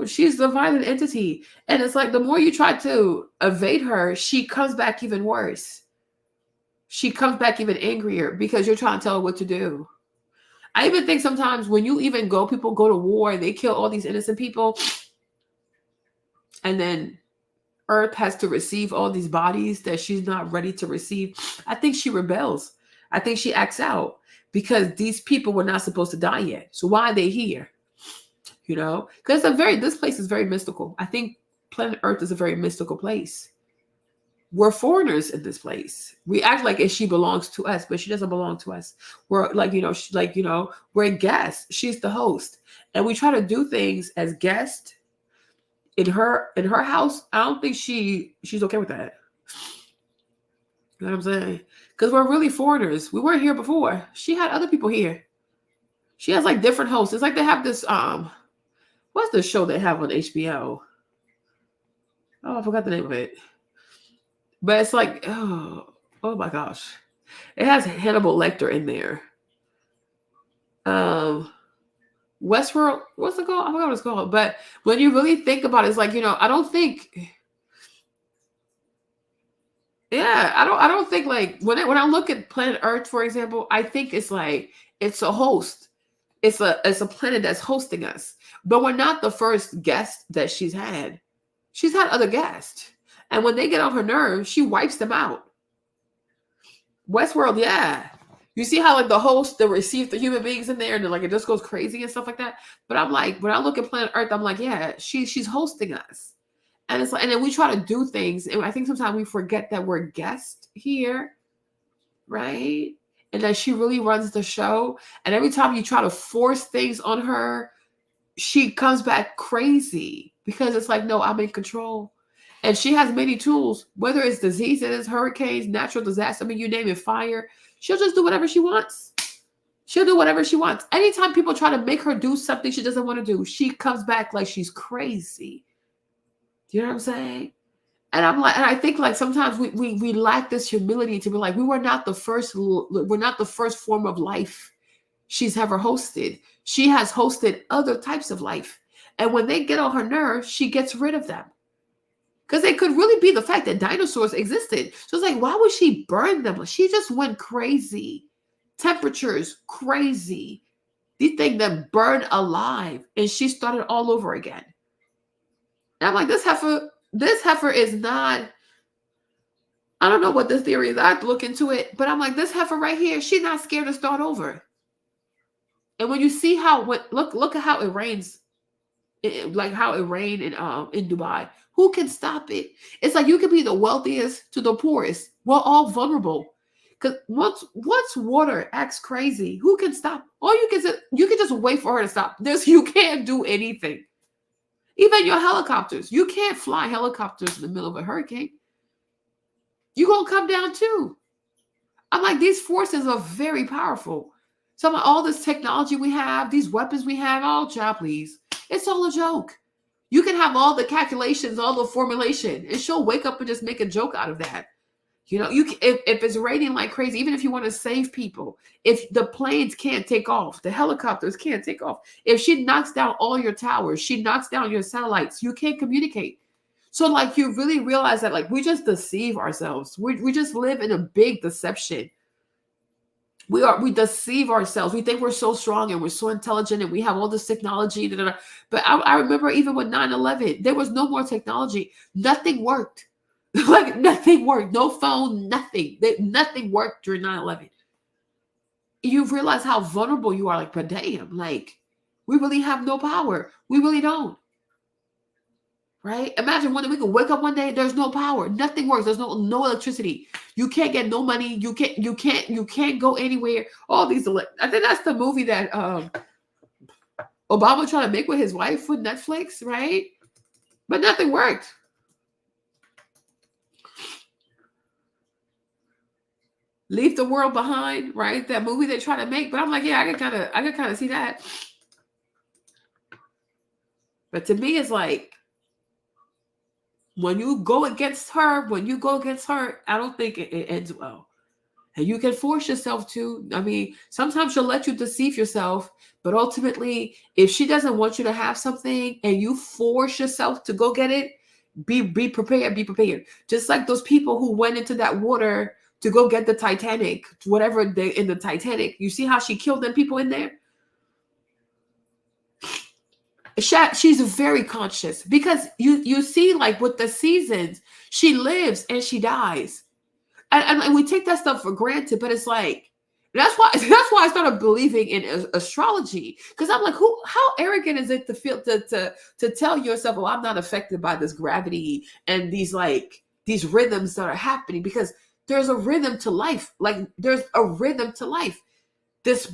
She's the violent entity. And it's like the more you try to evade her, she comes back even worse. She comes back even angrier because you're trying to tell her what to do. I even think sometimes when people go to war and they kill all these innocent people, and then Earth has to receive all these bodies that she's not ready to receive, I think she rebels. I think she acts out because these people were not supposed to die yet. So why are they here? Because this place is very mystical. I think planet Earth is a very mystical place. We're foreigners in this place. We act like she belongs to us, but she doesn't belong to us. We're like, we're guests. She's the host. And we try to do things as guests in her house. I don't think she's okay with that. You know what I'm saying? Because we're really foreigners. We weren't here before. She had other people here. She has like different hosts. It's like they have this, what's the show they have on HBO? Oh, I forgot the name of it. But it's like, oh my gosh. It has Hannibal Lecter in there. Westworld, what's it called? I forgot what it's called. But when you really think about it, it's like, I don't think, I don't think like when I look at planet Earth, for example, I think it's like it's a host. It's a planet that's hosting us. But we're not the first guest that she's had. She's had other guests. And when they get on her nerves, she wipes them out. Westworld, yeah. You see how like the host, they receive the human beings in there and then, like it just goes crazy and stuff like that. But I'm like, when I look at planet Earth, I'm like, yeah, she's hosting us. And it's like, and then we try to do things. And I think sometimes we forget that we're guests here, right? And that she really runs the show. And every time you try to force things on her, she comes back crazy because it's like, no, I'm in control. And she has many tools, whether it's diseases, hurricanes, natural disasters, I mean, you name it, fire. She'll just do whatever she wants. She'll do whatever she wants. Anytime people try to make her do something she doesn't want to do, she comes back like she's crazy. Do you know what I'm saying? And I'm like, and I think like sometimes we lack this humility to be like, we're not the first form of life she's ever hosted. She has hosted other types of life. And when they get on her nerves, she gets rid of them. Because it could really be the fact that dinosaurs existed. So it's like, why would she burn them? She just went crazy. Temperatures, crazy. These things that burn alive. And she started all over again. And I'm like, this heifer is not, I don't know what this theory is. I have to look into it. But I'm like, this heifer right here, she's not scared to start over. And when you see look at how it rains, like how it rained in Dubai. Who can stop it? It's like you can be the wealthiest to the poorest. We're all vulnerable. Because once water acts crazy, who can stop? All you can just wait for her to stop. You can't do anything. Even your helicopters. You can't fly helicopters in the middle of a hurricane. You're going to come down too. I'm like, these forces are very powerful. Some of all this technology we have, these weapons we have, oh, child, please. It's all a joke. You can have all the calculations, all the formulation, and she'll wake up and just make a joke out of that. If it's raining like crazy, even if you want to save people, if the planes can't take off, the helicopters can't take off, if she knocks down all your towers, she knocks down your satellites, you can't communicate. So like you really realize that like we just deceive ourselves. We just live in a big deception. We deceive ourselves. We think we're so strong and we're so intelligent and we have all this technology. But I remember even with 9/11, there was no more technology. Nothing worked. Like nothing worked. No phone, nothing. Nothing worked during 9/11. You realize how vulnerable you are. Like, but damn, like we really have no power. We really don't. Right? Imagine one day we could wake up one day, there's no power, nothing works, there's no electricity, you can't get no money, you can't go anywhere. All these, I think that's the movie that Obama tried to make with his wife with Netflix, right? But nothing worked. Leave the World Behind, right? That movie they try to make, but I'm like, yeah, I can kind of see that. But to me, it's like, when you go against her, I don't think it ends well. And you can force yourself to. I mean, sometimes she'll let you deceive yourself, but ultimately, if she doesn't want you to have something and you force yourself to go get it, be prepared, be prepared. Just like those people who went into that water to go get the Titanic, whatever they in the Titanic. You see how she killed them people in there? She's very conscious because you see, like with the seasons, she lives and she dies, and we take that stuff for granted. But it's like that's why I started believing in astrology, because I'm like, how arrogant is it to feel to tell yourself, oh, I'm not affected by this gravity and these rhythms that are happening, because there's a rhythm to life. Like there's a rhythm to life. This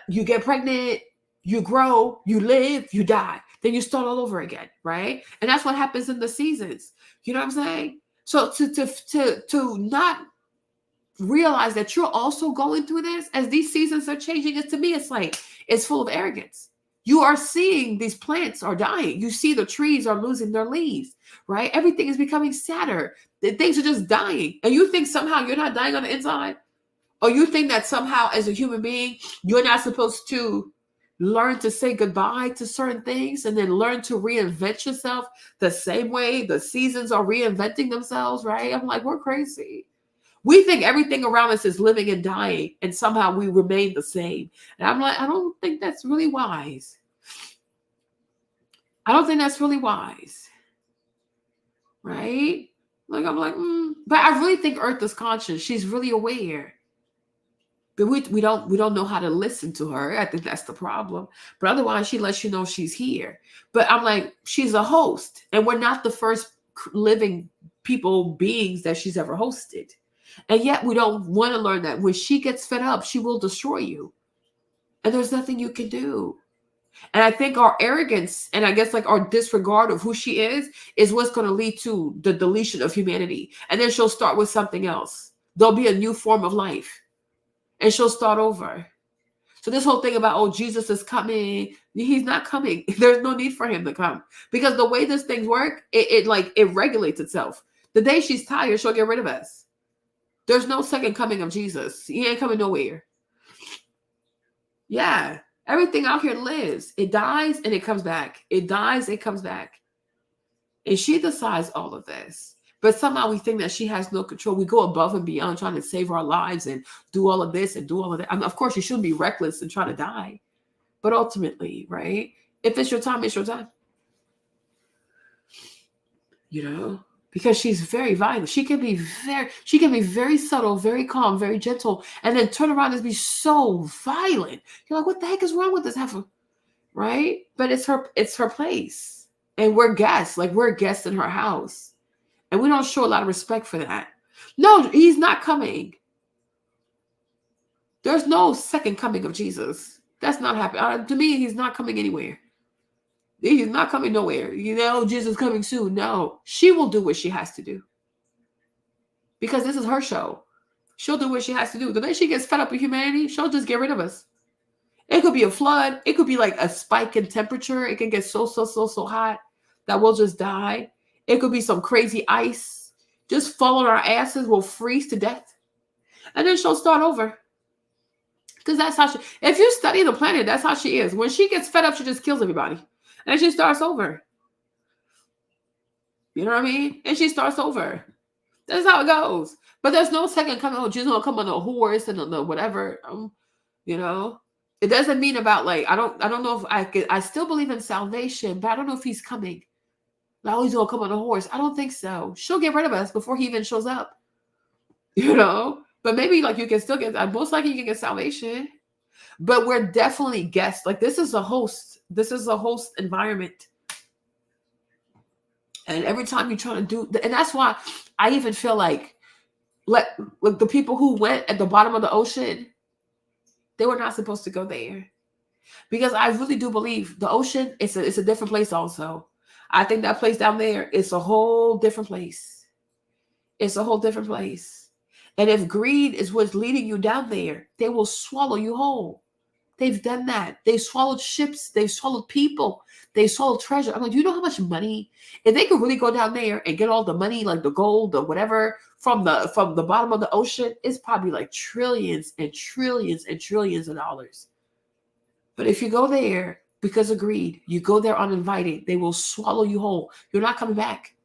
you get pregnant. You grow, you live, you die. Then you start all over again, right? And that's what happens in the seasons. You know what I'm saying? So to not realize that you're also going through this as these seasons are changing, to me, it's like, it's full of arrogance. You are seeing these plants are dying. You see the trees are losing their leaves, right? Everything is becoming sadder. The things are just dying. And you think somehow you're not dying on the inside? Or you think that somehow as a human being, you're not supposed to learn to say goodbye to certain things and then learn to reinvent yourself the same way the seasons are reinventing themselves, right? I'm like, we're crazy. We think everything around us is living and dying, and somehow we remain the same. And I'm like, I don't think that's really wise. I don't think that's really wise. Right? Like, I'm like, But I really think Earth is conscious. She's really aware. But we don't know how to listen to her. I think that's the problem. But otherwise, she lets you know she's here. But I'm like, she's a host, and we're not the first living beings that she's ever hosted. And yet we don't want to learn that when she gets fed up, she will destroy you. And there's nothing you can do. And I think our arrogance and I guess like our disregard of who she is what's going to lead to the deletion of humanity. And then she'll start with something else. There'll be a new form of life. And she'll start over. So this whole thing about, oh, Jesus is coming. He's not coming. There's no need for him to come. Because the way this thing works, it regulates itself. The day she's tired, she'll get rid of us. There's no second coming of Jesus. He ain't coming nowhere. Yeah. Everything out here lives. It dies and it comes back. It dies, it comes back. And she decides all of this. But somehow we think that she has no control. We go above and beyond trying to save our lives and do all of this and do all of that. I mean, of course, you shouldn't be reckless and try to die. But ultimately, right? If it's your time, it's your time. You know? Because she's very violent. She can be very subtle, very calm, very gentle, and then turn around and be so violent. You're like, what the heck is wrong with this heifer? Right? But it's her place. And we're guests. Like, we're guests in her house. And we don't show a lot of respect for that. No, he's not coming. There's no second coming of Jesus. That's not happening. To me, he's not coming anywhere. He's not coming nowhere. You know, Jesus coming soon. No, she will do what she has to do. Because this is her show. She'll do what she has to do. The day she gets fed up with humanity, she'll just get rid of us. It could be a flood. It could be like a spike in temperature. It can get so hot that we'll just die. It could be some crazy ice. Just fall on our asses. We'll freeze to death. And then she'll start over. Because that's how she, if you study the planet, that's how she is. When she gets fed up, she just kills everybody. And she starts over. You know what I mean? And she starts over. That's how it goes. But there's no second coming. Oh, Jesus will come on a horse and the whatever. You know? It doesn't mean about like, I don't know if I still believe in salvation, but I don't know if he's coming. Like, oh, he's gonna come on a horse. I don't think so. She'll get rid of us before he even shows up. You know? But maybe like you can still get, most likely you can get salvation. But we're definitely guests. Like, this is a host. This is a host environment. And every time you try to do, and that's why I even feel like the people who went at the bottom of the ocean, they were not supposed to go there. Because I really do believe the ocean, it's a different place also. I think that place down there is a whole different place. It's a whole different place. And if greed is what's leading you down there, they will swallow you whole. They've done that. They've swallowed ships. They've swallowed people. They swallowed treasure. I'm like, do you know how much money? If they could really go down there and get all the money, like the gold or whatever, from the bottom of the ocean, it's probably like trillions and trillions and trillions of dollars. But if you go there because of greed, you go there uninvited, they will swallow you whole. You're not coming back.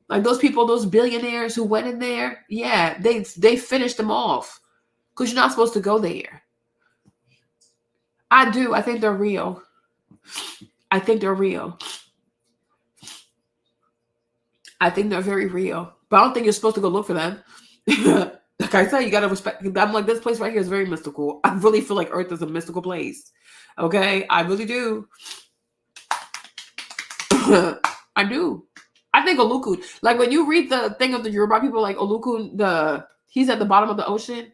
Like those people, those billionaires who went in there, yeah, they finished them off because you're not supposed to go there. I do. I think they're real. I think they're real. I think they're very real. But I don't think you're supposed to go look for them. Like I said, you got to respect. I'm like, this place right here is very mystical. I really feel like Earth is a mystical place. Okay? I really do. I do. I think Oluku, like when you read the thing of the Yoruba people, like Oluku, he's at the bottom of the ocean.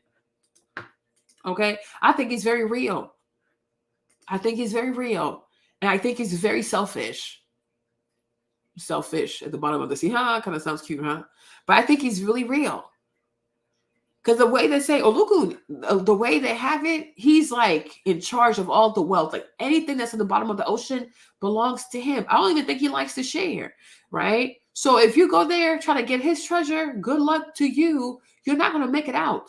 Okay? I think he's very real. I think he's very real. And I think he's very selfish. Selfish at the bottom of the sea. Huh? Kind of sounds cute, huh? But I think he's really real. Because the way they say Oluku, the way they have it, he's like in charge of all the wealth. Like anything that's at the bottom of the ocean belongs to him. I don't even think he likes to share, right? So if you go there, try to get his treasure, good luck to you. You're not going to make it out.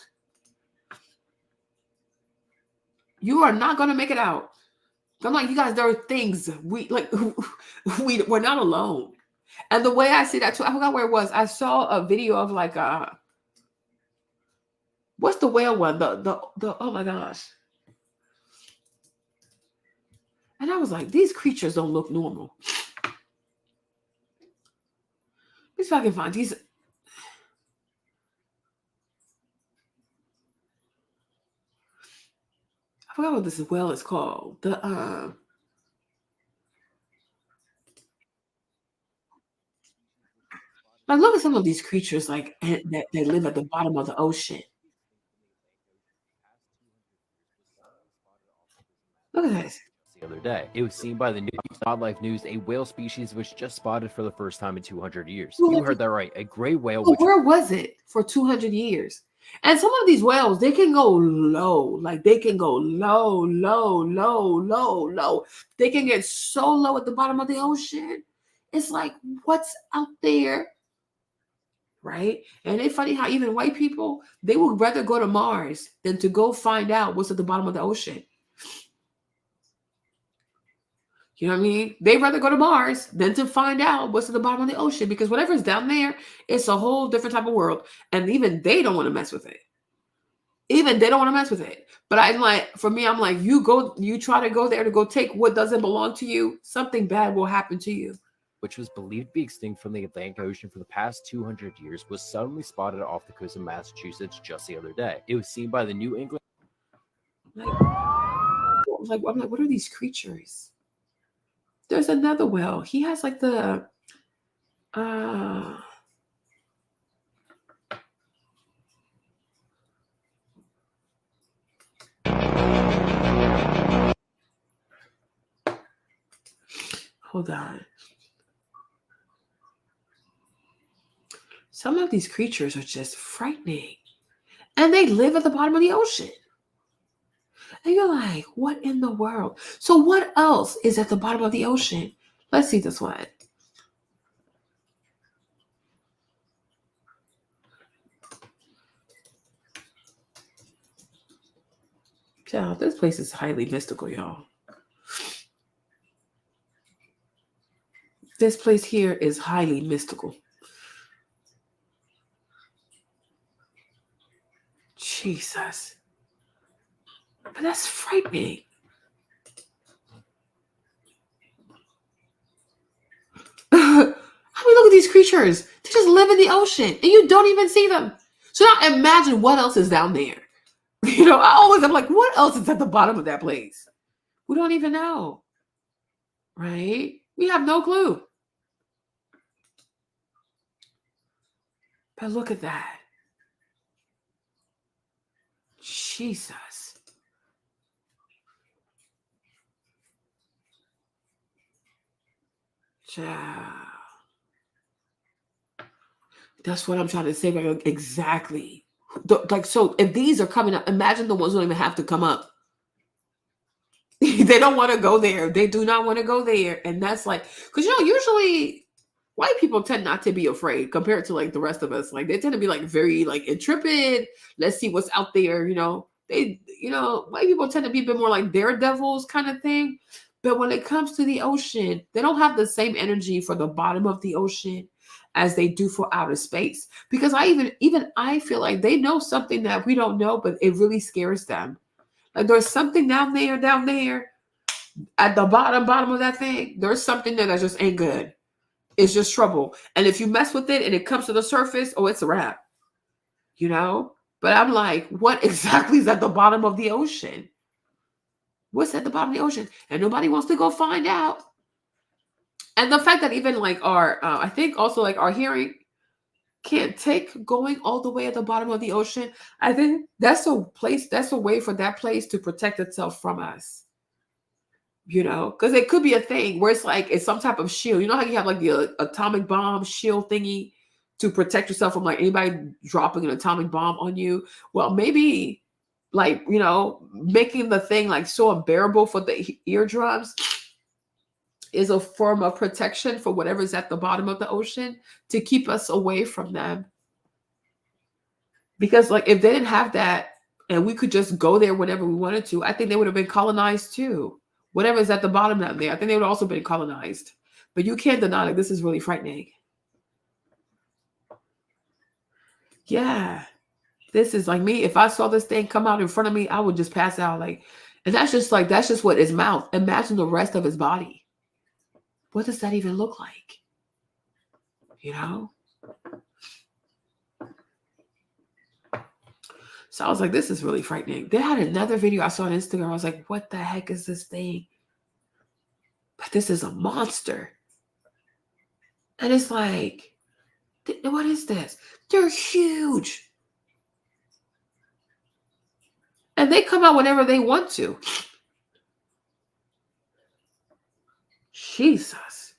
You are not going to make it out. I'm like, you guys, there are things we're not alone. And the way I see that too, I forgot where it was. I saw a video of like what's the whale one? The oh my gosh. And I was like, these creatures don't look normal. Let's see if I can find these. I forgot what this whale is called. Like, look at some of these creatures like that live at the bottom of the ocean. Look at this. The other day, it was seen by the Wildlife News a whale species was just spotted for the first time in 200 years. You heard that right. A gray whale. So where was it for 200 years? And some of these whales, they can go low. Like they can go low. They can get so low at the bottom of the ocean. It's like, what's out there? Right? And it's funny how even white people, they would rather go to Mars than to go find out what's at the bottom of the ocean. You know what I mean? They'd rather go to Mars than to find out what's at the bottom of the ocean, because whatever's down there, it's a whole different type of world. And even they don't want to mess with it. But I'm like, for me, I'm like, you try to go there to go take what doesn't belong to you, something bad will happen to you. Which was believed to be extinct from the Atlantic Ocean for the past 200 years, was suddenly spotted off the coast of Massachusetts just the other day. It was seen by the New England. I'm like, what are these creatures? There's another whale. He has like the hold on. Some of these creatures are just frightening. And they live at the bottom of the ocean. And you're like, what in the world? So what else is at the bottom of the ocean? Let's see this one. Yeah, this place is highly mystical, y'all. This place here is highly mystical. Jesus. But that's frightening. I mean, look at these creatures. They just live in the ocean and you don't even see them. So now imagine what else is down there. You know, I'm like, what else is at the bottom of that place? We don't even know. Right? We have no clue. But look at that. Jesus. Yeah. That's what I'm trying to say. Like, exactly. Like, so if these are coming up, imagine the ones who don't even have to come up. They don't want to go there. They do not want to go there. And that's like, because, you know, usually white people tend not to be afraid compared to like the rest of us. Like they tend to be like very like intrepid. Let's see what's out there. You know, white people tend to be a bit more like daredevils kind of thing. But when it comes to the ocean, they don't have the same energy for the bottom of the ocean as they do for outer space. Because I feel like they know something that we don't know, but it really scares them. Like there's something down there at the bottom of that thing. There's something there that just ain't good. It's just trouble. And if you mess with it and it comes to the surface, oh, it's a wrap. You know? But I'm like, what exactly is at the bottom of the ocean? What's at the bottom of the ocean? And nobody wants to go find out. And the fact that even like I think also like our hearing can't take going all the way at the bottom of the ocean. I think that's a way for that place to protect itself from us. You know, because it could be a thing where it's some type of shield. You know how you have like the atomic bomb shield thingy to protect yourself from like anybody dropping an atomic bomb on you? Well, maybe like, you know, making the thing like so unbearable for the eardrums is a form of protection for whatever's at the bottom of the ocean to keep us away from them. Because like if they didn't have that and we could just go there whenever we wanted to, I think they would have been colonized too. Whatever is at the bottom down there, I think they would have also been colonized. But you can't deny that this is really frightening. Yeah. This is like me. If I saw this thing come out in front of me, I would just pass out. Like, and that's just what his mouth. Imagine the rest of his body. What does that even look like? You know? So I was like, this is really frightening. They had another video I saw on Instagram. I was like, what the heck is this thing? But this is a monster. And it's like, what is this? They're huge. And they come out whenever they want to. Jesus.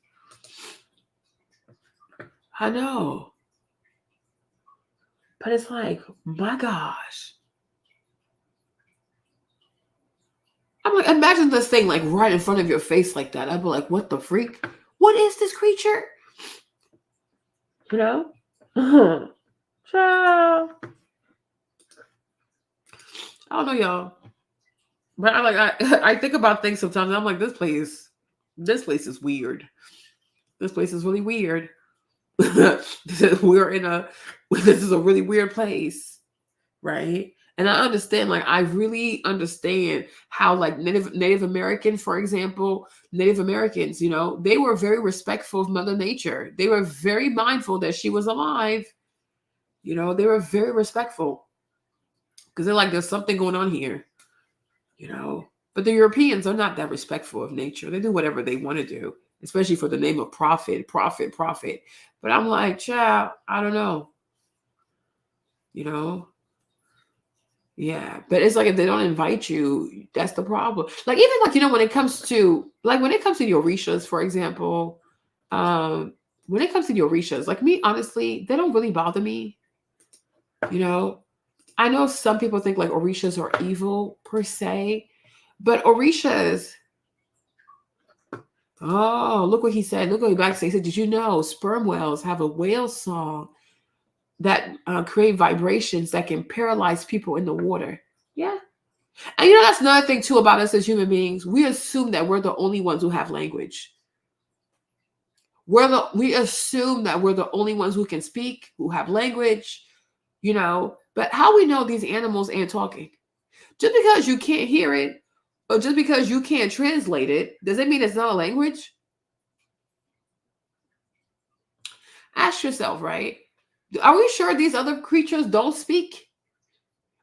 I know. But it's like, my gosh. I'm like, imagine this thing like right in front of your face like that. I'd be like, what the freak? What is this creature? You know? Ciao. I don't know, y'all. But I think about things sometimes. And I'm like, this place is weird. This place is really weird. This is a really weird place, right? And I understand, like, I really understand how, like, Native American, for example, Native Americans, you know, they were very respectful of Mother Nature. They were very mindful that she was alive. You know, they were very respectful because they're like, there's something going on here, you know. But the Europeans are not that respectful of nature. They do whatever they want to do, especially for the name of profit. But I'm like, child, I don't know. You know? Yeah. But it's like if they don't invite you, that's the problem. Like, even like, you know, when it comes to the Orishas, for example, when it comes to the Orishas, like me, honestly, they don't really bother me. You know? I know some people think like Orishas are evil per se, but Orishas, oh, look what he said. Look what he back said. He said, did you know sperm whales have a whale song that create vibrations that can paralyze people in the water? Yeah. And you know, that's another thing too about us as human beings. We assume that we're the only ones who have language. We assume that we're the only ones who can speak, who have language, you know. But how we know these animals ain't talking? Just because you can't hear it, or just because you can't translate it, does it mean it's not a language? Ask yourself, right? Are we sure these other creatures don't speak?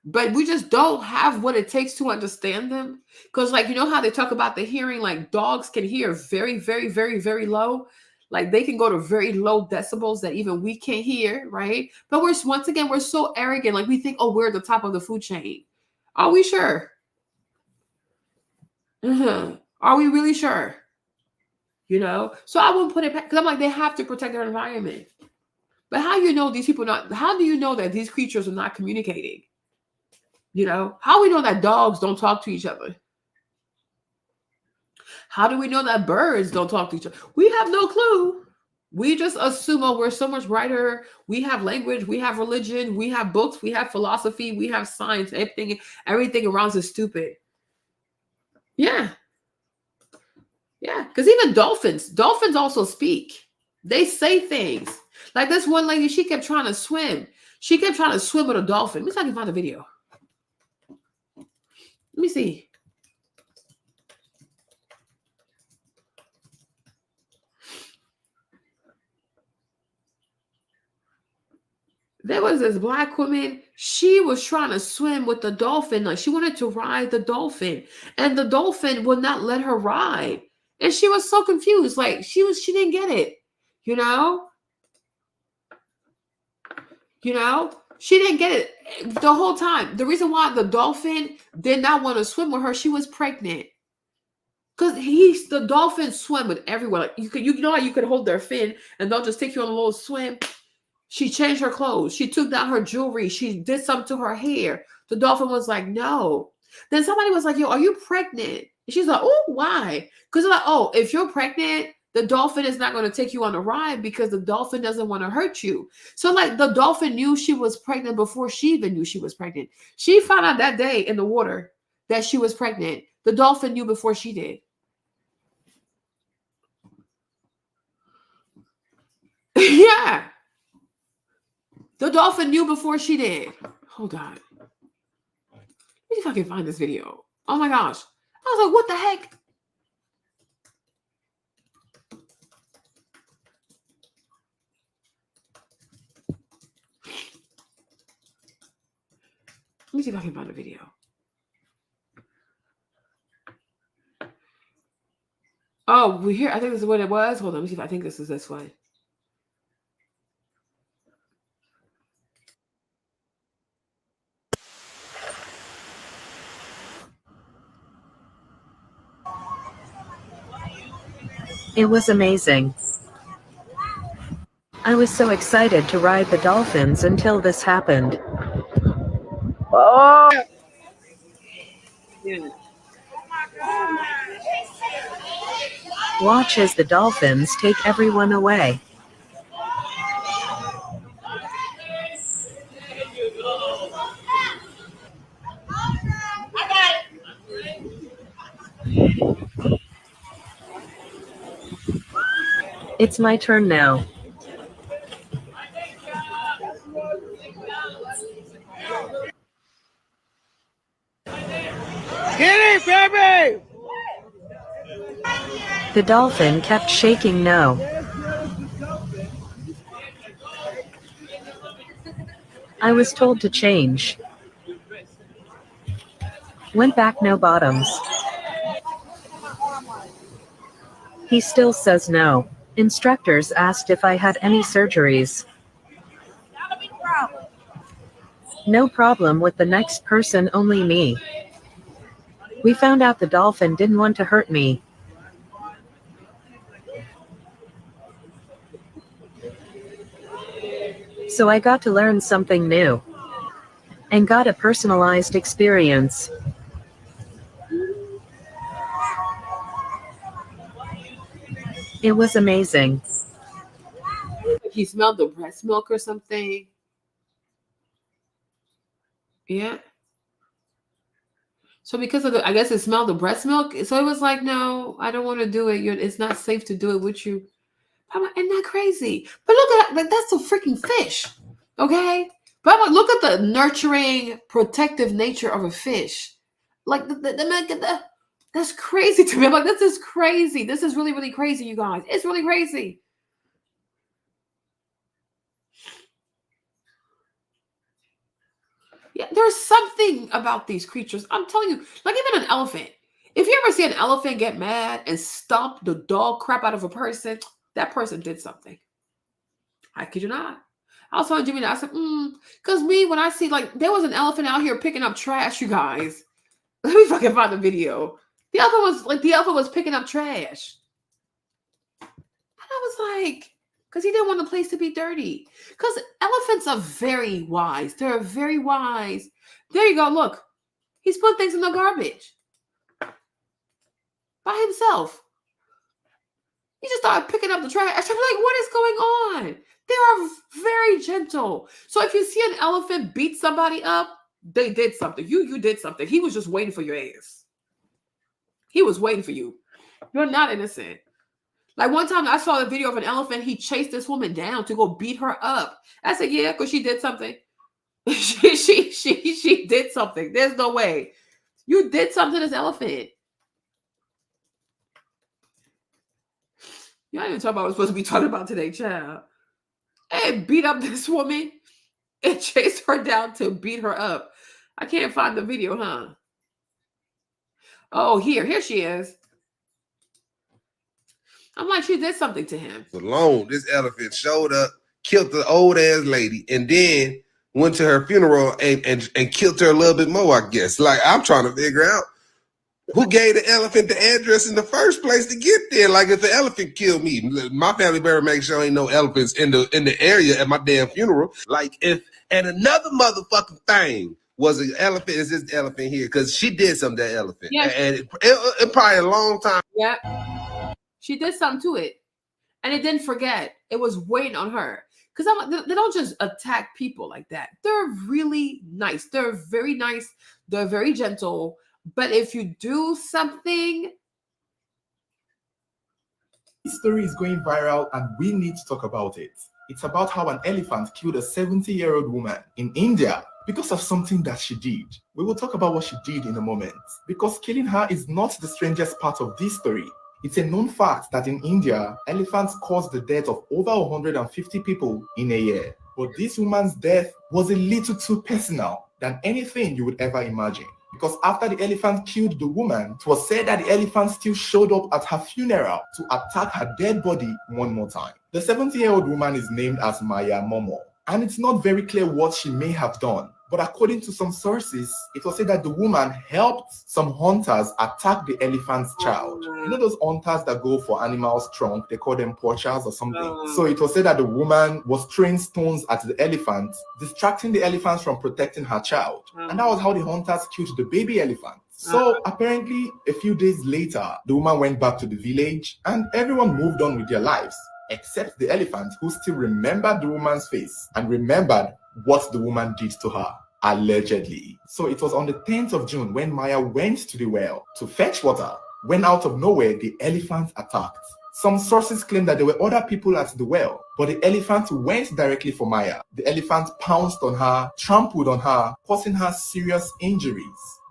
But we just don't have what it takes to understand them? Because, like, you know how they talk about the hearing, like dogs can hear very, very, very, very low. Like they can go to very low decibels that even we can't hear, right? But we're so arrogant. Like we think, oh, we're at the top of the food chain. Are we sure? Are we really sure? You know? So I wouldn't put it back because I'm like, they have to protect their environment. But how do you know that these creatures are not communicating? You know? How do we know that dogs don't talk to each other? How do we know that birds don't talk to each other? We have no clue. We just assume, oh, we're so much brighter. We have language, we have religion, we have books, we have philosophy, we have science. Everything around us is stupid. Yeah. Yeah. Because even dolphins also speak. They say things. Like this one lady, she kept trying to swim. She kept trying to swim with a dolphin. Let me see if I can find a video. Let me see. There was this Black woman. She was trying to swim with the dolphin. Like she wanted to ride the dolphin, and the dolphin would not let her ride. And she was so confused. Like she didn't get it. You know, she didn't get it the whole time. The reason why the dolphin did not want to swim with her, she was pregnant. Because the dolphin swam with everyone. Like you know how you could hold their fin and they'll just take you on a little swim. She changed her clothes. She took down her jewelry. She did something to her hair. The dolphin was like, no. Then somebody was like, yo, are you pregnant? And she's like, oh, why? Because they're like, oh, if you're pregnant, the dolphin is not going to take you on a ride because the dolphin doesn't want to hurt you. So like the dolphin knew she was pregnant before she even knew she was pregnant. She found out that day in the water that she was pregnant. The dolphin knew before she did. Yeah. The dolphin knew before she did. Hold on. Let me see if I can find this video. Oh my gosh. I was like, what the heck? Let me see if I can find a video. Oh, we here. I think this is what it was. Hold on. Let me see if I think this is this one. It was amazing. I was so excited to ride the dolphins until this happened. Oh! Yeah. Watch as the dolphins take everyone away. It's my turn now. Get it, baby! The dolphin kept shaking no. I was told to change. Went back no bottoms. He still says no. Instructors asked if I had any surgeries. No problem with the next person, only me. We found out the dolphin didn't want to hurt me. So I got to learn something new. And got a personalized experience. It was amazing. He smelled the breast milk or something. Yeah. So because of the, I guess it smelled the breast milk. So it was like, no, I don't want to do it. It's not safe to do it with you. I'm like, isn't that crazy? But look at that. Like, that's a freaking fish. Okay. But I'm like, look at the nurturing, protective nature of a fish. Like that's crazy to me. I'm like, this is crazy. This is really, really crazy, you guys. It's really crazy. Yeah, there's something about these creatures. I'm telling you, like even an elephant. If you ever see an elephant get mad and stomp the dog crap out of a person, that person did something. I kid you not. I was telling Jimmy that. I said, because me, when I see, like, there was an elephant out here picking up trash, you guys. Let me fucking find the video. The elephant was picking up trash. And I was like, because he didn't want the place to be dirty. Because elephants are very wise. They're very wise. There you go. Look, he's putting things in the garbage by himself. He just started picking up the trash. I'm like, what is going on? They are very gentle. So if you see an elephant beat somebody up, they did something. You did something. He was just waiting for your ass. He was waiting for you. You're not innocent. Like one time I saw a video of an elephant. He chased this woman down to go beat her up. I said, yeah, because she did something. she did something. There's no way. You did something to this elephant. Y'all even talking about what we're supposed to be talking about today, child. And beat up this woman and chased her down to beat her up. I can't find the video, huh? Oh, here she is. I'm like, she did something to him. Alone, this elephant showed up, killed the old ass lady, and then went to her funeral and killed her a little bit more, I guess. Like, I'm trying to figure out who gave the elephant the address in the first place to get there. Like, if the elephant killed me, my family better make sure ain't no elephants in the area at my damn funeral. Like, if and another motherfucking thing was an elephant, is this elephant here? Because she did something to that elephant. Yeah. And it probably a long time. Yeah. She did something to it. and it didn't forget. It was waiting on her. Because I'm like, they don't just attack people like that. They're really nice. They're very nice. They're very gentle. But if you do something, this story is going viral and we need to talk about it. It's about how an elephant killed a 70-year-old woman in India because of something that she did. We will talk about what she did in a moment, because killing her is not the strangest part of this story. It's a known fact that in India, elephants caused the death of over 150 people in a year. But this woman's death was a little too personal than anything you would ever imagine. Because after the elephant killed the woman, it was said that the elephant still showed up at her funeral to attack her dead body one more time. The 70-year-old woman is named as Maya Momo, and it's not very clear what she may have done. But according to some sources, it was said that the woman helped some hunters attack the elephant's child. You know those hunters that go for animals' trunk, they call them poachers or something. So it was said that the woman was throwing stones at the elephant, distracting the elephants from protecting her child. And that was how the hunters killed the baby elephant. So apparently, a few days later, the woman went back to the village and everyone moved on with their lives, except the elephant, who still remembered the woman's face and remembered what the woman did to her, allegedly. So it was on the 10th of June when Maya went to the well to fetch water, when out of nowhere the elephant attacked. Some sources claim that there were other people at the well, but the elephant went directly for Maya. The elephant pounced on her, trampled on her, causing her serious injuries.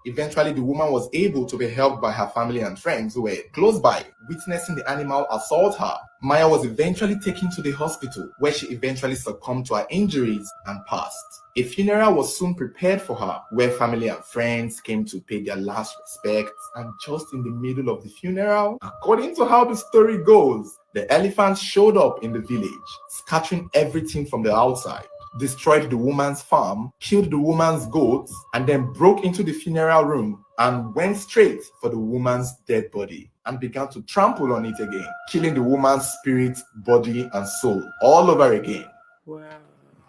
Eventually, the woman was able to be helped by her family and friends who were close by, witnessing the animal assault her. Maya was eventually taken to the hospital, where she eventually succumbed to her injuries and passed. A funeral was soon prepared for her, where family and friends came to pay their last respects. And just in the middle of the funeral, according to how the story goes, the elephant showed up in the village, scattering everything from the outside, destroyed the woman's farm, killed the woman's goats, and then broke into the funeral room and went straight for the woman's dead body and began to trample on it again, killing the woman's spirit, body, and soul all over again. Wow.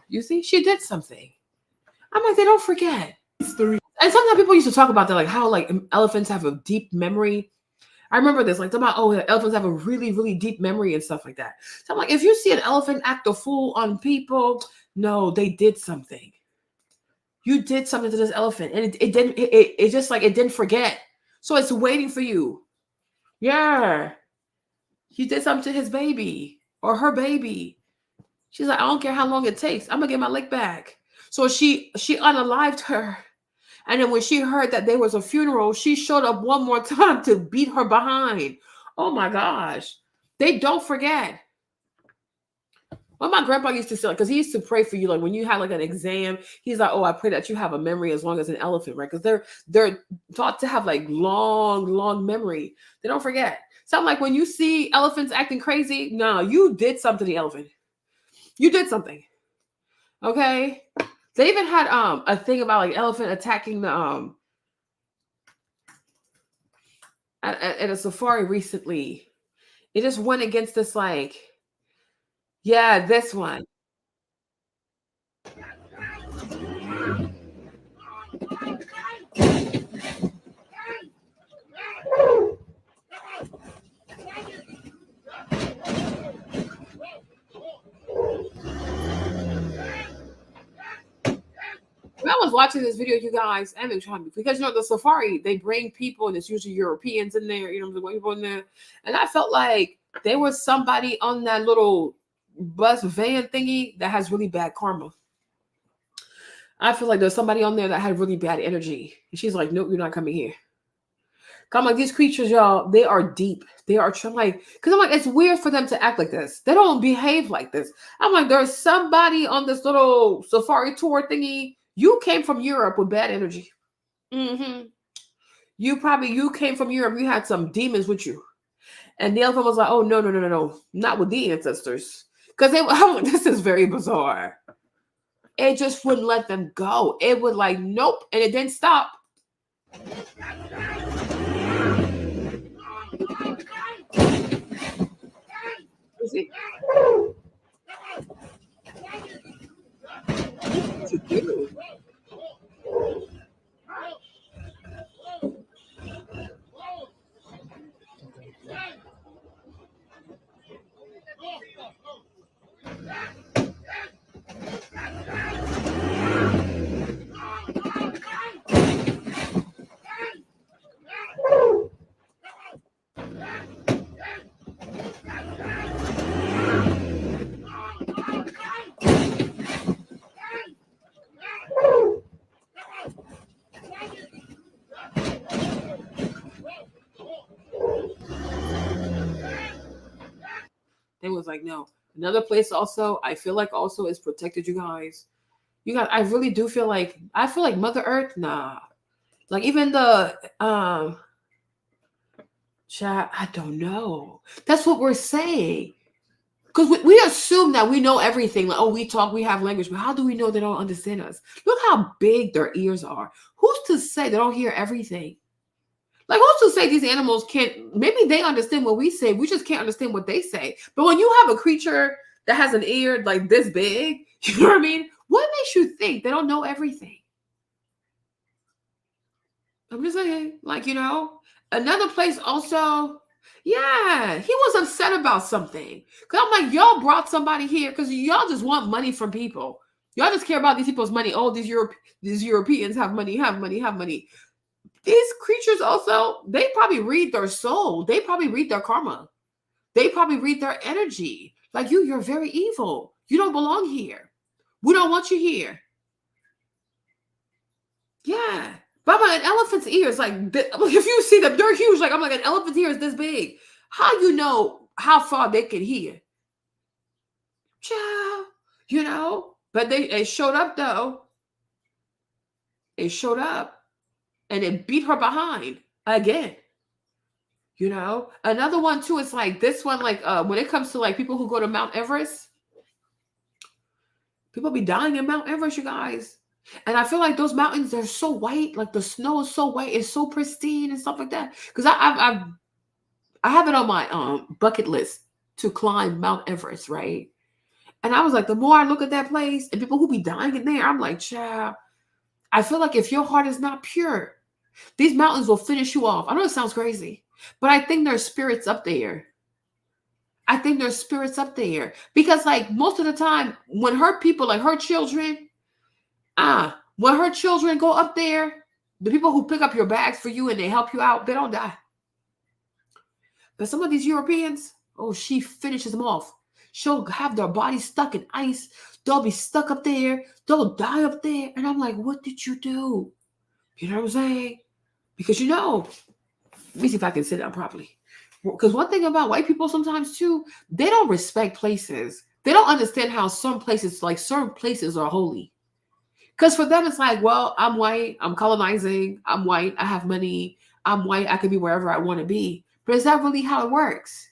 You see, she did something. I'm like, they don't forget. History. And sometimes people used to talk about that, like how like elephants have a deep memory. I remember this, like about, oh, elephants have a really, really deep memory and stuff like that. So I'm like, if you see an elephant act a fool on people, no, they did something. You did something to this elephant, and it just like it didn't forget. So it's waiting for you. Yeah. You did something to his baby or her baby. She's like, I don't care how long it takes. I'm gonna get my leg back. So she unalived her. And then when she heard that there was a funeral, she showed up one more time to beat her behind. Oh my gosh. They don't forget. Well, my grandpa used to say, because he used to pray for you, like when you had like an exam, he's like, oh, I pray that you have a memory as long as an elephant, right? Because they're taught to have like long memory. They don't forget. So I'm like, when you see elephants acting crazy, no, you did something to the elephant. You did something. Okay? They even had a thing about like elephant attacking the at a safari recently. It just went against this like, yeah, this one. When I was watching this video, you guys, and because you know the safari, they bring people, and it's usually Europeans in there, you know, the people in there, and I felt like there was somebody on that little bus van thingy that has really bad karma. I feel like there's somebody on there that had really bad energy, and she's like, "Nope, you're not coming here." I'm like, these creatures, y'all, they are deep. They are like, because I'm like, it's weird for them to act like this. They don't behave like this. I'm like, there's somebody on this little safari tour thingy. You came from Europe with bad energy. Mm-hmm. You came from Europe. You had some demons with you. And the elephant was like, oh, no. Not with the ancestors. Because this is very bizarre. It just wouldn't let them go. It would like, nope. And it didn't stop. See? What you do? It was like, no. Another place also, I feel like also is protected, you guys. I really do feel like, Mother Earth, nah. Like even the, chat, I don't know. That's what we're saying. Because we assume that we know everything. Like, oh, we talk, we have language, but how do we know they don't understand us? Look how big their ears are. Who's to say they don't hear everything? Like, who's to say these animals can't, maybe they understand what we say, we just can't understand what they say. But when you have a creature that has an ear like this big, you know what I mean? What makes you think they don't know everything? I'm just saying, like, you know, another place also, yeah, he was upset about something. Because I'm like, y'all brought somebody here because y'all just want money from people. Y'all just care about these people's money. Oh, these Europeans have money, have money, have money. These creatures also, they probably read their soul. They probably read their karma. They probably read their energy. Like, you're very evil. You don't belong here. We don't want you here. Yeah. Baba, an elephant's ears, like, if you see them, they're huge. Like, I'm like, an elephant's ear is this big. How you know how far they can hear? Ciao. You know? But they showed up, though. It showed up. And it beat her behind again. You know? Another one, too, is like, this one, like, when it comes to, like, people who go to Mount Everest, people be dying in Mount Everest, you guys. And I feel like those mountains, they're so white. Like the snow is so white. It's so pristine and stuff like that. Because I have it on my bucket list to climb Mount Everest, right? And I was like, the more I look at that place and people who be dying in there, I'm like, child, I feel like if your heart is not pure, these mountains will finish you off. I know it sounds crazy, but I think there's spirits up there. I think there's spirits up there. Because like most of the time, when her people, like her children, when her children go up there, the people who pick up your bags for you and they help you out, they don't die. But some of these Europeans, oh, she finishes them off. She'll have their bodies stuck in ice. They'll be stuck up there. They'll die up there. And I'm like, what did you do? You know what I'm saying? Because, you know, let me see if I can sit down properly. Because one thing about white people sometimes, too, they don't respect places. They don't understand how certain places are holy. Because for them, it's like, well, I'm white, I'm colonizing, I'm white, I have money, I'm white, I can be wherever I want to be. But is that really how it works?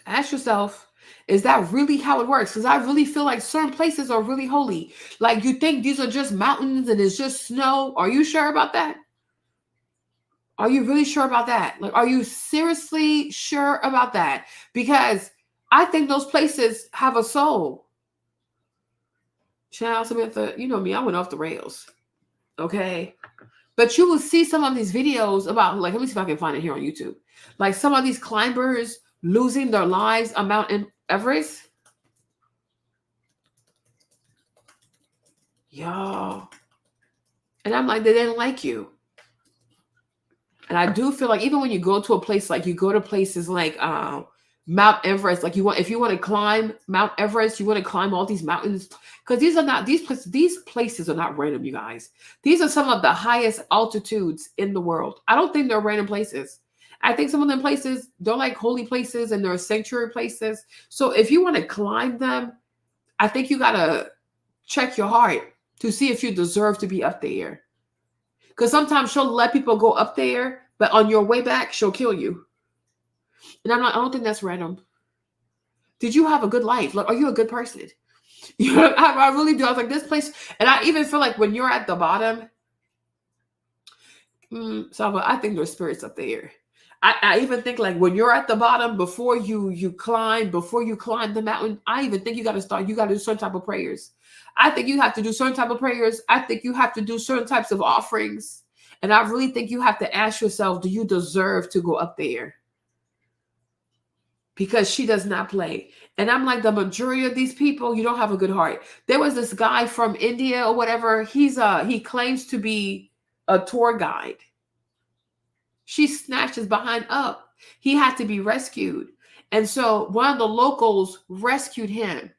Ask yourself, is that really how it works? Because I really feel like certain places are really holy. Like you think these are just mountains and it's just snow. Are you sure about that? Are you really sure about that? Like, are you seriously sure about that? Because I think those places have a soul. Child, Samantha, you know me, I went off the rails. Okay. But you will see some of these videos about, like, let me see if I can find it here on YouTube. Like some of these climbers losing their lives on Mount Everest. Y'all. And I'm like, they didn't like you. And I do feel like even when you go to a place, like you go to places like Mount Everest, like if you want to climb Mount Everest, you want to climb all these mountains, because these places are not random, you guys. These are some of the highest altitudes in the world. I don't think they're random places. I think some of them places, they're like holy places and they're sanctuary places. So if you want to climb them, I think you got to check your heart to see if you deserve to be up there. Because sometimes she'll let people go up there, but on your way back, she'll kill you. And I don't think that's random. Did you have a good life? Like, are you a good person? You know, I really do. I was like, this place, and I even feel like when you're at the bottom, so I think there's spirits up there. I even think like when you're at the bottom, before you climb the mountain, I even think you got to do certain type of prayers. I think you have to do certain type of prayers. I think you have to do certain types of offerings. And I really think you have to ask yourself, do you deserve to go up there? Because she does not play. And I'm like, the majority of these people, you don't have a good heart. There was this guy from India or whatever. He claims to be a tour guide. She snatched his behind up. He had to be rescued. And so one of the locals rescued him.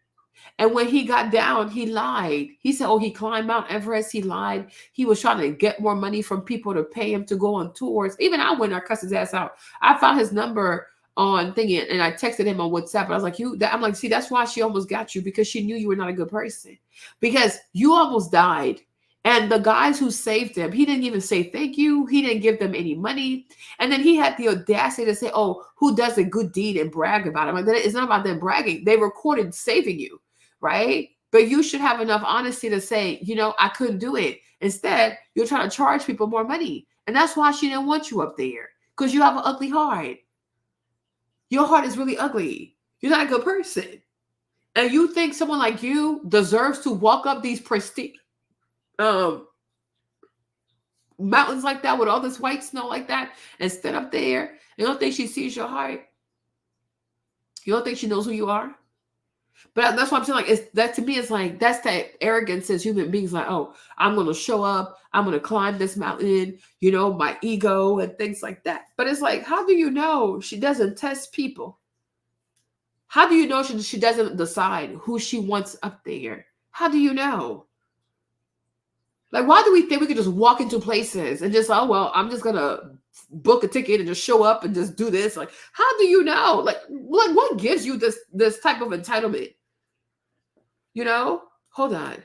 And when he got down, he lied. He said, oh, he climbed Mount Everest. He lied. He was trying to get more money from people to pay him to go on tours. Even I went and I cussed his ass out. I found his number on thingy, and I texted him on WhatsApp. And I was like, I'm like, see, that's why she almost got you, because she knew you were not a good person, because you almost died. And the guys who saved him, he didn't even say thank you. He didn't give them any money. And then he had the audacity to say, oh, who does a good deed and brag about it? Like, it's not about them bragging. They recorded saving you, right? But you should have enough honesty to say, I couldn't do it. Instead, you're trying to charge people more money. And that's why she didn't want you up there, because you have an ugly heart. Your heart is really ugly. You're not a good person. And you think someone like you deserves to walk up these pristine mountains like that with all this white snow like that and stand up there? You don't think she sees your heart? You don't think she knows who you are? But that's what I'm saying. Like, that to me is like, that's that arrogance as human beings. Like, oh, I'm going to show up. I'm going to climb this mountain, my ego and things like that. But it's like, how do you know she doesn't test people? How do you know she doesn't decide who she wants up there? How do you know? Like, why do we think we could just walk into places and just, oh, well, I'm just going to book a ticket and just show up and just do this? Like, how do you know? Like what gives you this type of entitlement? Hold on.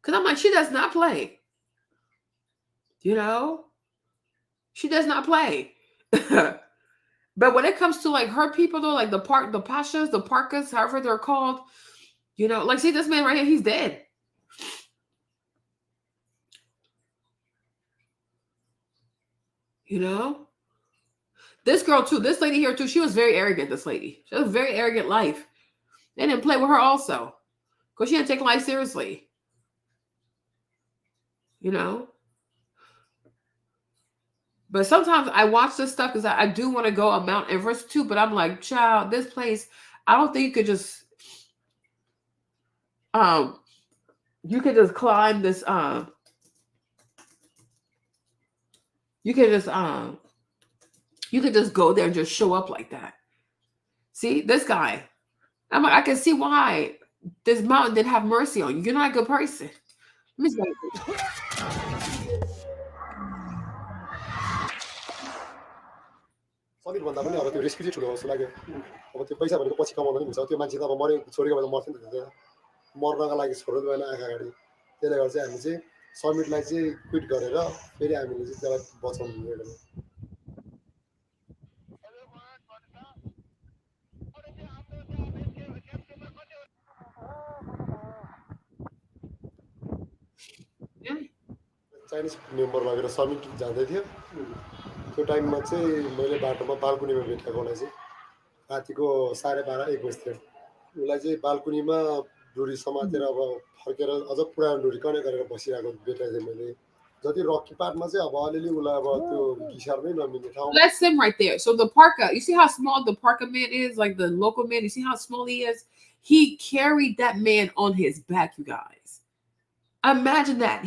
Because I'm like, she does not play. She does not play. But when it comes to like her people though, like the Pashas, the Parkas, however they're called, like, see this man right here, he's dead. This girl too, this lady here too, she was very arrogant, this lady. She had a very arrogant life. They didn't play with her also, because she didn't take life seriously. But sometimes I watch this stuff because I do want to go on Mount Everest too, but I'm like, child, this place, I don't think you could just climb this you could just go there and just show up like that. See, this guy, I'm like, I can see why this mountain didn't have mercy on you. You're not a good person. Let me see. सकिटभन्दा पनि अब त्यो risk चाहिँ ठुलो जस्तो लाग्यो अब त्यो पैसा भनेको पछि कमाउनु पनि हुन्छ त्यो मान्छे त अब मरे छोडेको भए त मर्थ्यो नि त मर्नका लागि छोड्नु भएन आँखा अगाडि त्यसले गर्दा चाहिँ हामी चाहिँ समिटलाई चाहिँ क्विट गरेर फेरि हामीले चाहिँ त्यसलाई बचाउनु निर्णय गर्यौँ चाइनिज मेम्बर लगेर समिट जाँदै थियो त्यो टाइममा चाहिँ मैले बाटोमा बाल्कुनीमा भेटेको उसलाई चाहिँ रातिको 12:30-1 बज्थ्यो उसलाई चाहिँ बाल्कुनीमा डोरी समातेर अब फर्केर अझ पुरानो डोरी कनेक्ट गरेर बसिरहेको भेटेको थिएँ मैले जति रकी पार्टमा चाहिँ अब अलिअलि उसलाई अब त्यो घिसार्नै नमिल्ने ठाउँ. That's him right there. So the parka, you see how small the parka man is, like the local man, you see how small he is? He carried that man on his back, you guys. Imagine that.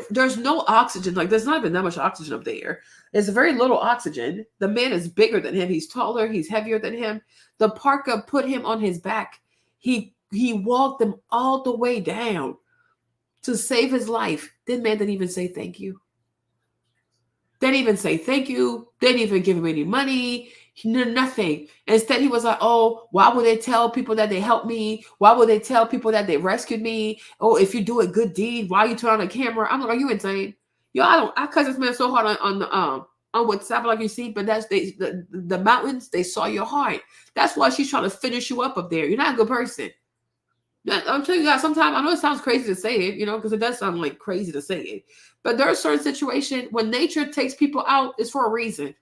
There's no oxygen. Like, there's not even that much oxygen up there. There's very little oxygen. The man is bigger than him. He's taller. He's heavier than him. The parka put him on his back. He walked him all the way down to save his life. That man didn't even say thank you. Didn't even say thank you. Didn't even give him any money. Nothing. Instead, he was like, oh, why would they tell people that they helped me? Why would they tell people that they rescued me? Oh, if you do a good deed, why you turn on the camera? I'm like, are you insane? Yo, I cuss this man so hard on WhatsApp, like you see, but that's the mountains, they saw your heart. That's why she's trying to finish you up there. You're not a good person. I'm telling you guys, sometimes I know it sounds crazy to say it, because it does sound like crazy to say it. But there are certain situations when nature takes people out, it's for a reason.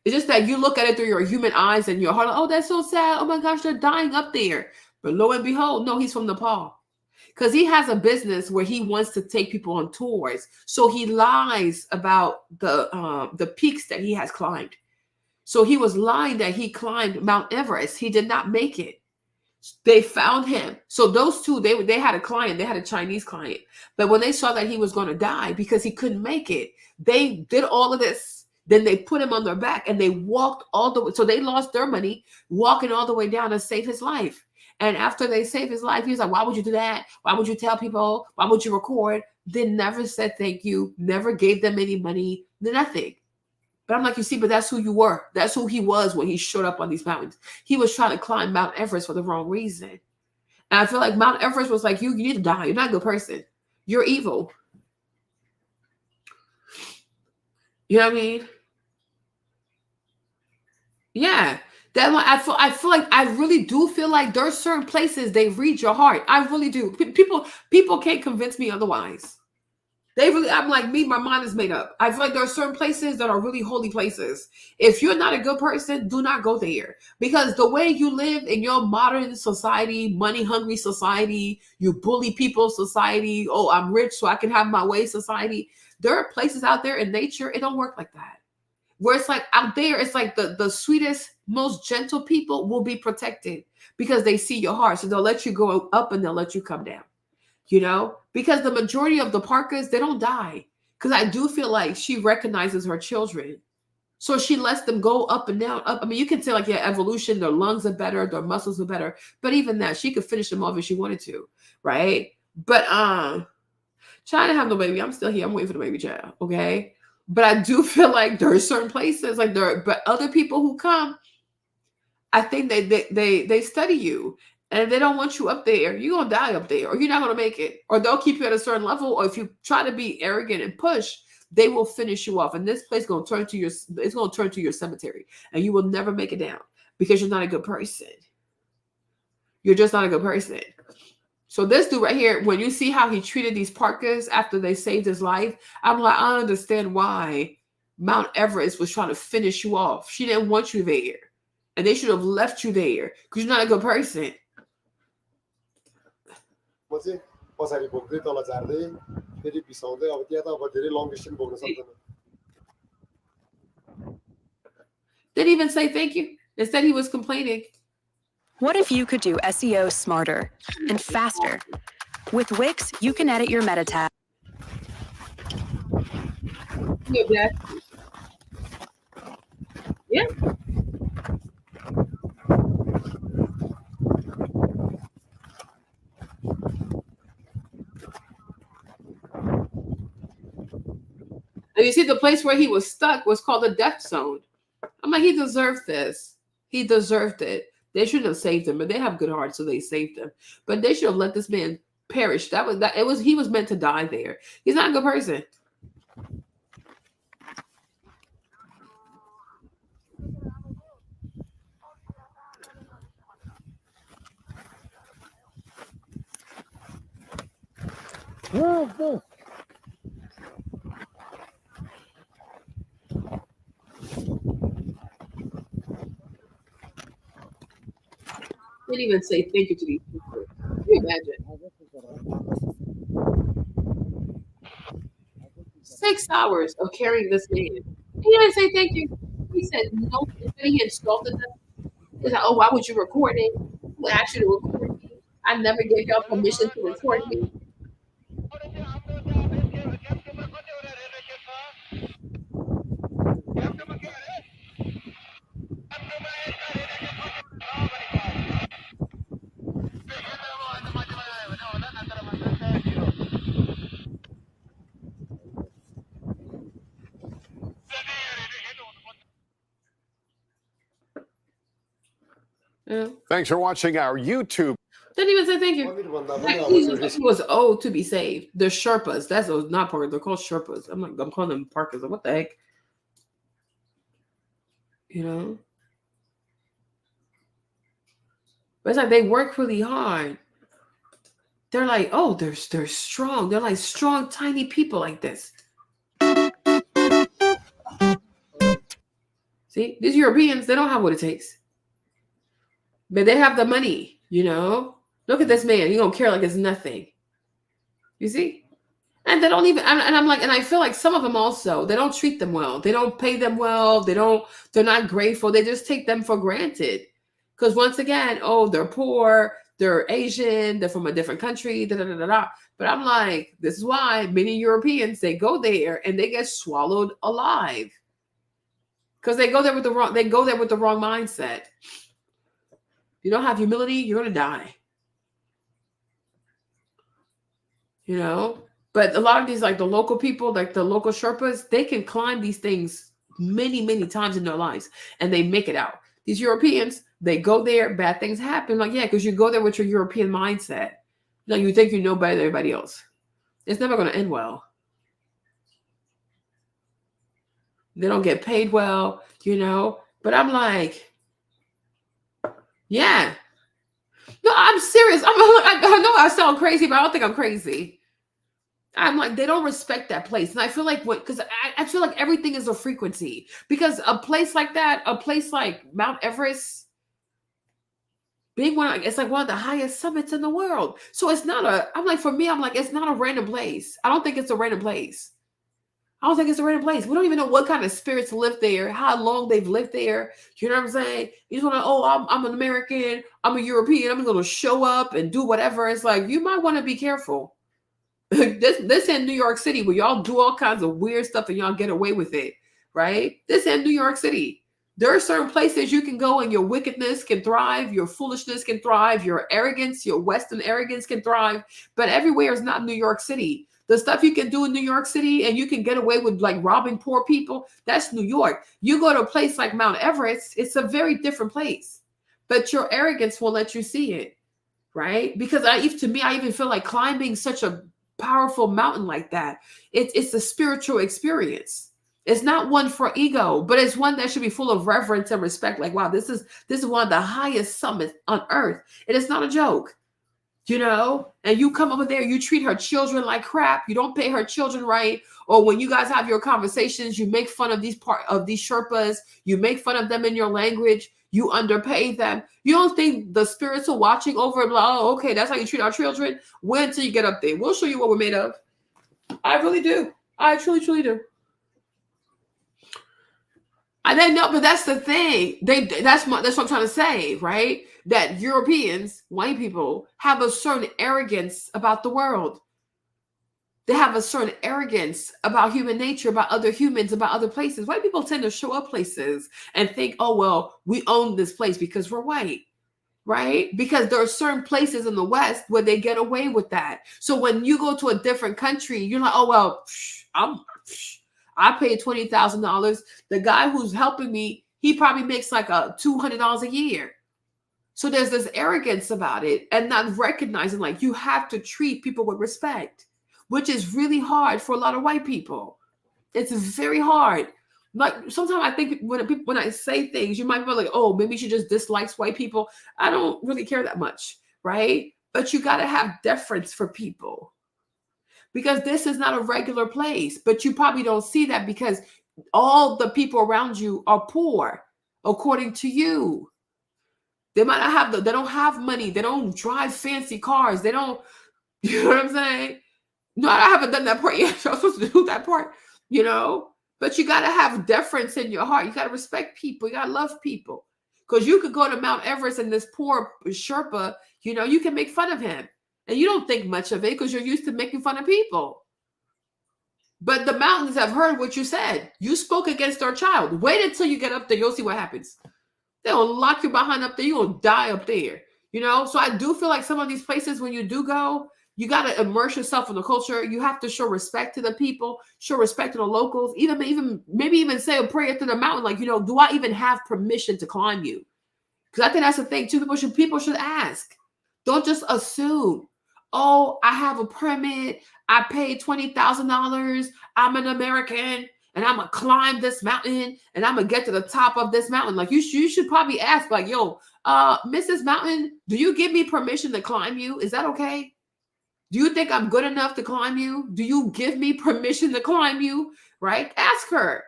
It's just that you look at it through your human eyes and your heart, like, oh, that's so sad. Oh my gosh, they're dying up there. But lo and behold, no, he's from Nepal. Because he has a business where he wants to take people on tours. So he lies about the peaks that he has climbed. So he was lying that he climbed Mount Everest. He did not make it. They found him. So those two, they had a client. They had a Chinese client. But when they saw that he was going to die because he couldn't make it, they did all of this. Then they put him on their back and they walked all the way. So they lost their money walking all the way down to save his life. And after they saved his life, he was like, why would you do that? Why would you tell people? Why would you record? They never said thank you, never gave them any money, nothing. But I'm like, you see, but that's who you were. That's who he was when he showed up on these mountains. He was trying to climb Mount Everest for the wrong reason. And I feel like Mount Everest was like, you need to die. You're not a good person. You're evil. You know what I mean? Yeah. That I feel like I really do feel like there's certain places they read your heart. I really do. People can't convince me otherwise. They really, I'm like, my mind is made up. I feel like there are certain places that are really holy places. If you're not a good person, do not go there. Because the way you live in your modern society, money-hungry society, you bully people society, oh, I'm rich so I can have my way society. There are places out there in nature, it don't work like that. Where it's like out there, it's like the sweetest, most gentle people will be protected because they see your heart. So they'll let you go up and they'll let you come down. You know, because the majority of the Parkers, they don't die. Because I do feel like she recognizes her children. So she lets them go up and down. Up. I mean, you can say like, yeah, evolution, their lungs are better, their muscles are better. But even that, she could finish them off if she wanted to, right? But trying to have no baby, I'm still here. I'm waiting for the baby child, okay? But I do feel like there are certain places, like but other people who come, I think they study you. And if they don't want you up there, you're going to die up there, or you're not going to make it, or they'll keep you at a certain level. Or if you try to be arrogant and push, they will finish you off. And this place is going to turn to your cemetery, and you will never make it down because you're not a good person. You're just not a good person. So this dude right here, when you see how he treated these Parkers after they saved his life, I'm like, I understand why Mount Everest was trying to finish you off. She didn't want you there. And they should have left you there because you're not a good person. म चाहिँ पछाडि बोक्दै तल झार्दै फेरि बिसाउँदै अब त्यहाँ त अब धेरै लङ डिस्टेन्स बोक्न सक्दैन Didn't even say thank you. Instead, he was complaining. What if you could do SEO smarter and faster? With Wix, you can edit your meta tag. Yeah. And you see, the place where he was stuck was called the death zone. I'm like, he deserved this. He deserved it. They shouldn't have saved him, but they have good hearts, so they saved him. But they should have let this man perish. He was meant to die there. He's not a good person. Didn't even say thank you to these people. Can you imagine? 6 hours of carrying this man. He didn't say thank you. He said no. He insulted them. He's like, oh, why would you record it? Who asked you to record me? I never gave y'all permission to record me. Yeah. Thanks for watching our YouTube. Didn't even say thank you. Like, he was owed to be saved. The Sherpas. That's not Parkers. They're called Sherpas. I'm calling them Parkers. Like, what the heck? You know? But it's like they work really hard. They're like, oh, they're strong. They're like strong, tiny people like this. See, these Europeans, they don't have what it takes. But they have the money, you know? Look at this man. He don't care like it's nothing. You see? And they don't even, and I'm like, and I feel like some of them also, they don't treat them well. They don't pay them well. They're not grateful. They just take them for granted. Because once again, oh, they're poor, they're Asian, they're from a different country, da da da da da. But I'm like, this is why many Europeans, they go there and they get swallowed alive. Because they go there with the wrong mindset. You don't have humility, you're gonna die. You know? But a lot of these, like the local people, like the local Sherpas, they can climb these things many, many times in their lives, and they make it out. These Europeans, they go there, bad things happen. Like, yeah, because you go there with your European mindset. No, you think you know better than everybody else. It's never going to end well. They don't get paid well, But I'm like, yeah. No, I'm serious. I know I sound crazy, but I don't think I'm crazy. I'm like, they don't respect that place. And I feel like because I feel like everything is a frequency. Because a place like that, a place like Mount Everest, it's like one of the highest summits in the world. So it's not for me, I'm like, it's not a random place. I don't think it's a random place. I don't think it's a random place. We don't even know what kind of spirits live there, how long they've lived there. You know what I'm saying? You just want to, I'm an American, I'm a European, I'm going to show up and do whatever. It's like, you might want to be careful. This in New York City where y'all do all kinds of weird stuff and y'all get away with it, right? This in New York City. There are certain places you can go and your wickedness can thrive, your foolishness can thrive, your arrogance, your Western arrogance can thrive, but everywhere is not New York City. The stuff you can do in New York City and you can get away with like robbing poor people, that's New York. You go to a place like Mount Everest, it's a very different place, but your arrogance won't let you see it, right? Because I even feel like climbing such a powerful mountain like that, it's a spiritual experience. It's not one for ego, but it's one that should be full of reverence and respect. Like, wow, this is one of the highest summits on earth. And it's not a joke, and you come over there, you treat her children like crap. You don't pay her children right. Or when you guys have your conversations, you make fun of these Sherpas. You make fun of them in your language. You underpay them. You don't think the spirits are watching over and like, oh, okay, that's how you treat our children? Wait until you get up there. We'll show you what we're made of. I really do. I truly, truly do. I didn't know, but that's the thing. That's what I'm trying to say, right? That Europeans, white people, have a certain arrogance about the world. They have a certain arrogance about human nature, about other humans, about other places. White people tend to show up places and think, oh, well, we own this place because we're white, right? Because there are certain places in the West where they get away with that. So when you go to a different country, you're like, oh, well, I paid $20,000. The guy who's helping me, he probably makes like $200 a year. So there's this arrogance about it and not recognizing like you have to treat people with respect, which is really hard for a lot of white people. It's very hard. Like sometimes I think when I say things, you might be like, oh, maybe she just dislikes white people. I don't really care that much, right? But you got to have deference for people. Because this is not a regular place, but you probably don't see that because all the people around you are poor, according to you. They might not have they don't have money. They don't drive fancy cars. They don't, you know what I'm saying? No, I haven't done that part yet. I'm supposed to do that part, But you got to have deference in your heart. You got to respect people. You got to love people. Because you could go to Mount Everest and this poor Sherpa, you can make fun of him. And you don't think much of it because you're used to making fun of people. But the mountains have heard what you said. You spoke against our child. Wait until you get up there. You'll see what happens. They'll lock you behind up there. You'll die up there. So I do feel like some of these places, when you do go, you got to immerse yourself in the culture. You have to show respect to the people, show respect to the locals, maybe even say a prayer to the mountain. Like, do I even have permission to climb you? Because I think that's the thing too. People should ask. Don't just assume. Oh, I have a permit. I paid $20,000. I'm an American and I'm going to climb this mountain and I'm going to get to the top of this mountain. Like you should probably ask like, yo, Mrs. Mountain, do you give me permission to climb you? Is that okay? Do you think I'm good enough to climb you? Do you give me permission to climb you? Right? Ask her.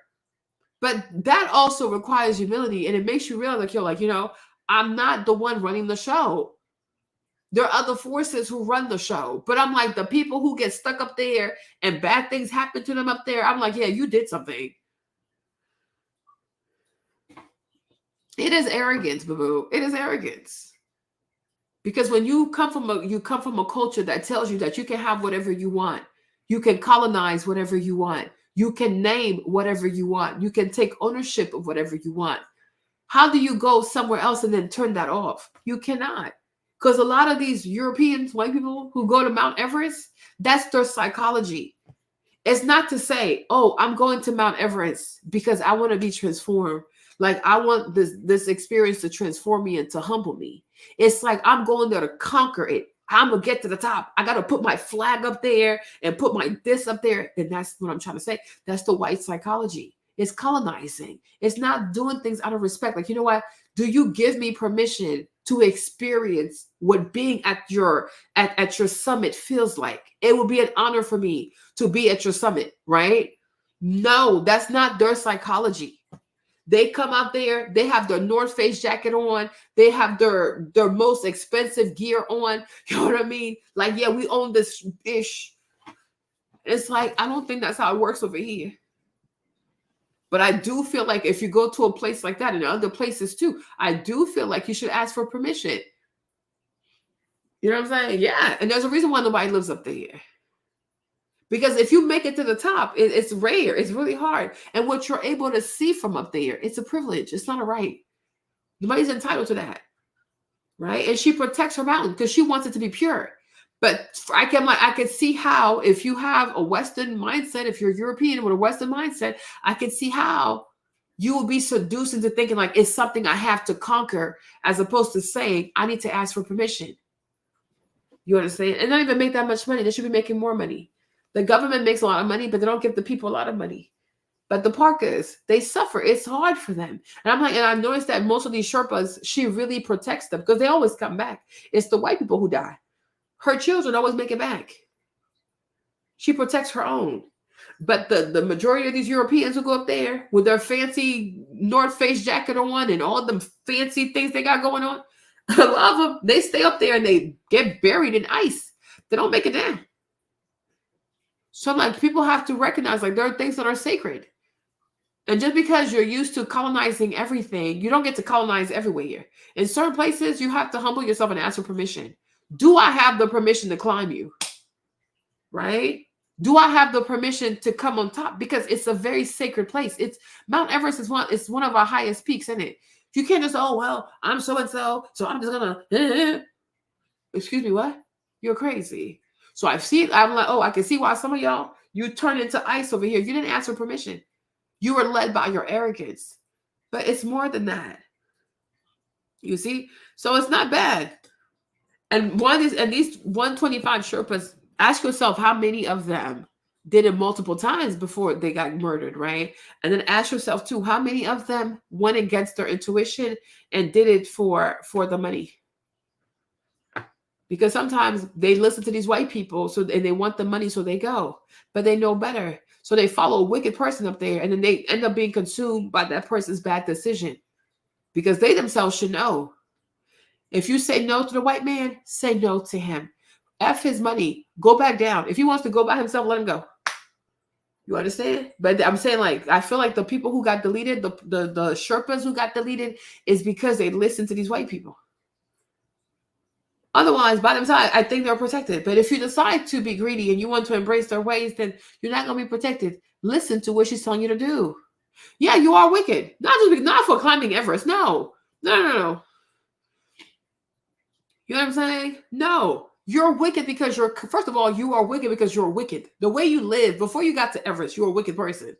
But that also requires humility and it makes you realize like, yo, I'm not the one running the show. There are other forces who run the show. But I'm like, the people who get stuck up there and bad things happen to them up there, I'm like, yeah, you did something. It is arrogance, boo-boo. It is arrogance. Because when you come from a culture that tells you that you can have whatever you want, you can colonize whatever you want, you can name whatever you want, you can take ownership of whatever you want. How do you go somewhere else and then turn that off? You cannot. Because a lot of these Europeans, white people who go to Mount Everest, that's their psychology. It's not to say, oh, I'm going to Mount Everest because I want to be transformed. Like I want this experience to transform me and to humble me. It's like I'm going there to conquer it. I'm gonna get to the top. I gotta put my flag up there and put my this up there. And that's what I'm trying to say. That's the white psychology. It's colonizing. It's not doing things out of respect. Like, you know what? Do you give me permission to experience what being at your summit feels like? It would be an honor for me to be at your summit, right? No, that's not their psychology. They come out there, they have their North Face jacket on, they have their most expensive gear on. You know what I mean? Like, yeah, we own this ish. It's like, I don't think that's how it works over here. But I do feel like if you go to a place like that and other places too, I do feel like you should ask for permission. You know what I'm saying? Yeah. And there's a reason why nobody lives up there. Because if you make it to the top, it's rare. It's really hard. And what you're able to see from up there, it's a privilege. It's not a right. Nobody's entitled to that. Right? And she protects her mountain because she wants it to be pure. But I can see how if you have a Western mindset, if you're European with a Western mindset, I can see how you will be seduced into thinking like it's something I have to conquer, as opposed to saying I need to ask for permission. You understand? And not even make that much money. They should be making more money. The government makes a lot of money, but they don't give the people a lot of money. But the Parkas, they suffer. It's hard for them. And I'm like, and I've noticed that most of these Sherpas, she really protects them because they always come back. It's the white people who die. Her children always make it back. She protects her own. But the majority of these Europeans who go up there with their fancy North Face jacket on and all them fancy things they got going on, a lot of them, they stay up there and they get buried in ice. They don't make it down. So like people have to recognize like there are things that are sacred. And just because you're used to colonizing everything, you don't get to colonize everywhere. In certain places, you have to humble yourself and ask for permission. Do I have the permission to climb you? Right? Do I have the permission to come on top? Because it's a very sacred place. It's Mount Everest is one of our highest peaks, isn't it? You can't just, oh, well, I'm so-and-so, so I'm just gonna, excuse me, what? You're crazy. So I'm like, oh, I can see why some of y'all, you turn into ice over here. You didn't ask for permission. You were led by your arrogance. But it's more than that. You see? So it's not bad. And these 125 Sherpas, ask yourself how many of them did it multiple times before they got murdered, right? And then ask yourself too, how many of them went against their intuition and did it for the money? Because sometimes they listen to these white people and they want the money, so they go, but they know better. So they follow a wicked person up there and then they end up being consumed by that person's bad decision because they themselves should know. If you say no to the white man, say no to him. F his money. Go back down. If he wants to go by himself, let him go. You understand? But I'm saying, like, I feel like the people who got deleted, the Sherpas who got deleted, is because they listened to these white people. Otherwise, by themselves, I think they're protected. But if you decide to be greedy and you want to embrace their ways, then you're not going to be protected. Listen to what she's telling you to do. Yeah, you are wicked. Not for climbing Everest. No. No. You know what I'm saying? No, you're wicked because first of all, you are wicked because you're wicked. The way you live before you got to Everest, you're a wicked person.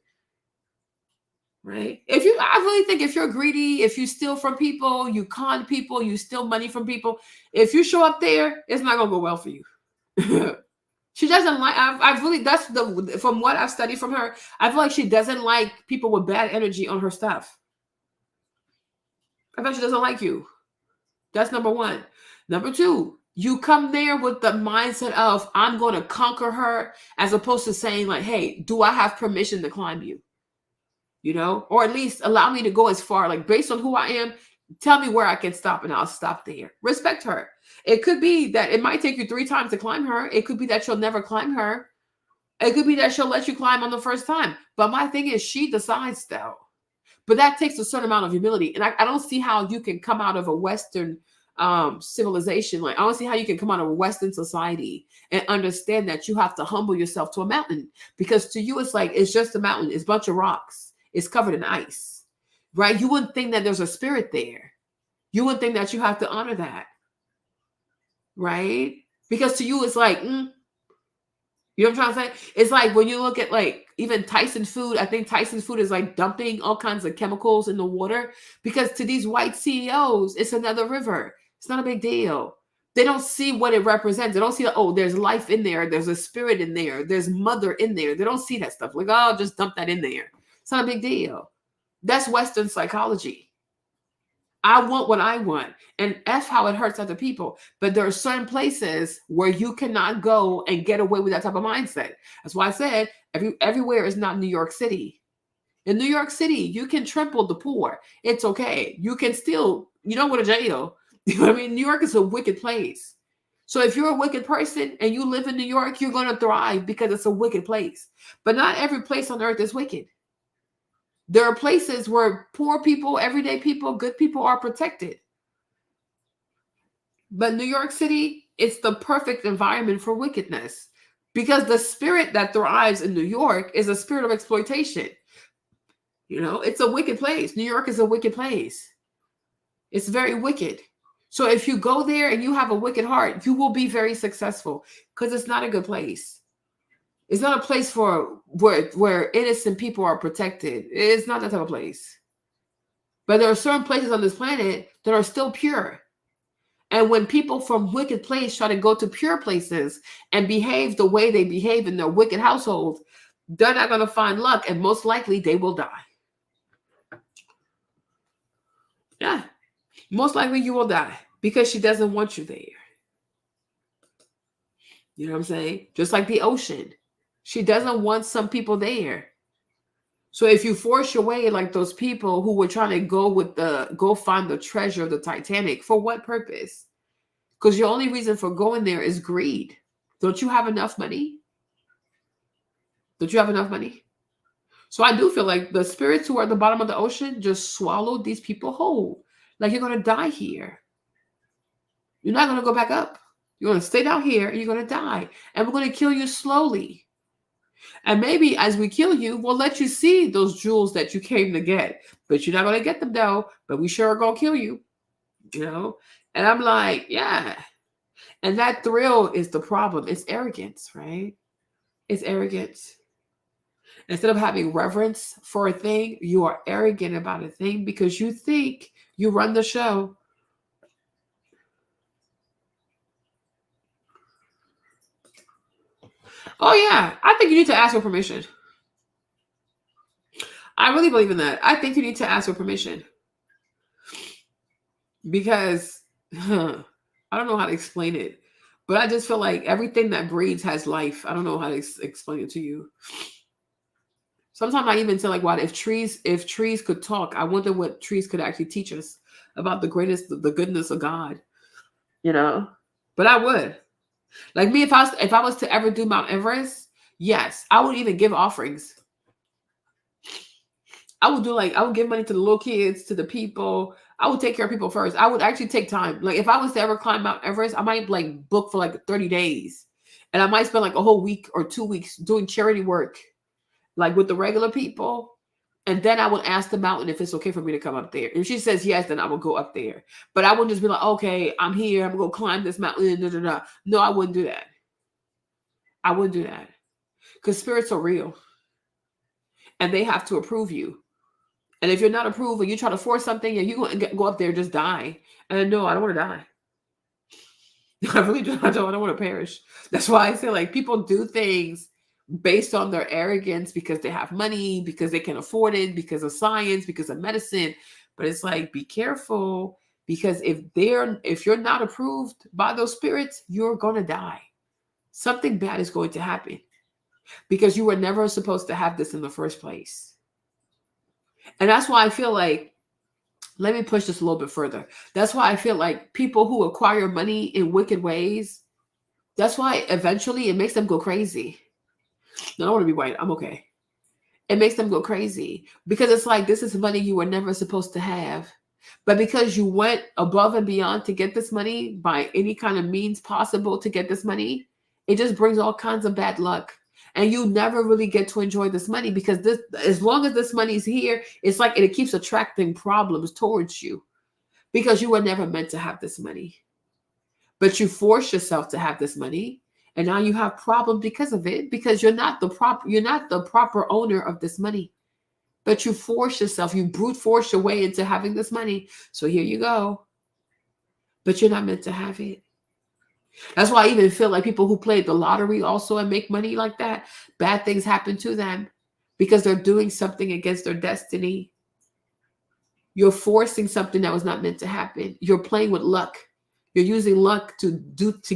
Right? I really think if you're greedy, if you steal from people, you con people, you steal money from people, if you show up there, it's not gonna go well for you. She doesn't like, from what I've studied from her, I feel like she doesn't like people with bad energy on her stuff. I bet she doesn't like you. That's number one. Number two, you come there with the mindset of, I'm going to conquer her, as opposed to saying like, hey, do I have permission to climb you? You know, or at least allow me to go as far, like based on who I am, tell me where I can stop and I'll stop there. Respect her. It could be that it might take you 3 times to climb her. It could be that you'll never climb her. It could be that she'll let you climb on the first time. But my thing is, she decides though. But that takes a certain amount of humility. And I don't see how you can come out of a Western civilization. Like, I don't see how you can come out of a Western society and understand that you have to humble yourself to a mountain. Because to you, it's like, it's just a mountain. It's a bunch of rocks. It's covered in ice, right? You wouldn't think that there's a spirit there. You wouldn't think that you have to honor that, right? Because to you, it's like, you You know what I'm trying to say? It's like when you look at like even Tyson food, I think Tyson food is like dumping all kinds of chemicals in the water because to these white CEOs, it's another river. It's not a big deal. They don't see what it represents. They don't see, oh, there's life in there. There's a spirit in there. There's mother in there. They don't see that stuff. Like, oh, just dump that in there. It's not a big deal. That's Western psychology. I want what I want. And F how it hurts other people. But there are certain places where you cannot go and get away with that type of mindset. That's why I said everywhere is not New York City. In New York City, you can trample the poor. It's okay. You can still, you don't go to jail. You know what I mean? New York is a wicked place. So if you're a wicked person and you live in New York, you're going to thrive because it's a wicked place. But not every place on earth is wicked. There are places where poor people, everyday people, good people are protected. But New York City, it's the perfect environment for wickedness because the spirit that thrives in New York is a spirit of exploitation. You know, it's a wicked place. New York is a wicked place. It's very wicked. So if you go there and you have a wicked heart, you will be very successful because it's not a good place. It's not a place for where innocent people are protected. It's not that type of place. But there are certain places on this planet that are still pure. And when people from wicked places try to go to pure places and behave the way they behave in their wicked household, they're not going to find luck, and most likely they will die. Yeah, most likely you will die because she doesn't want you there. You know what I'm saying? Just like the ocean. She doesn't want some people there. So if you force your way like those people who were trying to go find the treasure of the Titanic, for what purpose? Because your only reason for going there is greed. Don't you have enough money? Don't you have enough money? So I do feel like the spirits who are at the bottom of the ocean just swallowed these people whole. Like you're going to die here. You're not going to go back up. You're going to stay down here and you're going to die. And we're going to kill you slowly. And maybe as we kill you, we'll let you see those jewels that you came to get. But you're not going to get them though. But we sure are going to kill you. You know? And I'm like, yeah. And that thrill is the problem. It's arrogance, right? It's arrogance. Instead of having reverence for a thing, you are arrogant about a thing because you think you run the show. Oh, yeah. I think you need to ask for permission. I really believe in that. I think you need to ask for permission. Because I don't know how to explain it. But I just feel like everything that breathes has life. I don't know how to explain it to you. Sometimes I even say like, wow, if trees could talk, I wonder what trees could actually teach us about the goodness of God. You know? But I would. Like me, if I was to ever do Mount Everest, yes, I would even give offerings. I would give money to the little kids, to the people. I would take care of people first. I would actually take time. Like if I was to ever climb Mount Everest, I might like book for like 30 days. And I might spend like a whole week or 2 weeks doing charity work, like with the regular people. And then I would ask the mountain if it's okay for me to come up there. If she says yes, then I will go up there. But I wouldn't just be like, okay, I'm here. I'm going to climb this mountain. No, I wouldn't do that. I wouldn't do that. Because spirits are real. And they have to approve you. And if you're not approved and you try to force something and you're going to go up there and just die. And no, I don't want to die. I really don't. I don't want to perish. That's why I say like people do things based on their arrogance because they have money, because they can afford it, because of science, because of medicine. But it's like, be careful, because if you're not approved by those spirits, you're going to die. Something bad is going to happen because you were never supposed to have this in the first place. And that's why I feel like, let me push this a little bit further. That's why I feel like people who acquire money in wicked ways, that's why eventually it makes them go crazy. No, I don't want to be white. I'm okay. It makes them go crazy because it's like, this is money you were never supposed to have. But because you went above and beyond to get this money by any kind of means possible to get this money, it just brings all kinds of bad luck. And you never really get to enjoy this money because as long as this money is here, it's like it keeps attracting problems towards you because you were never meant to have this money. But you force yourself to have this money. And now you have problems because of it, because you're not the proper owner of this money. But you force yourself, you brute force your way into having this money. So here you go. But you're not meant to have it. That's why I even feel like people who play the lottery also and make money like that, bad things happen to them because they're doing something against their destiny. You're forcing something that was not meant to happen. You're playing with luck. You're using luck to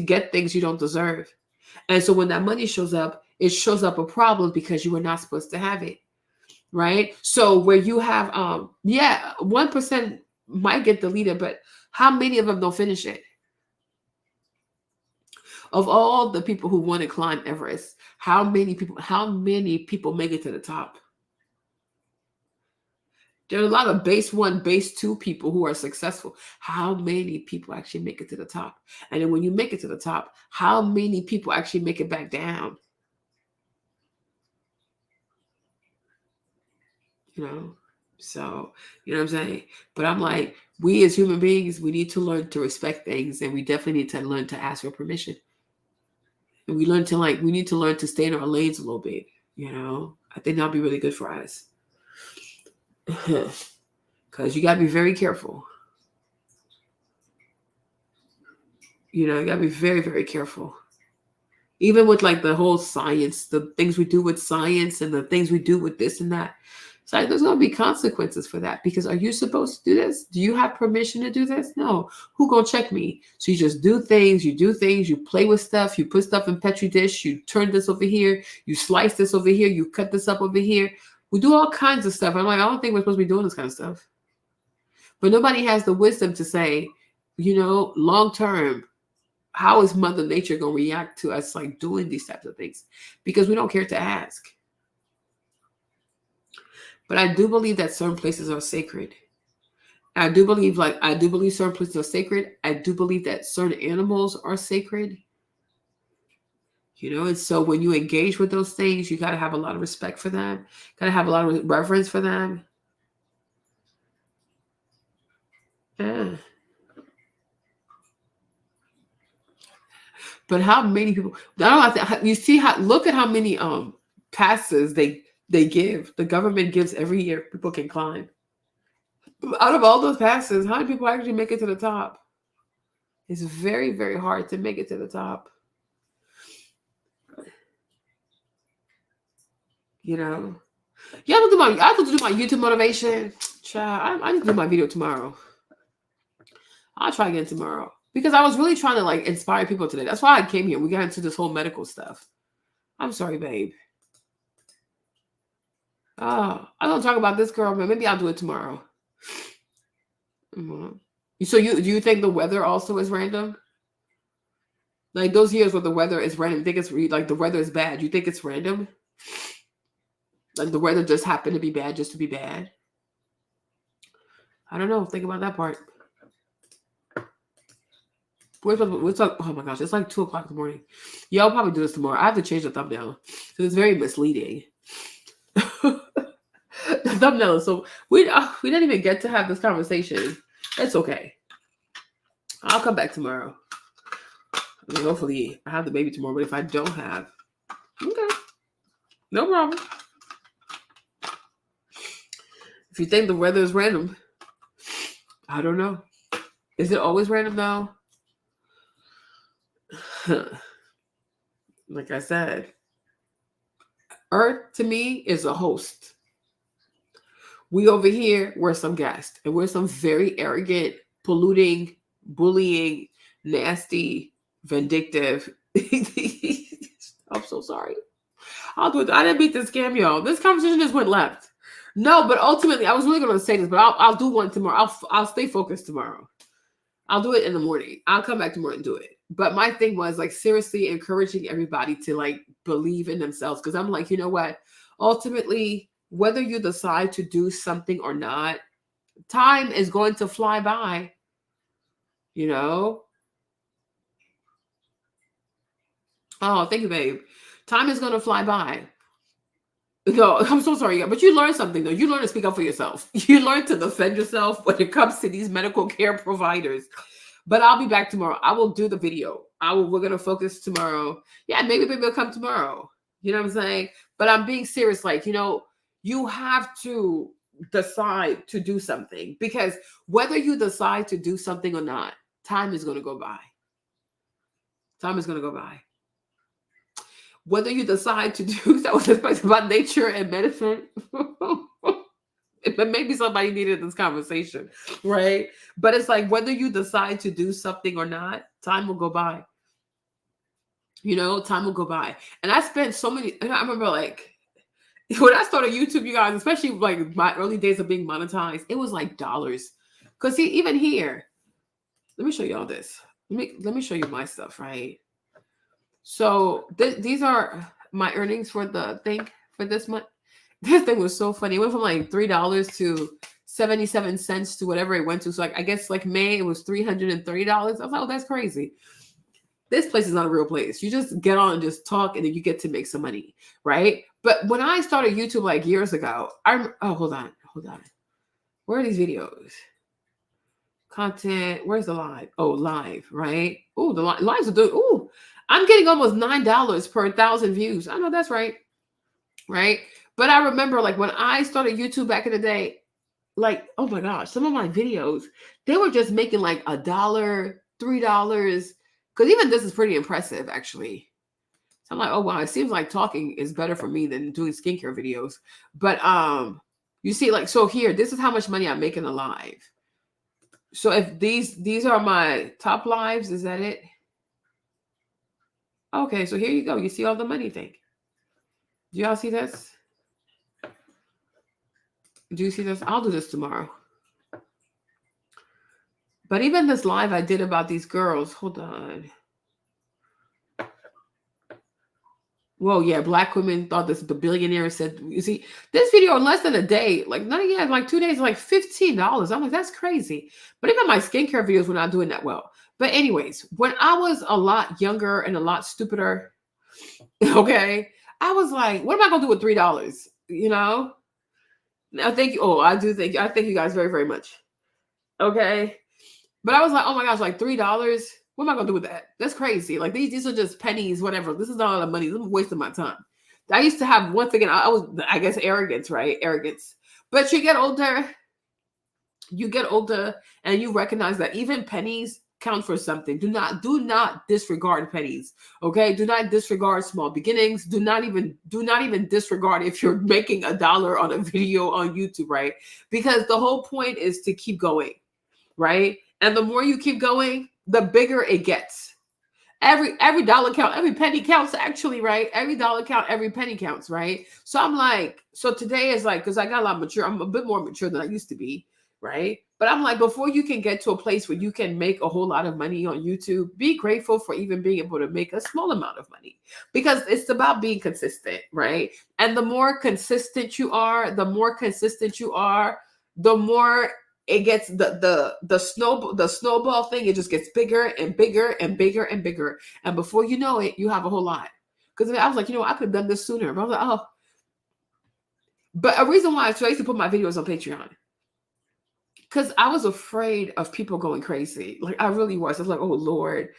get things you don't deserve. And so when that money shows up, it shows up a problem because you were not supposed to have it. Right? So where you have 1% might get deleted, but how many of them don't finish it? Of all the people who want to climb Everest, how many people make it to the top? There are a lot of base 1, base 2 people who are successful. How many people actually make it to the top? And then when you make it to the top, how many people actually make it back down? You know? So, you know what I'm saying? But I'm like, we as human beings, we need to learn to respect things, and we definitely need to learn to ask for permission. And we need to learn to stay in our lanes a little bit, you know? I think that'll be really good for us. Because you got to be very careful. You know, you got to be very, very careful. Even with like the whole science, the things we do with science and the things we do with this and that. So there's going to be consequences for that, because are you supposed to do this? Do you have permission to do this? No. Who going to check me? So you just do things, you play with stuff, you put stuff in Petri dish, you turn this over here, you slice this over here, you cut this up over here. We do all kinds of stuff. I'm like, I don't think we're supposed to be doing this kind of stuff. But nobody has the wisdom to say, you know, long term, how is Mother Nature going to react to us like doing these types of things? Because we don't care to ask. But I do believe that certain places are sacred. I do believe certain places are sacred. I do believe that certain animals are sacred. You know, and so when you engage with those things, you got to have a lot of respect for them. Got to have a lot of reverence for them. Yeah. But how many people? You see how? Look at how many passes they give. The government gives every year. People can climb. Out of all those passes, how many people actually make it to the top? It's very, very hard to make it to the top. You know, I have to do my YouTube motivation. Child, I need to do my video tomorrow. I'll try again tomorrow, because I was really trying to like inspire people today. That's why I came here. We got into this whole medical stuff. I'm sorry, babe. I don't talk about this girl, but maybe I'll do it tomorrow. Mm-hmm. So do you think the weather also is random? Like those years where the weather is random, you think it's like the weather is bad? You think it's random? Like the weather just happened to be bad just to be bad? I don't know. Think about that part. We're talking, oh my gosh, it's like 2:00 in the morning. Yeah, I'll probably do this tomorrow. I have to change the thumbnail because it's very misleading. The thumbnail. So we didn't even get to have this conversation. It's okay. I'll come back tomorrow. I mean, hopefully I have the baby tomorrow, but if I don't have, okay, no problem. If you think the weather is random, I don't know. Is it always random though? Like I said, Earth to me is a host. We over here, we're some guests, and we're some very arrogant, polluting, bullying, nasty, vindictive. I'm so sorry. I'll do it. I didn't mean to scam y'all. This conversation just went left. No, but ultimately, I was really going to say this, but I'll do one tomorrow. I'll stay focused tomorrow. I'll do it in the morning. I'll come back tomorrow and do it. But my thing was like seriously encouraging everybody to like believe in themselves. Because I'm like, you know what? Ultimately, whether you decide to do something or not, time is going to fly by. You know? Oh, thank you, babe. Time is going to fly by. No, I'm so sorry, but you learn something though. You learn to speak up for yourself. You learn to defend yourself when it comes to these medical care providers. But I'll be back tomorrow. I will do the video. We're gonna focus tomorrow. Yeah, maybe will come tomorrow. You know what I'm saying? But I'm being serious. Like, you have to decide to do something, because whether you decide to do something or not, time is gonna go by. Time is gonna go by. Whether you decide to do that was about nature and medicine. But maybe somebody needed this conversation, right? But it's like, whether you decide to do something or not, time will go by. Time will go by. And I spent so many, and I remember like when I started YouTube, you guys, especially like my early days of being monetized, it was like dollars. Because see, even here, let me show you all this. Let me show you my stuff, right? So these are my earnings for the thing for this month. This thing was so funny. It went from like $3 to 77 cents to whatever it went to. So like, I guess like May, it was $330. I was like, oh, that's crazy. This place is not a real place. You just get on and just talk, and then you get to make some money, right? But when I started YouTube like years ago, hold on. Where are these videos? Content. Where's the live? Oh, live, right? Oh, the lives are doing. Oh, I'm getting almost $9 per 1,000 views. I know that's right, right? But I remember like when I started YouTube back in the day, like, oh my gosh, some of my videos, they were just making like $1, $3. Because even this is pretty impressive, actually. So I'm like, oh wow, it seems like talking is better for me than doing skincare videos. But you see, like, so here, this is how much money I'm making a live. So if these are my top lives, is that it? Okay, so here you go. You see all the money thing. Do y'all see this? Do you see this? I'll do this tomorrow. But even this live I did about these girls, hold on. Whoa, yeah, Black women thought the billionaire said, you see, this video in less than a day, like not again, like 2 days, like $15. I'm like, that's crazy. But even my skincare videos were not doing that well. But anyways, when I was a lot younger and a lot stupider, okay, I was like, what am I gonna do with $3? Now, thank you. Oh, I thank you guys very, very much. Okay. But I was like, oh my gosh, like $3. What am I gonna do with that? That's crazy. Like these are just pennies, whatever. This is not a lot of money. I'm wasting my time. I used to have one thing, and I was, I guess, arrogance, right? Arrogance. But you get older, and you recognize that even pennies count for something. Do not disregard pennies. Okay. Do not disregard small beginnings. Do not even disregard if you're making $1 on a video on YouTube, right? Because the whole point is to keep going, right? And the more you keep going, the bigger it gets. Every dollar count, every penny counts, actually, right? Every dollar count, every penny counts, right? So I'm like, so today is like, because I got a lot mature, I'm a bit more mature than I used to be, right? But I'm like, before you can get to a place where you can make a whole lot of money on YouTube, be grateful for even being able to make a small amount of money, because it's about being consistent, right? And the more consistent you are, the more it gets the snowball thing. It just gets bigger and bigger and bigger and bigger. And before you know it, you have a whole lot. Because I was like, I could have done this sooner. But I was like, oh. But a reason why I used to put my videos on Patreon, because I was afraid of people going crazy. Like I really was. I was like, oh Lord.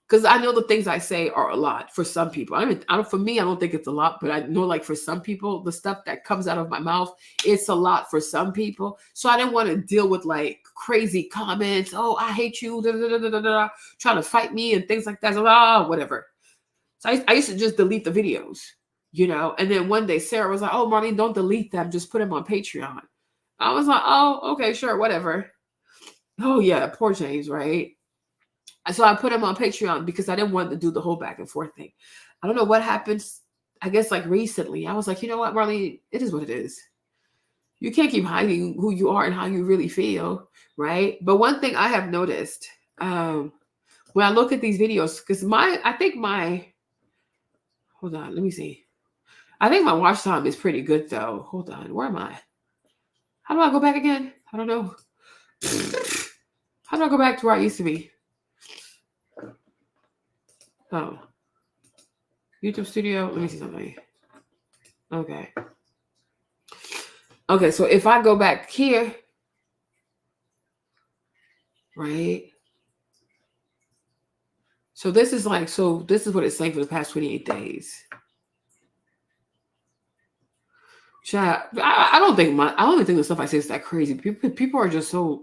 Because I know the things I say are a lot for some people. For me, I don't think it's a lot, but I know like for some people, the stuff that comes out of my mouth, it's a lot for some people. So I didn't want to deal with like crazy comments. Oh, I hate you, trying to fight me and things like that. So, whatever. So I used to just delete the videos, And then one day Sarah was like, oh, Marlene, don't delete them. Just put them on Patreon. I was like, oh, okay, sure, whatever. Oh yeah, poor James, right? So I put him on Patreon because I didn't want to do the whole back and forth thing. I don't know what happens. I guess like recently, I was like, you know what, Marlene, it is what it is. You can't keep hiding who you are and how you really feel, right? But one thing I have noticed when I look at these videos, because hold on, let me see. I think my watch time is pretty good though. Hold on, where am I? How do I go back again? I don't know. How do I go back to where I used to be? Oh, YouTube Studio. Let me see something. Okay. Okay, so if I go back here, right? So this is like, so this is what it's saying for the past 28 days. Chat, I don't think I don't even think the stuff I say is that crazy. People are just so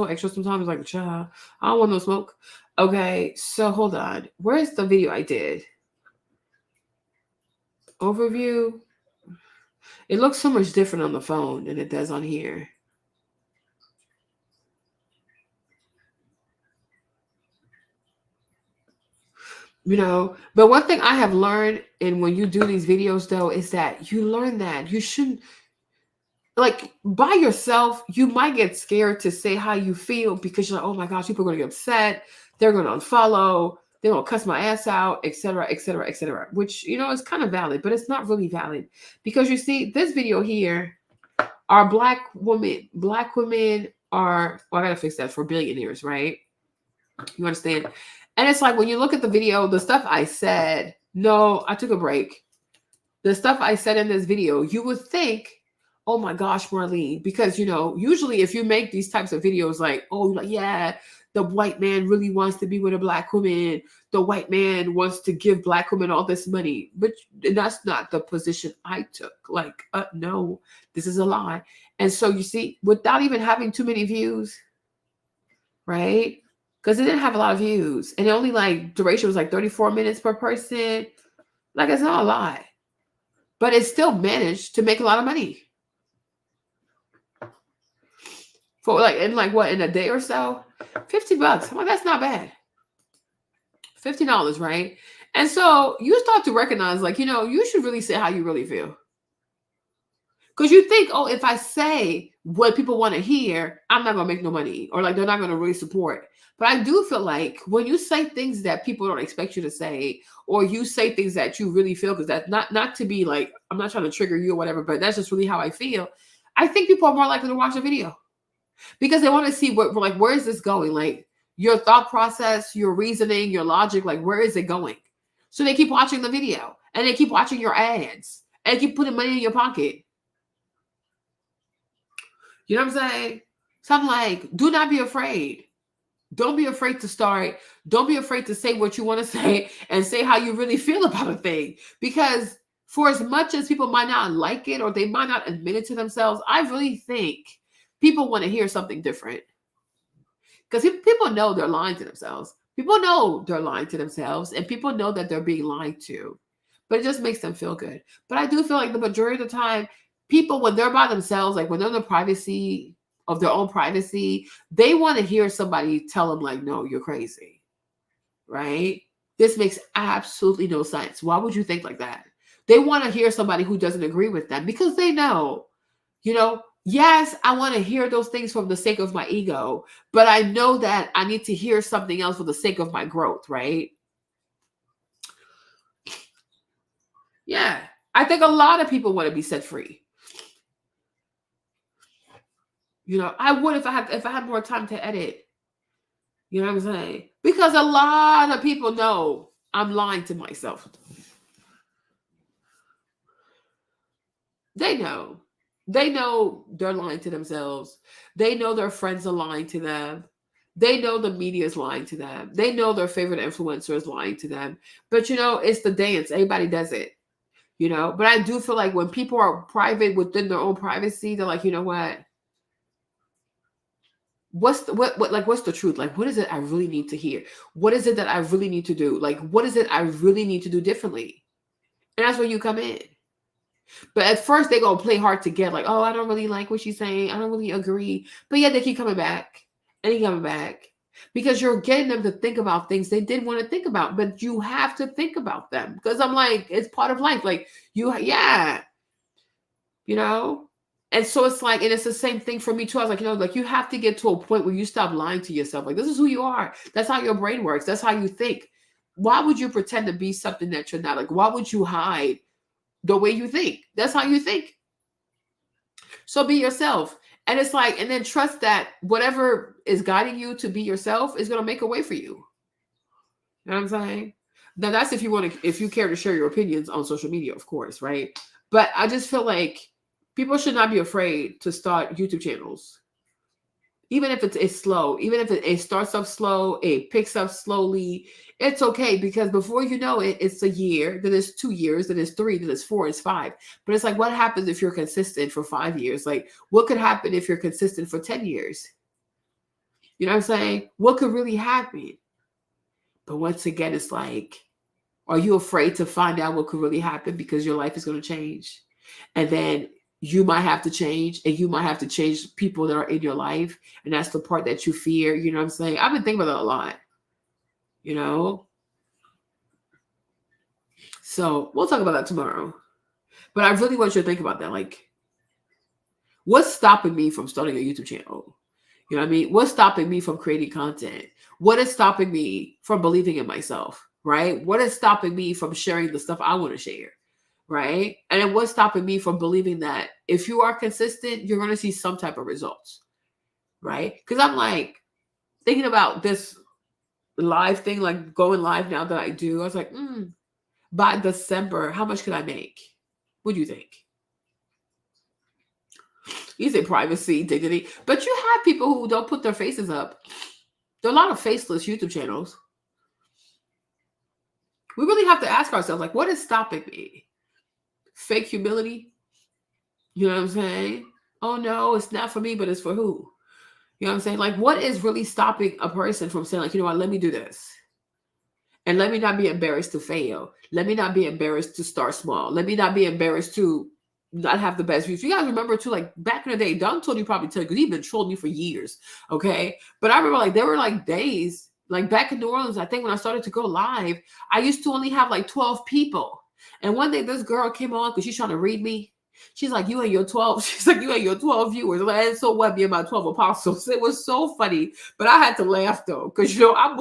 extra sometimes. Like, chat, I don't want no smoke. Okay, so hold on. Where's the video I did? Overview. It looks so much different on the phone than it does on here. You know, but one thing I have learned, and when you do these videos though, is that you learn that you shouldn't, like, by yourself, you might get scared to say how you feel because you're like, oh my gosh, people are going to get upset. They're going to unfollow. They're going to cuss my ass out, etc., etc., etc. Which, you know, is kind of valid, but it's not really valid because you see this video here are black women are, well, I got to fix that, for billionaires, right? You understand? And it's like, when you look at the video, the stuff I said, no, I took a break. The stuff I said in this video, you would think, oh my gosh, Marlene, because, you know, usually if you make these types of videos like, oh, like, yeah, the white man really wants to be with a black woman. The white man wants to give black women all this money. But that's not the position I took. Like, no, this is a lie. And so you see, without even having too many views, right? Because it didn't have a lot of views. And only like duration was like 34 minutes per person. Like, it's not a lot. But it still managed to make a lot of money. For like, in like what, in a day or so? $50. Well, that's not bad. $50, right? And so you start to recognize, like, you know, you should really say how you really feel. Because you think, oh, if I say what people want to hear, I'm not going to make no money. Or like, they're not going to really support. But I do feel like when you say things that people don't expect you to say, or you say things that you really feel, because that's not to be like, I'm not trying to trigger you or whatever, but that's just really how I feel. I think people are more likely to watch a video because they want to see what, like, where is this going? Like, your thought process, your reasoning, your logic, like, where is it going? So they keep watching the video and they keep watching your ads and keep putting money in your pocket. You know what I'm saying? So I'm like, do not be afraid. Don't be afraid to start. Don't be afraid to say what you want to say and say how you really feel about a thing. Because for as much as people might not like it or they might not admit it to themselves, I really think people want to hear something different. Because people know they're lying to themselves. People know they're lying to themselves, and people know that they're being lied to. But it just makes them feel good. But I do feel like the majority of the time, people, when they're by themselves, like when they're in the privacy of their own privacy, they want to hear somebody tell them, like, no, you're crazy, right? This makes absolutely no sense. Why would you think like that? They want to hear somebody who doesn't agree with them because they know, you know, yes, I want to hear those things from the sake of my ego, but I know that I need to hear something else for the sake of my growth, right? Yeah, I think a lot of people want to be set free. You know, I would if I had more time to edit. You know what I'm saying? Because a lot of people know I'm lying to myself. They know. They know they're lying to themselves. They know their friends are lying to them. They know the media is lying to them. They know their favorite influencer is lying to them. But, you know, it's the dance. Everybody does it. You know, but I do feel like when people are private within their own privacy, they're like, you know what? What's the truth? Like, what is it I really need to hear? What is it that I really need to do? Like, what is it I really need to do differently? And that's where you come in. But at first they gonna play hard to get, like, oh, I don't really like what she's saying. I don't really agree. But yeah, they keep coming back and coming back because you're getting them to think about things they didn't want to think about. But you have to think about them because I'm like, it's part of life. Like yeah, you know. And so it's like, and it's the same thing for me too. I was like, you know, like you have to get to a point where you stop lying to yourself. Like, this is who you are. That's how your brain works. That's how you think. Why would you pretend to be something that you're not? Like, why would you hide the way you think? That's how you think. So be yourself. And it's like, and then trust that whatever is guiding you to be yourself is going to make a way for you. You know what I'm saying? Now that's if you care to share your opinions on social media, of course, right? But I just feel like people should not be afraid to start YouTube channels. Even if it's slow, even if it starts up slow, it picks up slowly, it's okay, because before you know it, it's a year, then it's 2 years, then it's 3, then it's 4, it's 5. But it's like, what happens if you're consistent for 5 years? Like, what could happen if you're consistent for 10 years? You know what I'm saying? What could really happen? But once again, it's like, are you afraid to find out what could really happen because your life is going to change? And then you might have to change, and you might have to change people that are in your life. And that's the part that you fear. You know what I'm saying? I've been thinking about that a lot, you know? So we'll talk about that tomorrow. But I really want you to think about that. Like, what's stopping me from starting a YouTube channel? You know what I mean? What's stopping me from creating content? What is stopping me from believing in myself, right? What is stopping me from sharing the stuff I want to share? Right? And then what's stopping me from believing that if you are consistent, you're going to see some type of results, right? Because I'm like thinking about this live thing, like going live now that I do. I was like, by December, how much could I make? What do you think? You say privacy, dignity, but you have people who don't put their faces up. There are a lot of faceless YouTube channels. We really have to ask ourselves, like, what is stopping me? Fake humility? You know what I'm saying? Oh no, it's not for me, but it's for who? You know what I'm saying? Like, what is really stopping a person from saying, like, you know what, let me do this. And let me not be embarrassed to fail. Let me not be embarrassed to start small. Let me not be embarrassed to not have the best views. You guys remember too, like back in the day, Don told you probably tell you, because he's been trolling me for years. Okay. But I remember like there were like days, like back in New Orleans, I think when I started to go live, I used to only have like 12 people. And one day this girl came on because she's trying to read me. She's like, you and your 12, she's like, you and your 12 viewers. I'm like, and so what, me and my 12 apostles. It was so funny. But I had to laugh though, because you know, I'm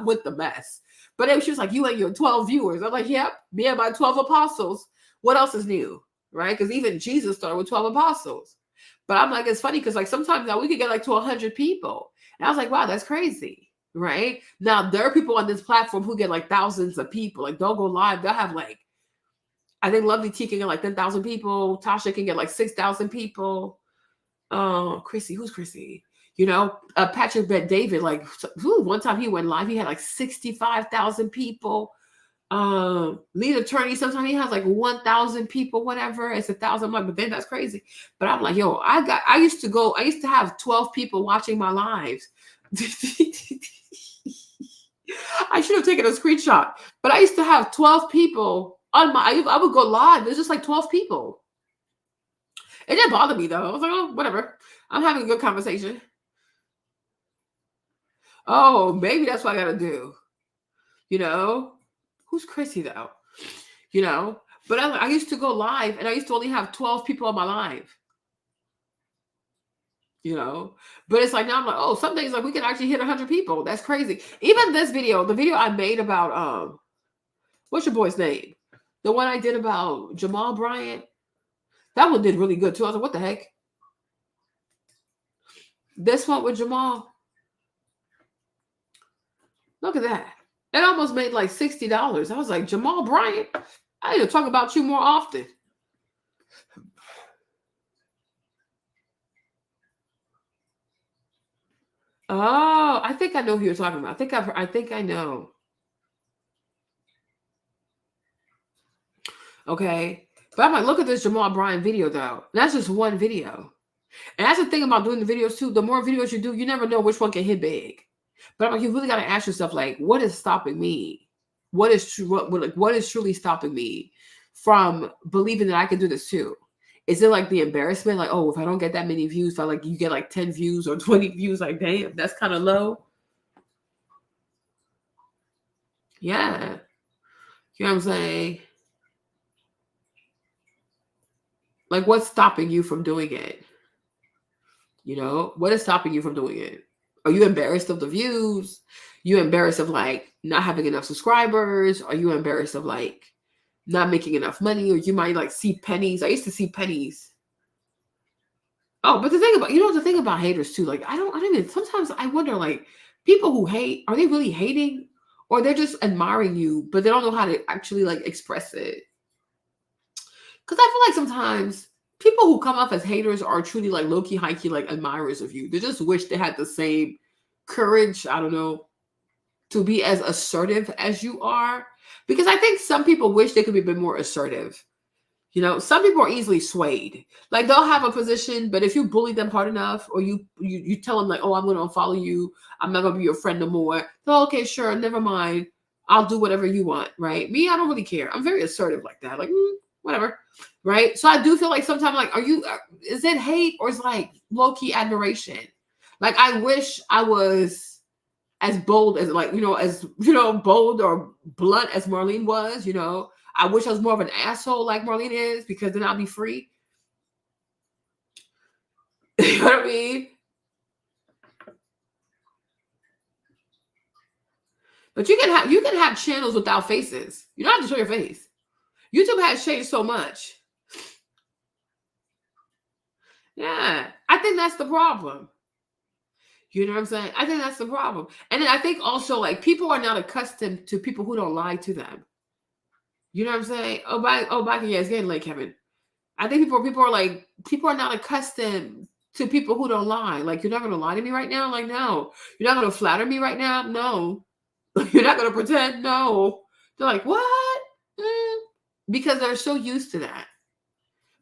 with the mess. But then she was like, you and your 12 viewers. I'm like, yep, me and my 12 apostles. What else is new? Right? Because even Jesus started with 12 apostles. But I'm like, it's funny because like sometimes now we could get like to 100 people. And I was like, wow, that's crazy. Right? Now there are people on this platform who get like thousands of people. Like they'll go live. They'll have like, I think Lovely T can get like 10,000 people. Tasha can get like 6,000 people. Chrissy, who's Chrissy? You know, Patrick Bet David, like one time he went live, he had like 65,000 people. Lead attorney, sometimes he has like 1,000 people, whatever. It's 1,000. I'm like, but then that's crazy. But I'm like, yo, I used to have 12 people watching my lives. I should have taken a screenshot, but I used to have 12 people on my, I would go live. It's just like 12 people. It didn't bother me though. I was like, oh, whatever. I'm having a good conversation. Oh, maybe that's what I gotta do. You know, who's Chrissy though? You know, but I used to go live and I used to only have 12 people on my live. You know, but it's like now I'm like, oh, some days like we can actually hit 100 people. That's crazy. Even this video, the video I made about what's your boy's name? The one I did about Jamal Bryant. That one did really good too. I was like, what the heck? This one with Jamal. Look at that. It almost made like $60. I was like, Jamal Bryant, I need to talk about you more often. Oh, I think I know who you're talking about. I think I know. Okay. But I'm like, look at this Jamal Bryant video though. That's just one video. And that's the thing about doing the videos too. The more videos you do, you never know which one can hit big. But I'm like, you really got to ask yourself, like, what is stopping me? What is truly stopping me from believing that I can do this too? Is it like the embarrassment? Like, oh, if I don't get that many views, if I like you get like 10 views or 20 views, like, damn, that's kind of low. Yeah. You know what I'm saying? Like, what's stopping you from doing it? You know, what is stopping you from doing it? Are you embarrassed of the views? You embarrassed of like not having enough subscribers? Are you embarrassed of like not making enough money? Or you might like see pennies. I used to see pennies. Oh, but the thing about haters too, like I don't even, sometimes I wonder, like, people who hate, are they really hating? Or they're just admiring you, but they don't know how to actually like express it. Because I feel like sometimes people who come off as haters are truly like low-key, high-key, like admirers of you. They just wish they had the same courage, I don't know, to be as assertive as you are. Because I think some people wish they could be a bit more assertive. You know, some people are easily swayed. Like they'll have a position, but if you bully them hard enough, or you tell them like, oh, I'm going to unfollow you, I'm not going to be your friend no more. So, okay, sure, never mind. I'll do whatever you want, right? Me, I don't really care. I'm very assertive like that. Like, whatever, right? So I do feel like sometimes, like, is it hate or is like low-key admiration? Like, I wish I was as bold as bold or blunt as Marlene was, you know. I wish I was more of an asshole like Marlene is, because then I'll be free. You know what I mean? But you can have channels without faces. You don't have to show your face. YouTube has changed so much. Yeah, I think that's the problem. You know what I'm saying? I think that's the problem. And then I think also, like, people are not accustomed to people who don't lie to them. You know what I'm saying? Yeah, it's getting late, Kevin. I think people are not accustomed to people who don't lie. Like, you're not going to lie to me right now? Like, no. You're not going to flatter me right now? No. You're not going to pretend? No. They're like, what? Because they're so used to that.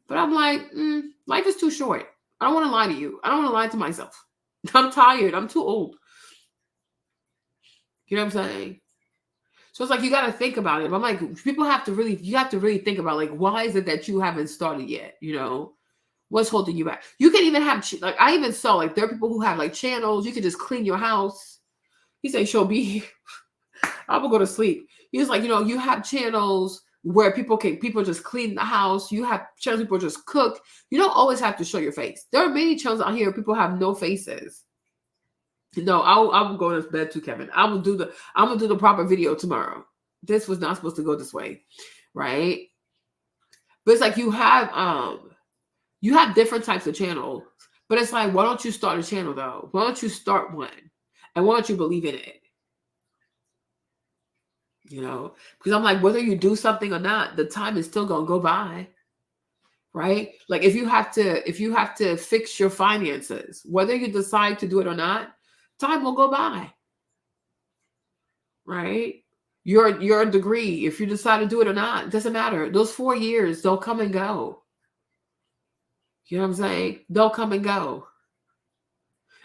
But I'm like, life is too short. I don't want to lie to you. I don't want to lie to myself. I'm tired. I'm too old. You know what I'm saying? So it's like, you got to think about it. But I'm like, you have to really think about, like, why is it that you haven't started yet? You know, what's holding you back? You can even have, like, I even saw, like, there are people who have, like, channels. You can just clean your house. He said, she'll be, I will go to sleep. He was like, you know, you have channels where people just clean the house. You have channels people just cook. You don't always have to show your face. There are many channels out here where people have no faces. No, I will go to bed too, Kevin. I'm gonna do the proper video tomorrow. This was not supposed to go this way, right? But it's like you have different types of channels. But it's like, why don't you start a channel though? Why don't you start one? And why don't you believe in it? You know, because I'm like, whether you do something or not, the time is still gonna go by. Right? Like if you have to fix your finances, whether you decide to do it or not, time will go by. Right? Your degree, if you decide to do it or not, it doesn't matter. Those 4 years, they'll come and go. You know what I'm saying? They'll come and go.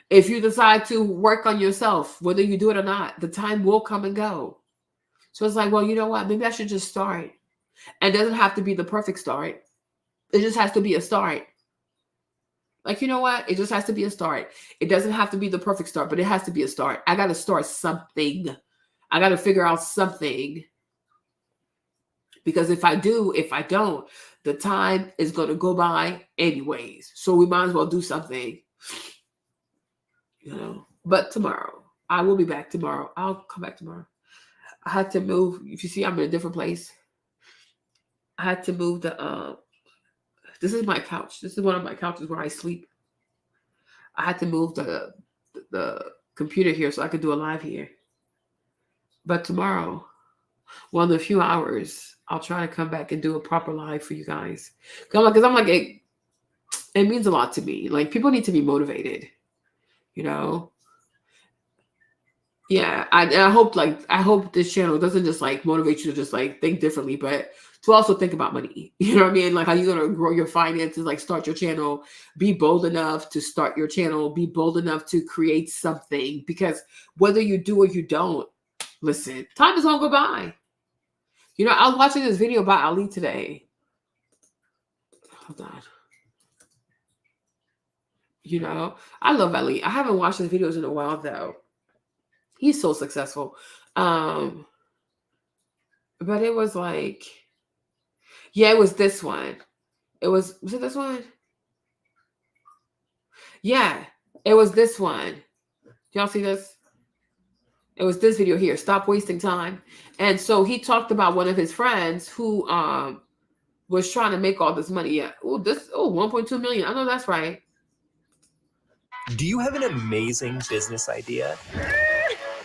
If you decide to work on yourself, whether you do it or not, the time will come and go. So it's like, well, you know what? Maybe I should just start. And it doesn't have to be the perfect start. It just has to be a start. Like, you know what? It just has to be a start. It doesn't have to be the perfect start, but it has to be a start. I got to start something. I got to figure out something. Because if I don't, the time is going to go by anyways. So we might as well do something. You know, but tomorrow, I will be back tomorrow. I'll come back tomorrow. I had to move. If you see, I'm in a different place. I had to move this is my couch. This is one of my couches where I sleep. I had to move the computer here so I could do a live here. But tomorrow, well, in a few hours, I'll try to come back and do a proper live for you guys. Because I'm like, it means a lot to me. Like, people need to be motivated, you know? Yeah, I hope this channel doesn't just like motivate you to just like think differently, but to also think about money. You know what I mean? Like, how you're gonna grow your finances, like start your channel, be bold enough to start your channel, be bold enough to create something. Because whether you do or you don't, listen, time is gonna go by. You know, I was watching this video by Ali today. Hold on. You know, I love Ali. I haven't watched his videos in a while though. He's so successful. But it was like, yeah, it was this one. Was it this one? Yeah, it was this one. Y'all see this? It was this video here. Stop wasting time. And so he talked about one of his friends who was trying to make all this money. Yeah. 1.2 million. I know that's right. Do you have an amazing business idea?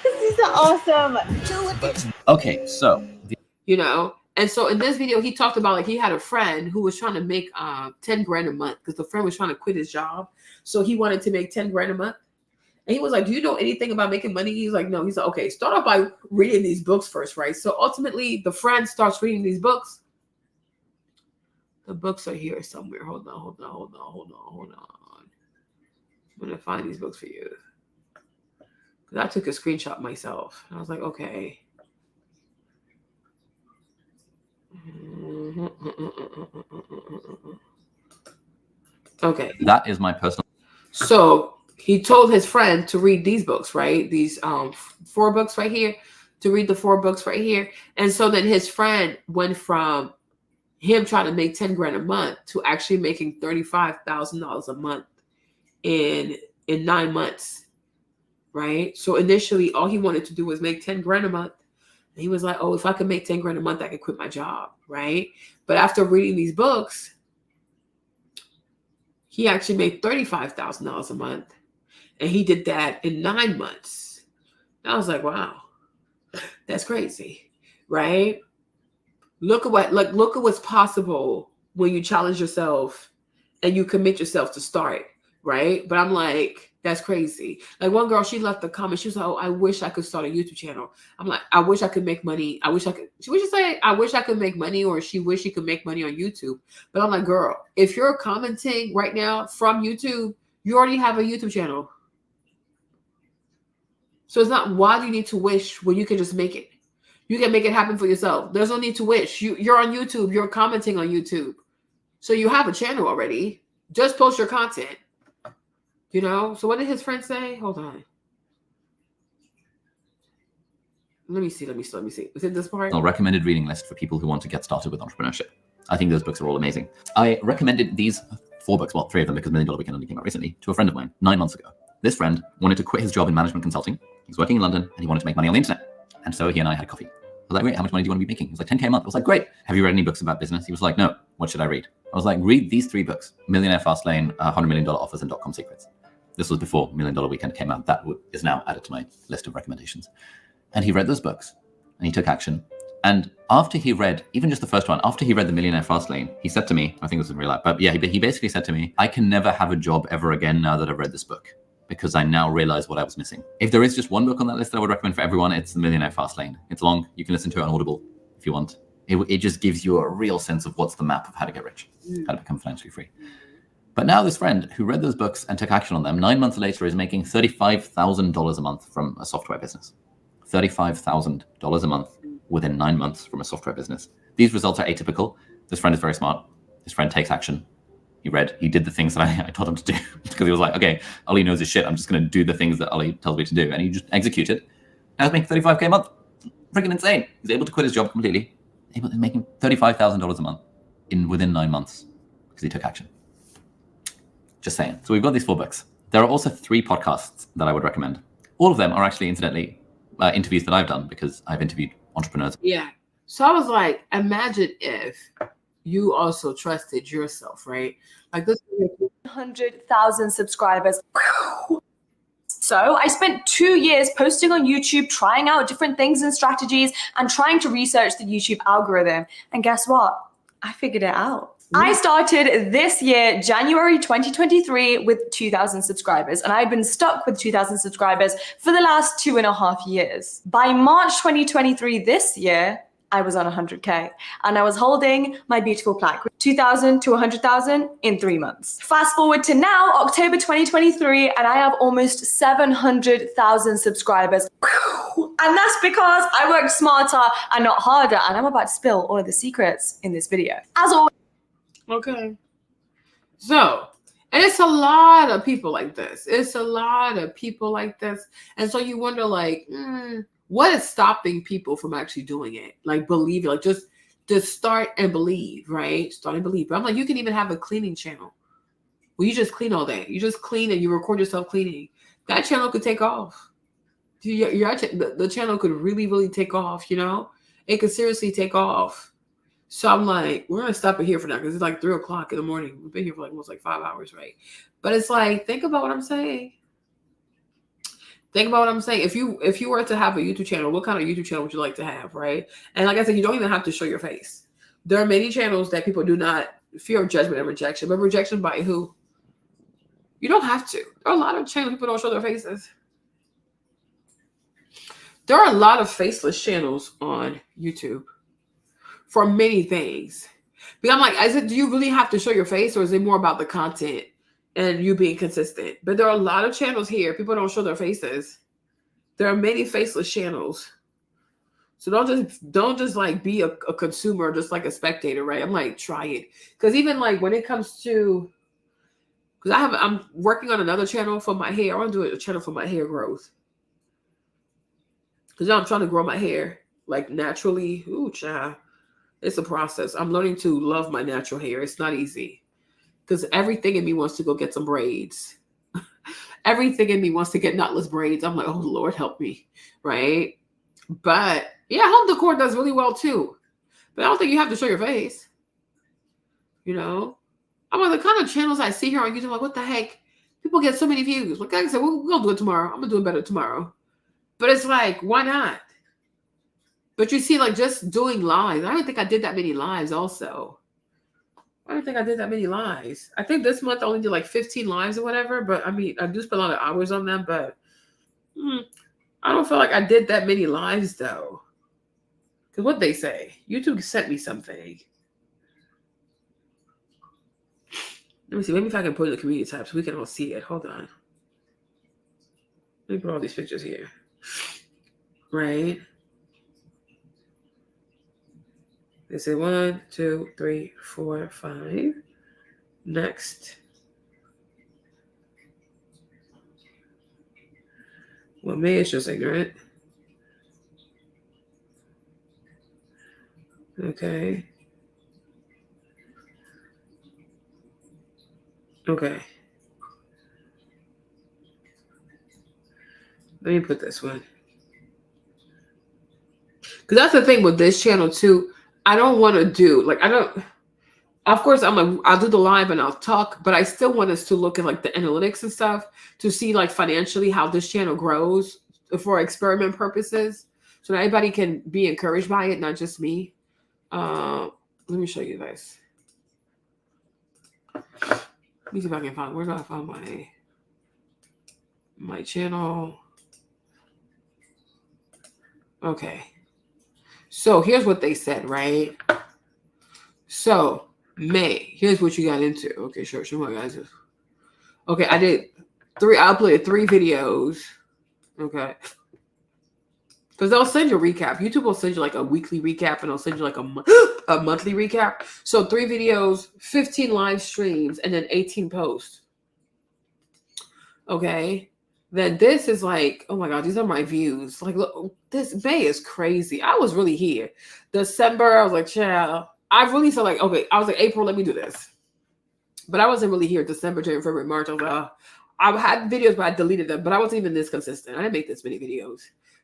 This is awesome. Okay, so you know, And so in this video, he talked about like he had a friend who was trying to make 10 grand a month because the friend was trying to quit his job. So he wanted to make 10 grand a month. And he was like, do you know anything about making money? He's like, no. He's like, okay, start off by reading these books first, right? So ultimately, the friend starts reading these books. The books are here somewhere. Hold on. I'm going to find these books for you. Because I took a screenshot myself. And I was like, okay. Okay. That is my personal. So he told his friend to read these books, right? These 4 books right here, to read the 4 books right here. And so then his friend went from him trying to make 10 grand a month to actually making $35,000 a month in 9 months, right? So initially, all he wanted to do was make 10 grand a month. And he was like, oh, if I could make 10 grand a month, I could quit my job, right? But after reading these books, he actually made $35,000 a month. And he did that in 9 months. And I was like, wow, that's crazy, right? Look at what's possible when you challenge yourself and you commit yourself to start, right? But I'm like, that's crazy. Like one girl, she left a comment. She was like, oh, I wish I could start a YouTube channel. I'm like, I wish I could make money. I wish I could. She was just say, I wish I could make money, or she wish she could make money on YouTube. But I'm like, girl, if you're commenting right now from YouTube, you already have a YouTube channel. So it's not why do you need to wish when you can just make it. You can make it happen for yourself. There's no need to wish. You're on YouTube. You're commenting on YouTube. So you have a channel already. Just post your content. You know? So what did his friend say? Hold on. Let me see. Is it this part? A recommended reading list for people who want to get started with entrepreneurship. I think those books are all amazing. I recommended these 4 books, well, 3 of them because $1 Million Weekend only came out recently, to a friend of mine 9 months ago. This friend wanted to quit his job in management consulting. He's working in London and he wanted to make money on the internet. And so he and I had coffee. I was like, wait, how much money do you want to be making? He was like, 10K a month. I was like, great. Have you read any books about business? He was like, no. What should I read? I was like, read these 3 books. Millionaire Fastlane, $100 Million Offers, and .com Secrets. This was before $1 Million Weekend came out. That is now added to my list of recommendations. And he read those books and he took action. And after he read, even just the first one, after he read The Millionaire Fastlane, he said to me, I think this was in real life, but yeah, he basically said to me, I can never have a job ever again now that I've read this book, because I now realize what I was missing. If there is just one book on that list that I would recommend for everyone, it's The Millionaire Fastlane. It's long. You can listen to it on Audible if you want. It just gives you a real sense of what's the map of how to get rich, how to become financially free. But now this friend who read those books and took action on them, 9 months later is making $35,000 a month from a software business. $35,000 a month within 9 months from a software business. These results are atypical. This friend is very smart. This friend takes action. He did the things that I told him to do, because he was like, okay, Ollie knows his shit. I'm just going to do the things that Ollie tells me to do. And he just executed. Now he's making $35K a month. Freaking insane. He's able to quit his job completely. He's making $35,000 a month within 9 months because he took action. Just saying. So we've got these 4 books. There are also 3 podcasts that I would recommend. All of them are actually, incidentally, interviews that I've done because I've interviewed entrepreneurs. Yeah. So I was like, imagine if you also trusted yourself, right? Like this 100,000 subscribers. So I spent 2 years posting on YouTube, trying out different things and strategies and trying to research the YouTube algorithm. And guess what? I figured it out. I started this year, January 2023, with 2,000 subscribers, and I've been stuck with 2,000 subscribers for the last 2.5 years. By March 2023 this year, I was on 100K, and I was holding my beautiful plaque, 2,000 to 100,000 in 3 months. Fast forward to now, October 2023, and I have almost 700,000 subscribers. And that's because I worked smarter and not harder, and I'm about to spill all of the secrets in this video. As always. Okay. So, and it's a lot of people like this. And so you wonder, like, what is stopping people from actually doing it? Like, believe it. Like, just start and believe, right? Start and believe. But I'm like, you can even have a cleaning channel where you just clean all day. You just clean and you record yourself cleaning. That channel could take off. The channel could really, really take off, you know? It could seriously take off. So I'm like, we're going to stop it here for now because it's like 3 o'clock in the morning. We've been here for like almost like 5 hours, right? But it's like, think about what I'm saying. Think about what I'm saying. If you were to have a YouTube channel, what kind of YouTube channel would you like to have, right? And like I said, you don't even have to show your face. There are many channels that people do not fear of judgment and rejection, but rejection by who? You don't have to. There are a lot of channels people don't show their faces. There are a lot of faceless channels on YouTube for many things. But I'm like, do you really have to show your face, or is it more about the content and you being consistent? But there are a lot of channels here. People don't show their faces. There are many faceless channels. So don't just like be a consumer, just like a spectator, right? I'm like, try it. Because even like when it comes to, because I'm working on another channel for my hair. I want to do a channel for my hair growth. Because I'm trying to grow my hair like naturally. Ooh, child. It's a process. I'm learning to love my natural hair. It's not easy. Because everything in me wants to go get some braids. Everything in me wants to get knotless braids. I'm like, oh, Lord, help me. Right? But yeah, home decor does really well too. But I don't think you have to show your face. You know? I'm like, the kind of channels I see here on YouTube, like, what the heck? People get so many views. Like I said, we're going to do it tomorrow. I'm going to do it better tomorrow. But it's like, why not? But you see, like, just doing lives. I don't think I did that many lives also. I don't think I did that many lives. I think this month I only did like 15 lives or whatever. But I mean, I do spend a lot of hours on them. But I don't feel like I did that many lives though. Because what they say, YouTube sent me something. Let me see. Maybe if I can put in the community tab so we can all see it. Hold on. Let me put all these pictures here. Right? They say 1, 2, 3, 4, 5. Next. Well, May is just ignorant. Okay. Okay. Let me put this one. Because that's the thing with this channel too. I don't want to do, like, of course, I'll do the live and I'll talk, but I still want us to look at like the analytics and stuff to see like financially how this channel grows for experiment purposes. So that everybody can be encouraged by it, not just me. Let me show you this. Let me see if I can find, where do I find my channel? Okay. So here's what they said, right? So May, here's what you got into. Okay, sure. Show my guys. Okay, I uploaded 3 videos. Okay. Because they'll send you a recap. YouTube will send you like a weekly recap and they'll send you like a monthly recap. So 3 videos, 15 live streams, and then 18 posts. Okay. Then this is like, oh my God, these are my views. Like, look, this May is crazy. I was really here. December, I was like, child. I really felt like, okay, I was like, April, let me do this. But I wasn't really here. December, January, February, March. I was like, I had videos, but I deleted them. But I wasn't even this consistent. I didn't make this many videos,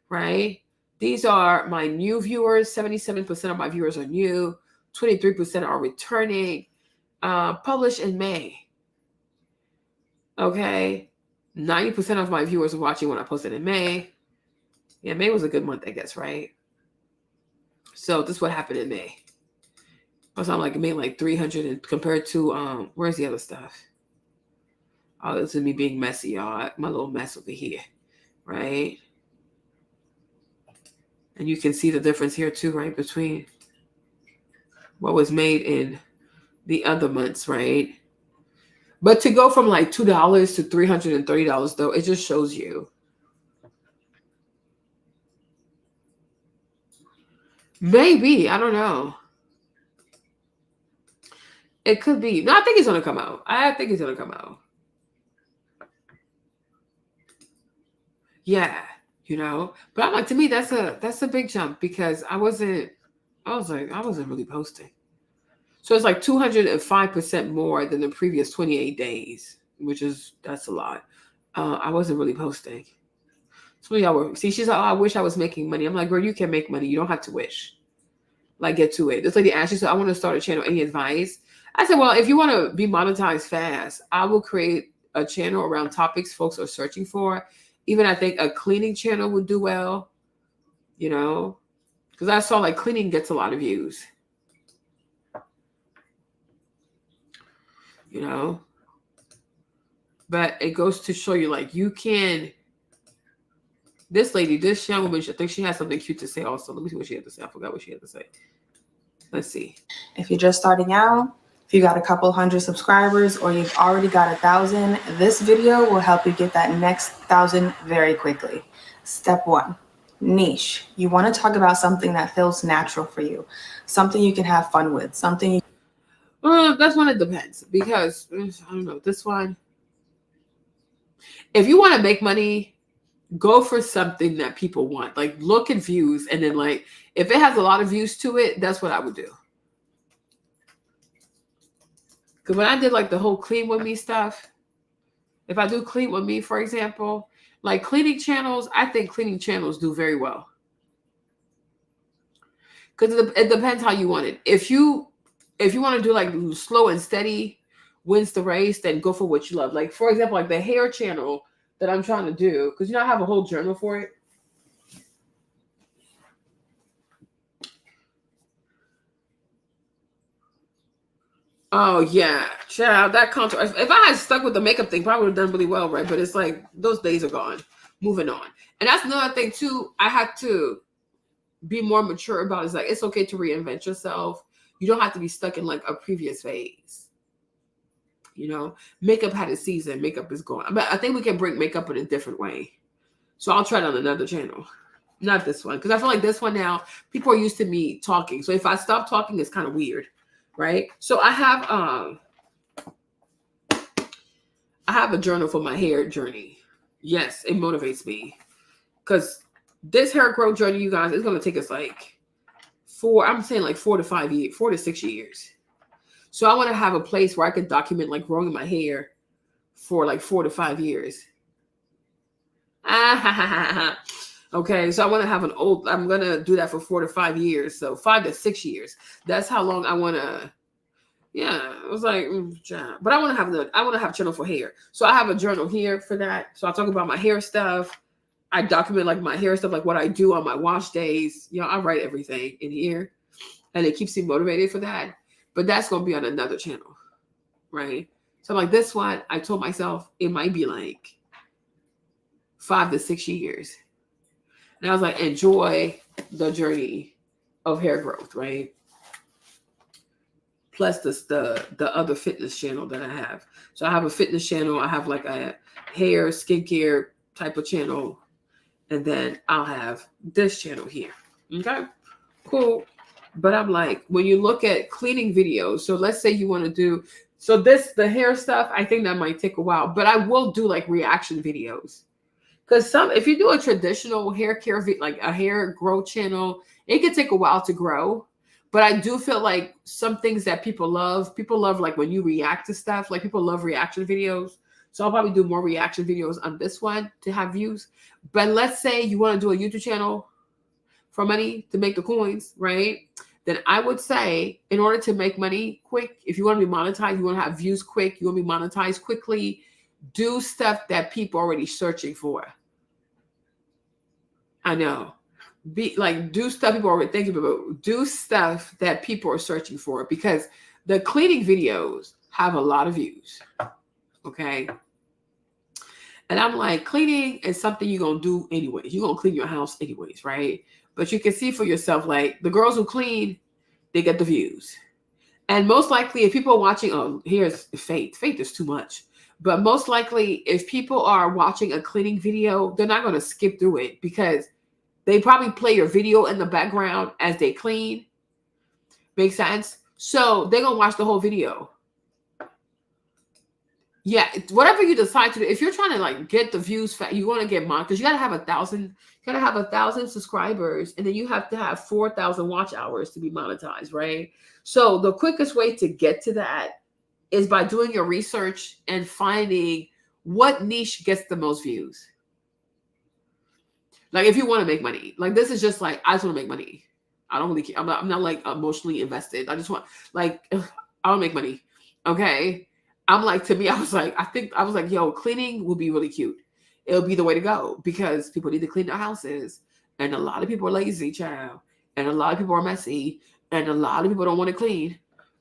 right? These are my new viewers. 77% of my viewers are new. 23% are returning. Published in May. Okay. 90% of my viewers are watching when I posted in May. Yeah, May was a good month, I guess, right? So this is what happened in May. I was on like May like 300 and compared to where's the other stuff? Oh, this is me being messy, y'all. My little mess over here, right? And you can see the difference here too, right? Between what was made in the other months, right? But to go from like $2 to $330 though, it just shows you. Maybe, I don't know. It could be. No, I think he's gonna come out. I think he's gonna come out. Yeah, you know. But I'm like, to me, that's a big jump because I wasn't really posting. So it's like 205% more than the previous 28 days, that's a lot. I wasn't really posting. Some of y'all were, see, she's like, oh, I wish I was making money. I'm like, girl, you can make money. You don't have to wish. Like, get to it. This lady asked, she said, I want to start a channel. Any advice? I said, well, if you want to be monetized fast, I will create a channel around topics folks are searching for. Even I think a cleaning channel would do well, you know, because I saw like cleaning gets a lot of views, you know, but it goes to show you like you can. This lady, this young woman, I think she has something cute to say also. Let me see what she had to say. I forgot what she had to say. Let's see. If you're just starting out, if you got a couple hundred subscribers or you've already got 1,000, this video will help you get that next 1,000 very quickly. Step 1, niche. You want to talk about something that feels natural for you, something you can have fun with, something you... That's when it depends, because I don't know, this one, if you want to make money, go for something that people want. Like look at views, and then like if it has a lot of views to it, that's what I would do. Because when I did like the whole clean with me stuff, if I do clean with me, for example, like cleaning channels, I think cleaning channels do very well. Because it depends how you want it. If you want to do like slow and steady wins the race, then go for what you love. Like for example, like the hair channel that I'm trying to do, because I have a whole journal for it. Oh yeah, child, that contour. If I had stuck with the makeup thing, probably would have done really well, right? But it's like those days are gone. Moving on, and that's another thing too. I had to be more mature about. Is like it's okay to reinvent yourself. You don't have to be stuck in like a previous phase. You know, makeup had a season. Makeup is gone, but I think we can bring makeup in a different way. So I'll try it on another channel, not this one, because I feel like this one now people are used to me talking. So if I stop talking, it's kind of weird. Right. So I have a journal for my hair journey. Yes, it motivates me because this hair growth journey, you guys, is going to take us like 4 to 6 years. So I want to have a place where I can document like growing my hair for like 4 to 5 years. Okay, so I want to have I'm going to do that for 4 to 5 years. So 5 to 6 years. That's how long I want to. Yeah, it was like, but I want to have a channel for hair. So I have a journal here for that. So I talk about my hair stuff. I document like my hair stuff, like what I do on my wash days. You know, I write everything in here and it keeps me motivated for that. But that's going to be on another channel, right? So like this one, I told myself it might be like 5 to 6 years. And I was like, enjoy the journey of hair growth, right? Plus the other fitness channel that I have. So I have a fitness channel. I have like a hair, skincare type of channel. And then I'll have this channel here. Okay, cool. But I'm like, when you look at cleaning videos, so let's say you want to do, the hair stuff, I think that might take a while, but I will do like reaction videos. Because if you do a traditional hair care, like a hair growth channel, it can take a while to grow. But I do feel like some things that people love like when you react to stuff, like people love reaction videos. So I'll probably do more reaction videos on this one to have views. But let's say you want to do a YouTube channel for money to make the coins, right? Then I would say in order to make money quick, if you want to be monetized, you want to have views quick, you want to be monetized quickly, do stuff that people are already searching for. I know. Do stuff people are already thinking about. Do stuff that people are searching for, because the cleaning videos have a lot of views. Okay. And I'm like, cleaning is something you're going to do anyways. You're going to clean your house anyways, right? But you can see for yourself, like the girls who clean, they get the views. And most likely if people are watching, oh, here's Faith. Faith is too much. But most likely if people are watching a cleaning video, they're not going to skip through it because they probably play your video in the background as they clean. Make sense? So they're going to watch the whole video. Yeah, whatever you decide to do. If you're trying to like get the views, you want to get monetized, because you got to have 1,000. You got to have 1,000 subscribers, and then you have to have 4,000 watch hours to be monetized, right? So the quickest way to get to that is by doing your research and finding what niche gets the most views. Like if you want to make money, like this is just like, I just want to make money. I don't really care. I'm not like emotionally invested. I just want, like, I want to make money. Okay. I'm like, to me, I was like, yo, cleaning would be really cute. it'll be the way to go because people need to clean their houses. And a lot of people are lazy, child. And a lot of people are messy. And a lot of people don't want to clean.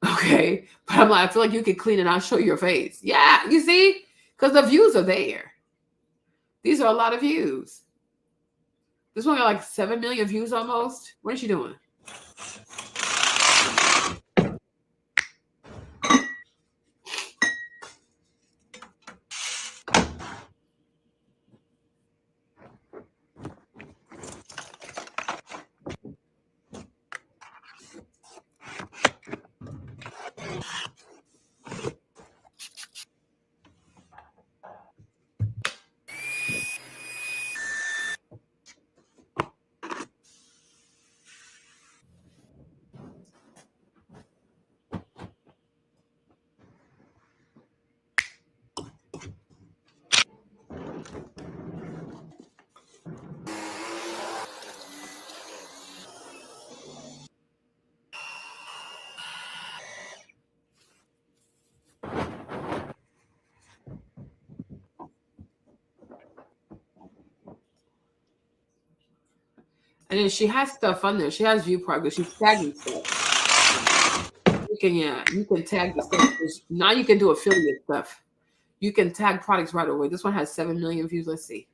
Okay. But I'm like, I feel like you can clean and I'll show you your face. Yeah, you see? Because the views are there. These are a lot of views. This one got like 7 million views almost. What is she doing? And then she has stuff on there. She has view progress. She's tagging stuff. You can tag the stuff. Now you can do affiliate stuff. You can tag products right away. This one has 7 million views. Let's see.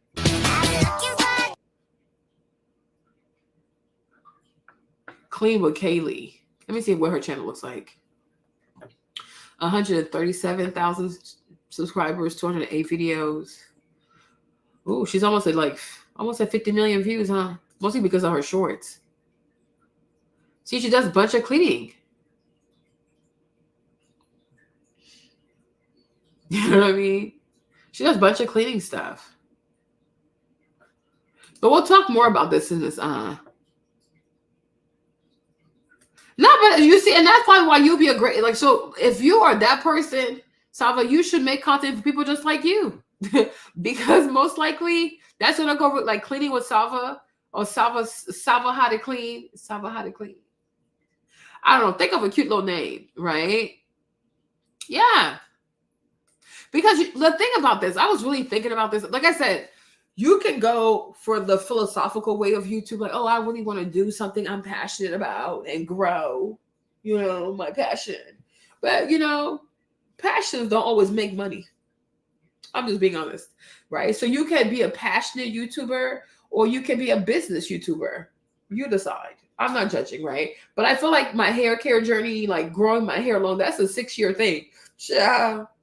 Clean with Kaylee. Let me see what her channel looks like. 137,000 subscribers, 208 videos. Ooh, she's almost at 50 million views, huh? Mostly because of her shorts. See, she does a bunch of cleaning. You know what I mean? She does a bunch of cleaning stuff. But we'll talk more about this in this. No, but you see, and that's why you'll be a great, like, so if you are that person, Salva, you should make content for people just like you. Because most likely that's gonna go with like cleaning with Salva or Salva how to clean. Salva how to clean. I don't know. Think of a cute little name, right? Yeah. Because the thing about this, I was really thinking about this. Like I said, you can go for the philosophical way of YouTube, like, oh, I really want to do something I'm passionate about and grow, my passion. But, passions don't always make money. I'm just being honest, right? So you can be a passionate YouTuber or you can be a business YouTuber. You decide. I'm not judging, right? But I feel like my hair care journey, like growing my hair long, that's a 6-year thing.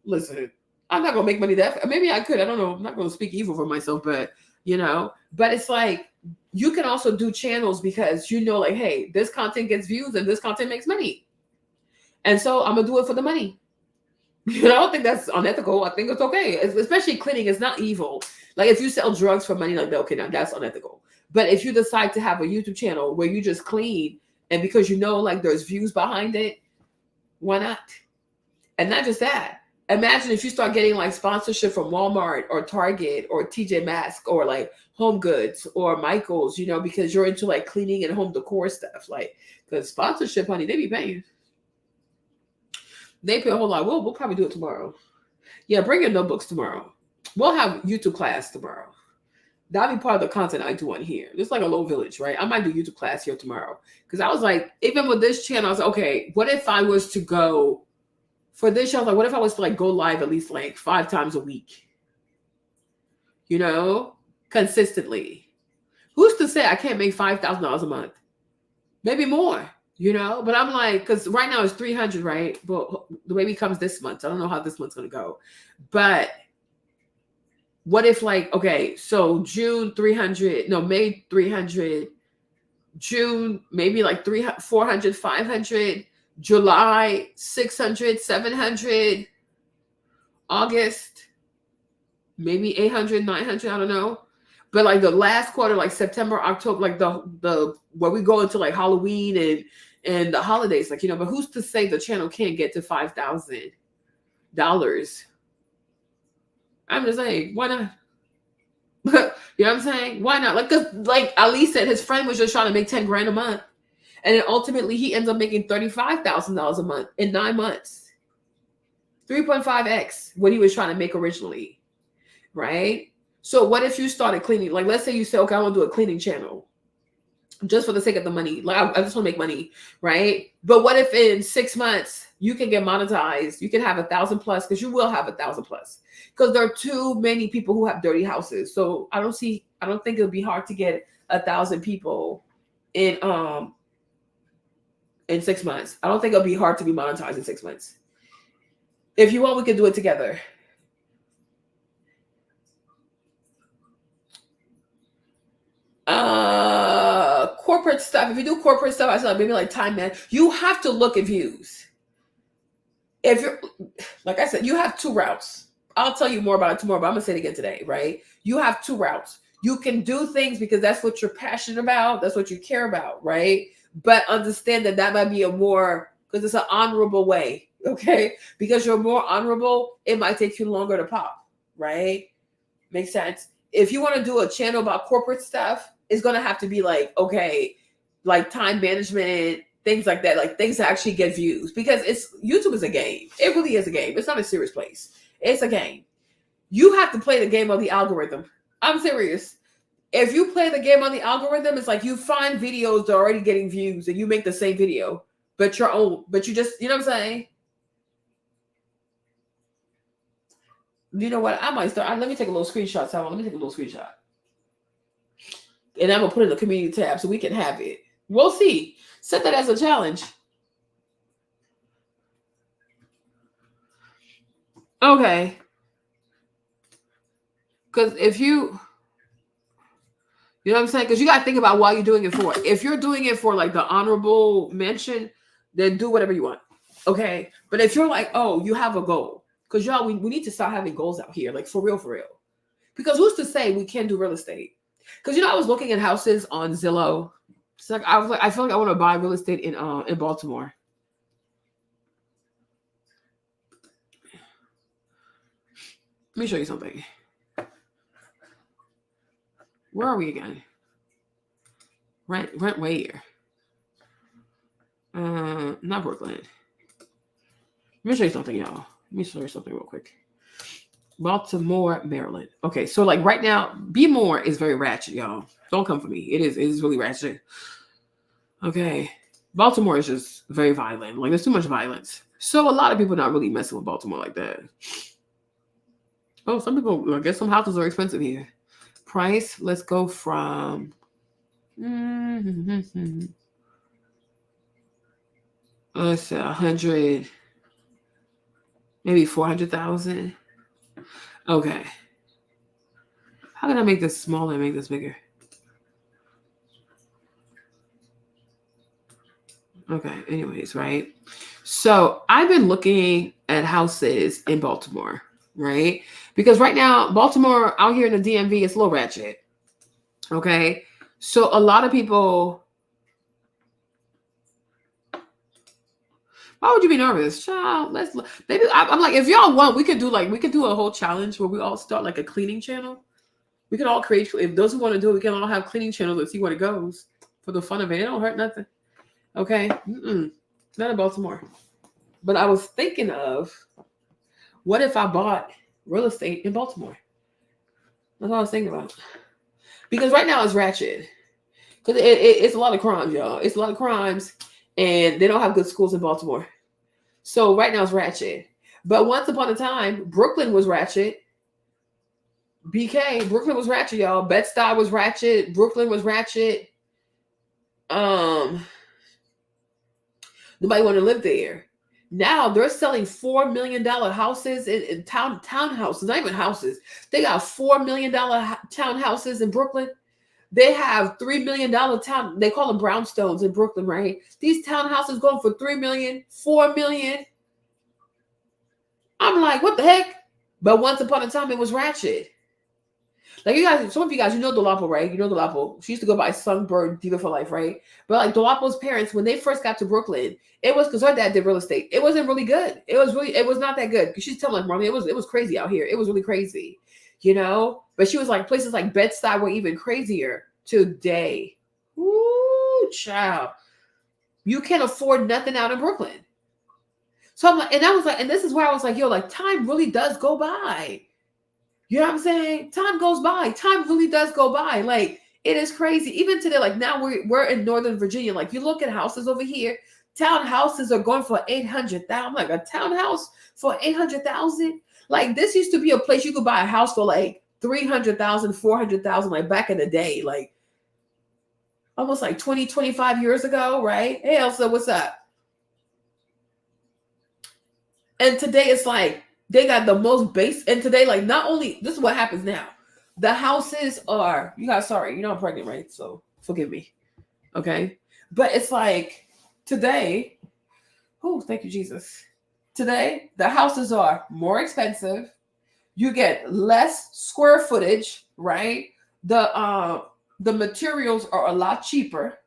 Listen, I'm not going to make money that. Maybe I could. I don't know. I'm not going to speak evil for myself, but, but it's like you can also do channels because like, hey, this content gets views and this content makes money. And so I'm going to do it for the money. I don't think that's unethical. I think it's okay. Especially cleaning is not evil. Like if you sell drugs for money, like, okay, now that's unethical. But if you decide to have a YouTube channel where you just clean and because like there's views behind it, why not? And not just that. Imagine if you start getting like sponsorship from Walmart or Target or TJ Maxx or like Home Goods or Michael's, because you're into like cleaning and home decor stuff. Like, because sponsorship, honey, they be paying. They pay a whole lot. We'll probably do it tomorrow. Yeah, bring your notebooks tomorrow. We'll have YouTube class tomorrow. That'll be part of the content I do on here. It's like a little village, right? I might do YouTube class here tomorrow. Because I was like, even with this channel, I was like, okay, what if I was to go for this show? Like, what if I was to like go live at least like 5 times a week? Consistently. Who's to say I can't make $5,000 a month? Maybe more. But I'm like, because right now it's 300, right? But the baby comes this month. So I don't know how this month's going to go. But what if like, okay, so June 300, no, May 300, June, maybe like 300, 400, 500, July 600, 700, August, maybe 800, 900, I don't know. But like the last quarter, like September, October, like the where we go into like Halloween and the holidays, like, but who's to say the channel can't get to $5,000? I'm just saying, why not? You know what I'm saying? Why not? Like Ali said, his friend was just trying to make 10 grand a month. And then ultimately he ends up making $35,000 a month in 9 months. 3.5x what he was trying to make originally. Right? So what if you started cleaning? Like, let's say you say, okay, I want to do a cleaning channel just for the sake of the money. Like, I just want to make money, right? But what if in 6 months you can get monetized? You can have 1,000 plus, because you will have 1,000 plus, because there are too many people who have dirty houses. So I don't think it'll be hard to get 1,000 people in 6 months. I don't think it'll be hard to be monetized in 6 months. If you want, we can do it together. Corporate stuff. If you do corporate stuff, I said maybe like time man, you have to look at views. If you're, like I said, you have 2 routes. I'll tell you more about it tomorrow, but I'm gonna say it again today, right? You have 2 routes. You can do things because that's what you're passionate about, that's what you care about, right? But understand that might be a more, because it's an honorable way, okay? Because you're more honorable, it might take you longer to pop, right? Makes sense. If you want to do a channel about corporate stuff, it's going to have to be like, okay, like time management, things like that, like things that actually get views, because YouTube is a game. It really is a game. It's not a serious place. It's a game. You have to play the game of the algorithm. I'm serious. If you play the game on the algorithm, it's like you find videos that are already getting views and you make the same video, but your own, but you just, you know what I'm saying? You know what? I might start. Let me take a little screenshot. So let me take a little screenshot. And I'm going to put it in the community tab so we can have it. We'll see. Set that as a challenge. Okay. Because if you know what I'm saying? Because you got to think about why you're doing it for. If you're doing it for like the honorable mention, then do whatever you want. Okay. But if you're like, oh, you have a goal. Because y'all, we need to start having goals out here. Like for real, for real. Because who's to say we can't do real estate? Because, you know, I was looking at houses on Zillow. So I was like, I feel like I want to buy real estate in Baltimore. Let me show you something. Where are we again? Rent where? Not Brooklyn. Let me show you something, y'all. Let me show you something real quick. Baltimore, Maryland. Okay, so like right now, Be More is very ratchet, y'all. Don't come for me. It is really ratchet. Okay. Baltimore is just very violent. Like there's too much violence. So a lot of people not really messing with Baltimore like that. Oh, some people, I guess some houses are expensive here. Price, let's go from let's say 100, maybe 400,000. Okay. How can I make this smaller and make this bigger? Okay, anyways, right? So I've been looking at houses in Baltimore, right? Because right now, Baltimore out here in the DMV is a little ratchet. Okay. So a lot of people, why would you be nervous? Child, maybe I'm like, if y'all want, we could do a whole challenge where we all start like a cleaning channel. We could all create, if those who want to do it, we can all have cleaning channels and see where it goes for the fun of it. It don't hurt nothing. Okay. Not in Baltimore. But I was thinking of, what if I bought real estate in Baltimore? That's what I was thinking about. Because right now it's ratchet. Because it's a lot of crimes, y'all. It's a lot of crimes. And they don't have good schools in Baltimore. So right now it's ratchet. But once upon a time, Brooklyn was ratchet. Brooklyn was ratchet, y'all. Bed-Stuy was ratchet. Brooklyn was ratchet. Nobody want to live there. Now they're selling $4 million houses in townhouses, not even houses. They got $4 million townhouses in Brooklyn. They have $3 million town. They call them brownstones in Brooklyn, right? These townhouses going for $3 million, $4 million. I'm like, what the heck? But once upon a time, it was ratchet. Like you guys, some of you guys, you know Dolapo, right? You know Dolapo. She used to go by Sunbird Diva for Life, right? But like Dolapo's parents, when they first got to Brooklyn, it was because her dad did real estate. It wasn't really good. It was not that good. She's telling like, Mommy, it was crazy out here. It was really crazy, you know? But she was like, places like Bed-Stuy were even crazier today. Ooh, child. You can't afford nothing out in Brooklyn. So I'm like, and I was like, and this is where I was like, yo, like time really does go by. You know what I'm saying? Time goes by. Time really does go by. Like, it is crazy. Even today, like now we're in Northern Virginia. Like, you look at houses over here, townhouses are going for 800,000. Like, a townhouse for 800,000. Like, this used to be a place you could buy a house for like 300,000, 400,000, like back in the day, like almost like 20, 25 years ago, right? Hey, Elsa, what's up? And today it's like they got the most base. And today, like, not only this is what happens now. The houses are, you guys, sorry, you know I'm pregnant, right? So forgive me. Okay. But it's like today, oh, thank you, Jesus. Today, the houses are more expensive. You get less square footage, right? The materials are a lot cheaper.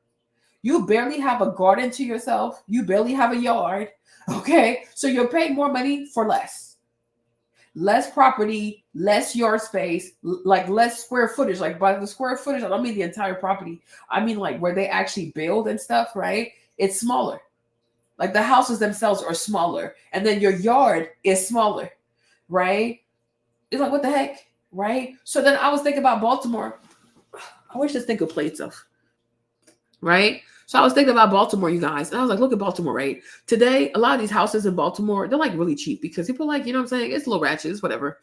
You barely have a garden to yourself. You barely have a yard. Okay. So you're paying more money for less. Less property, less yard space, like less square footage. Like by the square footage, I don't mean the entire property. I mean like where they actually build and stuff, right? It's smaller. Like the houses themselves are smaller. And then your yard is smaller, right? It's like, what the heck, right? So then I was thinking about Baltimore. I wish this thing could play itself, right? So I was thinking about Baltimore, you guys. And I was like, look at Baltimore, right? Today, a lot of these houses in Baltimore, they're like really cheap because people like, you know what I'm saying? It's a little ratchet, it's whatever,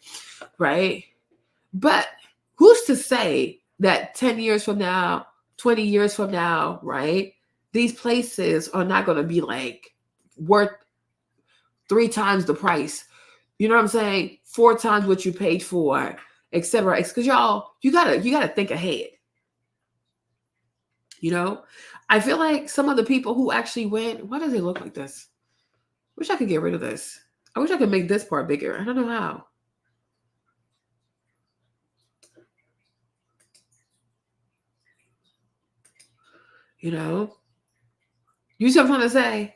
right? But who's to say that 10 years from now, 20 years from now, right? These places are not going to be like worth 3 times the price. You know what I'm saying? 4 times what you paid for, etc. Because y'all, you gotta think ahead. You know, I feel like some of the people who actually went, why does it look like this? Wish I could get rid of this. I wish I could make this part bigger. I don't know how. You know, you see what I'm trying to say?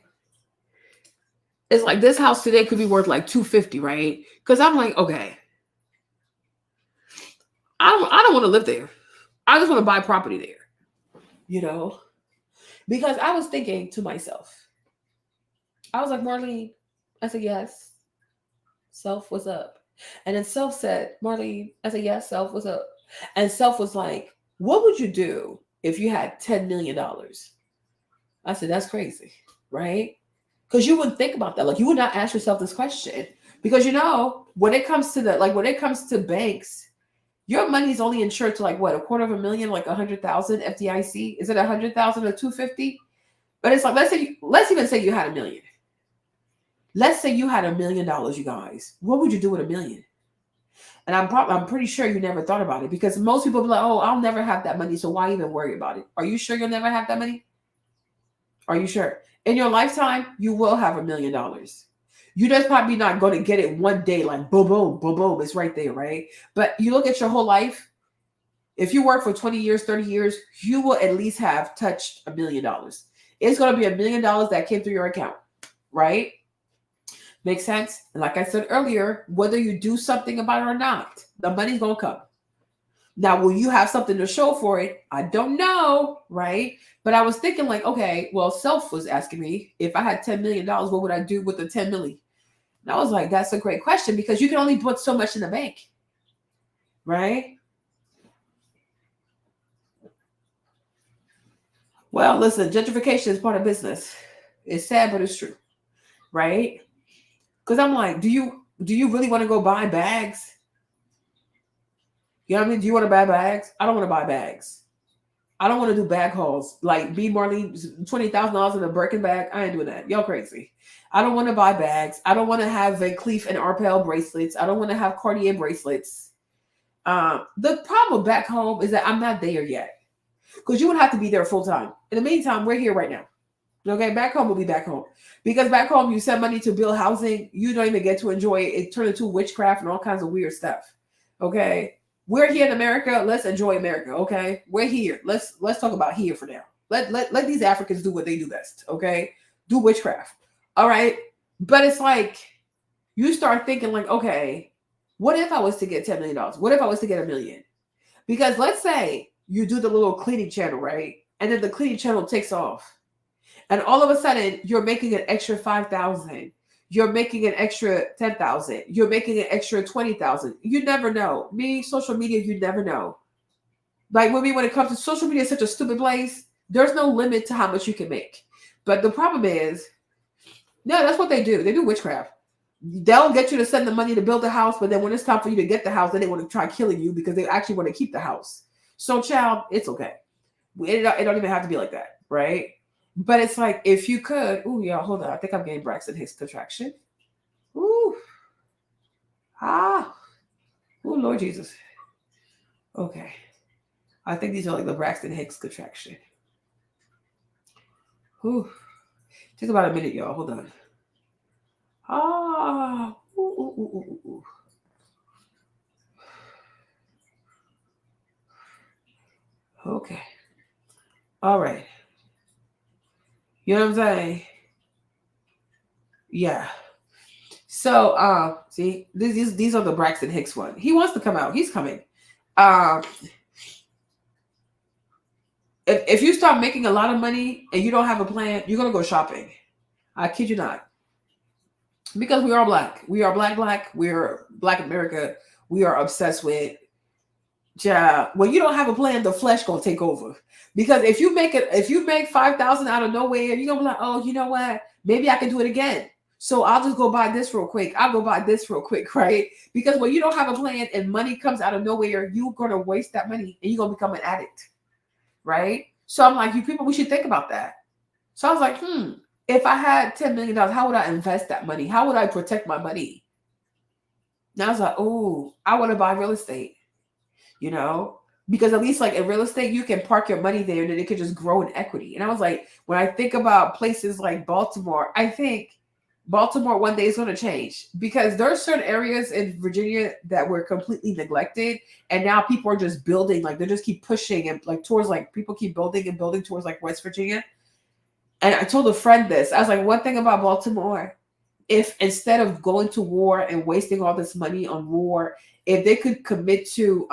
It's like this house today could be worth like $250, right? Because I'm like, okay, I don't want to live there. I just want to buy property there. You know, because I was thinking to myself, I was like, Marlene, I said, yes. Self, what's up? And then Self said, Marlene, I said, yes, Self, what's up? And Self was like, what would you do if you had $10 million? I said, that's crazy, right? Because you wouldn't think about that. Like, you would not ask yourself this question. Because, you know, when it comes to banks, your money's only insured to like what, $250,000, like 100,000 FDIC? Is it 100,000 or 250? But it's like, let's even say you had $1 million. Let's say you had $1 million, you guys. What would you do with $1 million? And I'm pretty sure you never thought about it because most people be like, oh, I'll never have that money, so why even worry about it? Are you sure you'll never have that money? Are you sure? In your lifetime, you will have $1 million. You just probably not going to get it one day, like boom, boom, boom, boom. It's right there, right? But you look at your whole life. If you work for 20 years, 30 years, you will at least have touched $1 million. It's going to be $1 million that came through your account, right? Makes sense? And like I said earlier, whether you do something about it or not, the money's going to come. Now, will you have something to show for it? I don't know, right? But I was thinking like, okay, well, Self was asking me if I had $10 million, what would I do with the 10 million? And I was like, that's a great question because you can only put so much in the bank, right? Well, listen, gentrification is part of business. It's sad, but it's true, right? Because I'm like, do you really want to go buy bags? You know what I mean? Do you want to buy bags? I don't want to buy bags. I don't want to do bag hauls. Like B. Marlene, $20,000 in a Birkin bag. I ain't doing that. Y'all crazy. I don't want to buy bags. I don't want to have Van Cleef and Arpels bracelets. I don't want to have Cartier bracelets. The problem back home is that I'm not there yet. Because you would have to be there full time. In the meantime, we're here right now. Okay, back home will be back home. Because back home, you send money to build housing. You don't even get to enjoy it. It turned into witchcraft and all kinds of weird stuff. Okay. We're here in America. Let's enjoy America. Okay. We're here. Let's talk about here for now. Let these Africans do what they do best. Okay. Do witchcraft. All right. But it's like you start thinking like, okay, what if I was to get $10 million? What if I was to get $1 million? Because let's say you do the little cleaning channel, right? And then the cleaning channel takes off. And all of a sudden you're making an extra $5,000. you're making an extra 10,000. You're making an extra 20,000. You never know. Me, social media, you never know. Like when it comes to social media, it's such a stupid place. There's no limit to how much you can make. But the problem is, no, that's what they do. They do witchcraft. They'll get you to send the money to build a house, but then when it's time for you to get the house, then they want to try killing you because they actually want to keep the house. So, child, it's okay. It don't even have to be like that, right? But it's like, if you could, ooh, yeah, hold on. I think I'm getting Braxton Hicks contraction. Ooh. Ah. Ooh, Lord Jesus. Okay. I think these are like the Braxton Hicks contraction. Ooh. Take about a minute, y'all. Hold on. Ah. Ooh, ooh, ooh, ooh, ooh. Okay. All right. You know what I'm saying? Yeah. So, see, these are the Braxton Hicks one. He wants to come out. He's coming. If you start making a lot of money and you don't have a plan, you're gonna go shopping. I kid you not. Because we are black. We are black. We're Black America. We are obsessed with. Yeah, when you don't have a plan, the flesh gonna take over. Because if you make 5,000 out of nowhere, you're gonna be like, oh, you know what? Maybe I can do it again. So I'll just go buy this real quick. I'll go buy this real quick, right? Because when you don't have a plan and money comes out of nowhere, you're gonna waste that money and you're gonna become an addict, right? So I'm like, you people, we should think about that. So I was like, if I had $10 million, how would I invest that money? How would I protect my money? Now I was like, oh, I want to buy real estate. You know, because at least like in real estate, you can park your money there and then it could just grow in equity. And I was like, when I think about places like Baltimore, I think Baltimore one day is going to change because there are certain areas in Virginia that were completely neglected. And now people are just building, like they just keep pushing and like towards like people keep building and building towards like West Virginia. And I told a friend this, I was like, one thing about Baltimore, if instead of going to war and wasting all this money on war, if they could commit to,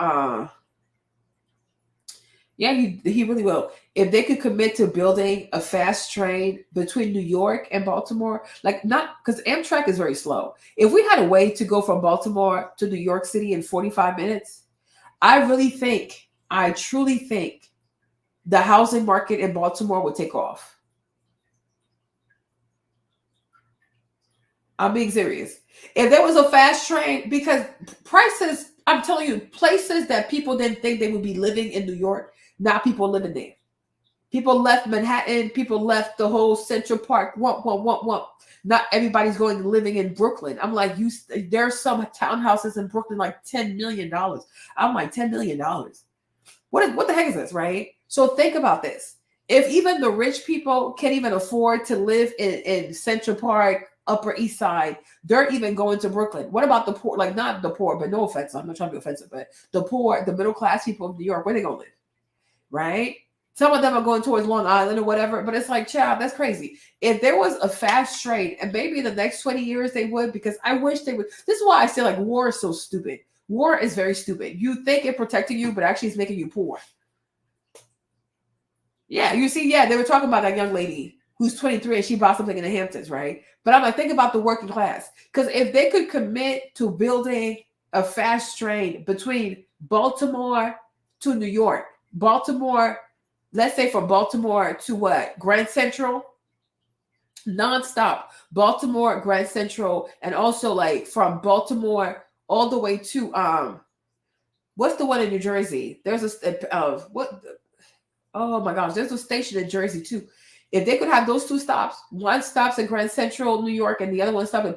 he really will. If they could commit to building a fast train between New York and Baltimore, like not because Amtrak is very slow. If we had a way to go from Baltimore to New York City in 45 minutes, I truly think the housing market in Baltimore would take off. I'm being serious. If there was a fast train, because prices, I'm telling you, places that people didn't think they would be living in New York, now people living there. People left Manhattan. People left the whole Central Park. Not everybody's going to living in Brooklyn. I'm like, there's some townhouses in Brooklyn like $10 million. I'm like, $10 million. What the heck is this, right? So think about this. If even the rich people can't even afford to live in Central Park, Upper East Side, they're even going to Brooklyn. What about the poor? Like not the poor, but no offense, I'm not trying to be offensive, but the poor, the middle class people of New York, where they gonna live, right? Some of them are going towards Long Island or whatever, but it's like, child, that's crazy. If there was a fast train, and maybe in the next 20 years they would, because I wish they would. This is why I say like war is so stupid. War is very stupid. You think it's protecting you, but actually it's making you poor. Yeah, you see, they were talking about that young lady who's 23 and she bought something in the Hamptons, right? But I'm like, think about the working class. Because if they could commit to building a fast train between Baltimore to New York, Baltimore, let's say from Baltimore to what? Grand Central, nonstop. Baltimore, Grand Central, and also like from Baltimore all the way to what's the one in New Jersey? There's oh my gosh, there's a station in Jersey too. If they could have those two stops, one stops in Grand Central, New York, and the other one stops in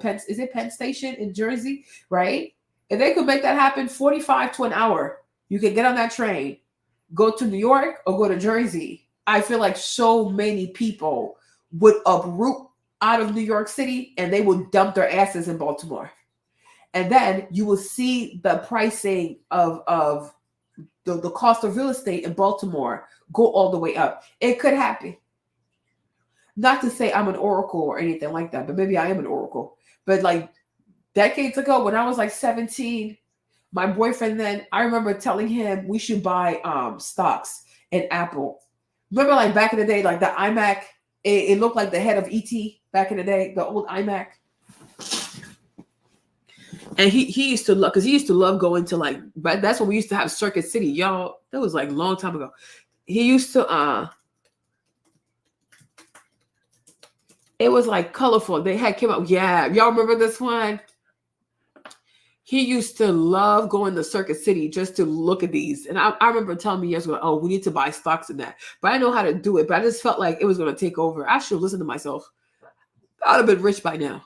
Penn Station in Jersey, right? If they could make that happen 45 to an hour, you can get on that train, go to New York or go to Jersey. I feel like so many people would uproot out of New York City and they would dump their asses in Baltimore. And then you will see the pricing of the cost of real estate in Baltimore go all the way up. It could happen. Not to say I'm an oracle or anything like that, but maybe I am an oracle. But like decades ago, when I was like 17, my boyfriend then, I remember telling him we should buy stocks in Apple. Remember like back in the day, like the iMac, it looked like the head of ET back in the day, the old iMac. And he used to love, because he used to love going to like, but that's when we used to have Circuit City, y'all. That was like a long time ago. He used to it was like colorful. They had came up. Yeah, y'all remember this one? He used to love going to Circuit City just to look at these. And I remember telling me years ago, oh, we need to buy stocks in that. But I didn't know how to do it. But I just felt like it was going to take over. I should have listened to myself. I would have been rich by now.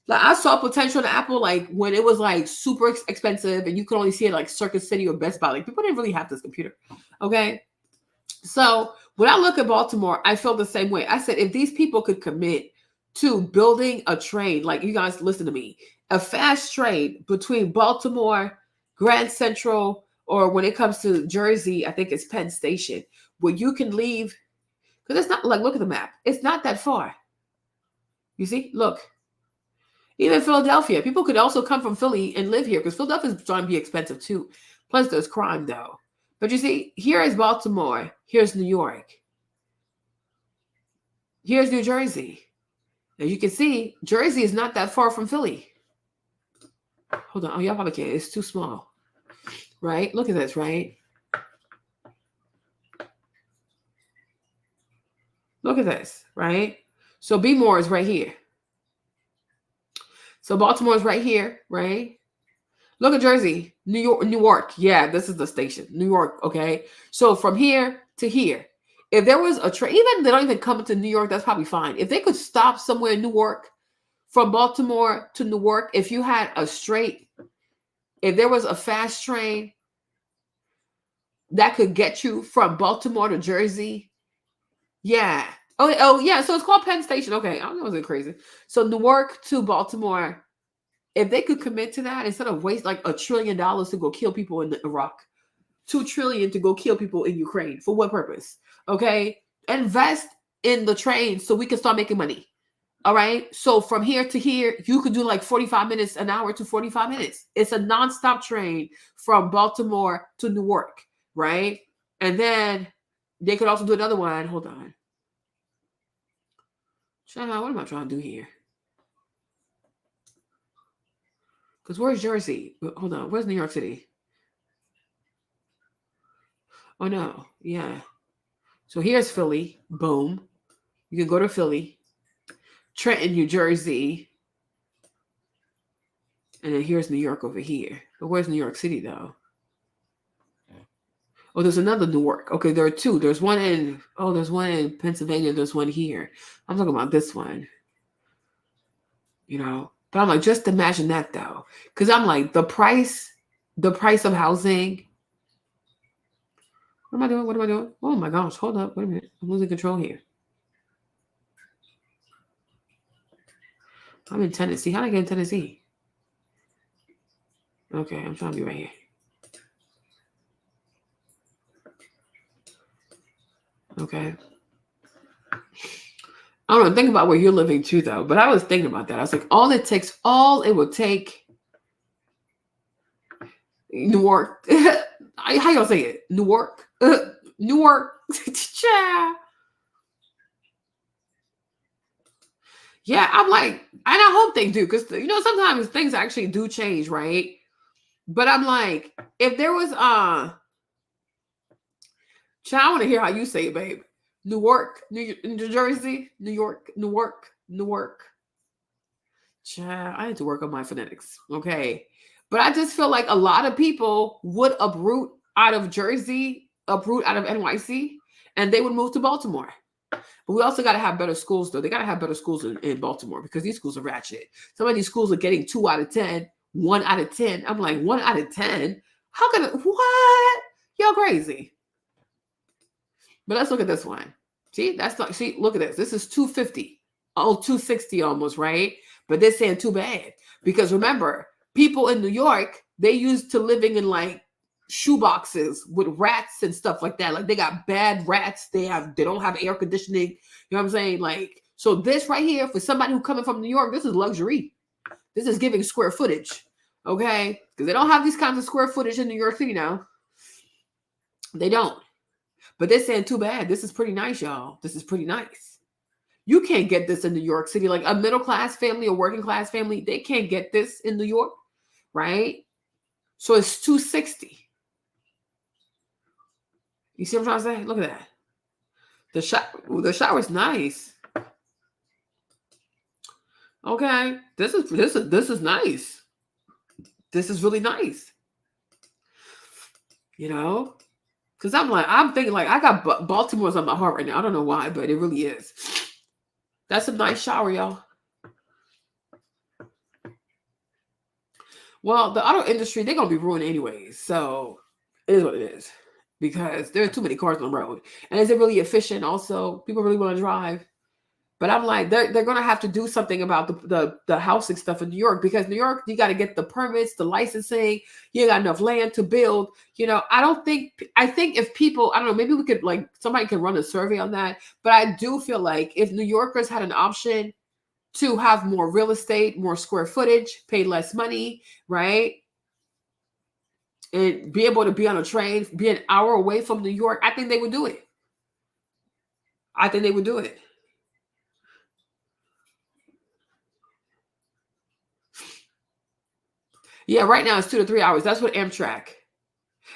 Like I saw potential in Apple, like when it was like super expensive and you could only see it like Circuit City or Best Buy. Like people didn't really have this computer. Okay. So when I look at Baltimore, I feel the same way. I said, if these people could commit to building a train, like you guys listen to me, a fast train between Baltimore, Grand Central, or when it comes to Jersey, I think it's Penn Station, where you can leave, because it's not like, look at the map. It's not that far. You see, look. Even Philadelphia, people could also come from Philly and live here because Philadelphia is trying to be expensive too. Plus, there's crime though. But you see, here is Baltimore. Here's New York. Here's New Jersey. As you can see, Jersey is not that far from Philly. Hold on. Oh, y'all probably can't. It's too small. Right? Look at this, right? Look at this, right? So B-More is right here. So Baltimore is right here, right? Look at Jersey, New York. Yeah, this is the station, New York. Okay. So from here to here, if there was a train, even they don't even come to New York, that's probably fine. If they could stop somewhere in Newark from Baltimore to Newark, if you had a straight, if there was a fast train that could get you from Baltimore to Jersey. Yeah. Oh yeah. So it's called Penn Station. Okay. I don't know. Is it crazy? So Newark to Baltimore, if they could commit to that instead of waste like $1 trillion to go kill people in Iraq, $2 trillion to go kill people in Ukraine, for what purpose? Okay. Invest in the train so we can start making money. All right. So from here to here, you could do like 45 minutes, an hour to 45 minutes. It's a nonstop train from Baltimore to Newark. Right. And they could also do another one. Hold on. What am I trying to do here? Because where's Jersey? Hold on. Where's New York City? Oh, no. Yeah. So here's Philly. Boom. You can go to Philly. Trenton, New Jersey. And then here's New York over here. But where's New York City, though? Oh, there's another Newark. Okay, there are two. There's one in Pennsylvania. There's one here. I'm talking about this one. You know, but I'm like, just imagine that though. Because I'm like, the price of housing. What am I doing? What am I doing? Oh my gosh, hold up. Wait a minute. I'm losing control here. I'm in Tennessee. How did I get in Tennessee? Okay, I'm trying to be right here. Okay. I don't know, think about where you're living too, though. But I was thinking about that. I was like, all it would take, Newark. How y'all say it? Newark? Newark. Yeah, I'm like, and I hope they do, because, you know, sometimes things actually do change, right? But I'm like, if there was, I want to hear how you say it, babe. Newark, New Jersey, New York, Newark. Child, I need to work on my phonetics. Okay. But I just feel like a lot of people would uproot out of Jersey, uproot out of NYC, and they would move to Baltimore. But we also got to have better schools, though. They got to have better schools in Baltimore, because these schools are ratchet. Some of these schools are getting 2 out of 10, 1 out of 10. I'm like, 1 out of 10? How can it? What? Y'all crazy. But let's look at this one. See, look at this. This is 250. Oh, 260 almost, right? But they're saying too bad. Because remember, people in New York, they used to living in like shoeboxes with rats and stuff like that. Like they got bad rats. They don't have air conditioning. You know what I'm saying? Like, so this right here, for somebody who coming from New York, this is luxury. This is giving square footage. Okay? Because they don't have these kinds of square footage in New York City now. They don't. But they're saying too bad. This is pretty nice, y'all. This is pretty nice. You can't get this in New York City. Like a middle class family or working class family, they can't get this in New York, right? So it's $260. You see what I'm trying to say? Look at that. The shower's nice. Okay, this is nice. This is really nice. You know, because I'm thinking like I got Baltimore's on my heart right now. I don't know why, but it really is. That's a nice shower, y'all. Well, the auto industry, they're gonna be ruined anyways. So it is what it is. Because there are too many cars on the road. And is it really efficient also? People really want to drive. But I'm like, they're going to have to do something about the housing stuff in New York, because New York, you got to get the permits, the licensing. You got enough land to build. You know, I think if people, I don't know, maybe we could, like, somebody can run a survey on that. But I do feel like if New Yorkers had an option to have more real estate, more square footage, pay less money, right? And be able to be on a train, be an hour away from New York, I think they would do it. I think they would do it. Yeah, right now it's 2 to 3 hours. That's what Amtrak.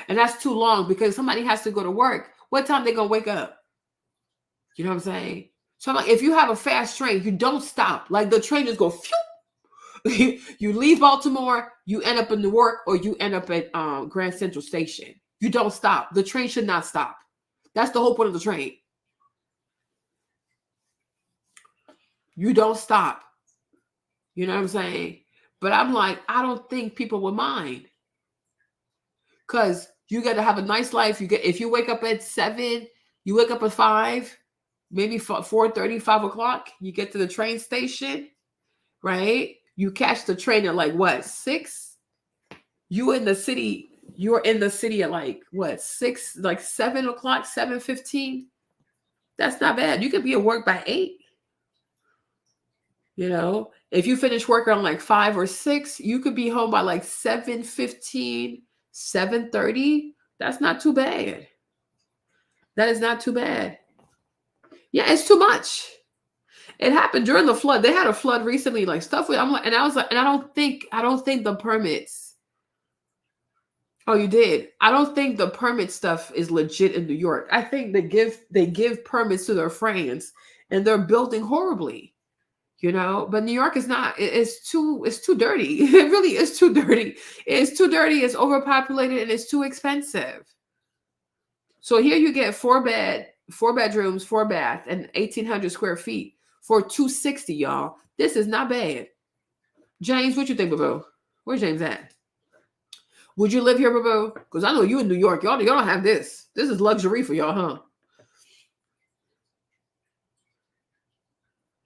And that's too long because somebody has to go to work. What time they going to wake up? You know what I'm saying? So I'm like, if you have a fast train, you don't stop. Like the train just go, phew. You leave Baltimore, you end up in Newark, or you end up at Grand Central Station. You don't stop. The train should not stop. That's the whole point of the train. You don't stop. You know what I'm saying? But I'm like, I don't think people would mind. Because you got to have a nice life. If you wake up at 7, you wake up at 5, maybe 4:30, 5 o'clock, you get to the train station, right? You catch the train at like what, 6? You're in the city at like what, 6, like 7 o'clock, 7:15. That's not bad. You could be at work by 8. You know, if you finish work around like 5 or 6, you could be home by like 7:15, 7:30. That's not too bad. That is not too bad. Yeah, it's too much. It happened during the flood. They had a flood recently, like stuff with, I'm like, and I was like, and I don't think the permits. Oh, you did? I don't think the permit stuff is legit in New York. I think they give permits to their friends and they're building horribly. You know, but New York is not. It's too dirty. It really is too dirty. It's too dirty. It's overpopulated, and it's too expensive. So here you get 4 bedrooms, 4 bath, and 1,800 square feet for $260, y'all. This is not bad. James, what you think, boo? Where's James at? Would you live here, boo? Because I know you in New York. Y'all don't have this. This is luxury for y'all, huh?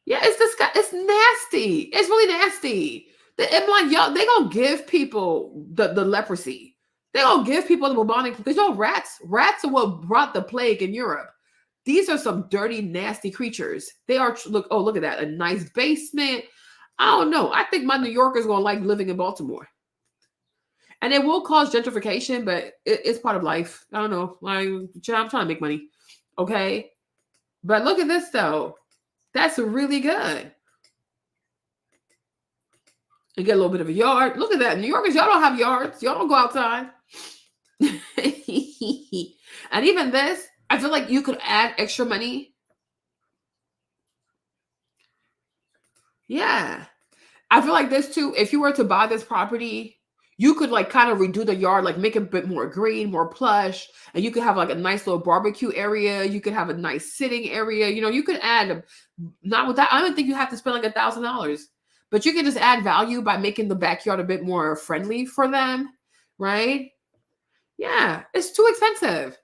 Yeah, it's nasty. It's really nasty. I'm like, y'all, they gonna give people the leprosy. They gonna give people the bubonic, because y'all rats are what brought the plague in Europe. These are some dirty, nasty creatures. They are. Look at that. A nice basement. I don't know. I think my New Yorkers gonna like living in Baltimore. And it will cause gentrification, but it's part of life. I don't know. Like, I'm trying to make money. Okay. But look at this though. That's really good. You get a little bit of a yard. Look at that. New Yorkers, y'all don't have yards. Y'all don't go outside. And even this, I feel like you could add extra money. Yeah. I feel like this too, if you were to buy this property, you could like kind of redo the yard, like make it a bit more green, more plush, and you could have like a nice little barbecue area. You could have a nice sitting area. You know, you could add, not with that, I don't think you have to spend like $1,000, but you can just add value by making the backyard a bit more friendly for them, right? Yeah, it's too expensive.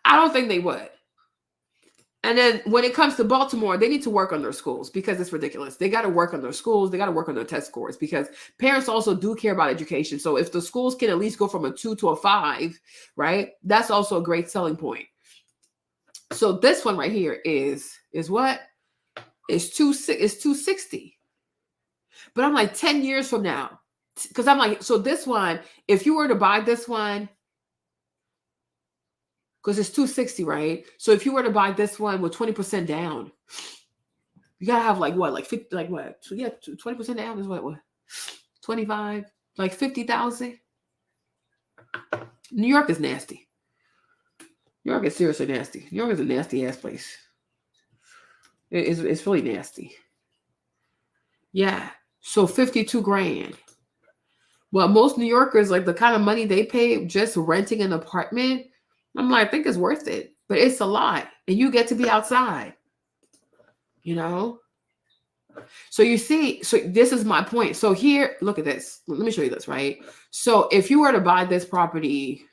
I don't think they would. And then when it comes to Baltimore, they need to work on their schools because it's ridiculous. They got to work on their schools. They got to work on their test scores because parents also do care about education. So if the schools can at least go from a 2 to a 5, right? That's also a great selling point. So this one right here is what? It's $260. But I'm like 10 years from now, because I'm like, so this one, if you were to buy this one, because it's 260, right? So if you were to buy this one with 20% down, you gotta have like what, like 50, like what? So yeah, 20% down is what 25, like 50,000. New York is nasty. New York is seriously nasty. New York is a nasty ass place. It's really nasty. Yeah. So 52 grand. Well, most New Yorkers, like the kind of money they pay just renting an apartment, I'm like, I think it's worth it. But it's a lot. And you get to be outside. You know? So you see, so this is my point. So here, look at this. Let me show you this, right? So if you were to buy this property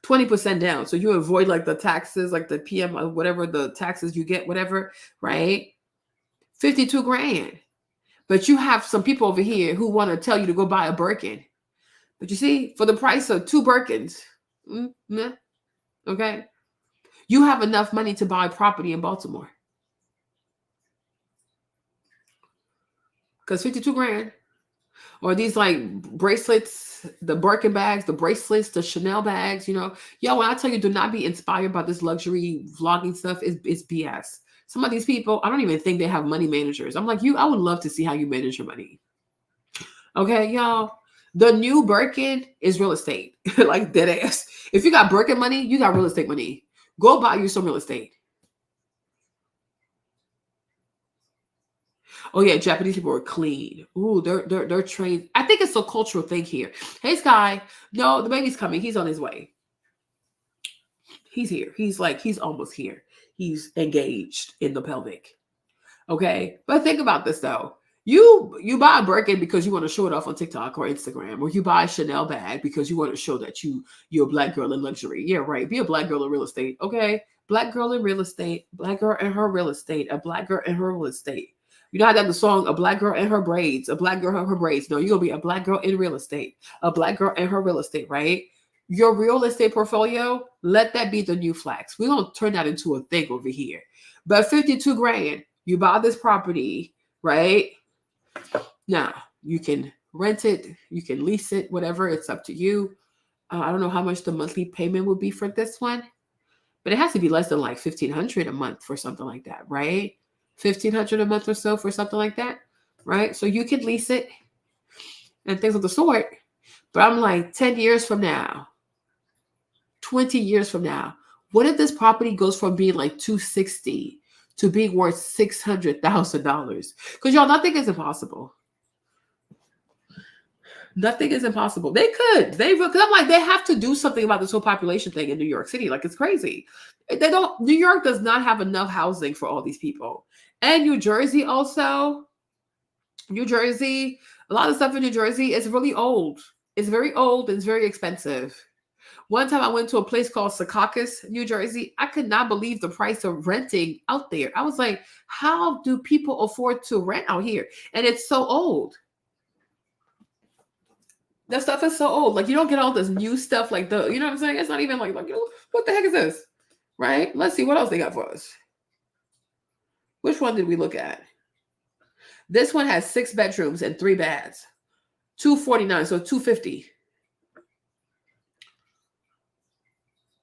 20% down, so you avoid like the taxes, like the PM, or whatever the taxes you get, whatever, right? 52 grand. But you have some people over here who want to tell you to go buy a Birkin. But you see, for the price of 2 Birkins, okay, you have enough money to buy property in Baltimore. Because 52 grand, or these like bracelets, the Birkin bags, the bracelets, the Chanel bags, you know. Yo, when I tell you, do not be inspired by this luxury vlogging stuff, it's BS. Some of these people, I don't even think they have money managers. I'm like, I would love to see how you manage your money. Okay, y'all. The new Birkin is real estate. Like dead ass. If you got Birkin money, you got real estate money. Go buy you some real estate. Oh yeah, Japanese people are clean. Ooh, they're trained. I think it's a cultural thing here. Hey Sky, no, the baby's coming. He's on his way. He's here. He's almost here. He's engaged in the pelvic. Okay, but think about this though. You buy a Birkin because you want to show it off on TikTok or Instagram, or you buy a Chanel bag because you want to show that you're a black girl in luxury. Yeah, right. Be a black girl in real estate. Okay, black girl in real estate, black girl in her real estate, a black girl in her real estate. You know how that the song, a black girl in her braids, a black girl in her braids. No, you're gonna be a black girl in real estate, a black girl in her real estate, right? Your real estate portfolio, let that be the new flex. We're gonna turn that into a thing over here. But 52 grand, you buy this property, right? Now, you can rent it, you can lease it, whatever, it's up to you. I don't know how much the monthly payment would be for this one, but it has to be less than like $1,500 a month for something like that, right? $1,500 a month or so for something like that, right? So you can lease it and things of the sort. But I'm like, 10 years from now, 20 years from now, what if this property goes from being like 260 to being worth $600,000? Because y'all, nothing is impossible. Nothing is impossible. They could. Because I'm like, they have to do something about this whole population thing in New York City. Like, it's crazy. New York does not have enough housing for all these people. And New Jersey also. New Jersey, a lot of stuff in New Jersey is really old. It's very old and it's very expensive. One time I went to a place called Secaucus, New Jersey. I could not believe the price of renting out there. I was like, how do people afford to rent out here? And it's so old. That stuff is so old. Like, you don't get all this new stuff like you know what I'm saying? It's not even like what the heck is this? Right? Let's see what else they got for us. Which one did we look at? This one has 6 bedrooms and 3 baths. $249, so $250.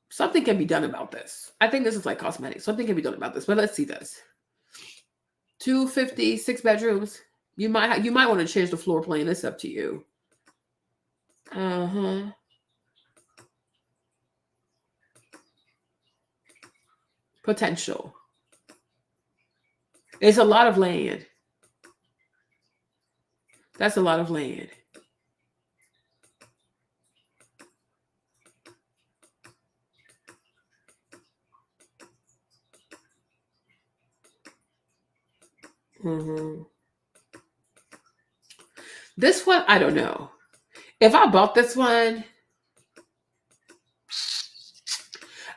Something can be done about this. I think this is like cosmetics. Something can be done about this, but let's see this. $250, 6 bedrooms. You might want to change the floor plan. It's up to you. Potential. It's a lot of land. That's a lot of land. This one, I don't know. If I bought this one,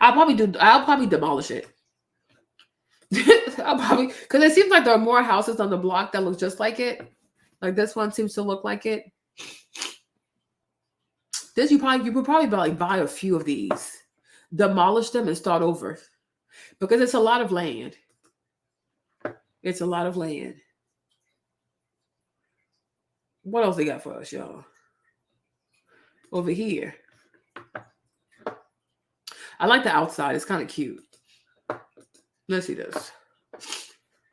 I'll probably demolish it. Because it seems like there are more houses on the block that look just like it. Like this one seems to look like it. You would probably buy a few of these, demolish them, and start over, because it's a lot of land. It's a lot of land. What else they got for us, y'all? Over here. I like the outside. It's kind of cute. Let's see this.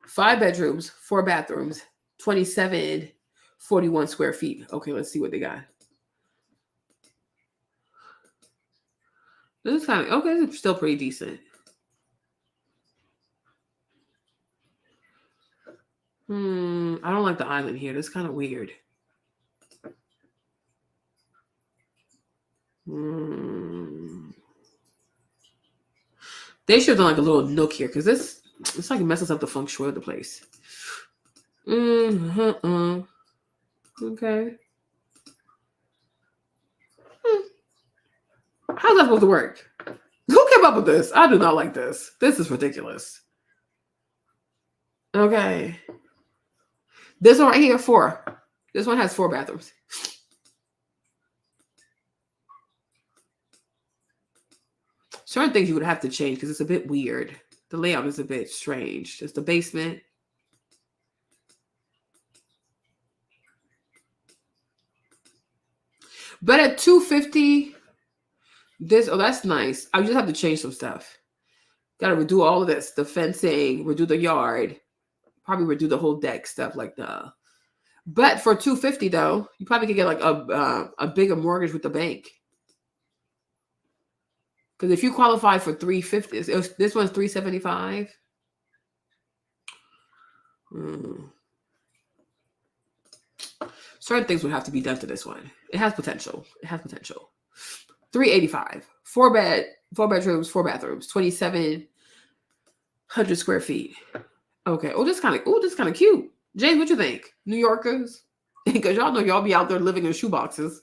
5 bedrooms, 4 bathrooms, 2741 square feet. Okay, let's see what they got. This is kind of, okay, it's still pretty decent. I don't like the island here. That's kind of weird. They should have done like a little nook here because it's like it messes up the feng shui of the place. Okay. How's that supposed to work? Who came up with this? I do not like this. This is ridiculous. Okay. This one right here, 4. This one has 4 bathrooms. Certain things you would have to change because it's a bit weird. The layout is a bit strange. Just the basement. But at $250, that's nice. I just have to change some stuff. Got to redo all of this. The fencing, redo the yard, probably redo the whole deck stuff like that. But for $250 though, you probably could get like a bigger mortgage with the bank. Because if you qualify for $350, this one's $375. Certain things would have to be done to this one. It has potential. It has potential. $385. 4 bedrooms, 4 bathrooms, 2,700 square feet. Okay. Oh, this kind of cute. James, what you think? New Yorkers? Because y'all know y'all be out there living in shoeboxes.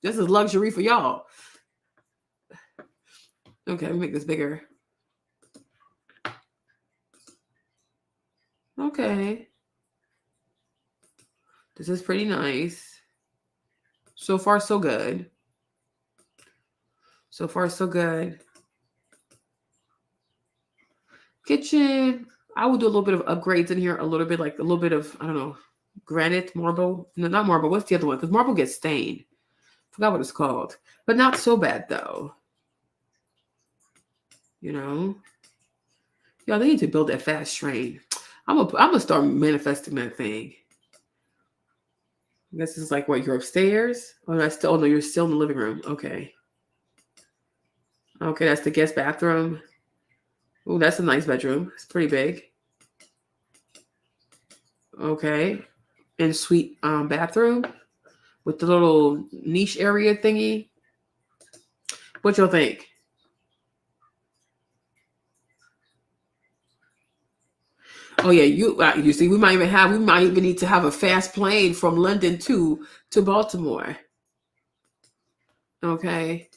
This is luxury for y'all. Okay, let me make this bigger. Okay. This is pretty nice. So far, so good. So far, so good. Kitchen. I would do a little bit of upgrades in here. A little bit of, I don't know, granite, marble. No, not marble. What's the other one? Because marble gets stained. Forgot what it's called. But not so bad, though. You know? Y'all, they need to build that fast train. I'm gonna start manifesting that thing. This is like what, you're upstairs? Oh, no, you're still in the living room. Okay. Okay, that's the guest bathroom. Oh, that's a nice bedroom. It's pretty big. Okay. And suite bathroom with the little niche area thingy. What y'all think? Oh yeah, you see, we might even need to have a fast plane from London to Baltimore. Okay.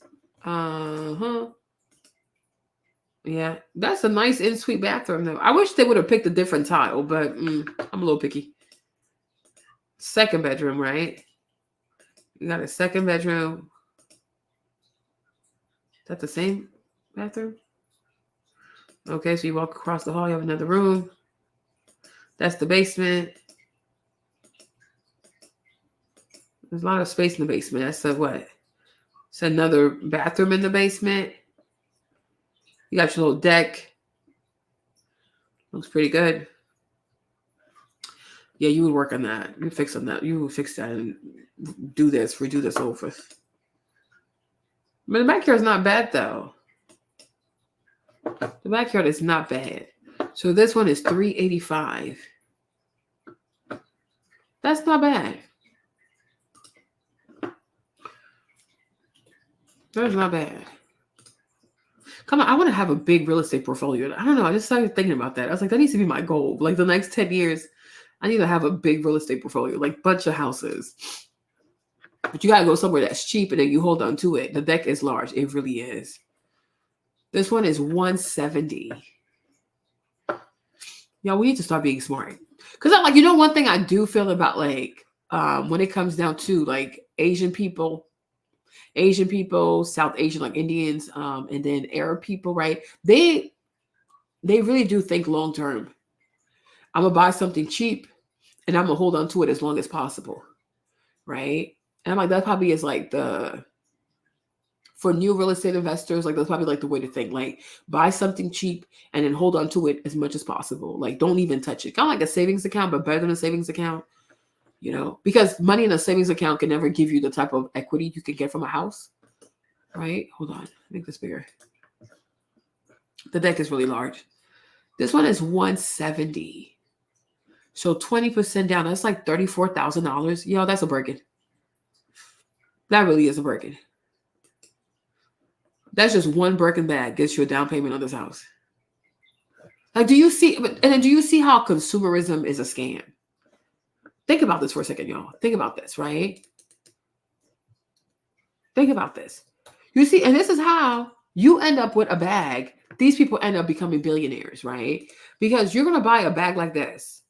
Yeah, that's a nice in-suite bathroom though. I wish they would have picked a different tile, but I'm a little picky. Second bedroom, right? You got a second bedroom. Is that the same bathroom? Okay, so you walk across the hall, you have another room. That's the basement. There's a lot of space in the basement. That's what? It's another bathroom in the basement. You got your little deck. Looks pretty good. Yeah, you would work on that. You fix on that. You would fix that and redo this over. But the backyard is not bad though. The backyard is not bad. So this one is $385. That's not bad. That's not bad. Come on, I want to have a big real estate portfolio. I don't know. I just started thinking about that. I was like, that needs to be my goal. Like the next 10 years, I need to have a big real estate portfolio, like bunch of houses. But you got to go somewhere that's cheap and then you hold on to it. The deck is large. It really is. This one is $170. Y'all, we need to start being smart. Because I'm like, one thing I do feel about like when it comes down to like Asian people, South Asian, like Indians, and then Arab people, right? They really do think long term. I'm gonna buy something cheap and I'm gonna hold on to it as long as possible. Right. And I'm like, that probably is like the for new real estate investors, like that's probably like the way to think. Like buy something cheap and then hold on to it as much as possible. Like don't even touch it. Kind of like a savings account, but better than a savings account. You know, because money in a savings account can never give you the type of equity you can get from a house, right? Hold on, make this bigger. The deck is really large. This one is 170. So 20% down, that's like $34,000. Yo, that's a bargain. That really is a bargain. That's just one Birkin bag gets you a down payment on this house. Like, do you see, and then do you see how consumerism is a scam? Think about this for a second, y'all. Think about this, right? Think about this. You see, and this is how you end up with a bag. These people end up becoming billionaires, right? Because you're going to buy a bag like this.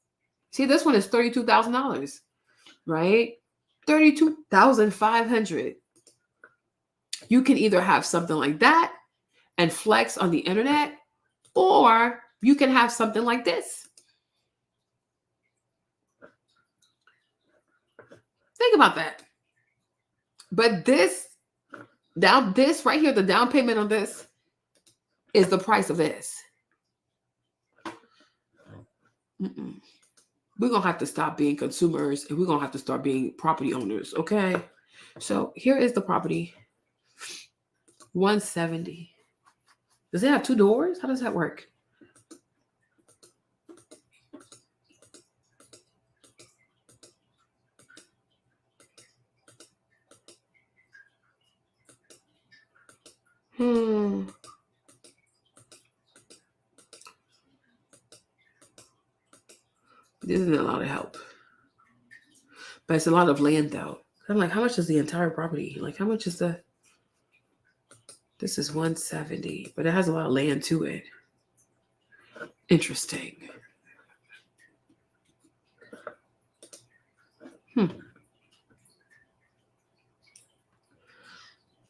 See, this one is $32,000, right? $32,500. You can either have something like that and flex on the internet, or you can have something like this. Think about that. But this right here, the down payment on this is the price of this. We're going to have to stop being consumers and we're going to have to start being property owners, okay? So here is the property. 170. Does it have 2 doors? How does that work? This isn't a lot of help. But it's a lot of land though. I'm like, how much is the entire property? Like, how much is the... This is 170, but it has a lot of land to it. Interesting.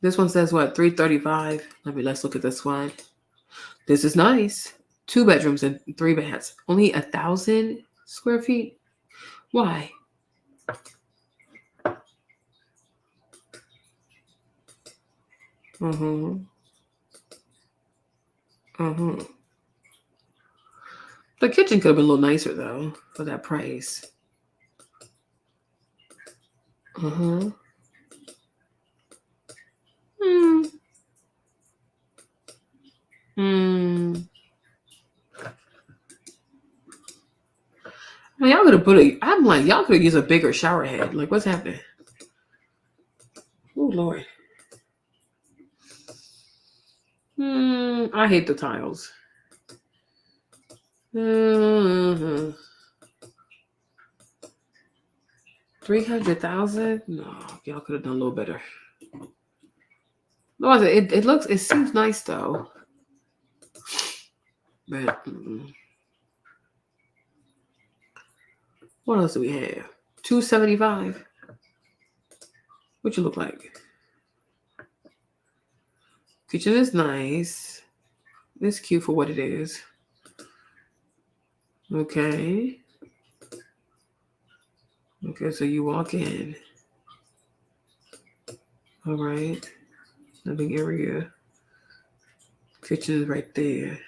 This one says what? 335. Let's look at this one. This is nice. 2 bedrooms and 3 baths. Only 1,000 square feet. Why? The kitchen could have been a little nicer though for that price. Y'all could have I'm like, y'all could have used a bigger shower head. Like, what's happening? Oh, Lord. I hate the tiles. 300,000? No, y'all could have done a little better. No, it seems nice though. But what else do we have? 275. What you look like? Kitchen is nice. It's cute for what it is. Okay. Okay, so you walk in. All right. Living area. Kitchen is right there.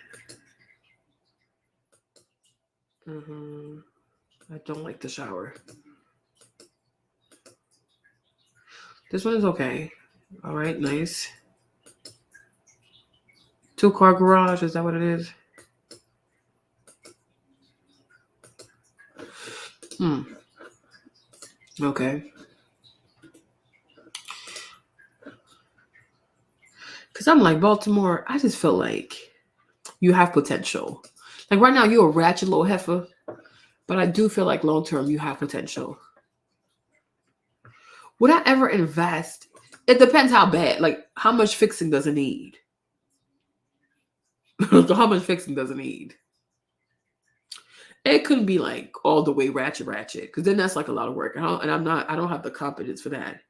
I don't like the shower. This one is okay. All right, nice. 2-car garage, is that what it is? Okay. Because I'm like, Baltimore, I just feel like you have potential. Like right now, you're a ratchet little heifer, but I do feel like long term, you have potential. Would I ever invest? It depends how bad. Like, how much fixing does it need? So how much fixing does it need? It couldn't be like all the way ratchet, because then that's like a lot of work. I don't have the competence for that.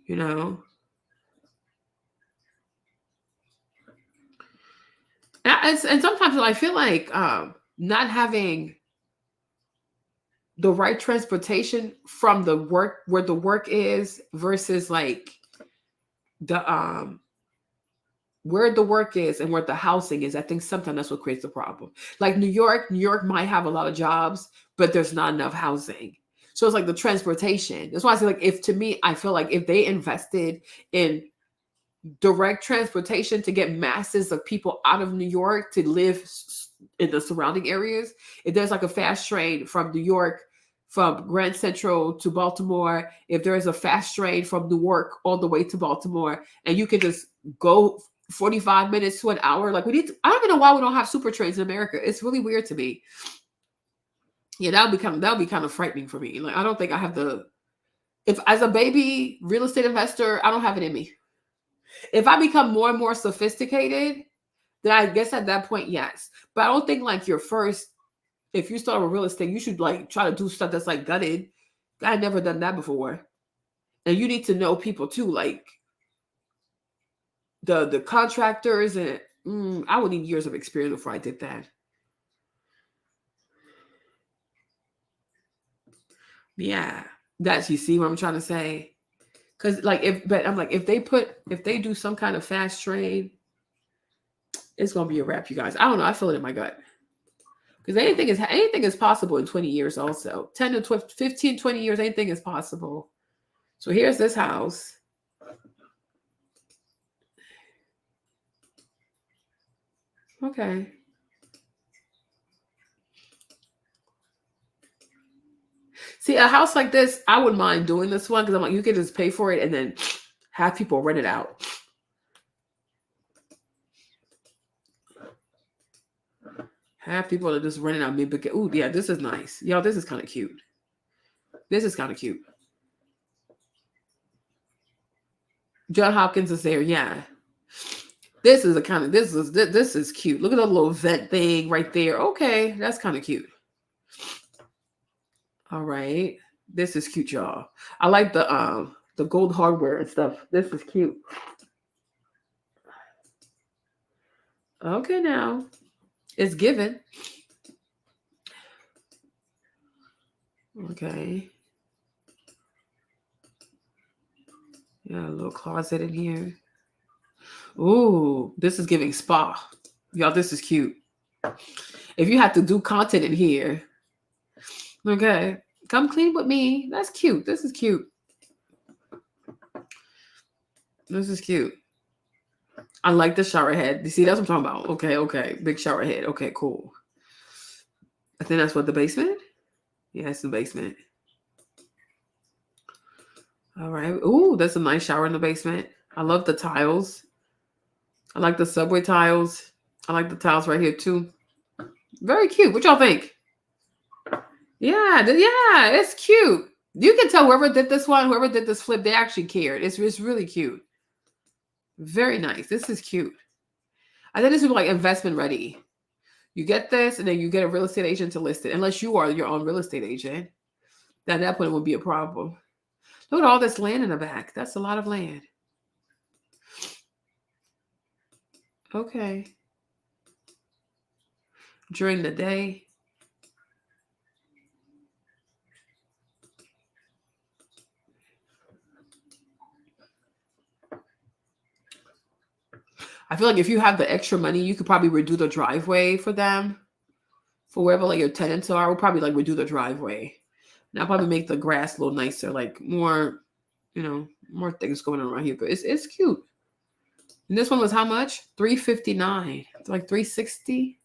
You know? And sometimes I feel like not having the right transportation from the work where the work is versus like the where the work is and where the housing is. I think sometimes that's what creates the problem. Like New York might have a lot of jobs, but there's not enough housing. So it's like the transportation. That's why I say, like, if to me, I feel like if they invested in direct transportation to get masses of people out of New York to live in the surrounding areas, if there's like a fast train from New York, from Grand Central to Baltimore, if there is a fast train from Newark all the way to Baltimore, and you can just go 45 minutes to an hour, like I don't even know why we don't have super trains in America. It's really weird to me. Yeah, that would be kind of frightening for me. Like, I don't think I have if as a baby real estate investor, I don't have it in me. If I become more and more sophisticated, then I guess at that point, yes. But I don't think like if you start with real estate, you should like try to do stuff that's like gutted. I had never done that before. And you need to know people too, like the contractors, and I would need years of experience before I did that. Yeah, you see what I'm trying to say? Because like if they do some kind of fast train, it's gonna be a wrap, you guys. I don't know. I feel it in my gut. Because anything is possible in 20 years also. 10 to 12, 15, 20 years, anything is possible. So here's this house. Okay. See, a house like this, I wouldn't mind doing this one because I'm like, you can just pay for it and then have people rent it out. Have people that just rent it out. Ooh, yeah, this is nice. Y'all, this is kind of cute. This is kind of cute. John Hopkins is there. Yeah. This is this is cute. Look at the little vent thing right there. Okay, that's kind of cute. All right. This is cute, y'all. I like the gold hardware and stuff. This is cute. Okay, now it's given. Okay. Yeah, a little closet in here. Ooh, this is giving spa. Y'all, this is cute. If you have to do content in here, okay, come clean with me. That's cute. This is cute. This is cute. I like the shower head. You see, that's what I'm talking about. Okay. Big shower head. Okay, cool. I think that's what the basement? Yeah, it's the basement. All right. Ooh, that's a nice shower in the basement. I love the tiles. I like the subway tiles. I like the tiles right here too. Very cute. What y'all think? Yeah, it's cute. You can tell whoever did this one, whoever did this flip, they actually cared. It's really cute. Very nice. This is cute. I think this would be like investment ready. You get this, and then you get a real estate agent to list it. Unless you are your own real estate agent, then at that point it would be a problem. Look at all this land in the back. That's a lot of land. Okay. During the day. I feel like if you have the extra money, you could probably redo the driveway for them. For wherever like your tenants are, we'll probably like redo the driveway. And I'll probably make the grass a little nicer, like more, more things going on around here. But it's cute. And this one was how much? $359. It's like $360.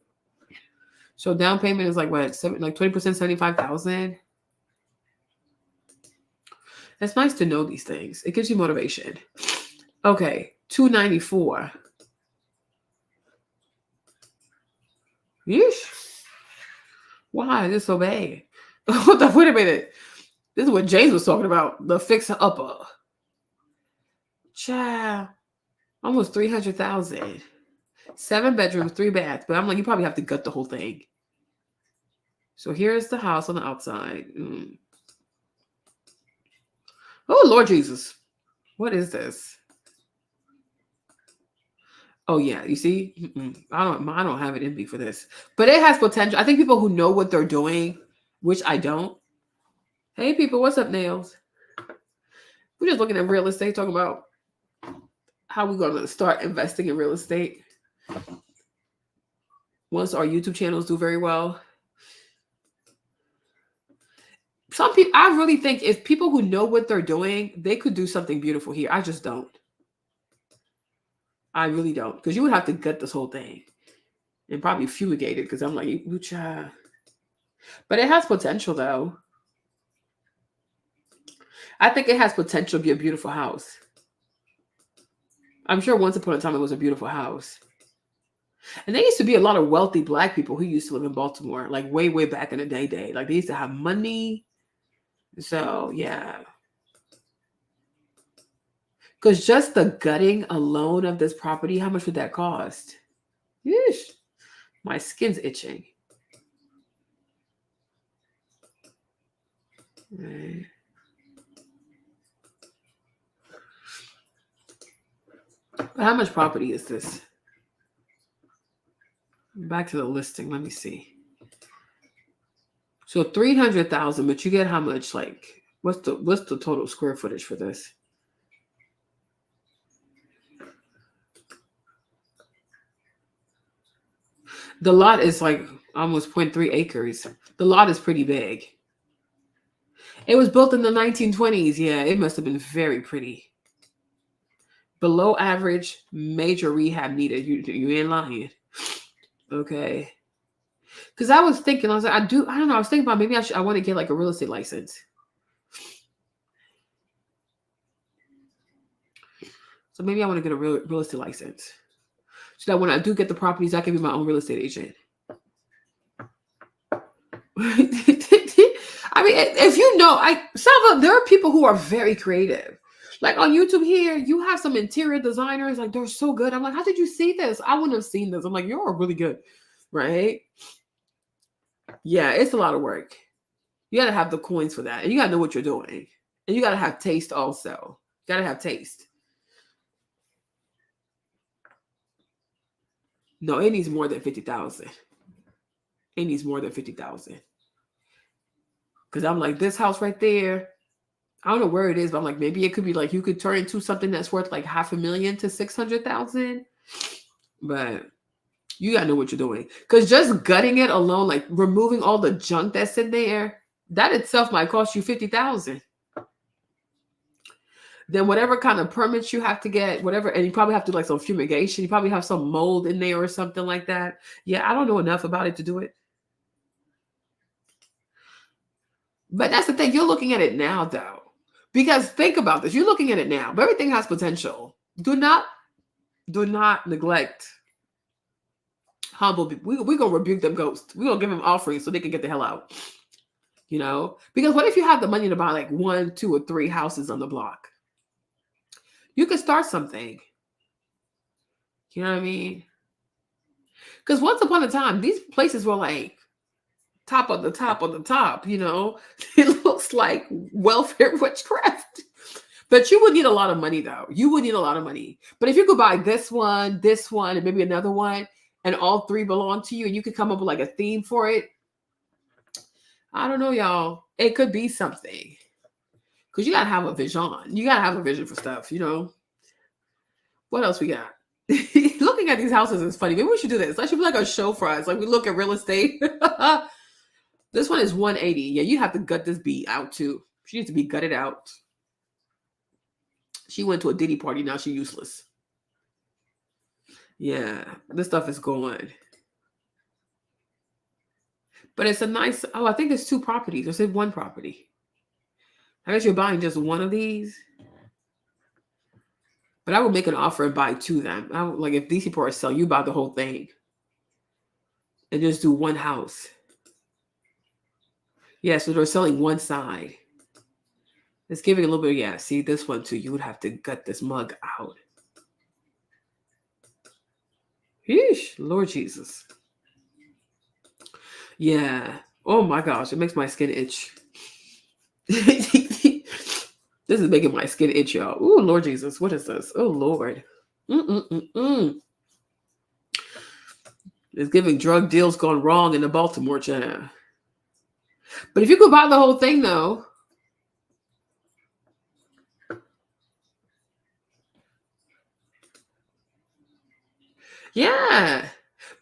So down payment is like what? 20%, $75,000. It's nice to know these things. It gives you motivation. Okay, $294. Yeesh. Why is this so bad? Wait a minute. This is what James was talking about. The fixer-upper. Child. Almost $300,000. 7 bedrooms, 3 baths. But I'm like, you probably have to gut the whole thing. So here's the house on the outside. Oh, Lord Jesus. What is this? Oh, yeah. You see? I don't have it in me for this. But it has potential. I think people who know what they're doing, which I don't, Hey, people, what's up, Nails? We're just looking at real estate, talking about how we're going to start investing in real estate once our YouTube channels do very well. Some people, I really think if people who know what they're doing, they could do something beautiful here. I just don't. I really don't. Because you would have to gut this whole thing and probably fumigate it, because I'm like, Lucha. But it has potential, though. I think it has potential to be a beautiful house. I'm sure once upon a time it was a beautiful house. And there used to be a lot of wealthy Black people who used to live in Baltimore, like way, way back in the day. Like they used to have money. So, yeah. Because just the gutting alone of this property, how much would that cost? Yeesh. My skin's itching. Right. But how much property is this? Back to the listing. Let me see. So 300,000, but you get how much? Like, what's the total square footage for this? The lot is like almost 0.3 acres. The lot is pretty big. It was built in the 1920s. Yeah, it must have been very pretty. Below average, major rehab needed. You ain't lying. Okay. Because I was thinking, I was like, I don't know. I was thinking about maybe I want to get like a real estate license. So maybe I want to get a real estate license. So that when I do get the properties, I can be my own real estate agent. I mean, if you know, there are people who are very creative. Like on YouTube here, you have some interior designers, like they're so good. I'm like, how did you see this? I wouldn't have seen this. I'm like, you're really good, right? Yeah, it's a lot of work. You got to have the coins for that. And you got to know what you're doing. And you got to have taste also. You got to have taste. No, it needs more than 50,000. It needs more than 50,000. Because I'm like, this house right there, I don't know where it is, but I'm like, maybe it could be like you could turn into something that's worth like $500,000 to 600,000. But you gotta know what you're doing. Because just gutting it alone, like removing all the junk that's in there, that itself might cost you 50,000. Then whatever kind of permits you have to get, whatever, and you probably have to do like some fumigation. You probably have some mold in there or something like that. Yeah, I don't know enough about it to do it. But that's the thing. You're looking at it now, though. Because think about this. You're looking at it now. But everything has potential. Do not neglect humble people. We're going to rebuke them ghosts. We're going to give them offerings so they can get the hell out. You know? Because what if you have the money to buy like 1, 2, or 3 houses on the block? You could start something. You know what I mean? Because once upon a time, these places were like top of the top, you know? It looks like welfare witchcraft. But you would need a lot of money, though. You would need a lot of money. But if you could buy this one, and maybe another one, and all 3 belong to you, and you could come up with like a theme for it, I don't know, y'all. It could be something. Because you got to have a vision. You got to have a vision for stuff, you know? What else we got? Looking at these houses is funny. Maybe we should do this. That should be like a show for us. Like we look at real estate. This one is 180. Yeah, you have to gut this bee out too. She needs to be gutted out. She went to a Diddy party. Now she's useless. Yeah, this stuff is going. But it's a nice, I think there's 2 properties. Or say 1 property. I guess you're buying just 1 of these. But I would make an offer and buy 2 of them. I would, like if these people are selling, you buy the whole thing. And just do 1 house. Yeah, so they're selling 1 side. It's giving a little bit, yeah. See, this one too. You would have to gut this mug out. Yeesh, Lord Jesus. Yeah. Oh my gosh, it makes my skin itch. This is making my skin itch, y'all. Oh, Lord Jesus. What is this? Oh, Lord. It's giving drug deals gone wrong in the Baltimore, China. But if you could buy the whole thing, though, Yeah.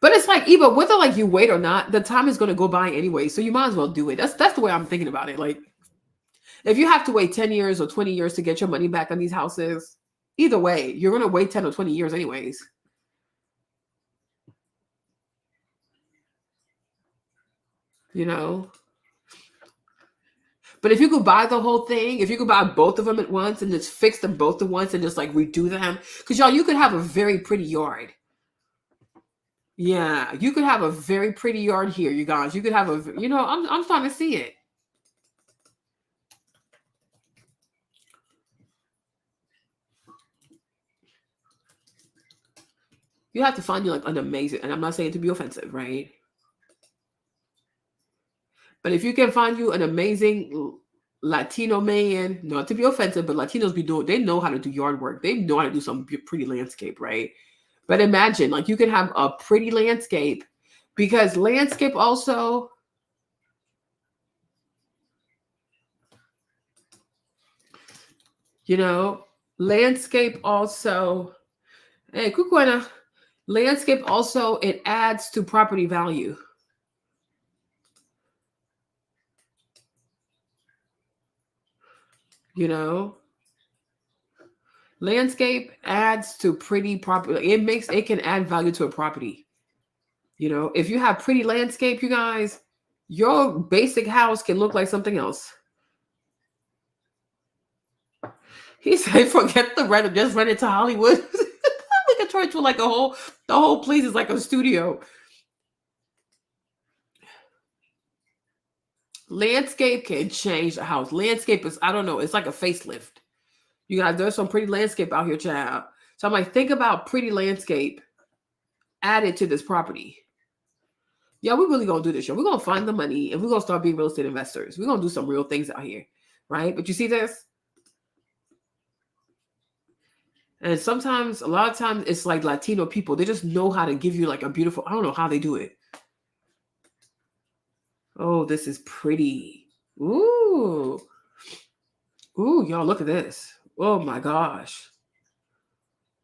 But it's like, even whether like you wait or not, the time is going to go by anyway. So you might as well do it. That's the way I'm thinking about it. Like, if you have to wait 10 years or 20 years to get your money back on these houses, either way, you're going to wait 10 or 20 years anyways. You know? But if you could buy the whole thing, if you could buy both of them at once and just fix them both at once and just like redo them, because y'all, you could have a very pretty yard. Yeah, you could have a very pretty yard here, you guys. You could have a, you know, I'm starting to see it. You have to find you like an amazing, and I'm not saying to be offensive, right? But if you can find you an amazing Latino man, not to be offensive, but Latinos they know how to do yard work. They know how to do some pretty landscape, right? But imagine, like, you can have a pretty landscape, because landscape also, you know, landscape also, hey, Kukwena, landscape also, it adds to property value. You know, landscape adds to pretty property. It can add value to a property. You know, if you have pretty landscape, you guys, your basic house can look like something else. He said, forget the rent, just rent it to Hollywood. We can turn it to like the whole place is like a studio. Landscape can change the house. Landscape is, I don't know, it's like a facelift. You guys, there's some pretty landscape out here, child. So I'm like, think about pretty landscape added to this property. Yeah, we're really gonna do this, yo. We're gonna find the money and we're gonna start being real estate investors. We're gonna do some real things out here, right? But you see this? And sometimes, a lot of times, it's like Latino people. They just know how to give you like a beautiful, I don't know how they do it. Oh, this is pretty. Ooh. Ooh, y'all, look at this. Oh my gosh.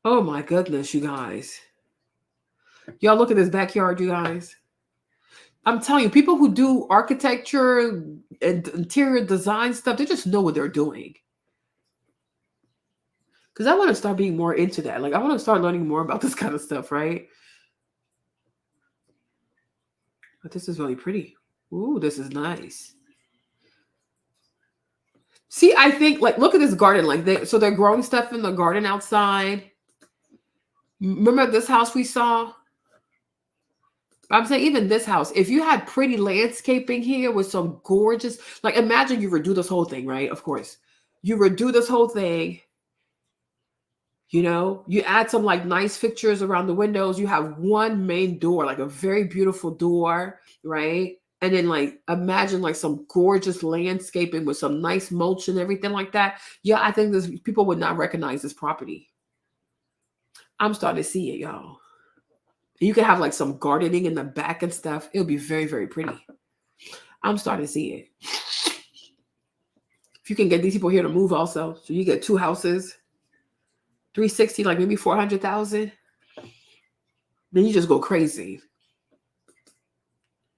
Oh my goodness, you guys. Y'all, look at this backyard, you guys. I'm telling you, people who do architecture and interior design stuff, they just know what they're doing. Because I want to start being more into that. Like, I want to start learning more about this kind of stuff, right? But this is really pretty. Ooh, this is nice. See, I think, like, look at this garden. Like, they're growing stuff in the garden outside. Remember this house we saw? I'm saying even this house, if you had pretty landscaping here with some gorgeous, like, imagine you redo this whole thing, right? Of course. You redo this whole thing. You know, you add some like nice fixtures around the windows. You have one main door, like a very beautiful door, right? And then like imagine like some gorgeous landscaping with some nice mulch and everything like that. Yeah, I think this people would not recognize this property. I'm starting to see it, y'all. You can have like some gardening in the back and stuff. It'll be very, very pretty. I'm starting to see it. If you can get these people here to move also, so you get 2 houses. 360, like maybe 400,000. Then you just go crazy.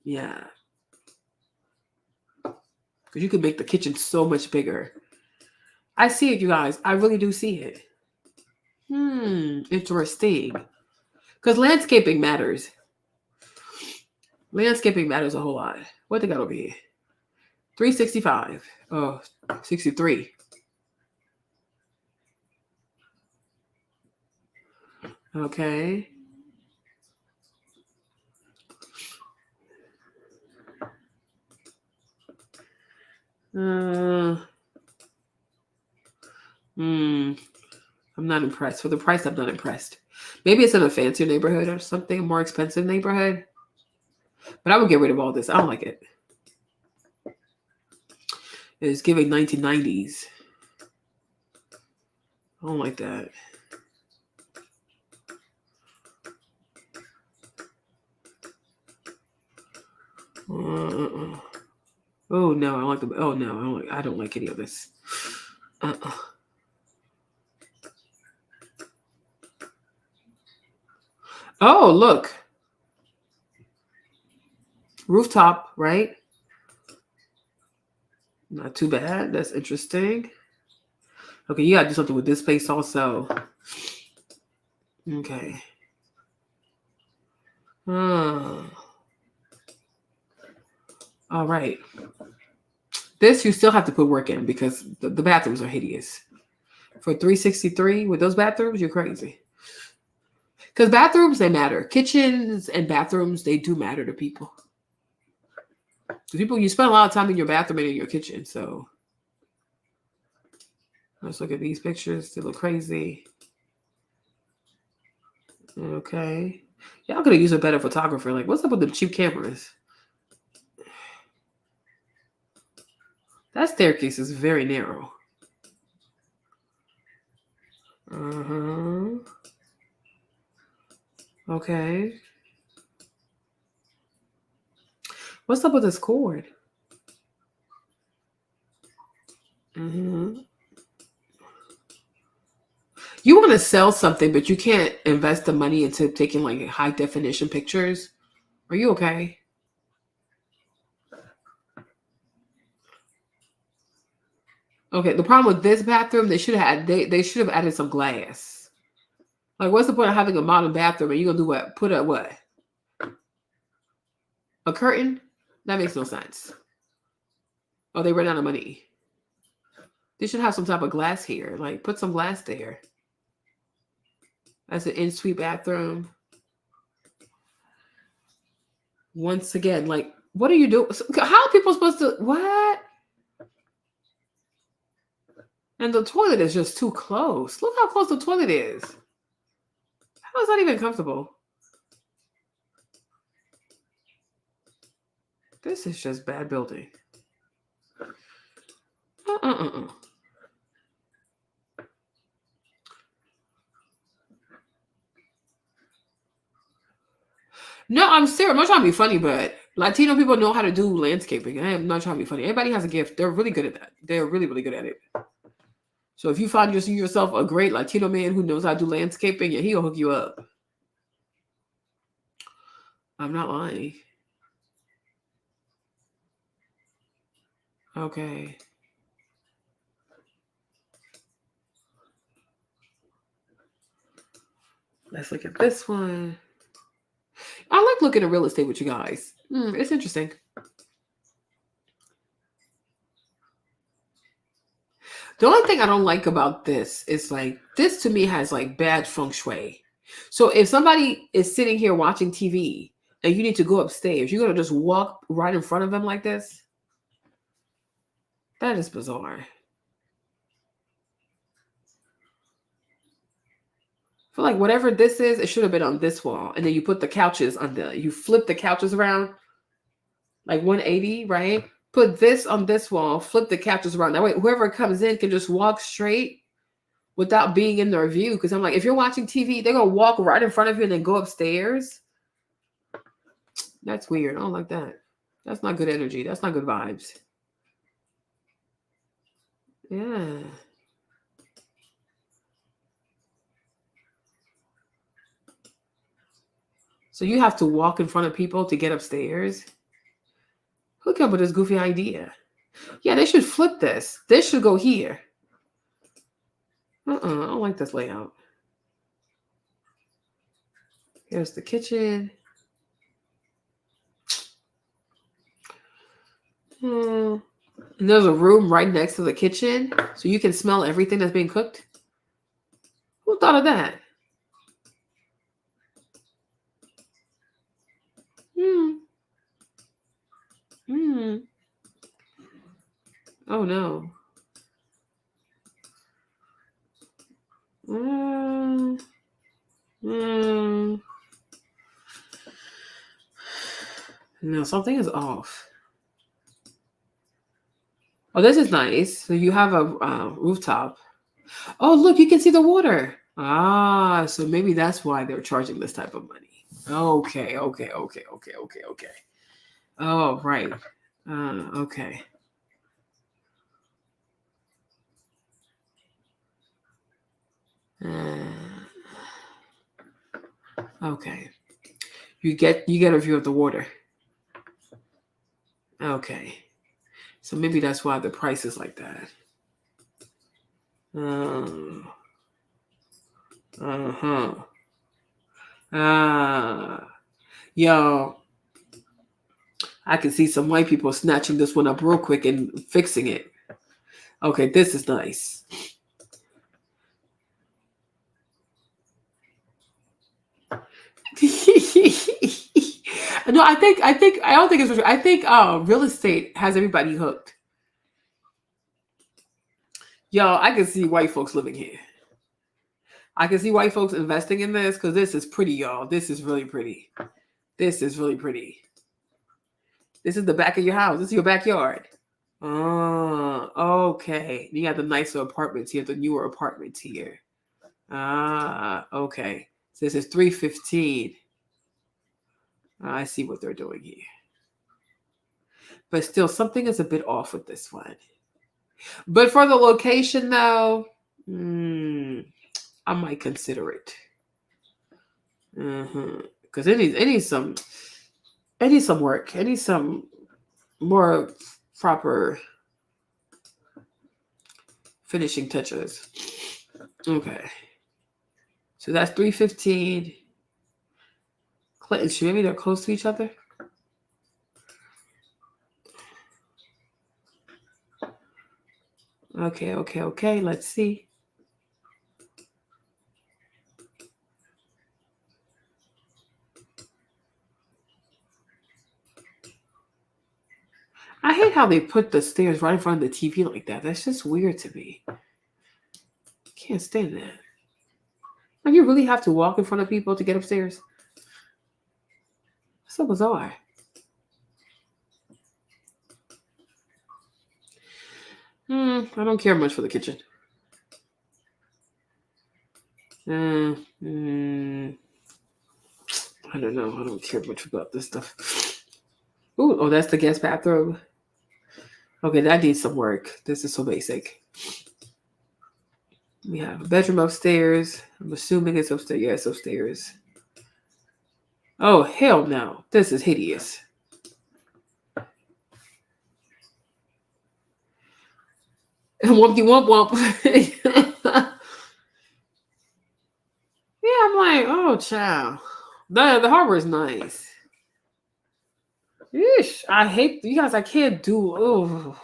Yeah. Because you can make the kitchen so much bigger. I see it, you guys. I really do see it. Interesting. Because landscaping matters. Landscaping matters a whole lot. What they got over here? 365. Oh, 63. Okay. I'm not impressed. For the price, I'm not impressed. Maybe it's in a fancier neighborhood or something, more expensive neighborhood. But I would get rid of all this. I don't like it. It's giving 1990s. I don't like that. Oh no, I like the. Oh no, I don't like any of this. Oh, look. Rooftop, right? Not too bad. That's interesting. Okay, you gotta do something with this space also. Okay. All right. This you still have to put work in because the bathrooms are hideous. For 363 with those bathrooms, you're crazy. Because bathrooms, they matter. Kitchens and bathrooms, they do matter to people. People, you spend a lot of time in your bathroom and in your kitchen. So let's look at these pictures. They look crazy. Okay. Y'all could have used a better photographer. Like, what's up with the cheap cameras? That staircase is very narrow. Okay. What's up with this cord? You want to sell something, but you can't invest the money into taking like high definition pictures. Are you okay? Okay, the problem with this bathroom, they should have added some glass. Like, what's the point of having a modern bathroom and you're gonna do what? Put a what? A curtain? That makes no sense. Oh, they ran out of money. They should have some type of glass here. Like, put some glass there. That's an in-suite bathroom. Once again, like, what are you doing? How are people supposed to, what? And the toilet is just too close. Look how close the toilet is. How is that even comfortable? This is just bad building. No, I'm serious. I'm not trying to be funny, but Latino people know how to do landscaping. I am not trying to be funny. Everybody has a gift. They're really good at that. They're really, really good at it. So if you find yourself a great Latino man who knows how to do landscaping, yeah, he'll hook you up. I'm not lying. Okay. Let's look at this one. I like looking at real estate with you guys. It's interesting. The only thing I don't like about this is like, this to me has like bad feng shui. So if somebody is sitting here watching TV and you need to go upstairs, you're going to just walk right in front of them like this? That is bizarre. I feel like whatever this is, it should have been on this wall. And then you put the couches on you flip the couches around like 180, right? Put this on this wall, flip the couches around. That way, whoever comes in can just walk straight without being in their view. Because I'm like, if you're watching TV, they're going to walk right in front of you and then go upstairs. That's weird. I don't like that. That's not good energy. That's not good vibes. Yeah. So you have to walk in front of people to get upstairs? Who came up with this goofy idea? Yeah, they should flip this. This should go here. I don't like this layout. Here's the kitchen. And there's a room right next to the kitchen, so you can smell everything that's being cooked. Who thought of that? Oh no. No, something is off. Oh, this is nice. So you have a rooftop. Oh, look, you can see the water. Ah, so maybe that's why they're charging this type of money. Okay. Oh, right. Okay. Okay. You get a view of the water. Okay. So maybe that's why the price is like that. Uh-huh. Yo, I can see some white people snatching this one up real quick and fixing it. Okay, this is nice. No, I don't think it's. I think real estate has everybody hooked. Yo, I can see white folks living here. I can see white folks investing in this because this is pretty, y'all. This is really pretty. This is really pretty. This is the back of your house. This is your backyard. Oh, okay. You got the nicer apartments here, the newer apartments here. Okay. So this is 315. I see what they're doing here. But still, something is a bit off with this one. But for the location, though, I might consider it. Because it needs some work. It needs some more proper finishing touches. Okay. So that's 315. Clinton, maybe they're close to each other. Okay. Let's see. I hate how they put the stairs right in front of the TV like that. That's just weird to me. Can't stand that. Like, you really have to walk in front of people to get upstairs? So bizarre. I don't care much for the kitchen. I don't know. I don't care much about this stuff. Oh, that's the guest bathroom. Okay, that needs some work. This is so basic. We have a bedroom upstairs. I'm assuming it's upstairs. Yeah, it's upstairs. Oh, hell no. This is hideous. Wumpy wump wump. Yeah, I'm like, oh, child. The harbor is nice. Yeesh, I hate you guys. I can't do. Oh,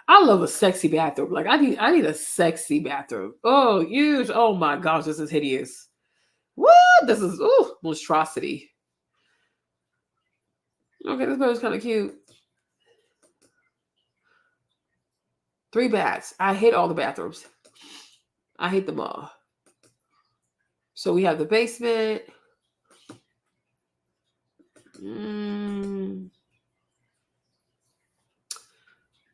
I love a sexy bathroom. Like I need a sexy bathroom. Oh, huge. Oh my gosh, this is hideous. What? This is monstrosity. Okay, this bird's kind of cute. 3 baths. I hate all the bathrooms. I hate them all. So we have the basement.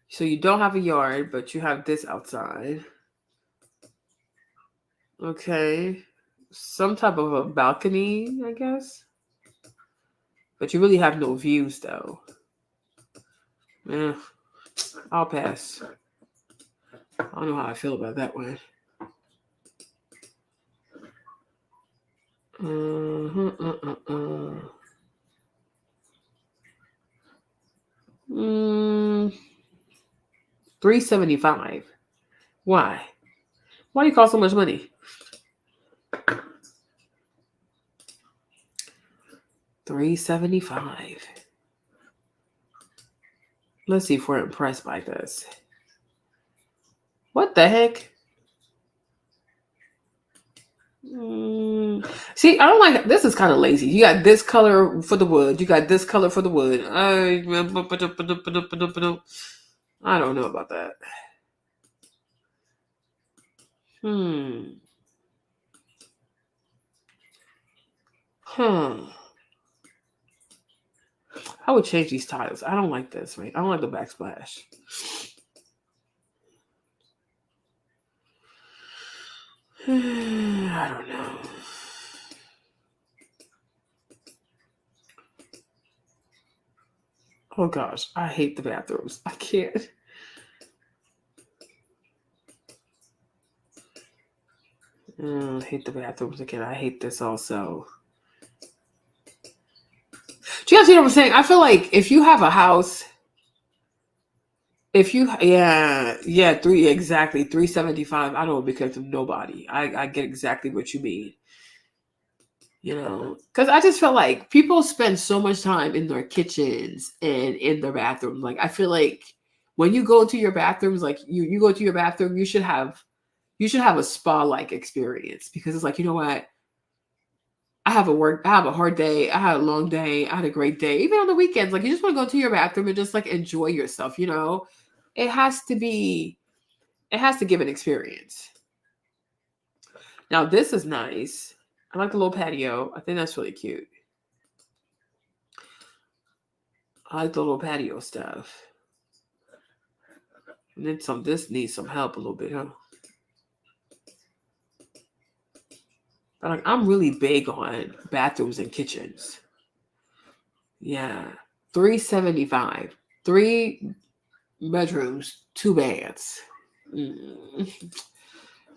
So you don't have a yard, but you have this outside. Okay. Some type of a balcony, I guess. But you really have no views, though. I'll pass. I don't know how I feel about that one. 375. Why? Why do you cost so much money? 375. Let's see if we're impressed by this. What the heck? See, I don't like this. Is kind of lazy. You got this color for the wood. You got this color for the wood. I don't know about that. I would change these tiles. I don't like this, right? I don't like the backsplash. I don't know. Oh gosh, I hate the bathrooms. I can't. I hate the bathrooms again. I hate this also. you know what I'm saying? I feel like if you have a house, if you, yeah, 375. I don't because of nobody. I get exactly what you mean. You know, because I just feel like people spend so much time in their kitchens and in their bathrooms. Like, I feel like when you go to your bathrooms, like you go to your bathroom, you should have a spa-like experience, because it's like, you know what? I have a hard day. I had a long day. I had a great day. Even on the weekends, like, you just want to go to your bathroom and just like enjoy yourself, you know? It has to give an experience. Now, this is nice. I like the little patio. I think that's really cute. I like the little patio stuff. And then this needs some help a little bit, huh? But like, I'm really big on bathrooms and kitchens. Yeah. $375. 3 bedrooms, 2 baths. I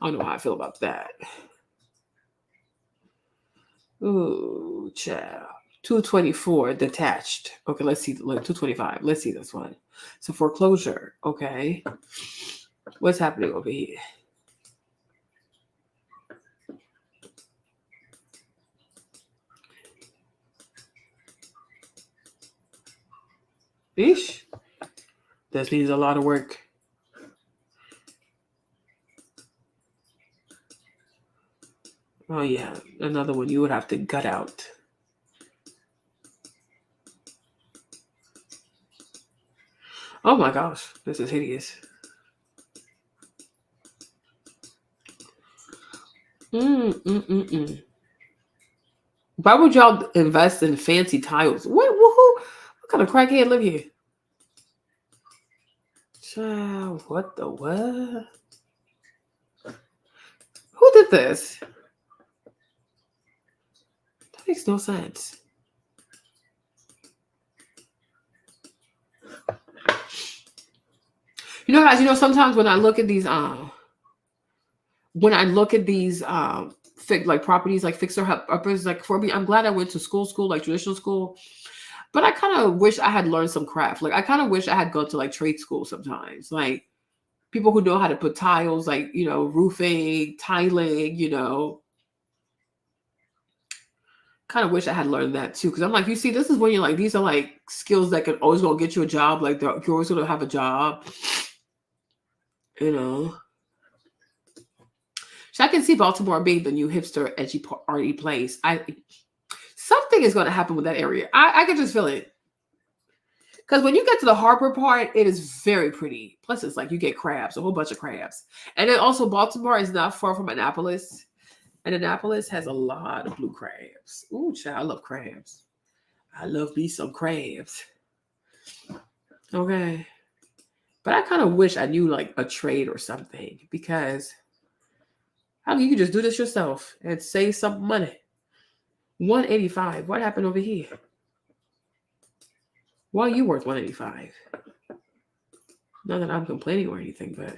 don't know how I feel about that. Ooh, child. 224 detached. Okay, let's see. 225. Let's see this one. So foreclosure. Okay. What's happening over here? Ish. This needs a lot of work. Oh yeah, another one you would have to gut out. Oh my gosh, this is hideous. Why would y'all invest in fancy tiles? What kind of crackhead live here? Child, what the what? Who did this? That makes no sense. You know, guys, sometimes when I look at these like properties, like fixer uppers, like for me, I'm glad I went to school, like traditional school. But I kind of wish I had learned some craft. Like, I kind of wish I had gone to like trade school sometimes. Like, people who know how to put tiles, like, roofing, tiling, kind of wish I had learned that too. Because I'm like, you see, this is when you're like, these are like skills that can always go get you a job. Like, you're always going to have a job, So I can see Baltimore being the new hipster, edgy, arty place. Something is going to happen with that area. I can just feel it. Because when you get to the harbor part, it is very pretty. Plus, it's like you get crabs, a whole bunch of crabs. And then also, Baltimore is not far from Annapolis. And Annapolis has a lot of blue crabs. Ooh, child, I love crabs. I love me some crabs. Okay. But I kind of wish I knew like a trade or something. Because how can you just do this yourself and save some money? $185. What happened over here? Why are you worth $185? Not that I'm complaining or anything, but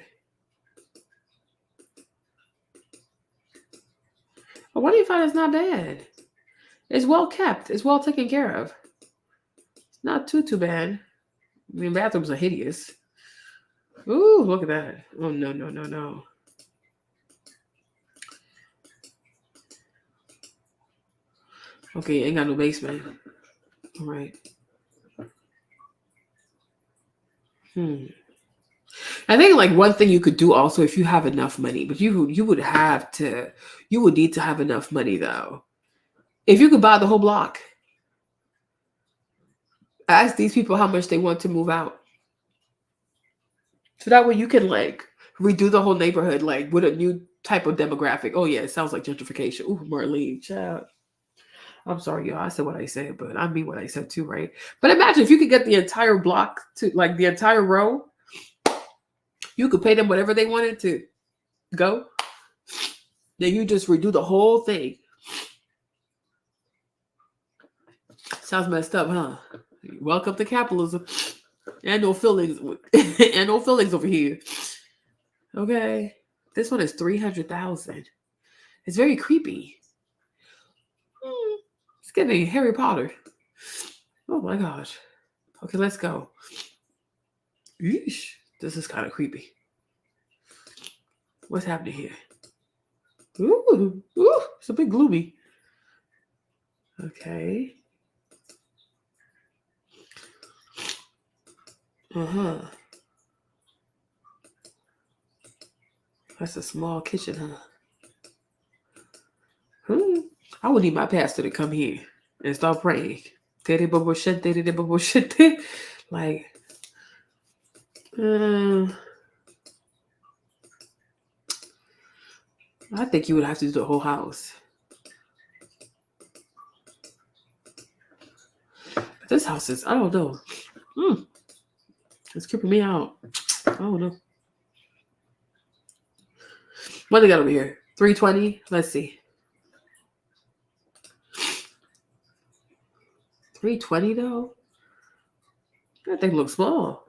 $185 is not bad. It's well kept. It's well taken care of. It's not too bad. I mean, bathrooms are hideous. Ooh, look at that. Oh, no. Okay, ain't got no basement. All right. I think like one thing you could do also, if you have enough money, but you would need to have enough money though. If you could buy the whole block, ask these people how much they want to move out. So that way you can like redo the whole neighborhood, like with a new type of demographic. Oh yeah, it sounds like gentrification. Ooh, Marlene, child. I'm sorry, y'all. I said what I said, but I mean what I said too, right? But imagine if you could get the entire block to like the entire row. You could pay them whatever they wanted to go. Then you just redo the whole thing. Sounds messed up, huh? Welcome to capitalism. And no feelings. And no feelings over here. Okay. This one is 300,000. It's very creepy. It's giving Harry Potter. Oh my gosh. Okay, let's go. Yeesh. This is kind of creepy. What's happening here? Ooh, it's a bit gloomy. Okay. That's a small kitchen, huh? I would need my pastor to come here and start praying. Like, I think you would have to do the whole house. But this house is, I don't know. It's creeping me out. I don't know. What do they got over here? 320? Let's see. 320 though? That thing looks small.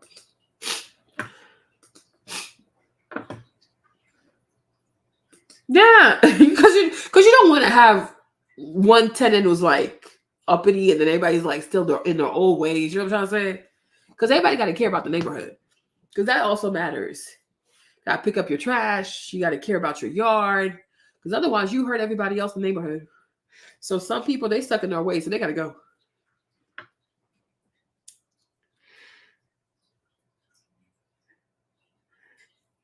Yeah, because you don't want to have one tenant who's like uppity and then everybody's like still in their old ways. You know what I'm trying to say? Because everybody got to care about the neighborhood. Because that also matters. Got to pick up your trash. You got to care about your yard. Because otherwise you hurt everybody else in the neighborhood. So some people, they stuck in their ways, so they got to go.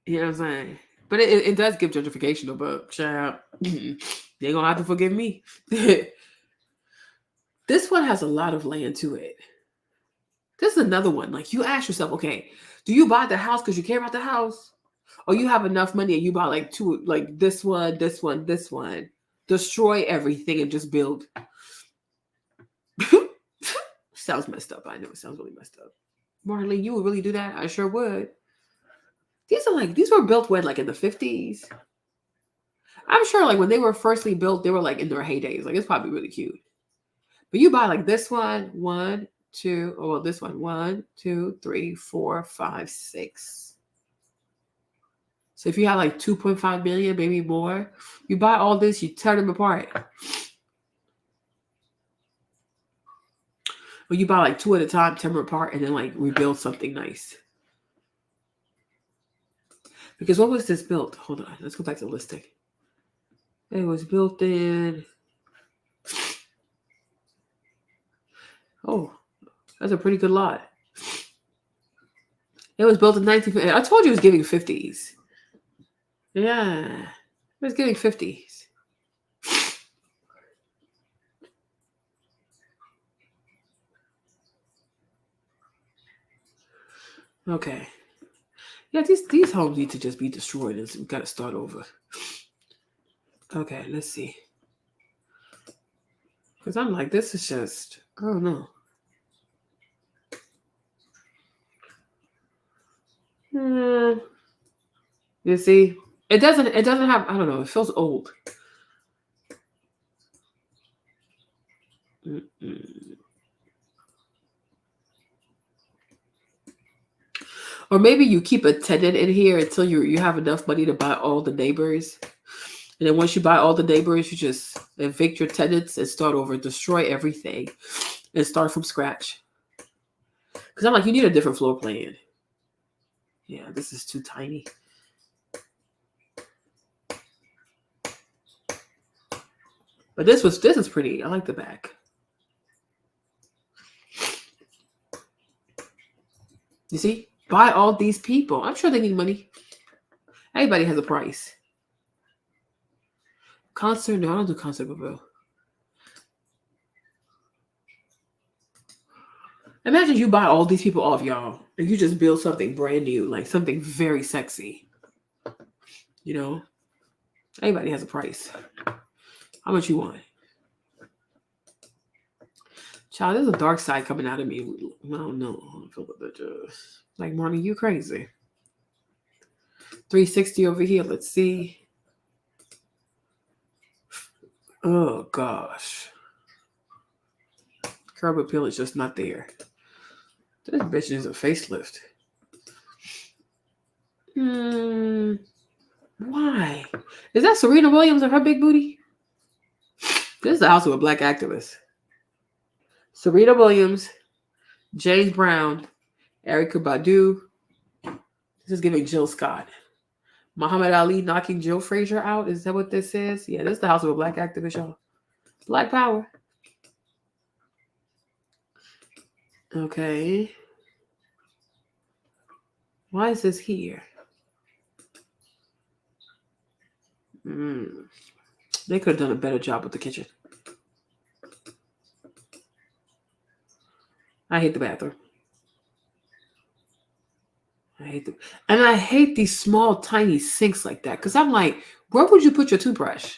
You know what I'm saying? But it does give gentrification a bug. Child. They're going to have to forgive me. This one has a lot of land to it. This is another one. Like, you ask yourself, okay, do you buy the house because you care about the house? Or you have enough money and you buy like two, like this one, this one, this one. Destroy everything and just build. Sounds messed up. I know it sounds really messed up. Marlene, you would really do that? I sure would. These were built when, like in the 50s. I'm sure like when they were firstly built, they were like in their heydays. Like, it's probably really cute. But you buy like this one, two, oh, well, this one, 2, 3, 4, 5, 6. So if you have like 2.5 million, maybe more, you buy all this, you tear them apart. Or you buy like 2 at a time, tear them apart, and then like rebuild something nice. Because what was this built? Hold on, let's go back to the listing. It was built in. Oh, that's a pretty good lot. It was built in 1950. I told you it was giving 50s. Yeah, it was giving 50s. Okay. Yeah, these homes need to just be destroyed. We've got to start over. Okay, let's see. Because I'm like, this is just, I don't know. You see, it doesn't have, I don't know, it feels old. Or maybe you keep a tenant in here until you have enough money to buy all the neighbors. And then once you buy all the neighbors, you just evict your tenants and start over, destroy everything, and start from scratch. Because I'm like, you need a different floor plan. Yeah, this is too tiny. But this is pretty. I like the back. You see? Buy all these people. I'm sure they need money. Everybody has a price. Concert? No, I don't do concert Bill. Imagine you buy all these people off, y'all, and you just build something brand new, like something very sexy. You know? Everybody has a price. How much you want? Child, there's a dark side coming out of me. I don't know. I don't feel like, Marnie, you crazy. 360 over here. Let's see. Oh, gosh. Curb appeal is just not there. This bitch is a facelift. Why? Is that Serena Williams and her big booty? This is the house of a black activist. Serena Williams James Brown, Erykah Badu. This is giving Jill Scott. Muhammad Ali knocking Jill Frazier out. Is that what this is? Yeah, this is the house of a black activist, y'all. Black power. Okay. Why is this here? They could have done a better job with the kitchen. I hate the bathroom. I hate these small, tiny sinks like that. Because I'm like, where would you put your toothbrush?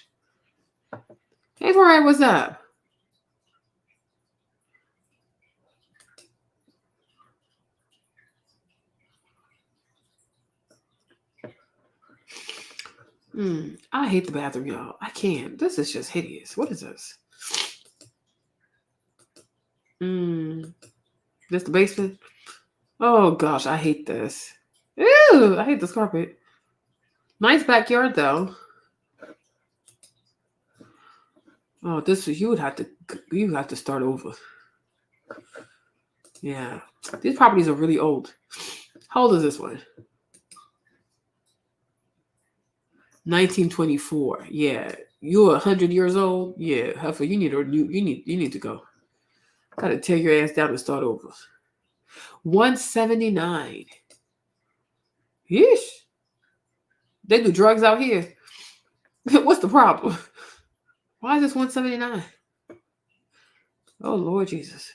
Hey, Farai, what's up? I hate the bathroom, y'all. I can't. This is just hideous. What is this? This the basement? Oh, gosh, I hate this. Ew, I hate this carpet. Nice backyard, though. Oh, this you would have to start over. Yeah, these properties are really old. How old is this one? 1924. Yeah, you're 100 years old. Yeah, Heifer, you need to go. Gotta tear your ass down and start over. 179. Yeesh. They do drugs out here. What's the problem? Why is this 179? Oh, Lord Jesus.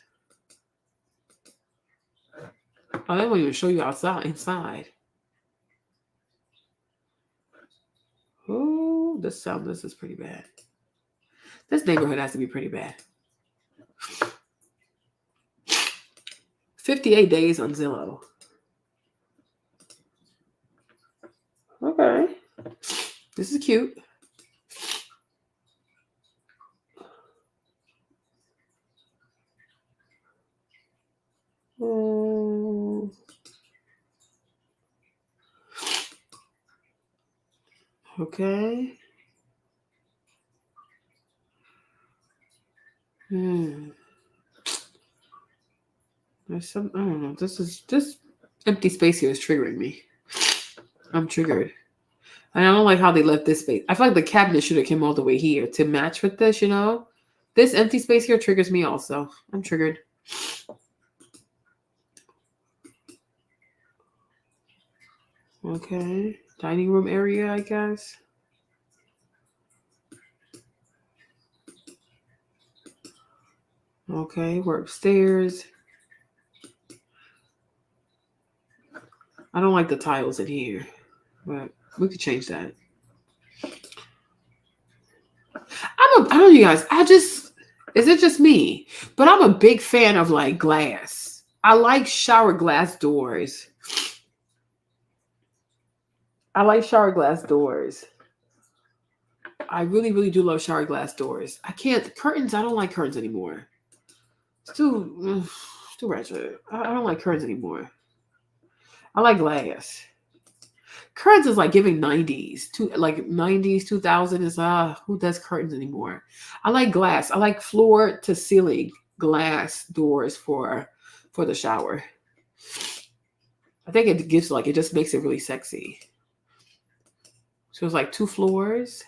Oh, they won't even show you inside. Oh, this is pretty bad. This neighborhood has to be pretty bad. 58 days on Zillow. Okay. This is cute. Okay. There's some, I don't know. This empty space here is triggering me. I'm triggered. And I don't like how they left this space. I feel like the cabinet should have come all the way here to match with this, you know? This empty space here triggers me also. I'm triggered. Okay. Dining room area, I guess. Okay, we're upstairs. I don't like the tiles in here, but we could change that. I don't know, you guys. Is it just me? But I'm a big fan of like glass. I like shower glass doors. I really, really do love shower glass doors. Curtains, I don't like curtains anymore. It's too ratchet. I don't like curtains anymore. I like glass. Curtains is like giving 90s. 90s, 2000 is, who does curtains anymore? I like glass. I like floor to ceiling glass doors for the shower. I think it gives it just makes it really sexy. So it's like 2 floors.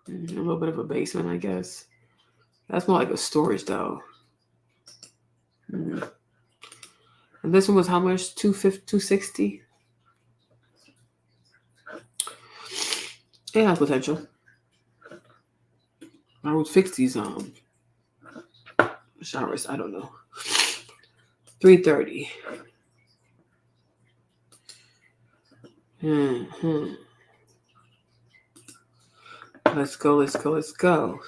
A little bit of a basement, I guess. That's more like a storage though. And this one was how much? 260. It has potential. I would fix these showers. I don't know. 330. Let's go.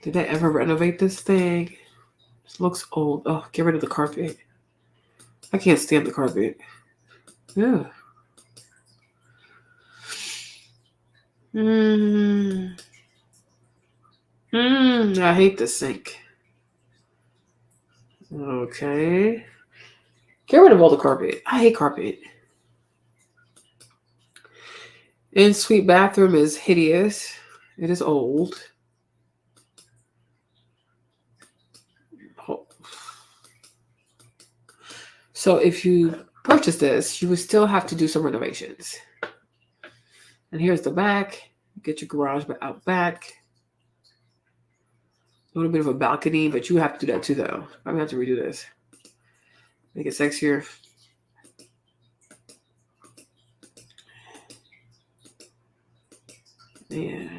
Did I ever renovate this thing? This looks old. Oh, get rid of the carpet. I can't stand the carpet. Yeah. I hate the sink. Okay. Get rid of all the carpet. I hate carpet. En-suite bathroom is hideous. It is old. So if you purchase this, you would still have to do some renovations. And here's the back. Get your garage out back. A little bit of a balcony, but you have to do that too, though. I'm gonna have to redo this. Make it sexier. Yeah.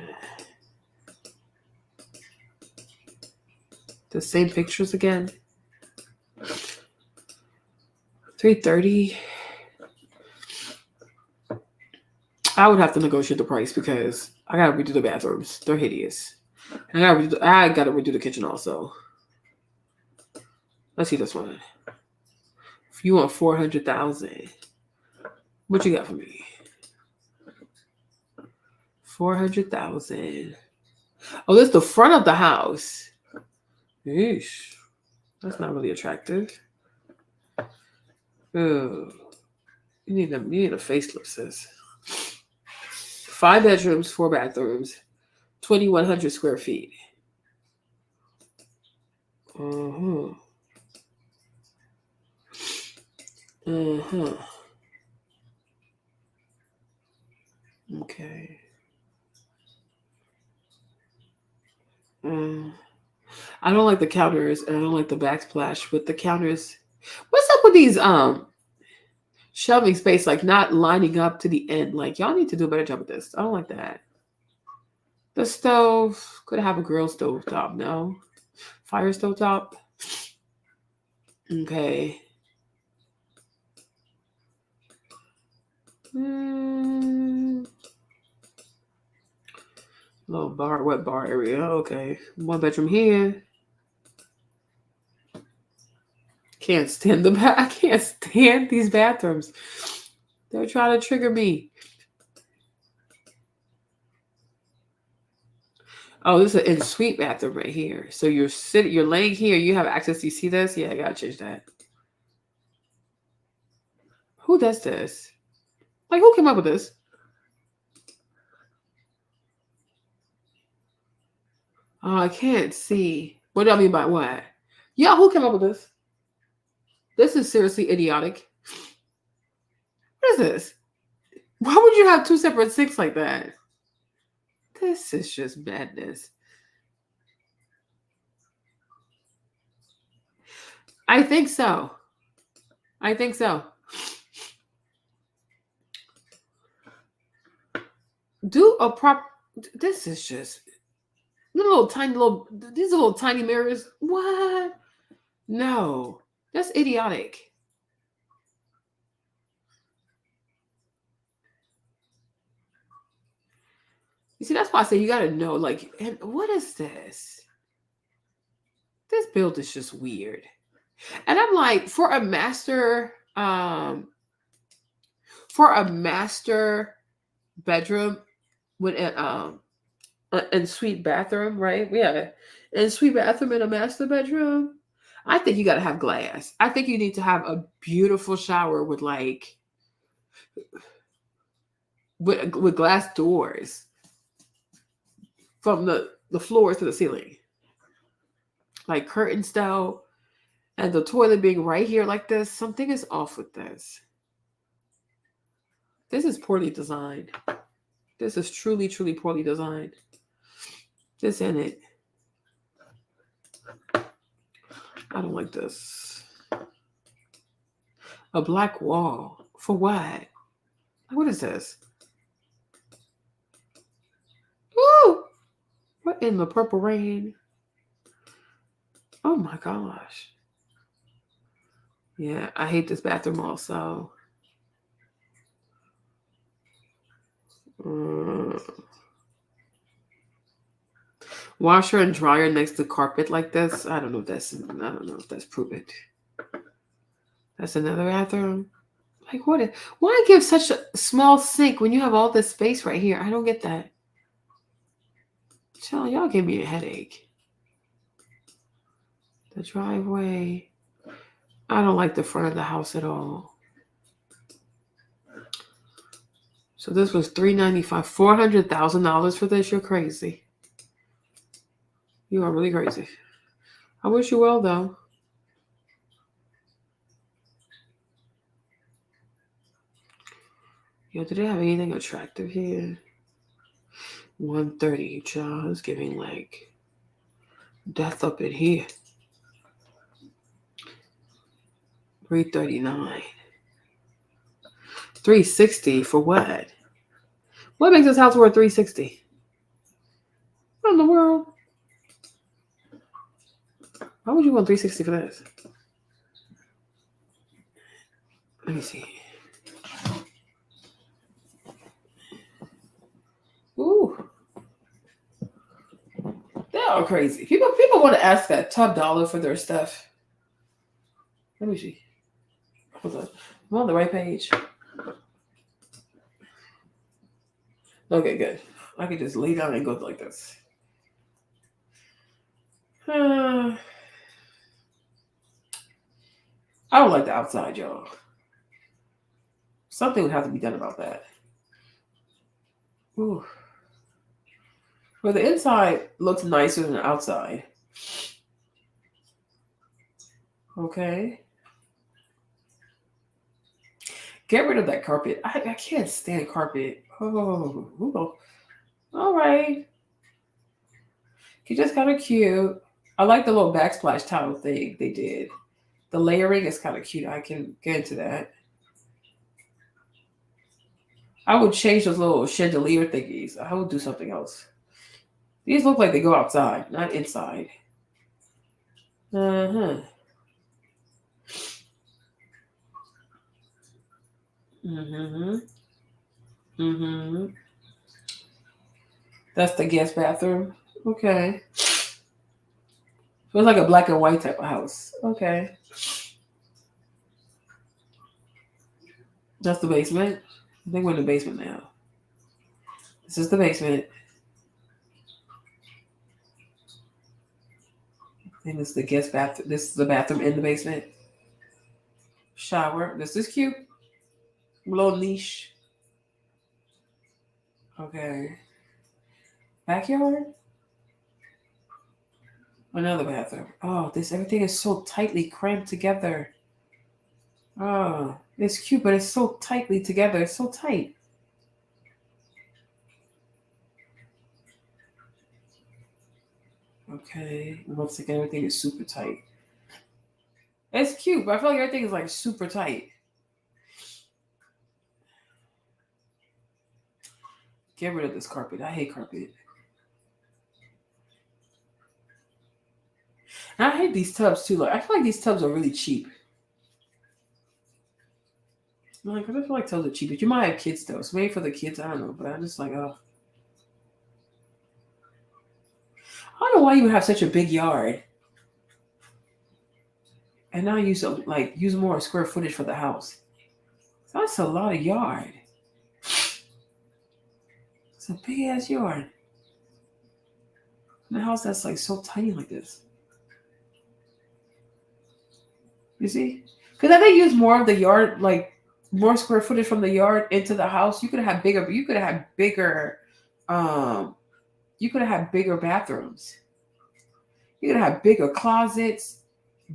The same pictures again. $330. I would have to negotiate the price because I gotta redo the bathrooms. They're hideous. And I gotta redo the kitchen also. Let's see this one. If you want 400,000, what you got for me? 400,000. Oh, this is the front of the house. Eesh. That's not really attractive. Oh, you need a facelift, sis. 5 bedrooms, 4 bathrooms, 2,100 square feet. Uh-huh. Uh-huh. Okay. I don't like the counters and I don't like the backsplash with the counters. What's up with these shelving space like not lining up to the end? Like y'all need to do a better job with this. I don't like that. The stove could have a grill stove top. No, fire stove top. Okay. Little bar, wet bar area. Okay, 1 bedroom here. Can't stand the bath. I can't stand these bathrooms. They're trying to trigger me. Oh, this is an en-suite bathroom right here. So you're laying here. You have access. You see this? Yeah, I gotta change that. Who does this? Like, who came up with this? Oh, I can't see. What do I mean by what? Yeah, who came up with this? This is seriously idiotic. What is this? Why would you have 2 separate sinks like that? This is just madness. I think so. I think so. Do a prop. This is just these are little tiny mirrors. What? No, that's idiotic. You see, that's why I say you gotta know. Like, and what is this? This build is just weird. And I'm like, for a master bedroom with an en-suite bathroom, right? Yeah, en-suite bathroom in a master bedroom. I think you got to have glass. I think you need to have a beautiful shower with with glass doors from the floors to the ceiling, like curtains though, and the toilet being right here like this. Something is off with this. This is poorly designed. This is truly, truly poorly designed. This in it. I don't like this. A black wall. For what? What is this? Ooh! What in the purple rain? Oh my gosh. Yeah, I hate this bathroom also. Washer and dryer next to carpet like this. I don't know if that's proven. That's another bathroom. Like what? Why give such a small sink when you have all this space right here? I don't get that. Chill, y'all give me a headache. The driveway. I don't like the front of the house at all. So this was $395, $400,000 for this. You're crazy. You are really crazy. I wish you well, though. Yo, do they have anything attractive here? 130, child. It's giving like death up in here. 339. 360 for what? What makes this house worth 360? What in the world? Why would you want 360 for this? Let me see. Ooh. They're all crazy. People want to ask that top dollar for their stuff. Let me see. Hold on. I'm on the right page. Okay, good. I can just lay down and go like this. I don't like the outside, y'all. Something would have to be done about that. Ooh. Well, the inside looks nicer than the outside. Okay. Get rid of that carpet. I can't stand carpet. Oh, all right. It's just kind of cute. I like the little backsplash tile thing they did. The layering is kind of cute. I can get into that. I would change those little chandelier thingies. I would do something else. These look like they go outside, not inside. Mm-hmm. That's the guest bathroom. Okay. So it's like a black and white type of house. Okay. That's the basement. I think we're in the basement now. This is the basement. And this is the guest bathroom. This is the bathroom in the basement. Shower. This is cute. A little niche. Okay. Backyard. Another bathroom. Oh, everything is so tightly crammed together. Oh, it's cute, but it's so tightly together. It's so tight. Okay. Once again, everything is super tight. It's cute, but I feel like everything is like super tight. Get rid of this carpet. I hate carpet. And I hate these tubs too. Like I feel like these tubs are really cheap. Like I feel like tubs are cheap, but you might have kids though. So maybe for the kids, I don't know. But I'm just like, oh. I don't know why you would have such a big yard. And now use more square footage for the house. That's a lot of yard. It's a big ass yard. And a house that's like so tiny like this. You see? Because if they use more of the yard, like more square footage from the yard into the house, you could have bigger bathrooms. You could have bigger closets,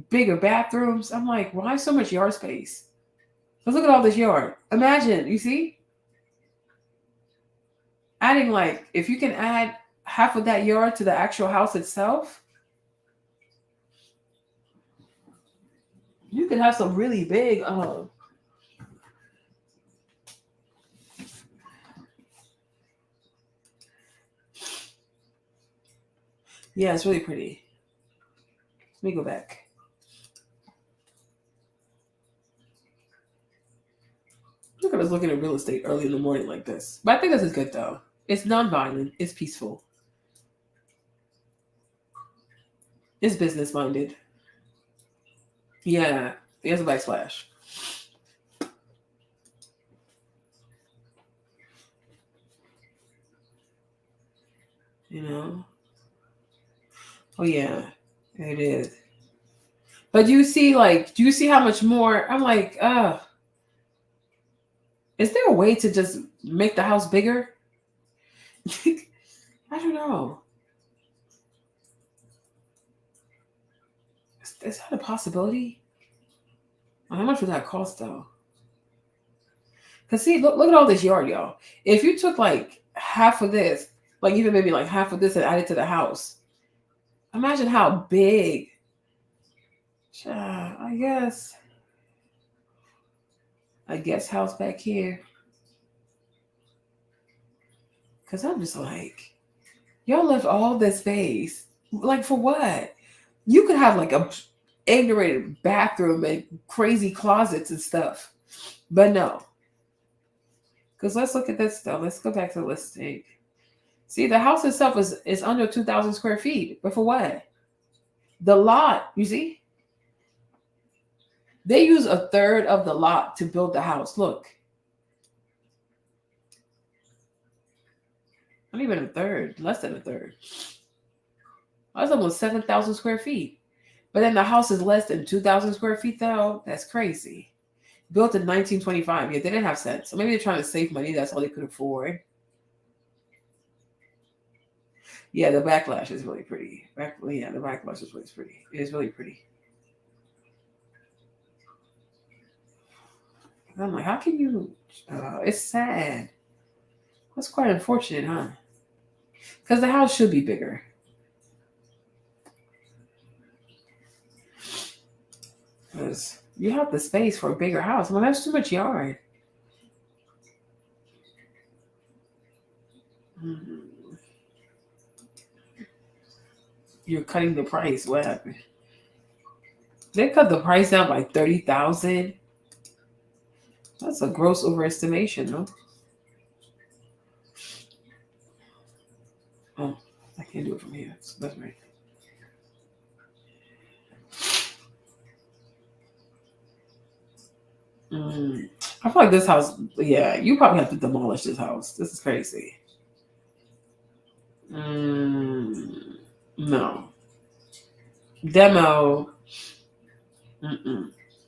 bigger bathrooms. I'm like, why so much yard space? Let's look at all this yard. Imagine, you see? Adding if you can add half of that yard to the actual house itself, you could have some really big, yeah, it's really pretty. Let me go back. Look at us looking at real estate early in the morning like this. But I think this is good though. It's non-violent. It's peaceful. It's business minded. Yeah, there's a backsplash. You know? Oh yeah, it is. But do you see how much more? I'm like, Is there a way to just make the house bigger? I don't know. Is that a possibility? How much would that cost though? Because see, look at all this yard, y'all. If you took like half of this, like even maybe like half of this and added to the house, imagine how big. I guess house back here. Because I'm just like, y'all left all this space. Like for what? You could have like a ignorated bathroom and crazy closets and stuff. But no. Because let's look at this though. Let's go back to the listing. See, the house itself is under 2,000 square feet. But for what? The lot, you see? They use a third of the lot to build the house. Look. Not even a third. Less than a third. That's almost 7,000 square feet. But then the house is less than 2,000 square feet though. That's crazy. Built in 1925. Yeah, they didn't have sense. So maybe they're trying to save money. That's all they could afford. Yeah, the backlash is really pretty. The backlash is really pretty. It is really pretty. And I'm like, how can you? It's sad. That's quite unfortunate, huh? Because the house should be bigger. Because you have the space for a bigger house. Well, that's too much yard. Mm-hmm. You're cutting the price. What happened? They cut the price down by 30,000. That's a gross overestimation, no? Oh, I can't do it from here. That's right. I feel like this house, yeah, you probably have to demolish this house. This is crazy. No. Demo.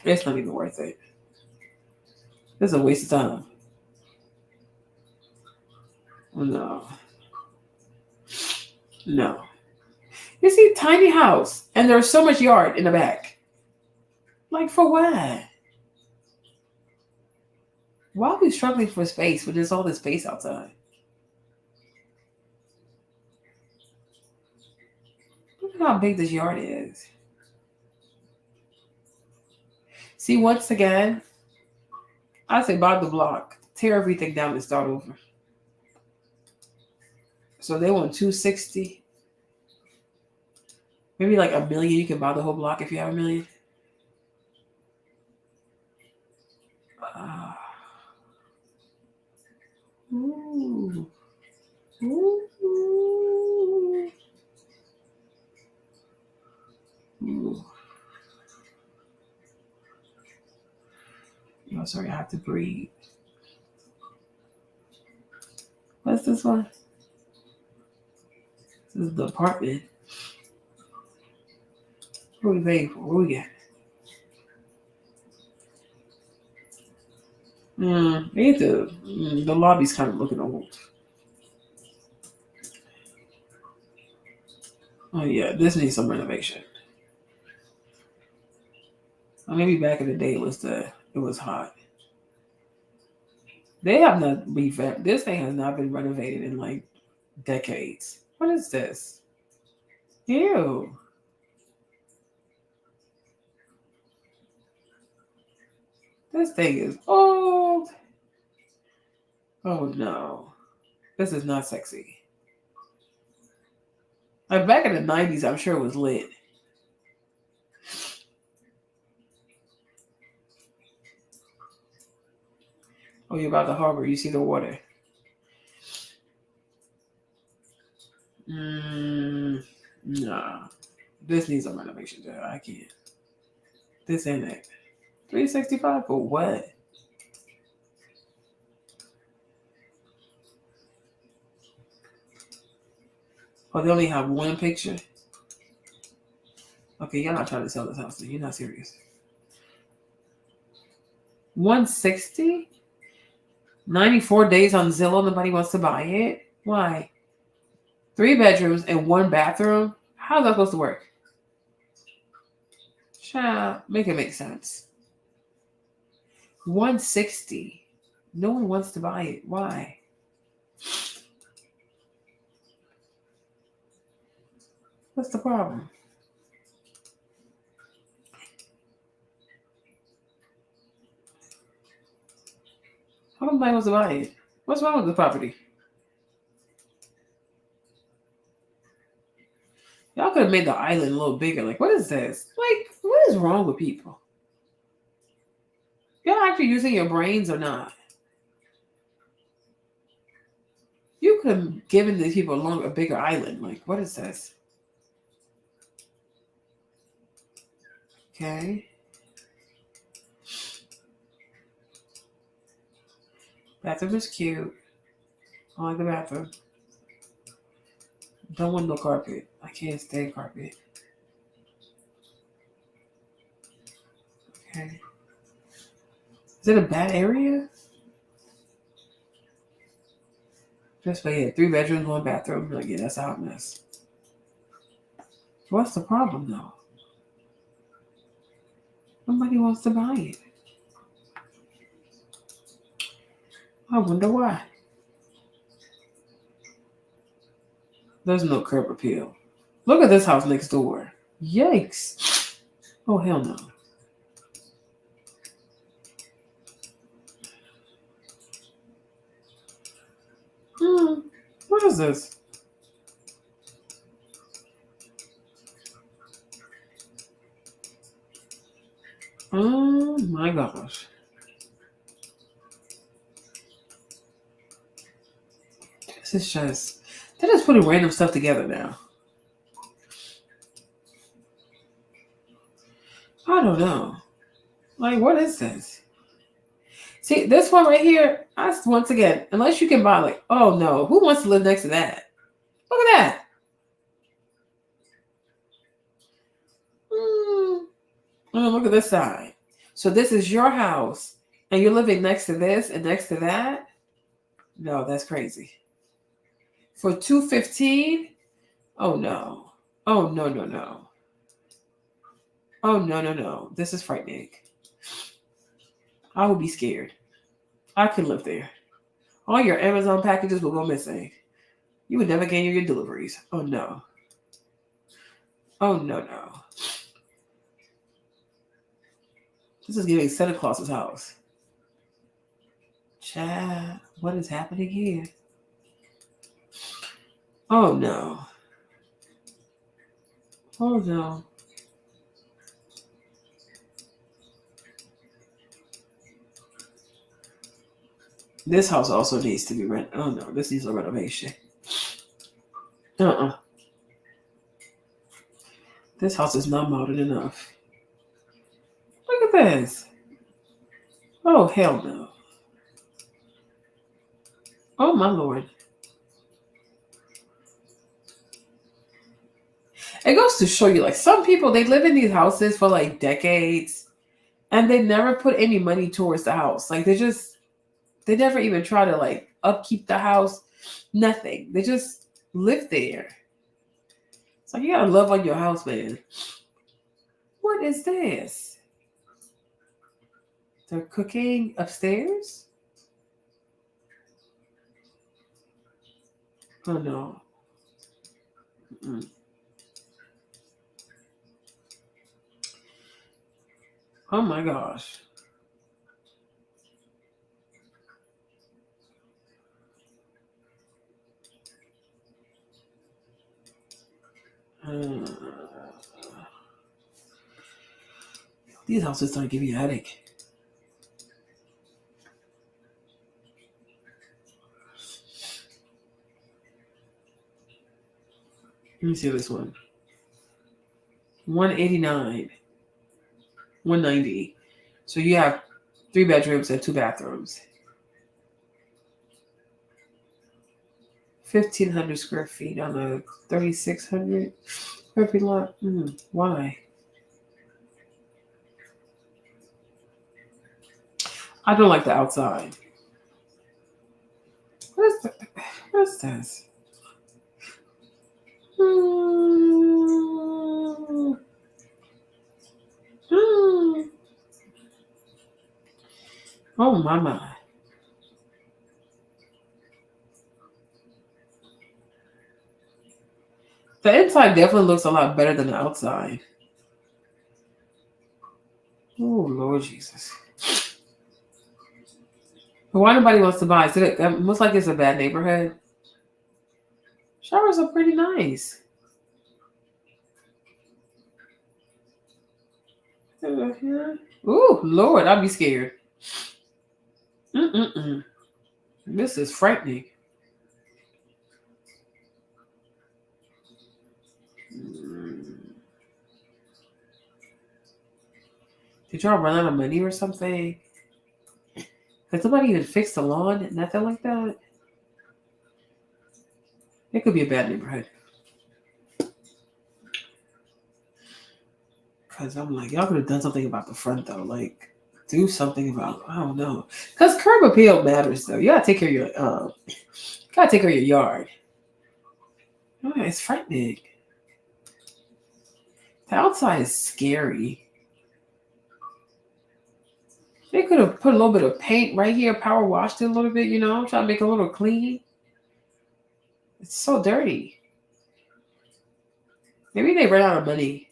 It's not even worth it. It's a waste of time. No. You see, tiny house, and there's so much yard in the back. Like, for what? Why are we struggling for space when there's all this space outside? Look at how big this yard is. See, once again, I say buy the block, tear everything down and start over. So they want 260. Maybe like $1 million. You can buy the whole block if you have $1 million. Ooh. Ooh. Ooh. Oh, sorry, I have to breathe. What's this one? This is the apartment. What are we paying for? What we get? The lobby's kind of looking old. Oh yeah, this needs some renovation. Or maybe back in the day it was hot. They have not revamped. This thing has not been renovated in like decades. What is this? Ew. This thing is old. Oh no. This is not sexy. Like back in the 90s, I'm sure it was lit. Oh, you're about the harbor. You see the water. Nah. This needs some renovation, Joe. I can't. This ain't it. 365 for what? Oh, they only have one picture? Okay, you're not trying to sell this house. You're not serious. 160? 94 days on Zillow. Nobody wants to buy it. Why? 3 bedrooms and 1 bathroom. How's that supposed to work? Child, make it make sense. 160. No one wants to buy it. Why? What's the problem? How nobody wants to buy it? What's wrong with the property? Y'all could have made the island a little bigger. Like, what is this? Like, what is wrong with people? Y'all actually using your brains or not? You could have given these people a bigger island. Like, what is this? Okay. Bathroom is cute. I like the bathroom. Don't want no carpet. I can't stand carpet. Okay. Is it a bad area? Just like, yeah, 3 bedrooms, 1 bathroom. Like, yeah, that's a hot mess. What's the problem, though? Nobody wants to buy it. I wonder why. There's no curb appeal. Look at this house next door. Yikes. Oh, hell no. What is this? Oh my gosh. This is just, they're just putting random stuff together now. I don't know. Like, what is this? See, this one right here, once again, unless you can buy, like, oh no, who wants to live next to that? Look at that. Oh, look at this side. So this is your house, and you're living next to this and next to that? No, that's crazy. For $215? Oh no. Oh no, no, no. Oh no, no, no. This is frightening. I would be scared. I could live there. All your Amazon packages will go missing. You would never get your deliveries. Oh no. Oh no, no. This is giving Santa Claus's house. Chad, what is happening here? Oh no. Oh no. This house also needs to be rent. Oh no, this needs a renovation. This house is not modern enough. Look at this. Oh hell no. Oh my Lord. It goes to show you, like, some people, they live in these houses for like decades and they never put any money towards the house. Like, they never even try to like upkeep the house. Nothing. They just live there. It's like, you gotta love on your house, man. What is this? They're cooking upstairs? Oh no. Oh my gosh. These houses start to give you a headache. Let me see this one. 189. 190. So you have 3 bedrooms and 2 bathrooms. 1,500 square feet on a 3,600 square feet lot. Why? I don't like the outside. What's this? Oh my. The inside definitely looks a lot better than the outside. Oh Lord Jesus. But why nobody wants to buy it? It looks like it's a bad neighborhood. Showers are pretty nice. Ooh, Lord, I'd be scared. This is frightening. Did y'all run out of money or something? Has somebody even fixed the lawn? Nothing like that? It could be a bad neighborhood. Because I'm like, y'all could have done something about the front, though. Like, do something about, I don't know. Because curb appeal matters, though. You gotta take care of your yard. Oh, it's frightening. The outside is scary. They could have put a little bit of paint right here, power washed it a little bit, try to make it a little clean. It's so dirty. Maybe they ran out of money.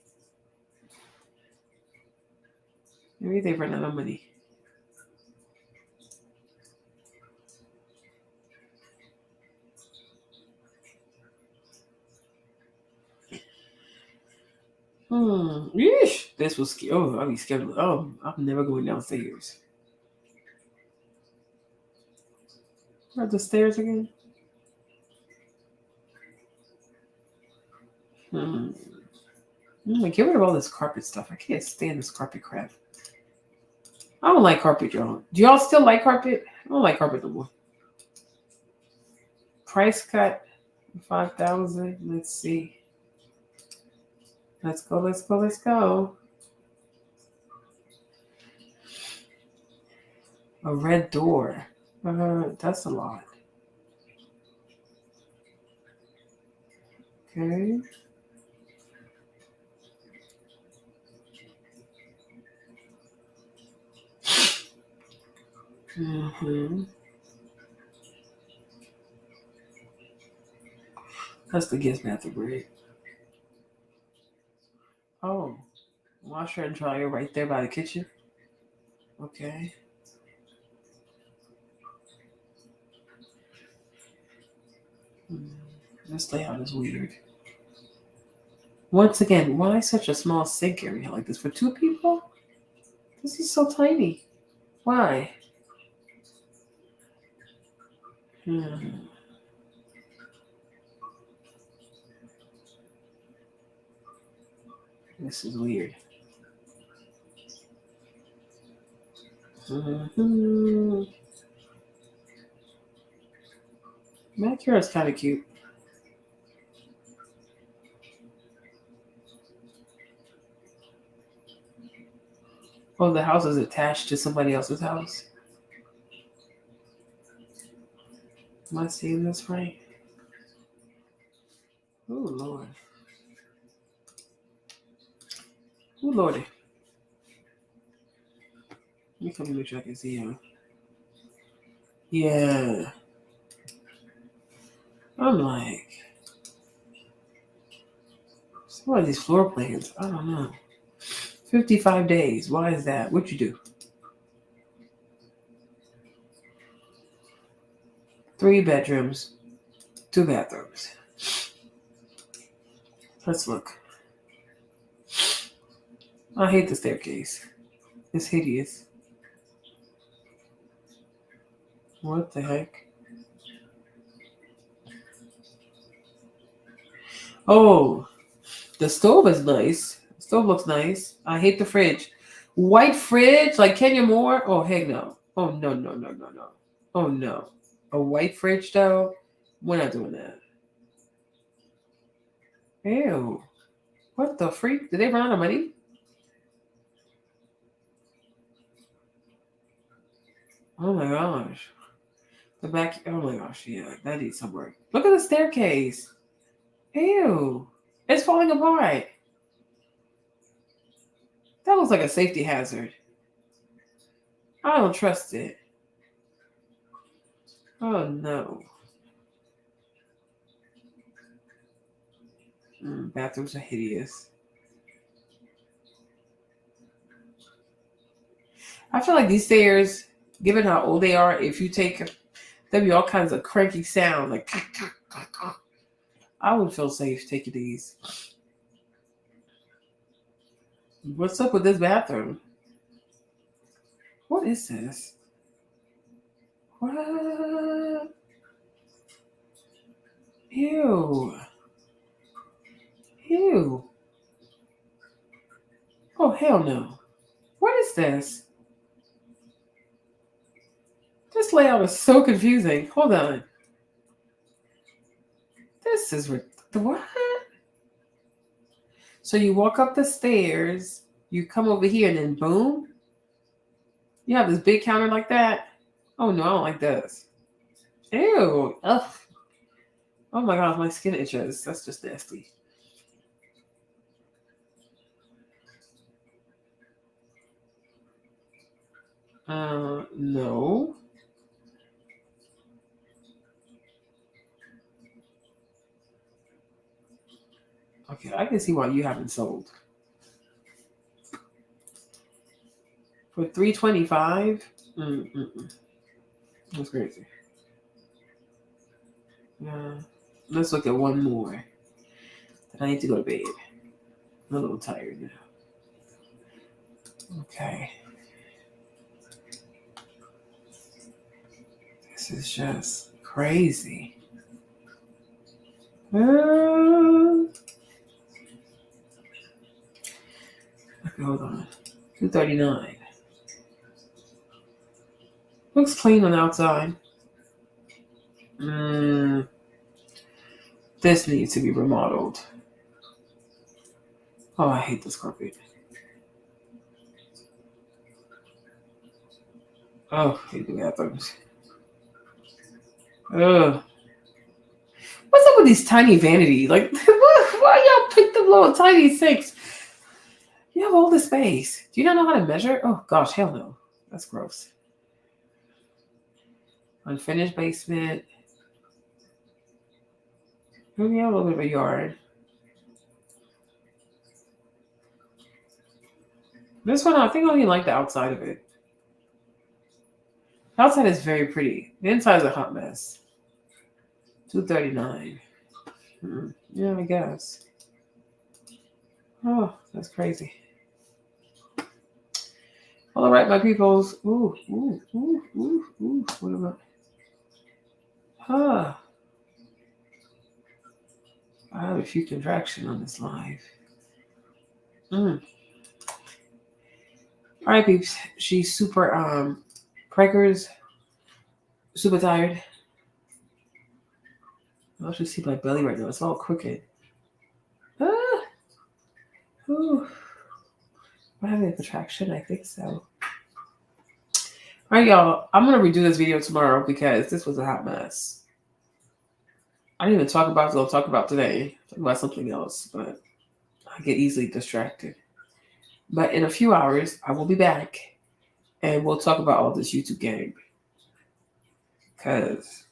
Yeesh. This was scary. Oh, I'd be scared. Oh, I'm never going downstairs. Are the stairs again? Get rid of all this carpet stuff. I can't stand this carpet crap. I don't like carpet, y'all. Do y'all still like carpet? I don't like carpet no more. Price cut, 5,000. Let's see. Let's go. A red door. That's a lot. Okay. That's the guest bathroom, right? Oh, washer and dryer right there by the kitchen. Okay. This layout is weird. Once again, why such a small sink area like this for two people? This is so tiny. Why? This is weird. Backyard's kind of cute. Oh, the house is attached to somebody else's house. Am I seeing this right? Oh, Lord. Oh, Lordy. Let me come make sure I can see him. Yeah. I'm like, some of these floor plans, I don't know. 55 days. Why is that? What'd you do? 3 bedrooms, 2 bathrooms. Let's look. I hate the staircase. It's hideous. What the heck? Oh, the stove is nice. The stove looks nice. I hate the fridge. White fridge like Kenya Moore? Oh, heck no. Oh, no. Oh, no. A white fridge, though? We're not doing that. Ew. What the freak? Did they run out of money? Oh, my gosh. The back. Oh my gosh, yeah, that needs some work. Look at the staircase. Ew, it's falling apart. That looks like a safety hazard. I don't trust it. Oh no. Bathrooms are hideous. I feel like these stairs, given how old they are, if you take, there'll be all kinds of cranky sound, like I would feel safe taking these. What's up with this bathroom? What is this? What? Ew. Ew. Oh, hell no. What is this? This layout is so confusing. Hold on. This is what? So you walk up the stairs, you come over here, and then boom, you have this big counter like that. Oh no, I don't like this. Ew. Ugh. Oh my god, my skin itches. That's just nasty. No. Okay, I can see why you haven't sold. For $325? That's crazy. Let's look at one more. Then I need to go to bed. I'm a little tired now. Okay. This is just crazy. Okay, hold on. $239. Looks clean on the outside. This needs to be remodeled. Oh, I hate this carpet. Oh, I hate the bathrooms. Ugh. What's up with these tiny vanities? Like, why y'all pick the little tiny sinks? You have all this space. Do you not know how to measure? Oh gosh, hell no. That's gross. Unfinished basement. Maybe a little bit of a yard. This one, I think I only like the outside of it. The outside is very pretty. The inside is a hot mess. $239. Yeah, I guess. Oh, that's crazy. All right, my peoples. Ooh. What about? I have a few contractions on this live. All right, peeps. She's super preggers, super tired. I should see my belly right now. It's all crooked. Ooh. Am I having a contraction? I think so. All right, y'all. I'm gonna redo this video tomorrow because this was a hot mess. I didn't even talk about what I'll talk about today. Talk about something else, but I get easily distracted. But in a few hours, I will be back, and we'll talk about all this YouTube game. Because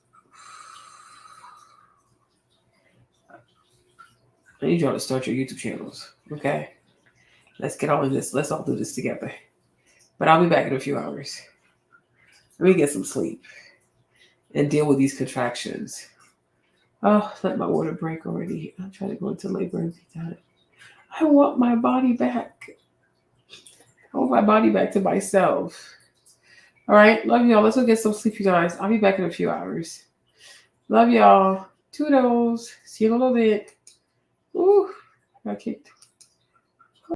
I need y'all to start your YouTube channels, okay? Let's get all of this. Let's all do this together. But I'll be back in a few hours. Let me get some sleep and deal with these contractions. Oh, let my water break already. I'm trying to go into labor every time. I want my body back. I want my body back to myself. All right. Love y'all. Let's go get some sleep, you guys. I'll be back in a few hours. Love y'all. Toodles. See you in a little bit. Ooh, I got kicked.